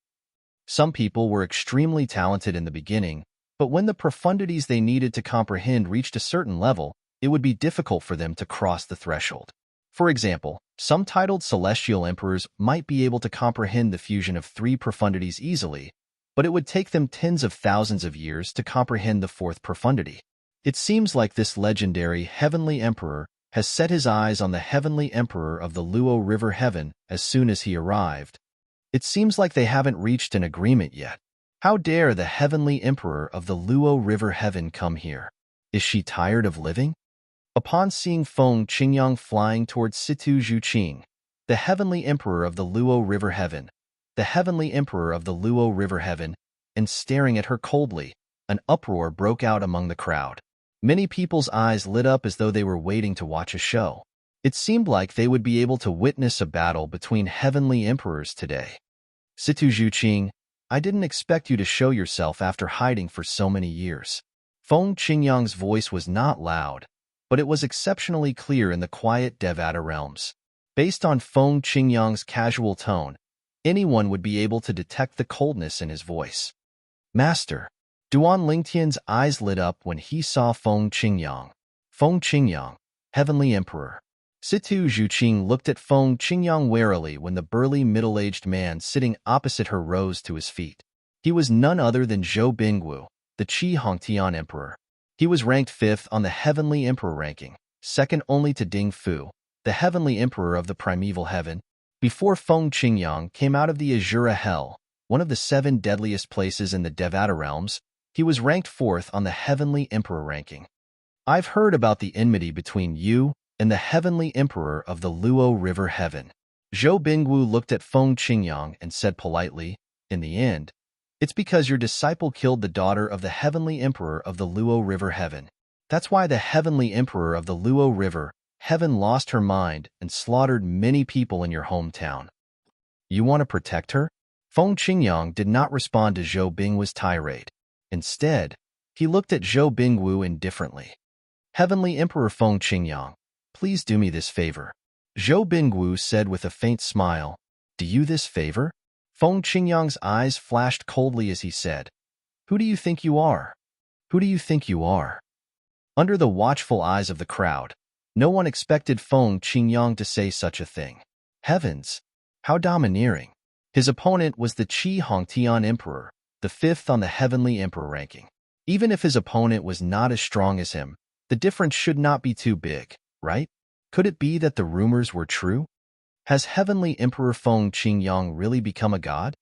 Some people were extremely talented in the beginning, but when the profundities they needed to comprehend reached a certain level, it would be difficult for them to cross the threshold. For example, some titled celestial emperors might be able to comprehend the fusion of 3 profundities easily, but it would take them tens of thousands of years to comprehend the 4th profundity. It seems like this legendary heavenly emperor has set his eyes on the heavenly emperor of the Luo River Heaven as soon as he arrived. It seems like they haven't reached an agreement yet. How dare the heavenly emperor of the Luo River Heaven come here? Is she tired of living? Upon seeing Feng Qingyang flying towards Situ Zhuqing, the heavenly emperor of the Luo River Heaven, the heavenly emperor of the Luo River Heaven, and staring at her coldly, an uproar broke out among the crowd. Many people's eyes lit up as though they were waiting to watch a show. It seemed like they would be able to witness a battle between heavenly emperors today. Situ Zhuqing, I didn't expect you to show yourself after hiding for so many years. Feng Qingyang's voice was not loud, but it was exceptionally clear in the quiet Devata realms. Based on Feng Qingyang's casual tone, anyone would be able to detect the coldness in his voice. Master. Duan Lingtian's eyes lit up when he saw Feng Qingyang. Feng Qingyang, heavenly emperor. Situ Zhuqing looked at Feng Qingyang warily when the burly middle-aged man sitting opposite her rose to his feet. He was none other than Zhou Bingwu, the Qi Hongtian Emperor. He was ranked 5th on the Heavenly Emperor ranking, second only to Ding Fu, the Heavenly Emperor of the Primeval Heaven. Before Feng Qingyang came out of the Azura Hell, one of the 7 deadliest places in the Devata realms, he was ranked 4th on the Heavenly Emperor ranking. I've heard about the enmity between you and the Heavenly Emperor of the Luo River Heaven. Zhou Bingwu looked at Feng Qingyang and said politely, in the end, it's because your disciple killed the daughter of the Heavenly Emperor of the Luo River Heaven. That's why the Heavenly Emperor of the Luo River Heaven lost her mind and slaughtered many people in your hometown. You want to protect her? Feng Qingyang did not respond to Zhou Bingwu's tirade. Instead, he looked at Zhou Bingwu indifferently. Heavenly Emperor Feng Qingyang, please do me this favor. Zhou Bingwu said with a faint smile. Do you this favor? Feng Qingyang's eyes flashed coldly as he said, Who do you think you are? Who do you think you are? Under the watchful eyes of the crowd, no one expected Feng Qingyang to say such a thing. Heavens! How domineering! His opponent was the Qi Hongtian Emperor, the 5th on the Heavenly Emperor ranking. Even if his opponent was not as strong as him, the difference should not be too big, right? Could it be that the rumors were true? Has Heavenly Emperor Feng Qingyang really become a god?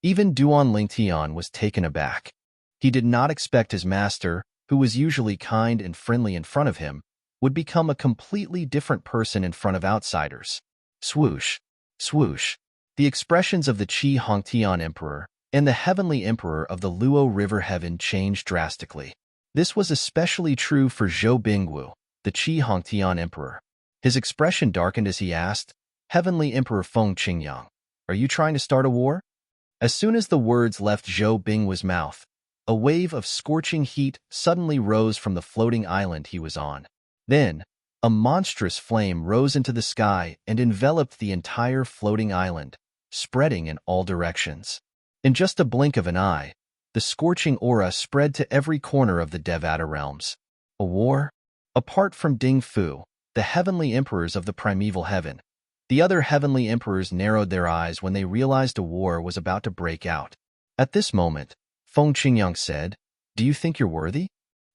Even Duan Lingtian was taken aback. He did not expect his master, who was usually kind and friendly in front of him, would become a completely different person in front of outsiders. Swoosh, swoosh. The expressions of the Qi Hongtian Emperor and the Heavenly Emperor of the Luo River Heaven changed drastically. This was especially true for Zhou Bingwu, the Qi Hongtian Emperor. His expression darkened as he asked, Heavenly Emperor Feng Qingyang, are you trying to start a war? As soon as the words left Zhou Bingwu's mouth, a wave of scorching heat suddenly rose from the floating island he was on. Then, a monstrous flame rose into the sky and enveloped the entire floating island, spreading in all directions. In just a blink of an eye, the scorching aura spread to every corner of the Devata realms. A war? Apart from Ding Fu, the Heavenly Emperors of the Primeval Heaven, the other Heavenly Emperors narrowed their eyes when they realized a war was about to break out. At this moment, Feng Qingyang said, Do you think you're worthy?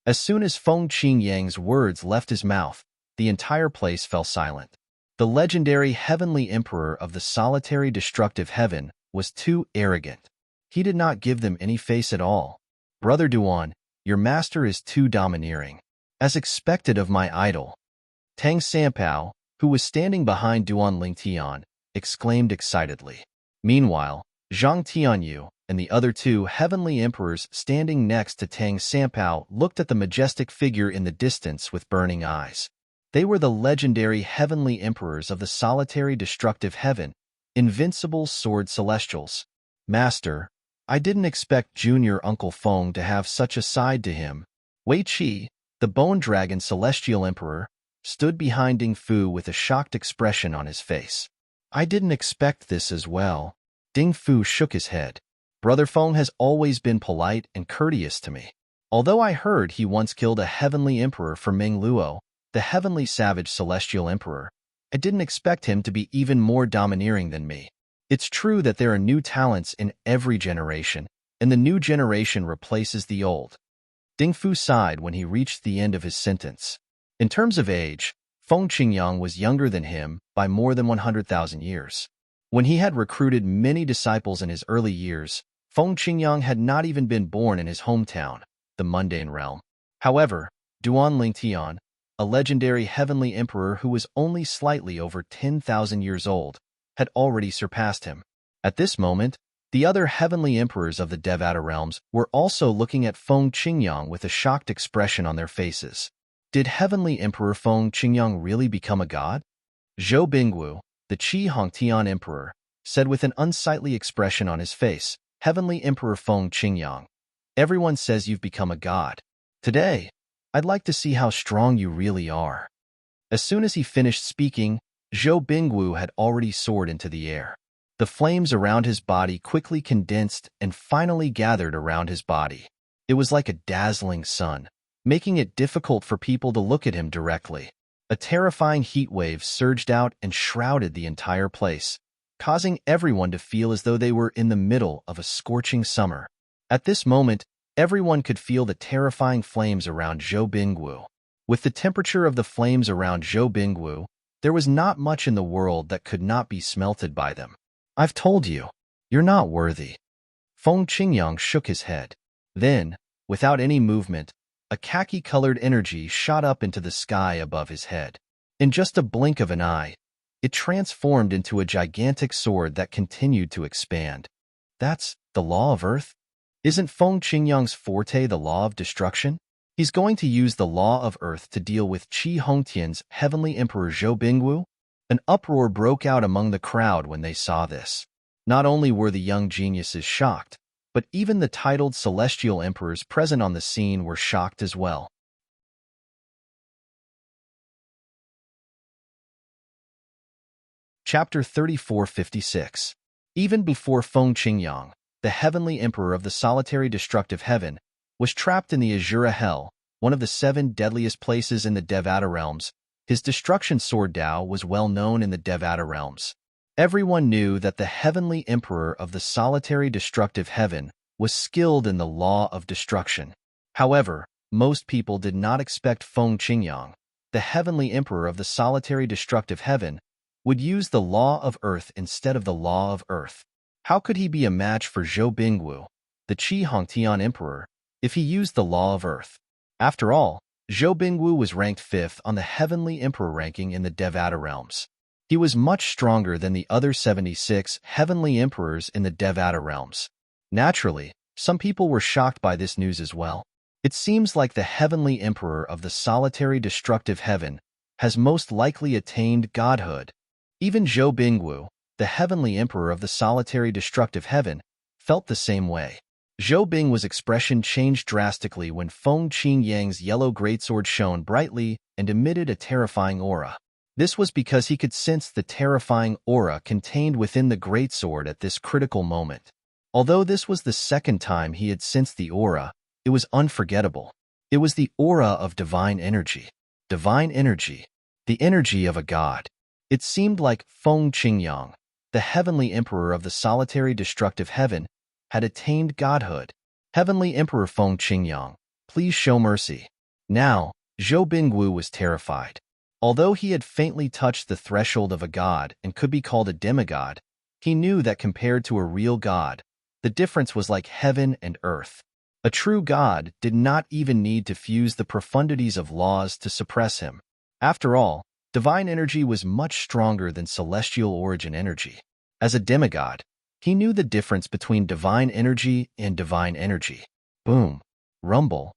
As soon as Feng Qingyang's words left his mouth, the entire place fell silent. The legendary Heavenly Emperor of the solitary destructive heaven was too arrogant. He did not give them any face at all. Brother Duan, your master is too domineering. As expected of my idol. Tang Sanpao, who was standing behind Duan Lingtian, exclaimed excitedly. Meanwhile, Zhang Tianyu and the other 2 heavenly emperors standing next to Tang Sanpao looked at the majestic figure in the distance with burning eyes. They were the legendary heavenly emperors of the solitary destructive heaven, invincible sword celestials. Master, I didn't expect Junior Uncle Feng to have such a side to him. Wei Qi, the Bone Dragon Celestial Emperor, stood behind Ding Fu with a shocked expression on his face. I didn't expect this as well. Ding Fu shook his head. Brother Feng has always been polite and courteous to me. Although I heard he once killed a heavenly emperor for Ming Luo, the heavenly savage celestial emperor, I didn't expect him to be even more domineering than me. It's true that there are new talents in every generation, and the new generation replaces the old. Ding Fu sighed when he reached the end of his sentence. In terms of age, Feng Qingyang was younger than him by more than 100,000 years. When he had recruited many disciples in his early years, Feng Qingyang had not even been born in his hometown, the mundane realm. However, Duan Lingtian, a legendary heavenly emperor who was only slightly over 10,000 years old, had already surpassed him. At this moment, the other heavenly emperors of the Devata realms were also looking at Feng Qingyang with a shocked expression on their faces. Did Heavenly Emperor Feng Qingyang really become a god? Zhou Bingwu, the Qi Hongtian Emperor, said with an unsightly expression on his face, Heavenly Emperor Feng Qingyang, everyone says you've become a god. Today, I'd like to see how strong you really are. As soon as he finished speaking, Zhou Bingwu had already soared into the air. The flames around his body quickly condensed and finally gathered around his body. It was like a dazzling sun, making it difficult for people to look at him directly. A terrifying heat wave surged out and shrouded the entire place, causing everyone to feel as though they were in the middle of a scorching summer. At this moment, everyone could feel the terrifying flames around Zhou Bingwu. With the temperature of the flames around Zhou Bingwu, there was not much in the world that could not be smelted by them. I've told you, you're not worthy. Feng Qingyang shook his head. Then, without any movement, a khaki-colored energy shot up into the sky above his head. In just a blink of an eye, it transformed into a gigantic sword that continued to expand. That's the law of Earth? Isn't Feng Qingyang's forte the law of destruction? He's going to use the law of Earth to deal with Qi Hongtian's heavenly emperor Zhou Bingwu? An uproar broke out among the crowd when they saw this. Not only were the young geniuses shocked, but even the titled celestial emperors present on the scene were shocked as well. Chapter 3456. Even before Feng Qingyang, the heavenly emperor of the solitary destructive heaven, was trapped in the Azura Hell, one of the 7 deadliest places in the Devata realms. His destruction sword Dao was well known in the Devata realms. Everyone knew that the heavenly emperor of the solitary destructive heaven was skilled in the law of destruction. However, most people did not expect Feng Qingyang, the heavenly emperor of the solitary destructive heaven, would use the law of Earth instead of the law of Earth. How could he be a match for Zhou Bingwu, the Qi Hongtian emperor, if he used the law of Earth? After all, Zhou Bingwu was ranked 5th on the heavenly emperor ranking in the Devata realms. He was much stronger than the other 76 heavenly emperors in the Devata realms. Naturally, some people were shocked by this news as well. It seems like the heavenly emperor of the solitary destructive heaven has most likely attained godhood. Even Zhou Bingwu, the heavenly emperor of the solitary destructive heaven, felt the same way. Zhou Bingwu's expression changed drastically when Feng Qingyang's yellow greatsword shone brightly and emitted a terrifying aura. This was because he could sense the terrifying aura contained within the greatsword at this critical moment. Although this was the second time he had sensed the aura, it was unforgettable. It was the aura of divine energy. Divine energy. The energy of a god. It seemed like Feng Qingyang, the heavenly emperor of the solitary destructive heaven, had attained godhood. Heavenly Emperor Feng Qingyang, please show mercy. Now, Zhou Bingwu was terrified. Although he had faintly touched the threshold of a god and could be called a demigod, he knew that compared to a real god, the difference was like heaven and earth. A true god did not even need to fuse the profundities of laws to suppress him. After all, divine energy was much stronger than celestial origin energy. As a demigod, he knew the difference between divine energy and divine energy. Boom. Rumble.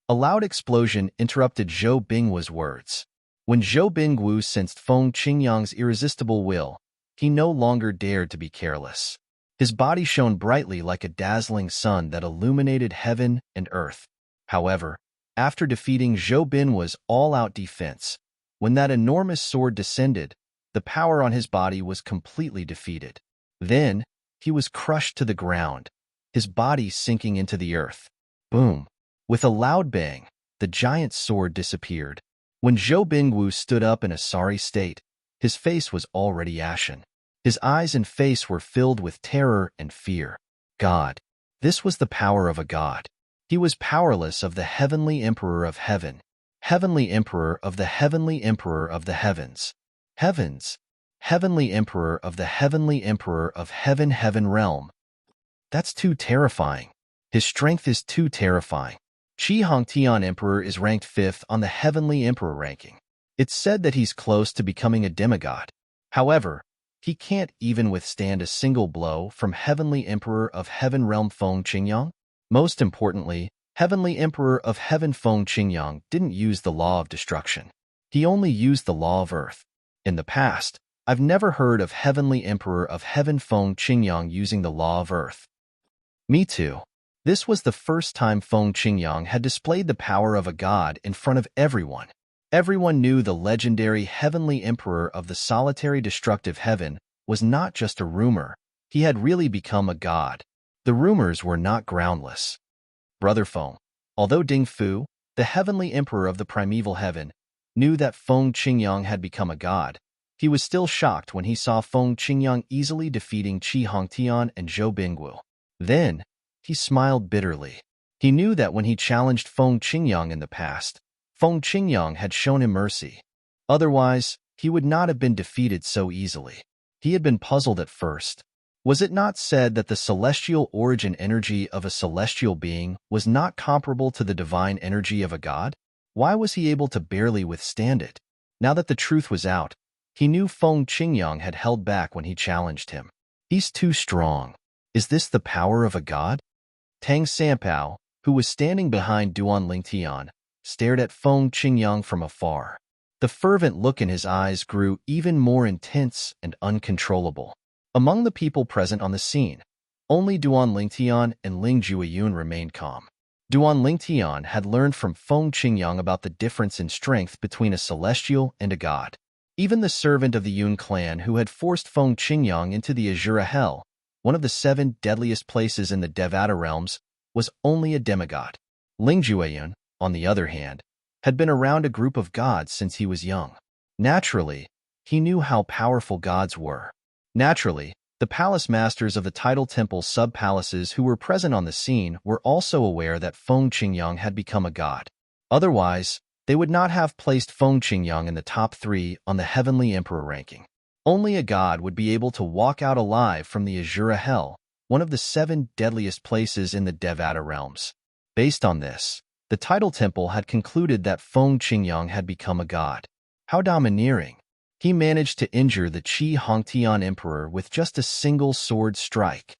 A loud explosion interrupted Zhou Bingwu's words. When Zhou Bingwu sensed Feng Qingyang's irresistible will, he no longer dared to be careless. His body shone brightly like a dazzling sun that illuminated heaven and earth. However, after defeating Zhou Bingwu's all-out defense, when that enormous sword descended, the power on his body was completely defeated. Then, he was crushed to the ground, his body sinking into the earth. Boom! With a loud bang, the giant sword disappeared. When Zhou Bingwu stood up in a sorry state, his face was already ashen. His eyes and face were filled with terror and fear. God. This was the power of a god. He was powerless of the heavenly emperor of heaven. Heavenly emperor of the heavenly emperor of the heavens. Heavens. Heavenly emperor of the heavenly emperor of heaven realm. That's too terrifying. His strength is too terrifying. Qi Hongtian emperor is ranked 5th on the heavenly emperor ranking. It's said that he's close to becoming a demigod. However, he can't even withstand a single blow from heavenly emperor of heaven realm Feng Qingyang. Most importantly, heavenly emperor of heaven Feng Qingyang didn't use the law of destruction. He only used the law of earth. In the past, I've never heard of heavenly emperor of heaven Feng Qingyang using the law of earth. Me too. This was the first time Feng Qingyang had displayed the power of a god in front of everyone. Everyone knew the legendary heavenly emperor of the solitary destructive heaven was not just a rumor. He had really become a god. The rumors were not groundless. Brother Feng, although Ding Fu, the heavenly emperor of the primeval heaven, knew that Feng Qingyang had become a god, he was still shocked when he saw Feng Qingyang easily defeating Qi Hongtian and Zhou Bingguo. Then, he smiled bitterly. He knew that when he challenged Feng Qingyang in the past, Feng Qingyang had shown him mercy. Otherwise, he would not have been defeated so easily. He had been puzzled at first. Was it not said that the celestial origin energy of a celestial being was not comparable to the divine energy of a god? Why was he able to barely withstand it? Now that the truth was out, he knew Feng Qingyang had held back when he challenged him. He's too strong. Is this the power of a god? Tang Sanpao, who was standing behind Duan Lingtian, stared at Feng Qingyang from afar. The fervent look in his eyes grew even more intense and uncontrollable. Among the people present on the scene, only Duan Lingtian and Ling Jueyun remained calm. Duan Lingtian had learned from Feng Qingyang about the difference in strength between a celestial and a god. Even the servant of the Yun clan who had forced Feng Qingyang into the Azura Hell, one of the 7 deadliest places in the Devata realms, was only a demigod. Ling Jueyun, on the other hand, had been around a group of gods since he was young. Naturally, he knew how powerful gods were. Naturally, the palace masters of the tidal temple sub-palaces who were present on the scene were also aware that Feng Qingyang had become a god. Otherwise, they would not have placed Feng Qingyang in the top 3 on the Heavenly Emperor ranking. Only a god would be able to walk out alive from the Azura Hell, one of the 7 deadliest places in the Devata realms. Based on this, the tidal temple had concluded that Feng Qingyang had become a god. How domineering! He managed to injure the Qi Hongtian Emperor with just a single sword strike.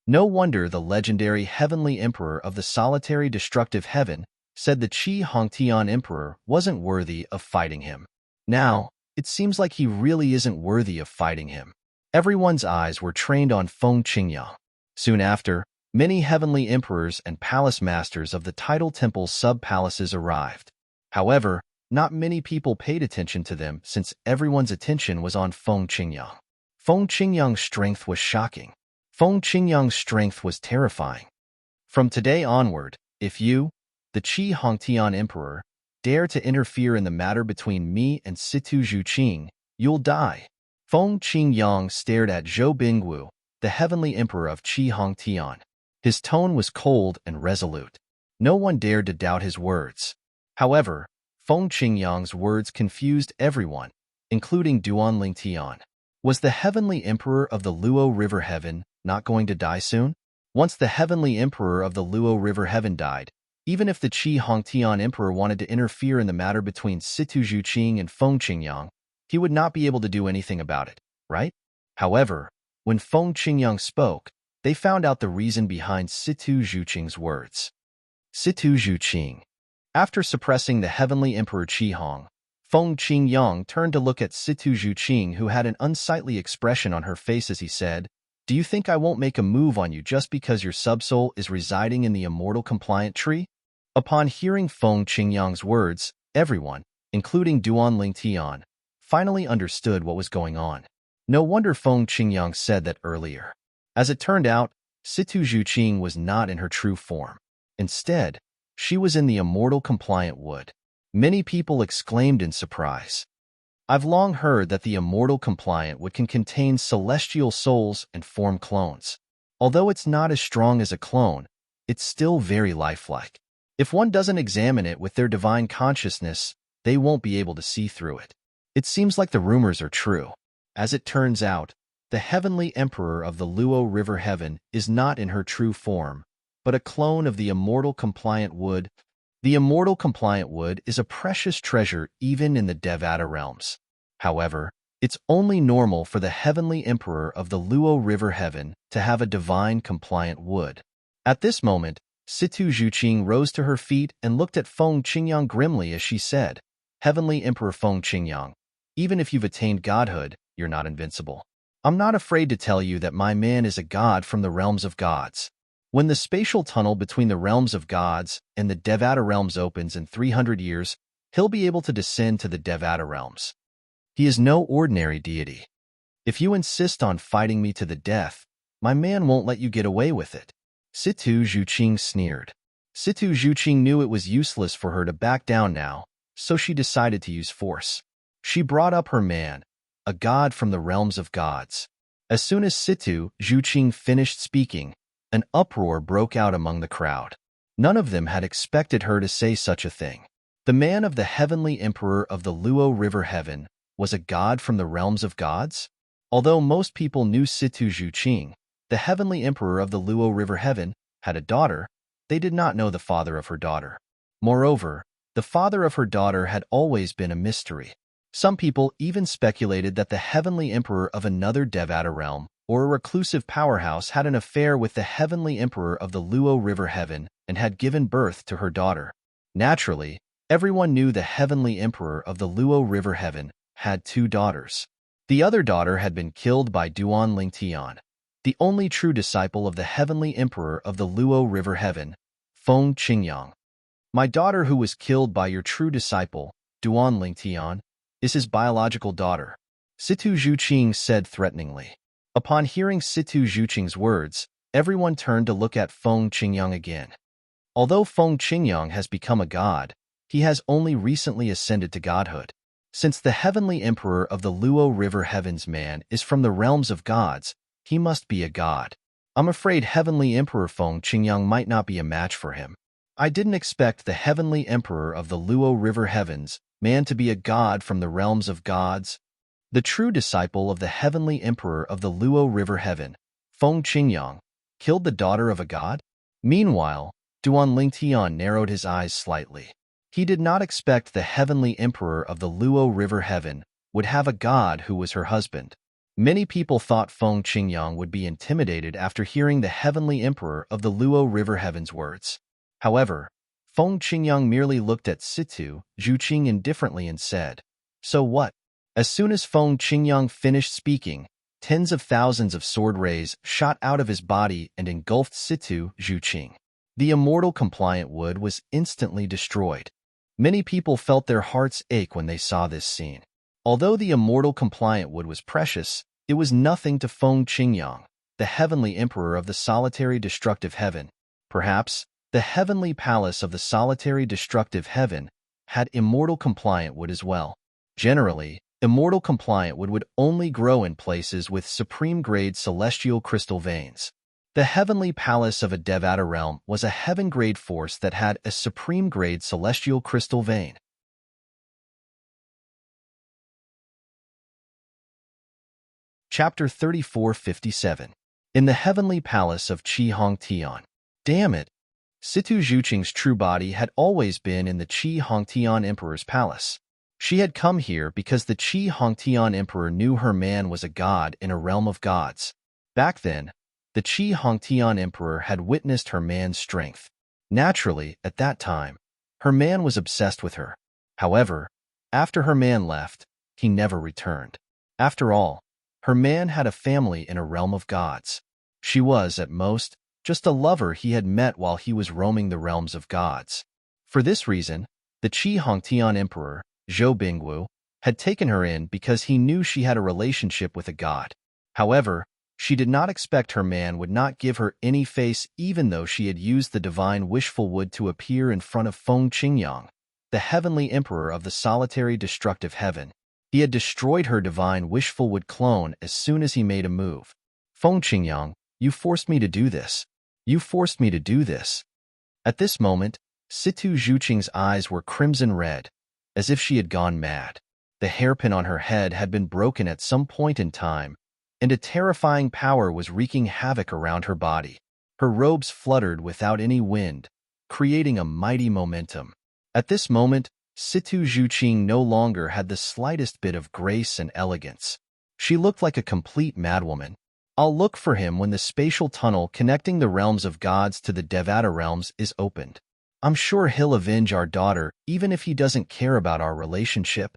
No wonder the legendary Heavenly Emperor of the solitary destructive heaven said the Qi Hongtian Emperor wasn't worthy of fighting him. Now, it seems like he really isn't worthy of fighting him. Everyone's eyes were trained on Feng Qingyang. Soon after, many heavenly emperors and palace masters of the tidal temple's sub-palaces arrived. However, not many people paid attention to them since everyone's attention was on Feng Qingyang. Feng Qingyang's strength was shocking. Feng Qingyang's strength was terrifying. From today onward, if you, the Qi Hongtian Emperor, dare to interfere in the matter between me and Situ Zhuqing, you'll die. Feng Qingyang stared at Zhou Bingguo, the heavenly emperor of Qi Hongtian. His tone was cold and resolute. No one dared to doubt his words. However, Feng Qingyang's words confused everyone, including Duan Lingtian. Was the heavenly emperor of the Luo River Heaven not going to die soon? Once the heavenly emperor of the Luo River Heaven died, even if the Qi Hongtian emperor wanted to interfere in the matter between Situ Zhuqing and Feng Qingyang, he would not be able to do anything about it, right? However, when Feng Qingyang spoke, they found out the reason behind Situ Zhuqing's words. Situ Zhuqing. After suppressing the heavenly emperor Qi Hong, Feng Qingyang turned to look at Situ Zhuqing, who had an unsightly expression on her face as he said, "Do you think I won't make a move on you just because your subsoul is residing in the immortal compliant tree?" Upon hearing Feng Qingyang's words, everyone, including Duan Lingtian, finally understood what was going on. No wonder Feng Qingyang said that earlier. As it turned out, Situ Zhuqing was not in her true form. Instead, she was in the immortal compliant wood. Many people exclaimed in surprise. I've long heard that the immortal compliant wood can contain celestial souls and form clones. Although it's not as strong as a clone, it's still very lifelike. If one doesn't examine it with their divine consciousness, they won't be able to see through it. It seems like the rumors are true. As it turns out, the heavenly emperor of the Luo River Heaven is not in her true form, but a clone of the immortal compliant wood. The immortal compliant wood is a precious treasure even in the Devata realms. However, it's only normal for the heavenly emperor of the Luo River Heaven to have a divine compliant wood. At this moment, Situ Zhuqing rose to her feet and looked at Feng Qingyang grimly as she said, "Heavenly Emperor Feng Qingyang, even if you've attained godhood, you're not invincible. I'm not afraid to tell you that my man is a god from the realms of gods. When the spatial tunnel between the realms of gods and the Devata realms opens in 300 years, he'll be able to descend to the Devata realms. He is no ordinary deity. If you insist on fighting me to the death, my man won't let you get away with it." Situ Zhuqing sneered. Situ Zhuqing knew it was useless for her to back down now, so she decided to use force. She brought up her man, a god from the realms of gods. As soon as Situ Zhuqing finished speaking, an uproar broke out among the crowd. None of them had expected her to say such a thing. The man of the heavenly emperor of the Luo River Heaven was a god from the realms of gods? Although most people knew Situ Zhuqing, the heavenly emperor of the Luo River Heaven, had a daughter, they did not know the father of her daughter. Moreover, the father of her daughter had always been a mystery. Some people even speculated that the heavenly emperor of another Devata realm or a reclusive powerhouse had an affair with the heavenly emperor of the Luo River Heaven and had given birth to her daughter. Naturally, everyone knew the heavenly emperor of the Luo River Heaven had two daughters. The other daughter had been killed by Duan Lingtian, the only true disciple of the heavenly emperor of the Luo River Heaven, Feng Qingyang. My daughter who was killed by your true disciple, Duan Lingtian, is his biological daughter, Situ Zhuqing said threateningly. Upon hearing Situ Zhuqing's words, everyone turned to look at Feng Qingyang again. Although Feng Qingyang has become a god, he has only recently ascended to godhood. Since the heavenly emperor of the Luo River Heaven's man is from the realms of gods, he must be a god. I'm afraid heavenly emperor Feng Qingyang might not be a match for him. I didn't expect the heavenly emperor of the Luo River Heavens man to be a god from the realms of gods. The true disciple of the heavenly emperor of the Luo River Heaven, Feng Qingyang, killed the daughter of a god? Meanwhile, Duan Lingtian narrowed his eyes slightly. He did not expect the heavenly emperor of the Luo River Heaven would have a god who was her husband. Many people thought Feng Qingyang would be intimidated after hearing the heavenly emperor of the Luo River Heaven's words. However, Feng Qingyang merely looked at Situ Zhuqing indifferently and said, "So what?" As soon as Feng Qingyang finished speaking, tens of thousands of sword rays shot out of his body and engulfed Situ Zhuqing. The immortal compliant wood was instantly destroyed. Many people felt their hearts ache when they saw this scene. Although the immortal compliant wood was precious, it was nothing to Feng Qingyang, the heavenly emperor of the solitary destructive heaven. Perhaps, the heavenly palace of the solitary destructive heaven had immortal compliant wood as well. Generally, immortal compliant wood would only grow in places with supreme-grade celestial crystal veins. The heavenly palace of a Devata realm was a heaven-grade force that had a supreme-grade celestial crystal vein. Chapter 3457. In the heavenly palace of Qi Hongtian. Damn it! Situ Zhuqing's true body had always been in the Qi Hongtian Emperor's palace. She had come here because the Qi Hongtian Emperor knew her man was a god in a realm of gods. Back then, the Qi Hongtian Emperor had witnessed her man's strength. Naturally, at that time, her man was obsessed with her. However, after her man left, he never returned. After all, her man had a family in a realm of gods. She was, at most, just a lover he had met while he was roaming the realms of gods. For this reason, the Qi Hongtian Emperor, Zhou Bingwu, had taken her in because he knew she had a relationship with a god. However, she did not expect her man would not give her any face even though she had used the divine wishful wood to appear in front of Feng Qingyang, the heavenly emperor of the solitary destructive heaven. He had destroyed her divine wishful wood clone as soon as he made a move. Feng Qingyang, you forced me to do this. You forced me to do this. At this moment, Situ Zhuqing's eyes were crimson red, as if she had gone mad. The hairpin on her head had been broken at some point in time, and a terrifying power was wreaking havoc around her body. Her robes fluttered without any wind, creating a mighty momentum. At this moment, Situ Zhuqing no longer had the slightest bit of grace and elegance. She looked like a complete madwoman. I'll look for him when the spatial tunnel connecting the realms of gods to the Devata realms is opened. I'm sure he'll avenge our daughter even if he doesn't care about our relationship.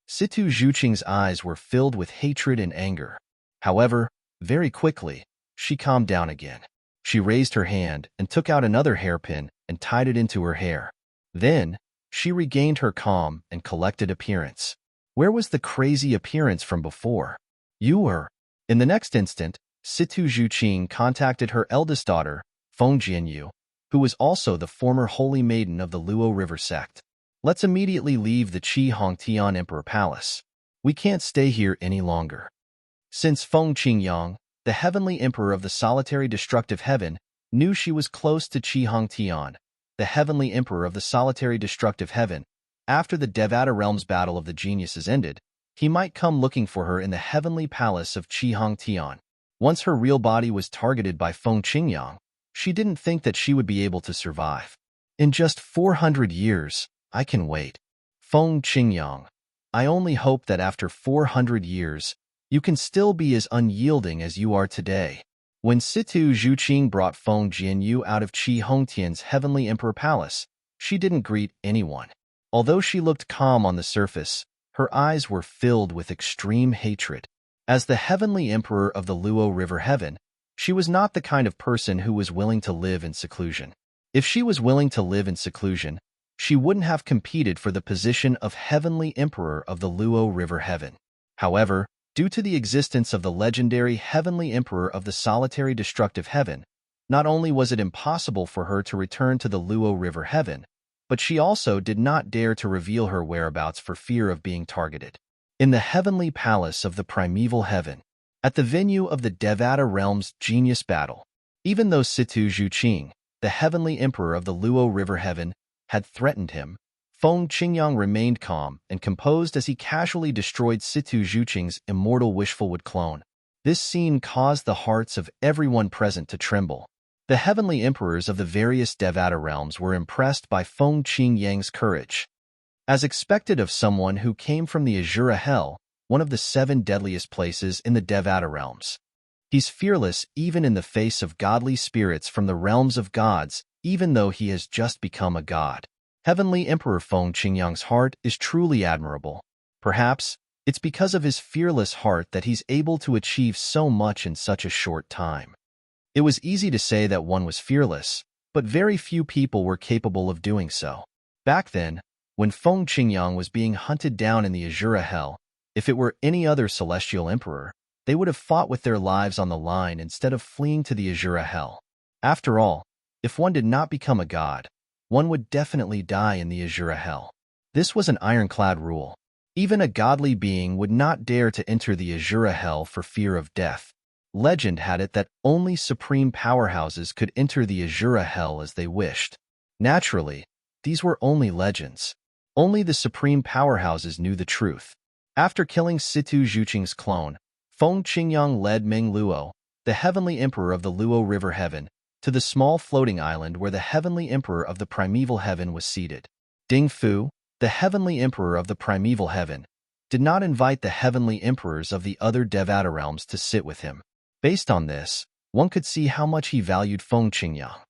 Situ Zhuqing's eyes were filled with hatred and anger. However, very quickly, she calmed down again. She raised her hand and took out another hairpin and tied it into her hair. Then, she regained her calm and collected appearance. Where was the crazy appearance from before? You were. In the next instant, Situ Zhuqing contacted her eldest daughter, Feng Jianyu, who was also the former holy maiden of the Luo River sect. Let's immediately leave the Qi Hongtian Emperor Palace. We can't stay here any longer. Since Feng Qingyang, the heavenly emperor of the solitary destructive heaven, knew she was close to Qi Hongtian, the heavenly emperor of the solitary destructive heaven, after the Devata realm's battle of the geniuses ended, he might come looking for her in the heavenly palace of Qi Hongtian. Once her real body was targeted by Feng Qingyang, she didn't think that she would be able to survive. In just 400 years, I can wait. Feng Qingyang, I only hope that after 400 years, you can still be as unyielding as you are today. When Situ Zhuqing brought Feng Jianyu out of Qi Hongtian's heavenly emperor palace, she didn't greet anyone. Although she looked calm on the surface, her eyes were filled with extreme hatred. As the heavenly emperor of the Luo River Heaven, she was not the kind of person who was willing to live in seclusion. If she was willing to live in seclusion, she wouldn't have competed for the position of heavenly emperor of the Luo River Heaven. However, due to the existence of the legendary heavenly emperor of the solitary destructive heaven, not only was it impossible for her to return to the Luo River Heaven, but she also did not dare to reveal her whereabouts for fear of being targeted. In the heavenly palace of the primeval heaven, at the venue of the Devata realm's genius battle, even though Situ Zhuqing, the heavenly emperor of the Luo River Heaven, had threatened him, Feng Qingyang remained calm and composed as he casually destroyed Situ Zhuqing's immortal Wishfulwood clone. This scene caused the hearts of everyone present to tremble. The heavenly emperors of the various Devata realms were impressed by Feng Qingyang's courage. As expected of someone who came from the Azura Hell, one of the 7 deadliest places in the Devata realms. He's fearless even in the face of godly spirits from the realms of gods, even though he has just become a god. Heavenly Emperor Feng Qingyang's heart is truly admirable. Perhaps it's because of his fearless heart that he's able to achieve so much in such a short time. It was easy to say that one was fearless, but very few people were capable of doing so. Back then, when Feng Qingyang was being hunted down in the Azura Hell, if it were any other celestial emperor, they would have fought with their lives on the line instead of fleeing to the Azura Hell. After all, if one did not become a god, one would definitely die in the Azura Hell. This was an ironclad rule. Even a godly being would not dare to enter the Azura Hell for fear of death. Legend had it that only supreme powerhouses could enter the Azura Hell as they wished. Naturally, these were only legends. Only the supreme powerhouses knew the truth. After killing Situ Zhuqing's clone, Feng Qingyang led Meng Luo, the heavenly emperor of the Luo River Heaven, to the small floating island where the heavenly emperor of the primeval heaven was seated. Ding Fu, the heavenly emperor of the primeval heaven, did not invite the heavenly emperors of the other Devata realms to sit with him. Based on this, one could see how much he valued Feng Qingyang.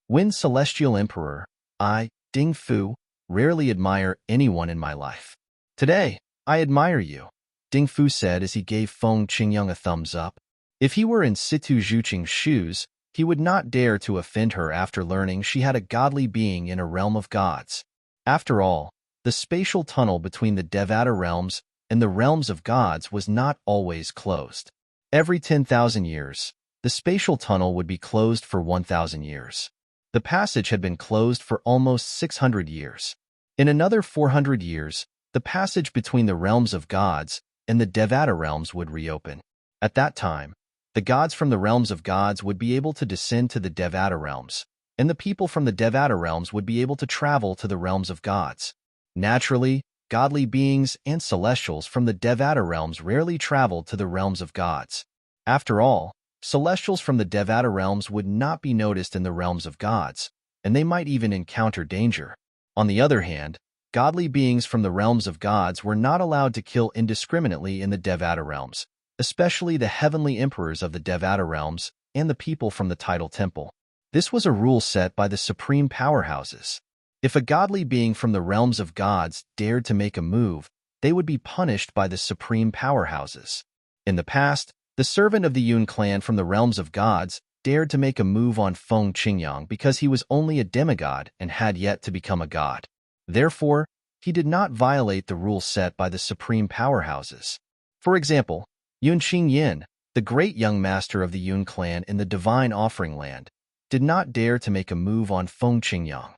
When celestial emperor, I, Ding Fu, rarely admire anyone in my life. Today, I admire you, Ding Fu said as he gave Feng Qingyang a thumbs up. If he were in Situ Zhuqing's shoes, he would not dare to offend her after learning she had a godly being in a realm of gods. After all, the spatial tunnel between the Devata realms and the realms of gods was not always closed. Every 10,000 years, the spatial tunnel would be closed for 1,000 years. The passage had been closed for almost 600 years. In another 400 years, the passage between the realms of gods and the Devata realms would reopen. At that time, the gods from the realms of gods would be able to descend to the Devata realms, and the people from the Devata realms would be able to travel to the realms of gods. Naturally, godly beings and celestials from the Devata realms rarely traveled to the realms of gods. After all, celestials from the Devata realms would not be noticed in the realms of gods, and they might even encounter danger. On the other hand, godly beings from the realms of gods were not allowed to kill indiscriminately in the Devata realms, especially the heavenly emperors of the Devata realms and the people from the tidal temple. This was a rule set by the supreme powerhouses. If a godly being from the realms of gods dared to make a move, they would be punished by the supreme powerhouses. In the past, the servant of the Yun clan from the realms of gods dared to make a move on Feng Qingyang because he was only a demigod and had yet to become a god. Therefore, he did not violate the rules set by the supreme powerhouses. For example, Yun Qingyin, the great young master of the Yun clan in the Divine Offering Land, did not dare to make a move on Feng Qingyang.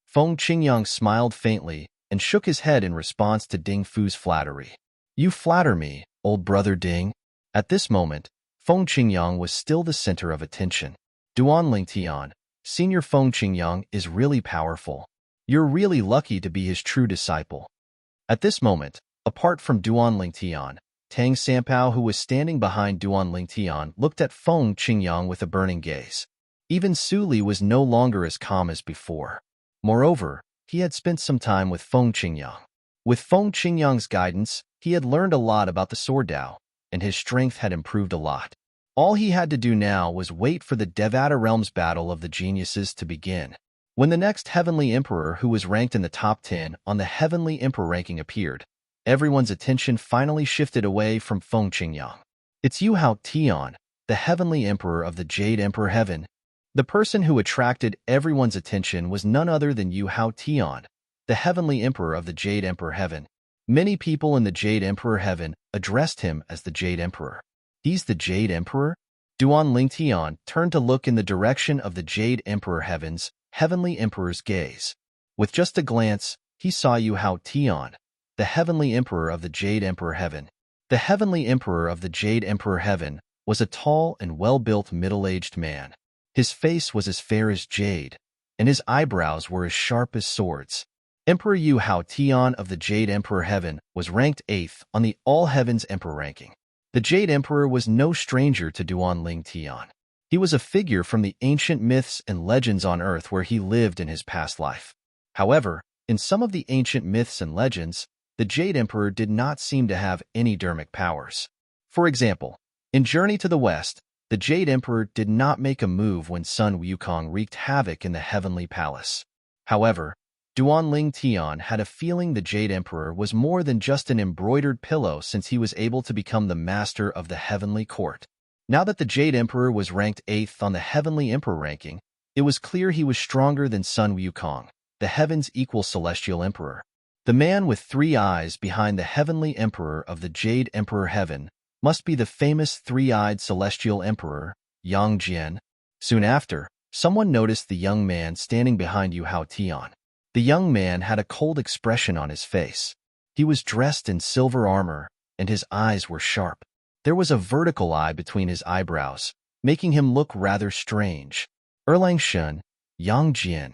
Feng Qingyang smiled faintly and shook his head in response to Ding Fu's flattery. You flatter me, old brother Ding. At this moment, Feng Qingyang was still the center of attention. Duan Lingtian, Senior Feng Qingyang is really powerful. You're really lucky to be his true disciple. At this moment, apart from Duan Lingtian, Tang Sanpao, who was standing behind Duan Lingtian, looked at Feng Qingyang with a burning gaze. Even Su Li was no longer as calm as before. Moreover, he had spent some time with Feng Qingyang. With Feng Qingyang's guidance, he had learned a lot about the sword Dao, and his strength had improved a lot. All he had to do now was wait for the Devata Realm's battle of the geniuses to begin. When the next Heavenly Emperor, who was ranked in the top 10 on the Heavenly Emperor ranking, appeared, everyone's attention finally shifted away from Feng Qingyang. It's Yu Hao Tian, the Heavenly Emperor of the Jade Emperor Heaven. The person who attracted everyone's attention was none other than Yu Hao Tian, the Heavenly Emperor of the Jade Emperor Heaven. Many people in the Jade Emperor Heaven addressed him as the Jade Emperor. He's the Jade Emperor? Duan Lingtian turned to look in the direction of the Jade Emperor Heaven's Heavenly Emperor's gaze. With just a glance, he saw Yu Hao Tian, the Heavenly Emperor of the Jade Emperor Heaven. The Heavenly Emperor of the Jade Emperor Heaven was a tall and well-built middle-aged man. His face was as fair as jade, and his eyebrows were as sharp as swords. Emperor Yu Hao Tian of the Jade Emperor Heaven was ranked 8th on the All Heavens Emperor ranking. The Jade Emperor was no stranger to Duan Lingtian. He was a figure from the ancient myths and legends on Earth where he lived in his past life. However, in some of the ancient myths and legends, the Jade Emperor did not seem to have any dermic powers. For example, in Journey to the West, the Jade Emperor did not make a move when Sun Wukong wreaked havoc in the Heavenly Palace. However, Duan Lingtian had a feeling the Jade Emperor was more than just an embroidered pillow, since he was able to become the master of the Heavenly Court. Now that the Jade Emperor was ranked 8th on the Heavenly Emperor ranking, it was clear he was stronger than Sun Wukong, the Heaven's equal celestial emperor. The man with 3 eyes behind the Heavenly Emperor of the Jade Emperor Heaven must be the famous 3-eyed celestial emperor, Yang Jian. Soon after, someone noticed the young man standing behind Yu Hao Tian. The young man had a cold expression on his face. He was dressed in silver armor, and his eyes were sharp. There was a vertical eye between his eyebrows, making him look rather strange. Erlang Shen, Yang Jian.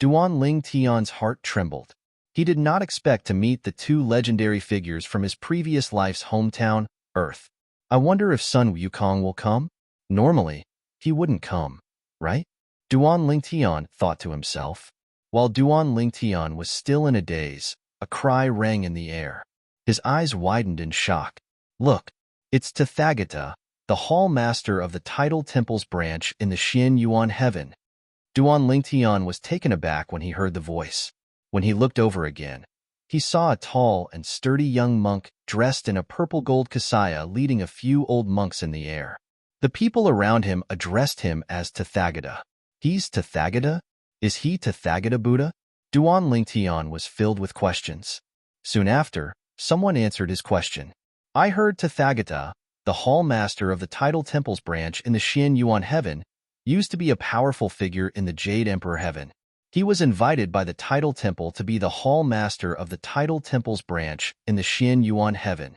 Duan Lingtian's heart trembled. He did not expect to meet the 2 legendary figures from his previous life's hometown, Earth. I wonder if Sun Wukong will come? Normally, he wouldn't come, right? Duan Lingtian thought to himself. While Duan Lingtian was still in a daze, a cry rang in the air. His eyes widened in shock. Look, it's Tathagata, the Hall Master of the Tidal Temple's branch in the Xian Yuan Heaven. Duan Lingtian was taken aback when he heard the voice. When he looked over again, he saw a tall and sturdy young monk dressed in a purple-gold kasaya leading a few old monks in the air. The people around him addressed him as Tathagata. He's Tathagata? Is he Tathagata Buddha? Duan Lingtian was filled with questions. Soon after, someone answered his question. I heard Tathagata, the Hall Master of the Tidal Temple's branch in the Xian Yuan Heaven, used to be a powerful figure in the Jade Emperor Heaven. He was invited by the Tidal Temple to be the Hall Master of the Tidal Temple's branch in the Xian Yuan Heaven.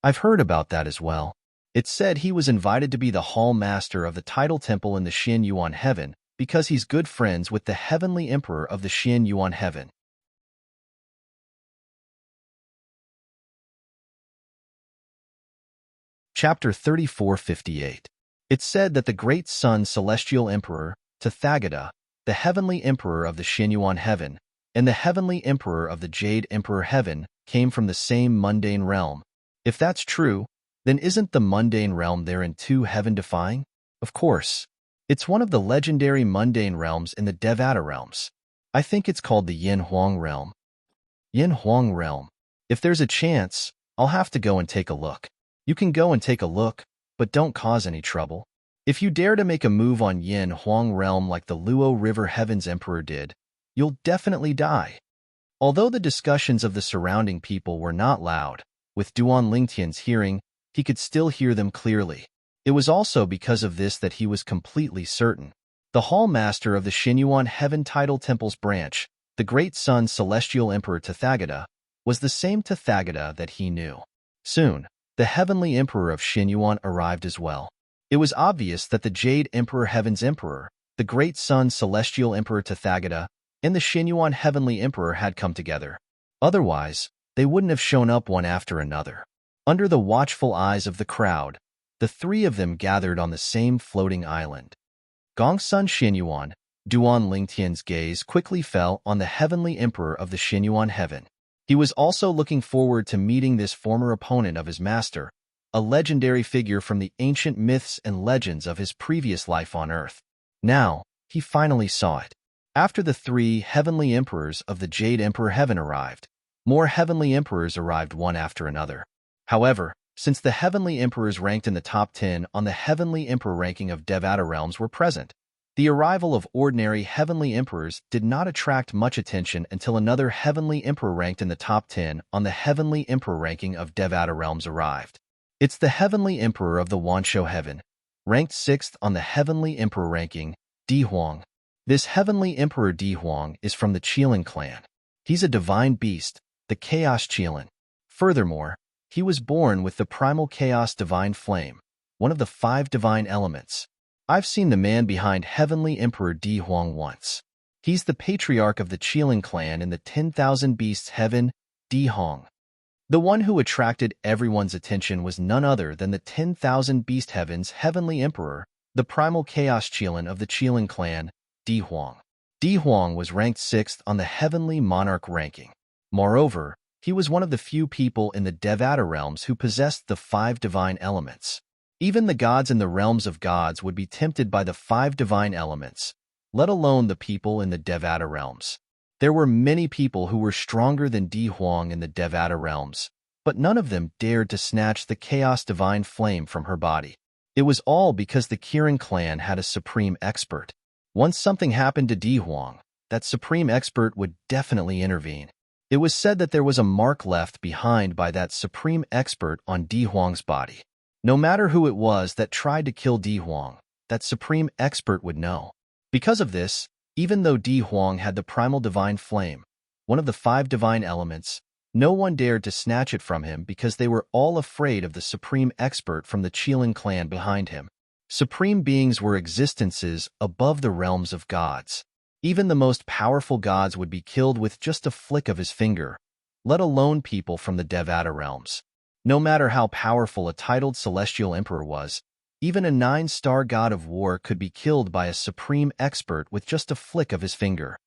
I've heard about that as well. It said he was invited to be the Hall Master of the Tidal Temple in the Xian Yuan Heaven because he's good friends with the Heavenly Emperor of the Xian Yuan Heaven. Chapter 3458. It said that the great Sun Celestial Emperor, Tathagata, the Heavenly Emperor of the Xian Yuan Heaven, and the Heavenly Emperor of the Jade Emperor Heaven came from the same mundane realm. If that's true, then isn't the mundane realm there in 2 heaven-defying? Of course. It's one of the legendary mundane realms in the Devata realms. I think it's called the Yin Huang realm. Yin Huang realm. If there's a chance, I'll have to go and take a look. You can go and take a look, but don't cause any trouble. If you dare to make a move on Yin Huang realm like the Luo River Heaven's Emperor did, you'll definitely die. Although the discussions of the surrounding people were not loud, with Duan Lingtian's hearing, he could still hear them clearly. It was also because of this that he was completely certain. The Hall Master of the Xinyuan Heaven Tidal Temple's branch, the great sun's celestial emperor Tathagata, was the same Tathagata that he knew. Soon, the heavenly emperor of Xinyuan arrived as well. It was obvious that the Jade Emperor Heaven's Emperor, the great sun's celestial emperor Tathagata, and the Xinyuan heavenly emperor had come together. Otherwise, they wouldn't have shown up one after another. Under the watchful eyes of the crowd, the three of them gathered on the same floating island. Gongsun Xinyuan, Duan Lingtian's gaze quickly fell on the heavenly emperor of the Xinyuan heaven. He was also looking forward to meeting this former opponent of his master, a legendary figure from the ancient myths and legends of his previous life on Earth. Now, he finally saw it. After the three heavenly emperors of the Jade Emperor Heaven arrived, more heavenly emperors arrived one after another. However, since the heavenly emperors ranked in the top 10 on the heavenly emperor ranking of Devata realms were present, the arrival of ordinary heavenly emperors did not attract much attention until another heavenly emperor ranked in the top 10 on the heavenly emperor ranking of Devata realms arrived. It's the heavenly emperor of the Wanshou heaven, ranked 6th on the heavenly emperor ranking, Di Huang. This heavenly emperor Di Huang is from the Qilin clan. He's a divine beast, the Chaos Qilin. Furthermore, he was born with the primal chaos divine flame, one of the 5 divine elements. I've seen the man behind heavenly emperor Di Huang once. He's the patriarch of the Qilin clan in the 10,000 beasts heaven, Di Huang. The one who attracted everyone's attention was none other than the 10,000 beast heaven's heavenly emperor, the primal chaos Qilin of the Qilin clan, Di Huang. Di Huang was ranked 6th on the heavenly monarch ranking. Moreover, he was one of the few people in the Devata realms who possessed the 5 divine elements. Even the gods in the realms of gods would be tempted by the 5 divine elements, let alone the people in the Devata realms. There were many people who were stronger than Di Huang in the Devata realms, but none of them dared to snatch the chaos divine flame from her body. It was all because the Kirin clan had a supreme expert. Once something happened to Di Huang, that supreme expert would definitely intervene. It was said that there was a mark left behind by that supreme expert on Di Huang's body. No matter who it was that tried to kill Di Huang, that supreme expert would know. Because of this, even though Di Huang had the primal divine flame, one of the 5 divine elements, no one dared to snatch it from him because they were all afraid of the supreme expert from the Qilin clan behind him. Supreme beings were existences above the realms of gods. Even the most powerful gods would be killed with just a flick of his finger, let alone people from the Devata realms. No matter how powerful a titled celestial emperor was, even a 9-star god of war could be killed by a supreme expert with just a flick of his finger.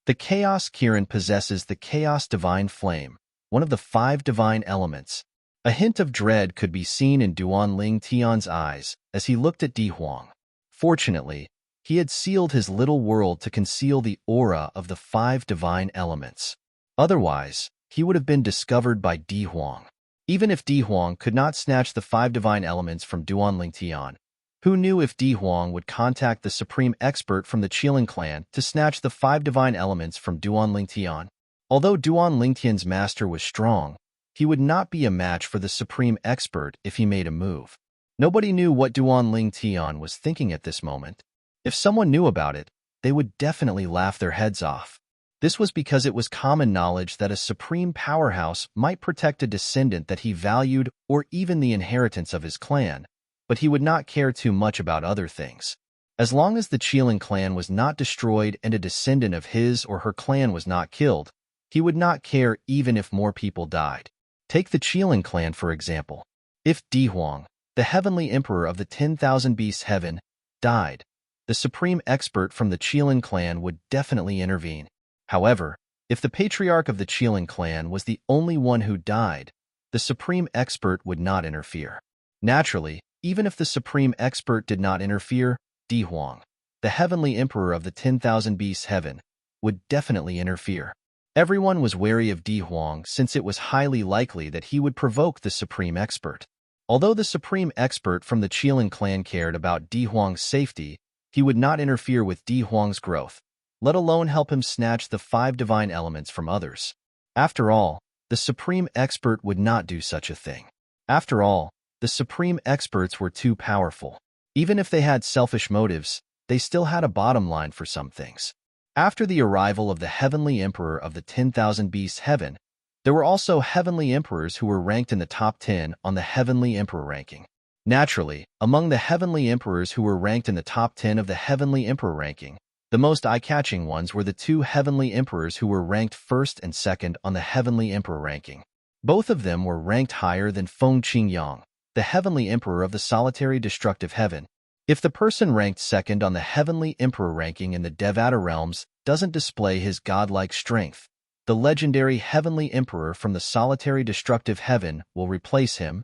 The Chaos Kirin possesses the Chaos Divine Flame, one of the 5 divine elements. A hint of dread could be seen in Duan Ling Tian's eyes as he looked at Di Huang. Fortunately, he had sealed his little world to conceal the aura of the 5 divine elements. Otherwise, he would have been discovered by Di Huang. Even if Di Huang could not snatch the 5 divine elements from Duan Ling Tian, who knew if Di Huang would contact the supreme expert from the Qilin clan to snatch the 5 divine elements from Duan Ling Tian? Although Duan Ling Tian's master was strong, he would not be a match for the supreme expert if he made a move. Nobody knew what Duan Ling Tian was thinking at this moment. If someone knew about it, they would definitely laugh their heads off. This was because it was common knowledge that a supreme powerhouse might protect a descendant that he valued or even the inheritance of his clan, but he would not care too much about other things. As long as the Qilin clan was not destroyed and a descendant of his or her clan was not killed, he would not care even if more people died. Take the Qilin clan, for example. If Di Huang, the heavenly emperor of the 10,000 beasts heaven, died, the supreme expert from the Qilin clan would definitely intervene. However, if the patriarch of the Qilin clan was the only one who died, the supreme expert would not interfere. Naturally, even if the supreme expert did not interfere, Di Huang, the heavenly emperor of the 10,000 beasts heaven, would definitely interfere. Everyone was wary of Di Huang since it was highly likely that he would provoke the supreme expert. Although the supreme expert from the Qilin clan cared about Di Huang's safety, he would not interfere with Di Huang's growth, let alone help him snatch the 5 divine elements from others. After all, the supreme expert would not do such a thing. After all, the supreme experts were too powerful. Even if they had selfish motives, they still had a bottom line for some things. After the arrival of the heavenly emperor of the 10,000 beasts heaven, there were also heavenly emperors who were ranked in the top 10 on the heavenly emperor ranking. Naturally, among the heavenly emperors who were ranked in the top 10 of the heavenly emperor ranking, the most eye-catching ones were the two heavenly emperors who were ranked first and second on the heavenly emperor ranking. Both of them were ranked higher than Feng Qingyang, the heavenly emperor of the solitary destructive heaven. If the person ranked second on the heavenly emperor ranking in the Devata realms doesn't display his godlike strength, the legendary heavenly emperor from the solitary destructive heaven will replace him.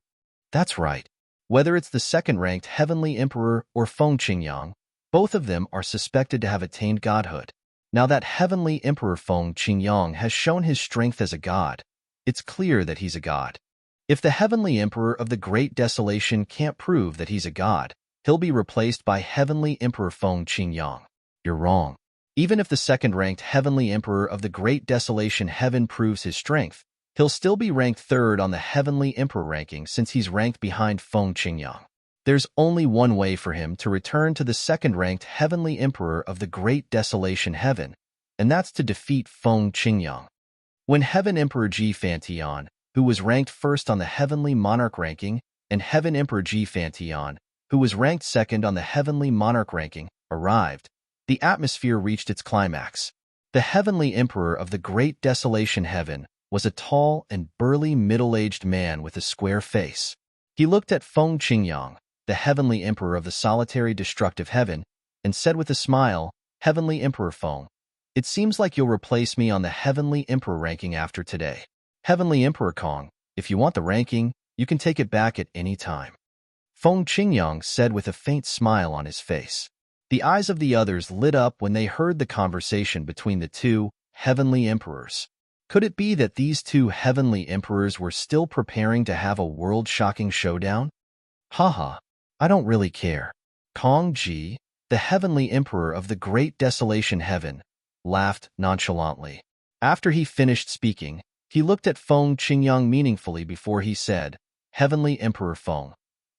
That's right. Whether it's the second-ranked heavenly emperor or Feng Qingyang, both of them are suspected to have attained godhood. Now that heavenly emperor Feng Qingyang has shown his strength as a god, it's clear that he's a god. If the heavenly emperor of the Great Desolation can't prove that he's a god, he'll be replaced by heavenly emperor Feng Qingyang. You're wrong. Even if the second-ranked heavenly emperor of the Great Desolation heaven proves his strength, he'll still be ranked third on the heavenly emperor ranking since he's ranked behind Feng Qingyang. There's only one way for him to return to the second-ranked heavenly emperor of the Great Desolation heaven, and that's to defeat Feng Qingyang. When Heaven Emperor Ji Fantian, who was ranked first on the heavenly monarch ranking, and Heaven Emperor Ji Fantian, who was ranked second on the heavenly monarch ranking, arrived, the atmosphere reached its climax. The heavenly emperor of the Great Desolation heaven was a tall and burly middle-aged man with a square face. He looked at Feng Qingyang, the heavenly emperor of the solitary destructive heaven, and said with a smile, "Heavenly Emperor Feng, it seems like you'll replace me on the heavenly emperor ranking after today. Heavenly Emperor Kong, if you want the ranking, you can take it back at any time." Feng Qingyang said with a faint smile on his face. The eyes of the others lit up when they heard the conversation between the two heavenly emperors. Could it be that these two heavenly emperors were still preparing to have a world-shocking showdown? Haha, I don't really care. Kong Ji, the heavenly emperor of the Great Desolation heaven, laughed nonchalantly. After he finished speaking, he looked at Feng Qingyang meaningfully before he said, "Heavenly Emperor Feng,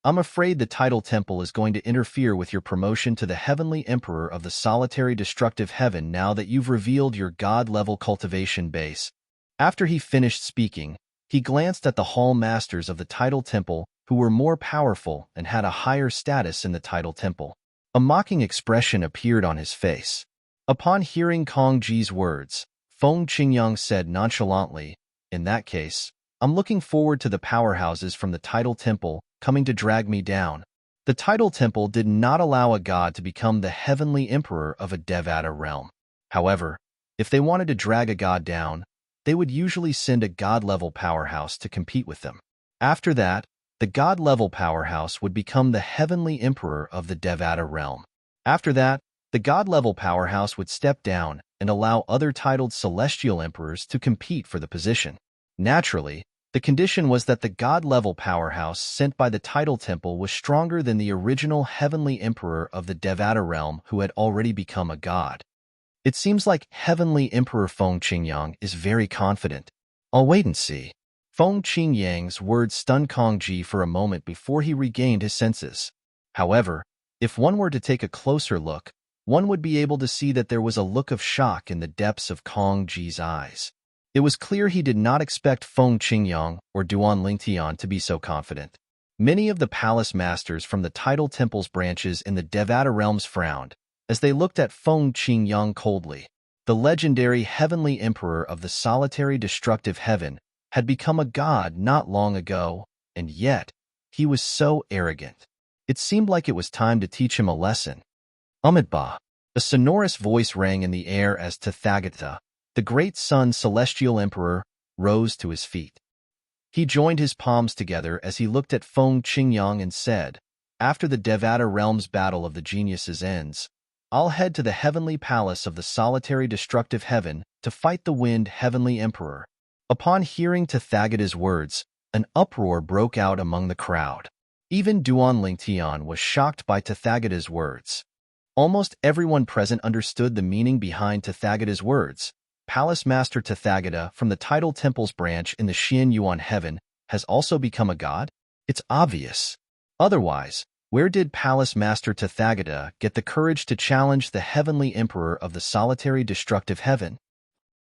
I'm afraid the tidal temple is going to interfere with your promotion to the heavenly emperor of the solitary destructive heaven now that you've revealed your god-level cultivation base." After he finished speaking, he glanced at the hall masters of the tidal temple who were more powerful and had a higher status in the tidal temple. A mocking expression appeared on his face. Upon hearing Kong Ji's words, Feng Qingyang said nonchalantly, "In that case, I'm looking forward to the powerhouses from the tidal temple coming to drag me down." The tidal temple did not allow a god to become the heavenly emperor of a Devata realm. However, if they wanted to drag a god down, they would usually send a god-level powerhouse to compete with them. After that, the god-level powerhouse would become the heavenly emperor of the Devata realm. After that, the god-level powerhouse would step down and allow other titled celestial emperors to compete for the position. Naturally, the condition was that the god-level powerhouse sent by the tidal temple was stronger than the original heavenly emperor of the Devata realm who had already become a god. It seems like heavenly emperor Feng Qingyang is very confident. I'll wait and see. Feng Qingyang's words stunned Kong Ji for a moment before he regained his senses. However, if one were to take a closer look, one would be able to see that there was a look of shock in the depths of Kong Ji's eyes. It was clear he did not expect Feng Qingyang or Duan Lingtian to be so confident. Many of the palace masters from the tidal temple's branches in the Devata realms frowned as they looked at Feng Qingyang coldly. The legendary heavenly emperor of the solitary destructive heaven had become a god not long ago, and yet he was so arrogant. It seemed like it was time to teach him a lesson. Amitabha. A sonorous voice rang in the air as Tathagata, the great sun celestial emperor, rose to his feet. He joined his palms together as he looked at Feng Qingyang and said, "After the Devata realm's battle of the geniuses ends, I'll head to the heavenly palace of the solitary destructive heaven to fight the wind heavenly emperor." Upon hearing Tathagata's words, an uproar broke out among the crowd. Even Duan Lingtian was shocked by Tathagata's words. Almost everyone present understood the meaning behind Tathagata's words. Palace Master Tathagata from the tidal temple's branch in the Xian Yuan heaven has also become a god? It's obvious. Otherwise, Where did Palace Master Tathagata get the courage to challenge the heavenly emperor of the solitary destructive heaven?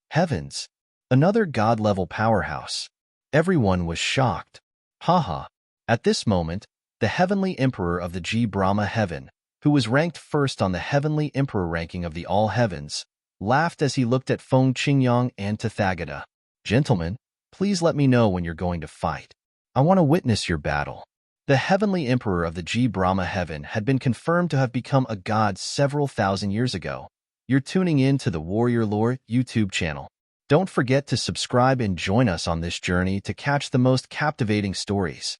Heavens! Another god-level powerhouse. Everyone was shocked. Haha. At this moment, the heavenly emperor of the G Brahma heaven, who was ranked first on the heavenly emperor ranking of the all heavens, laughed as he looked at Feng Qingyang and Tathagata. Gentlemen, please let me know when you're going to fight. I want to witness your battle. The heavenly emperor of the G Brahma heaven had been confirmed to have become a god several thousand years ago. You're tuning in to the Warrior Lore YouTube channel. Don't forget to subscribe and join us on this journey to catch the most captivating stories.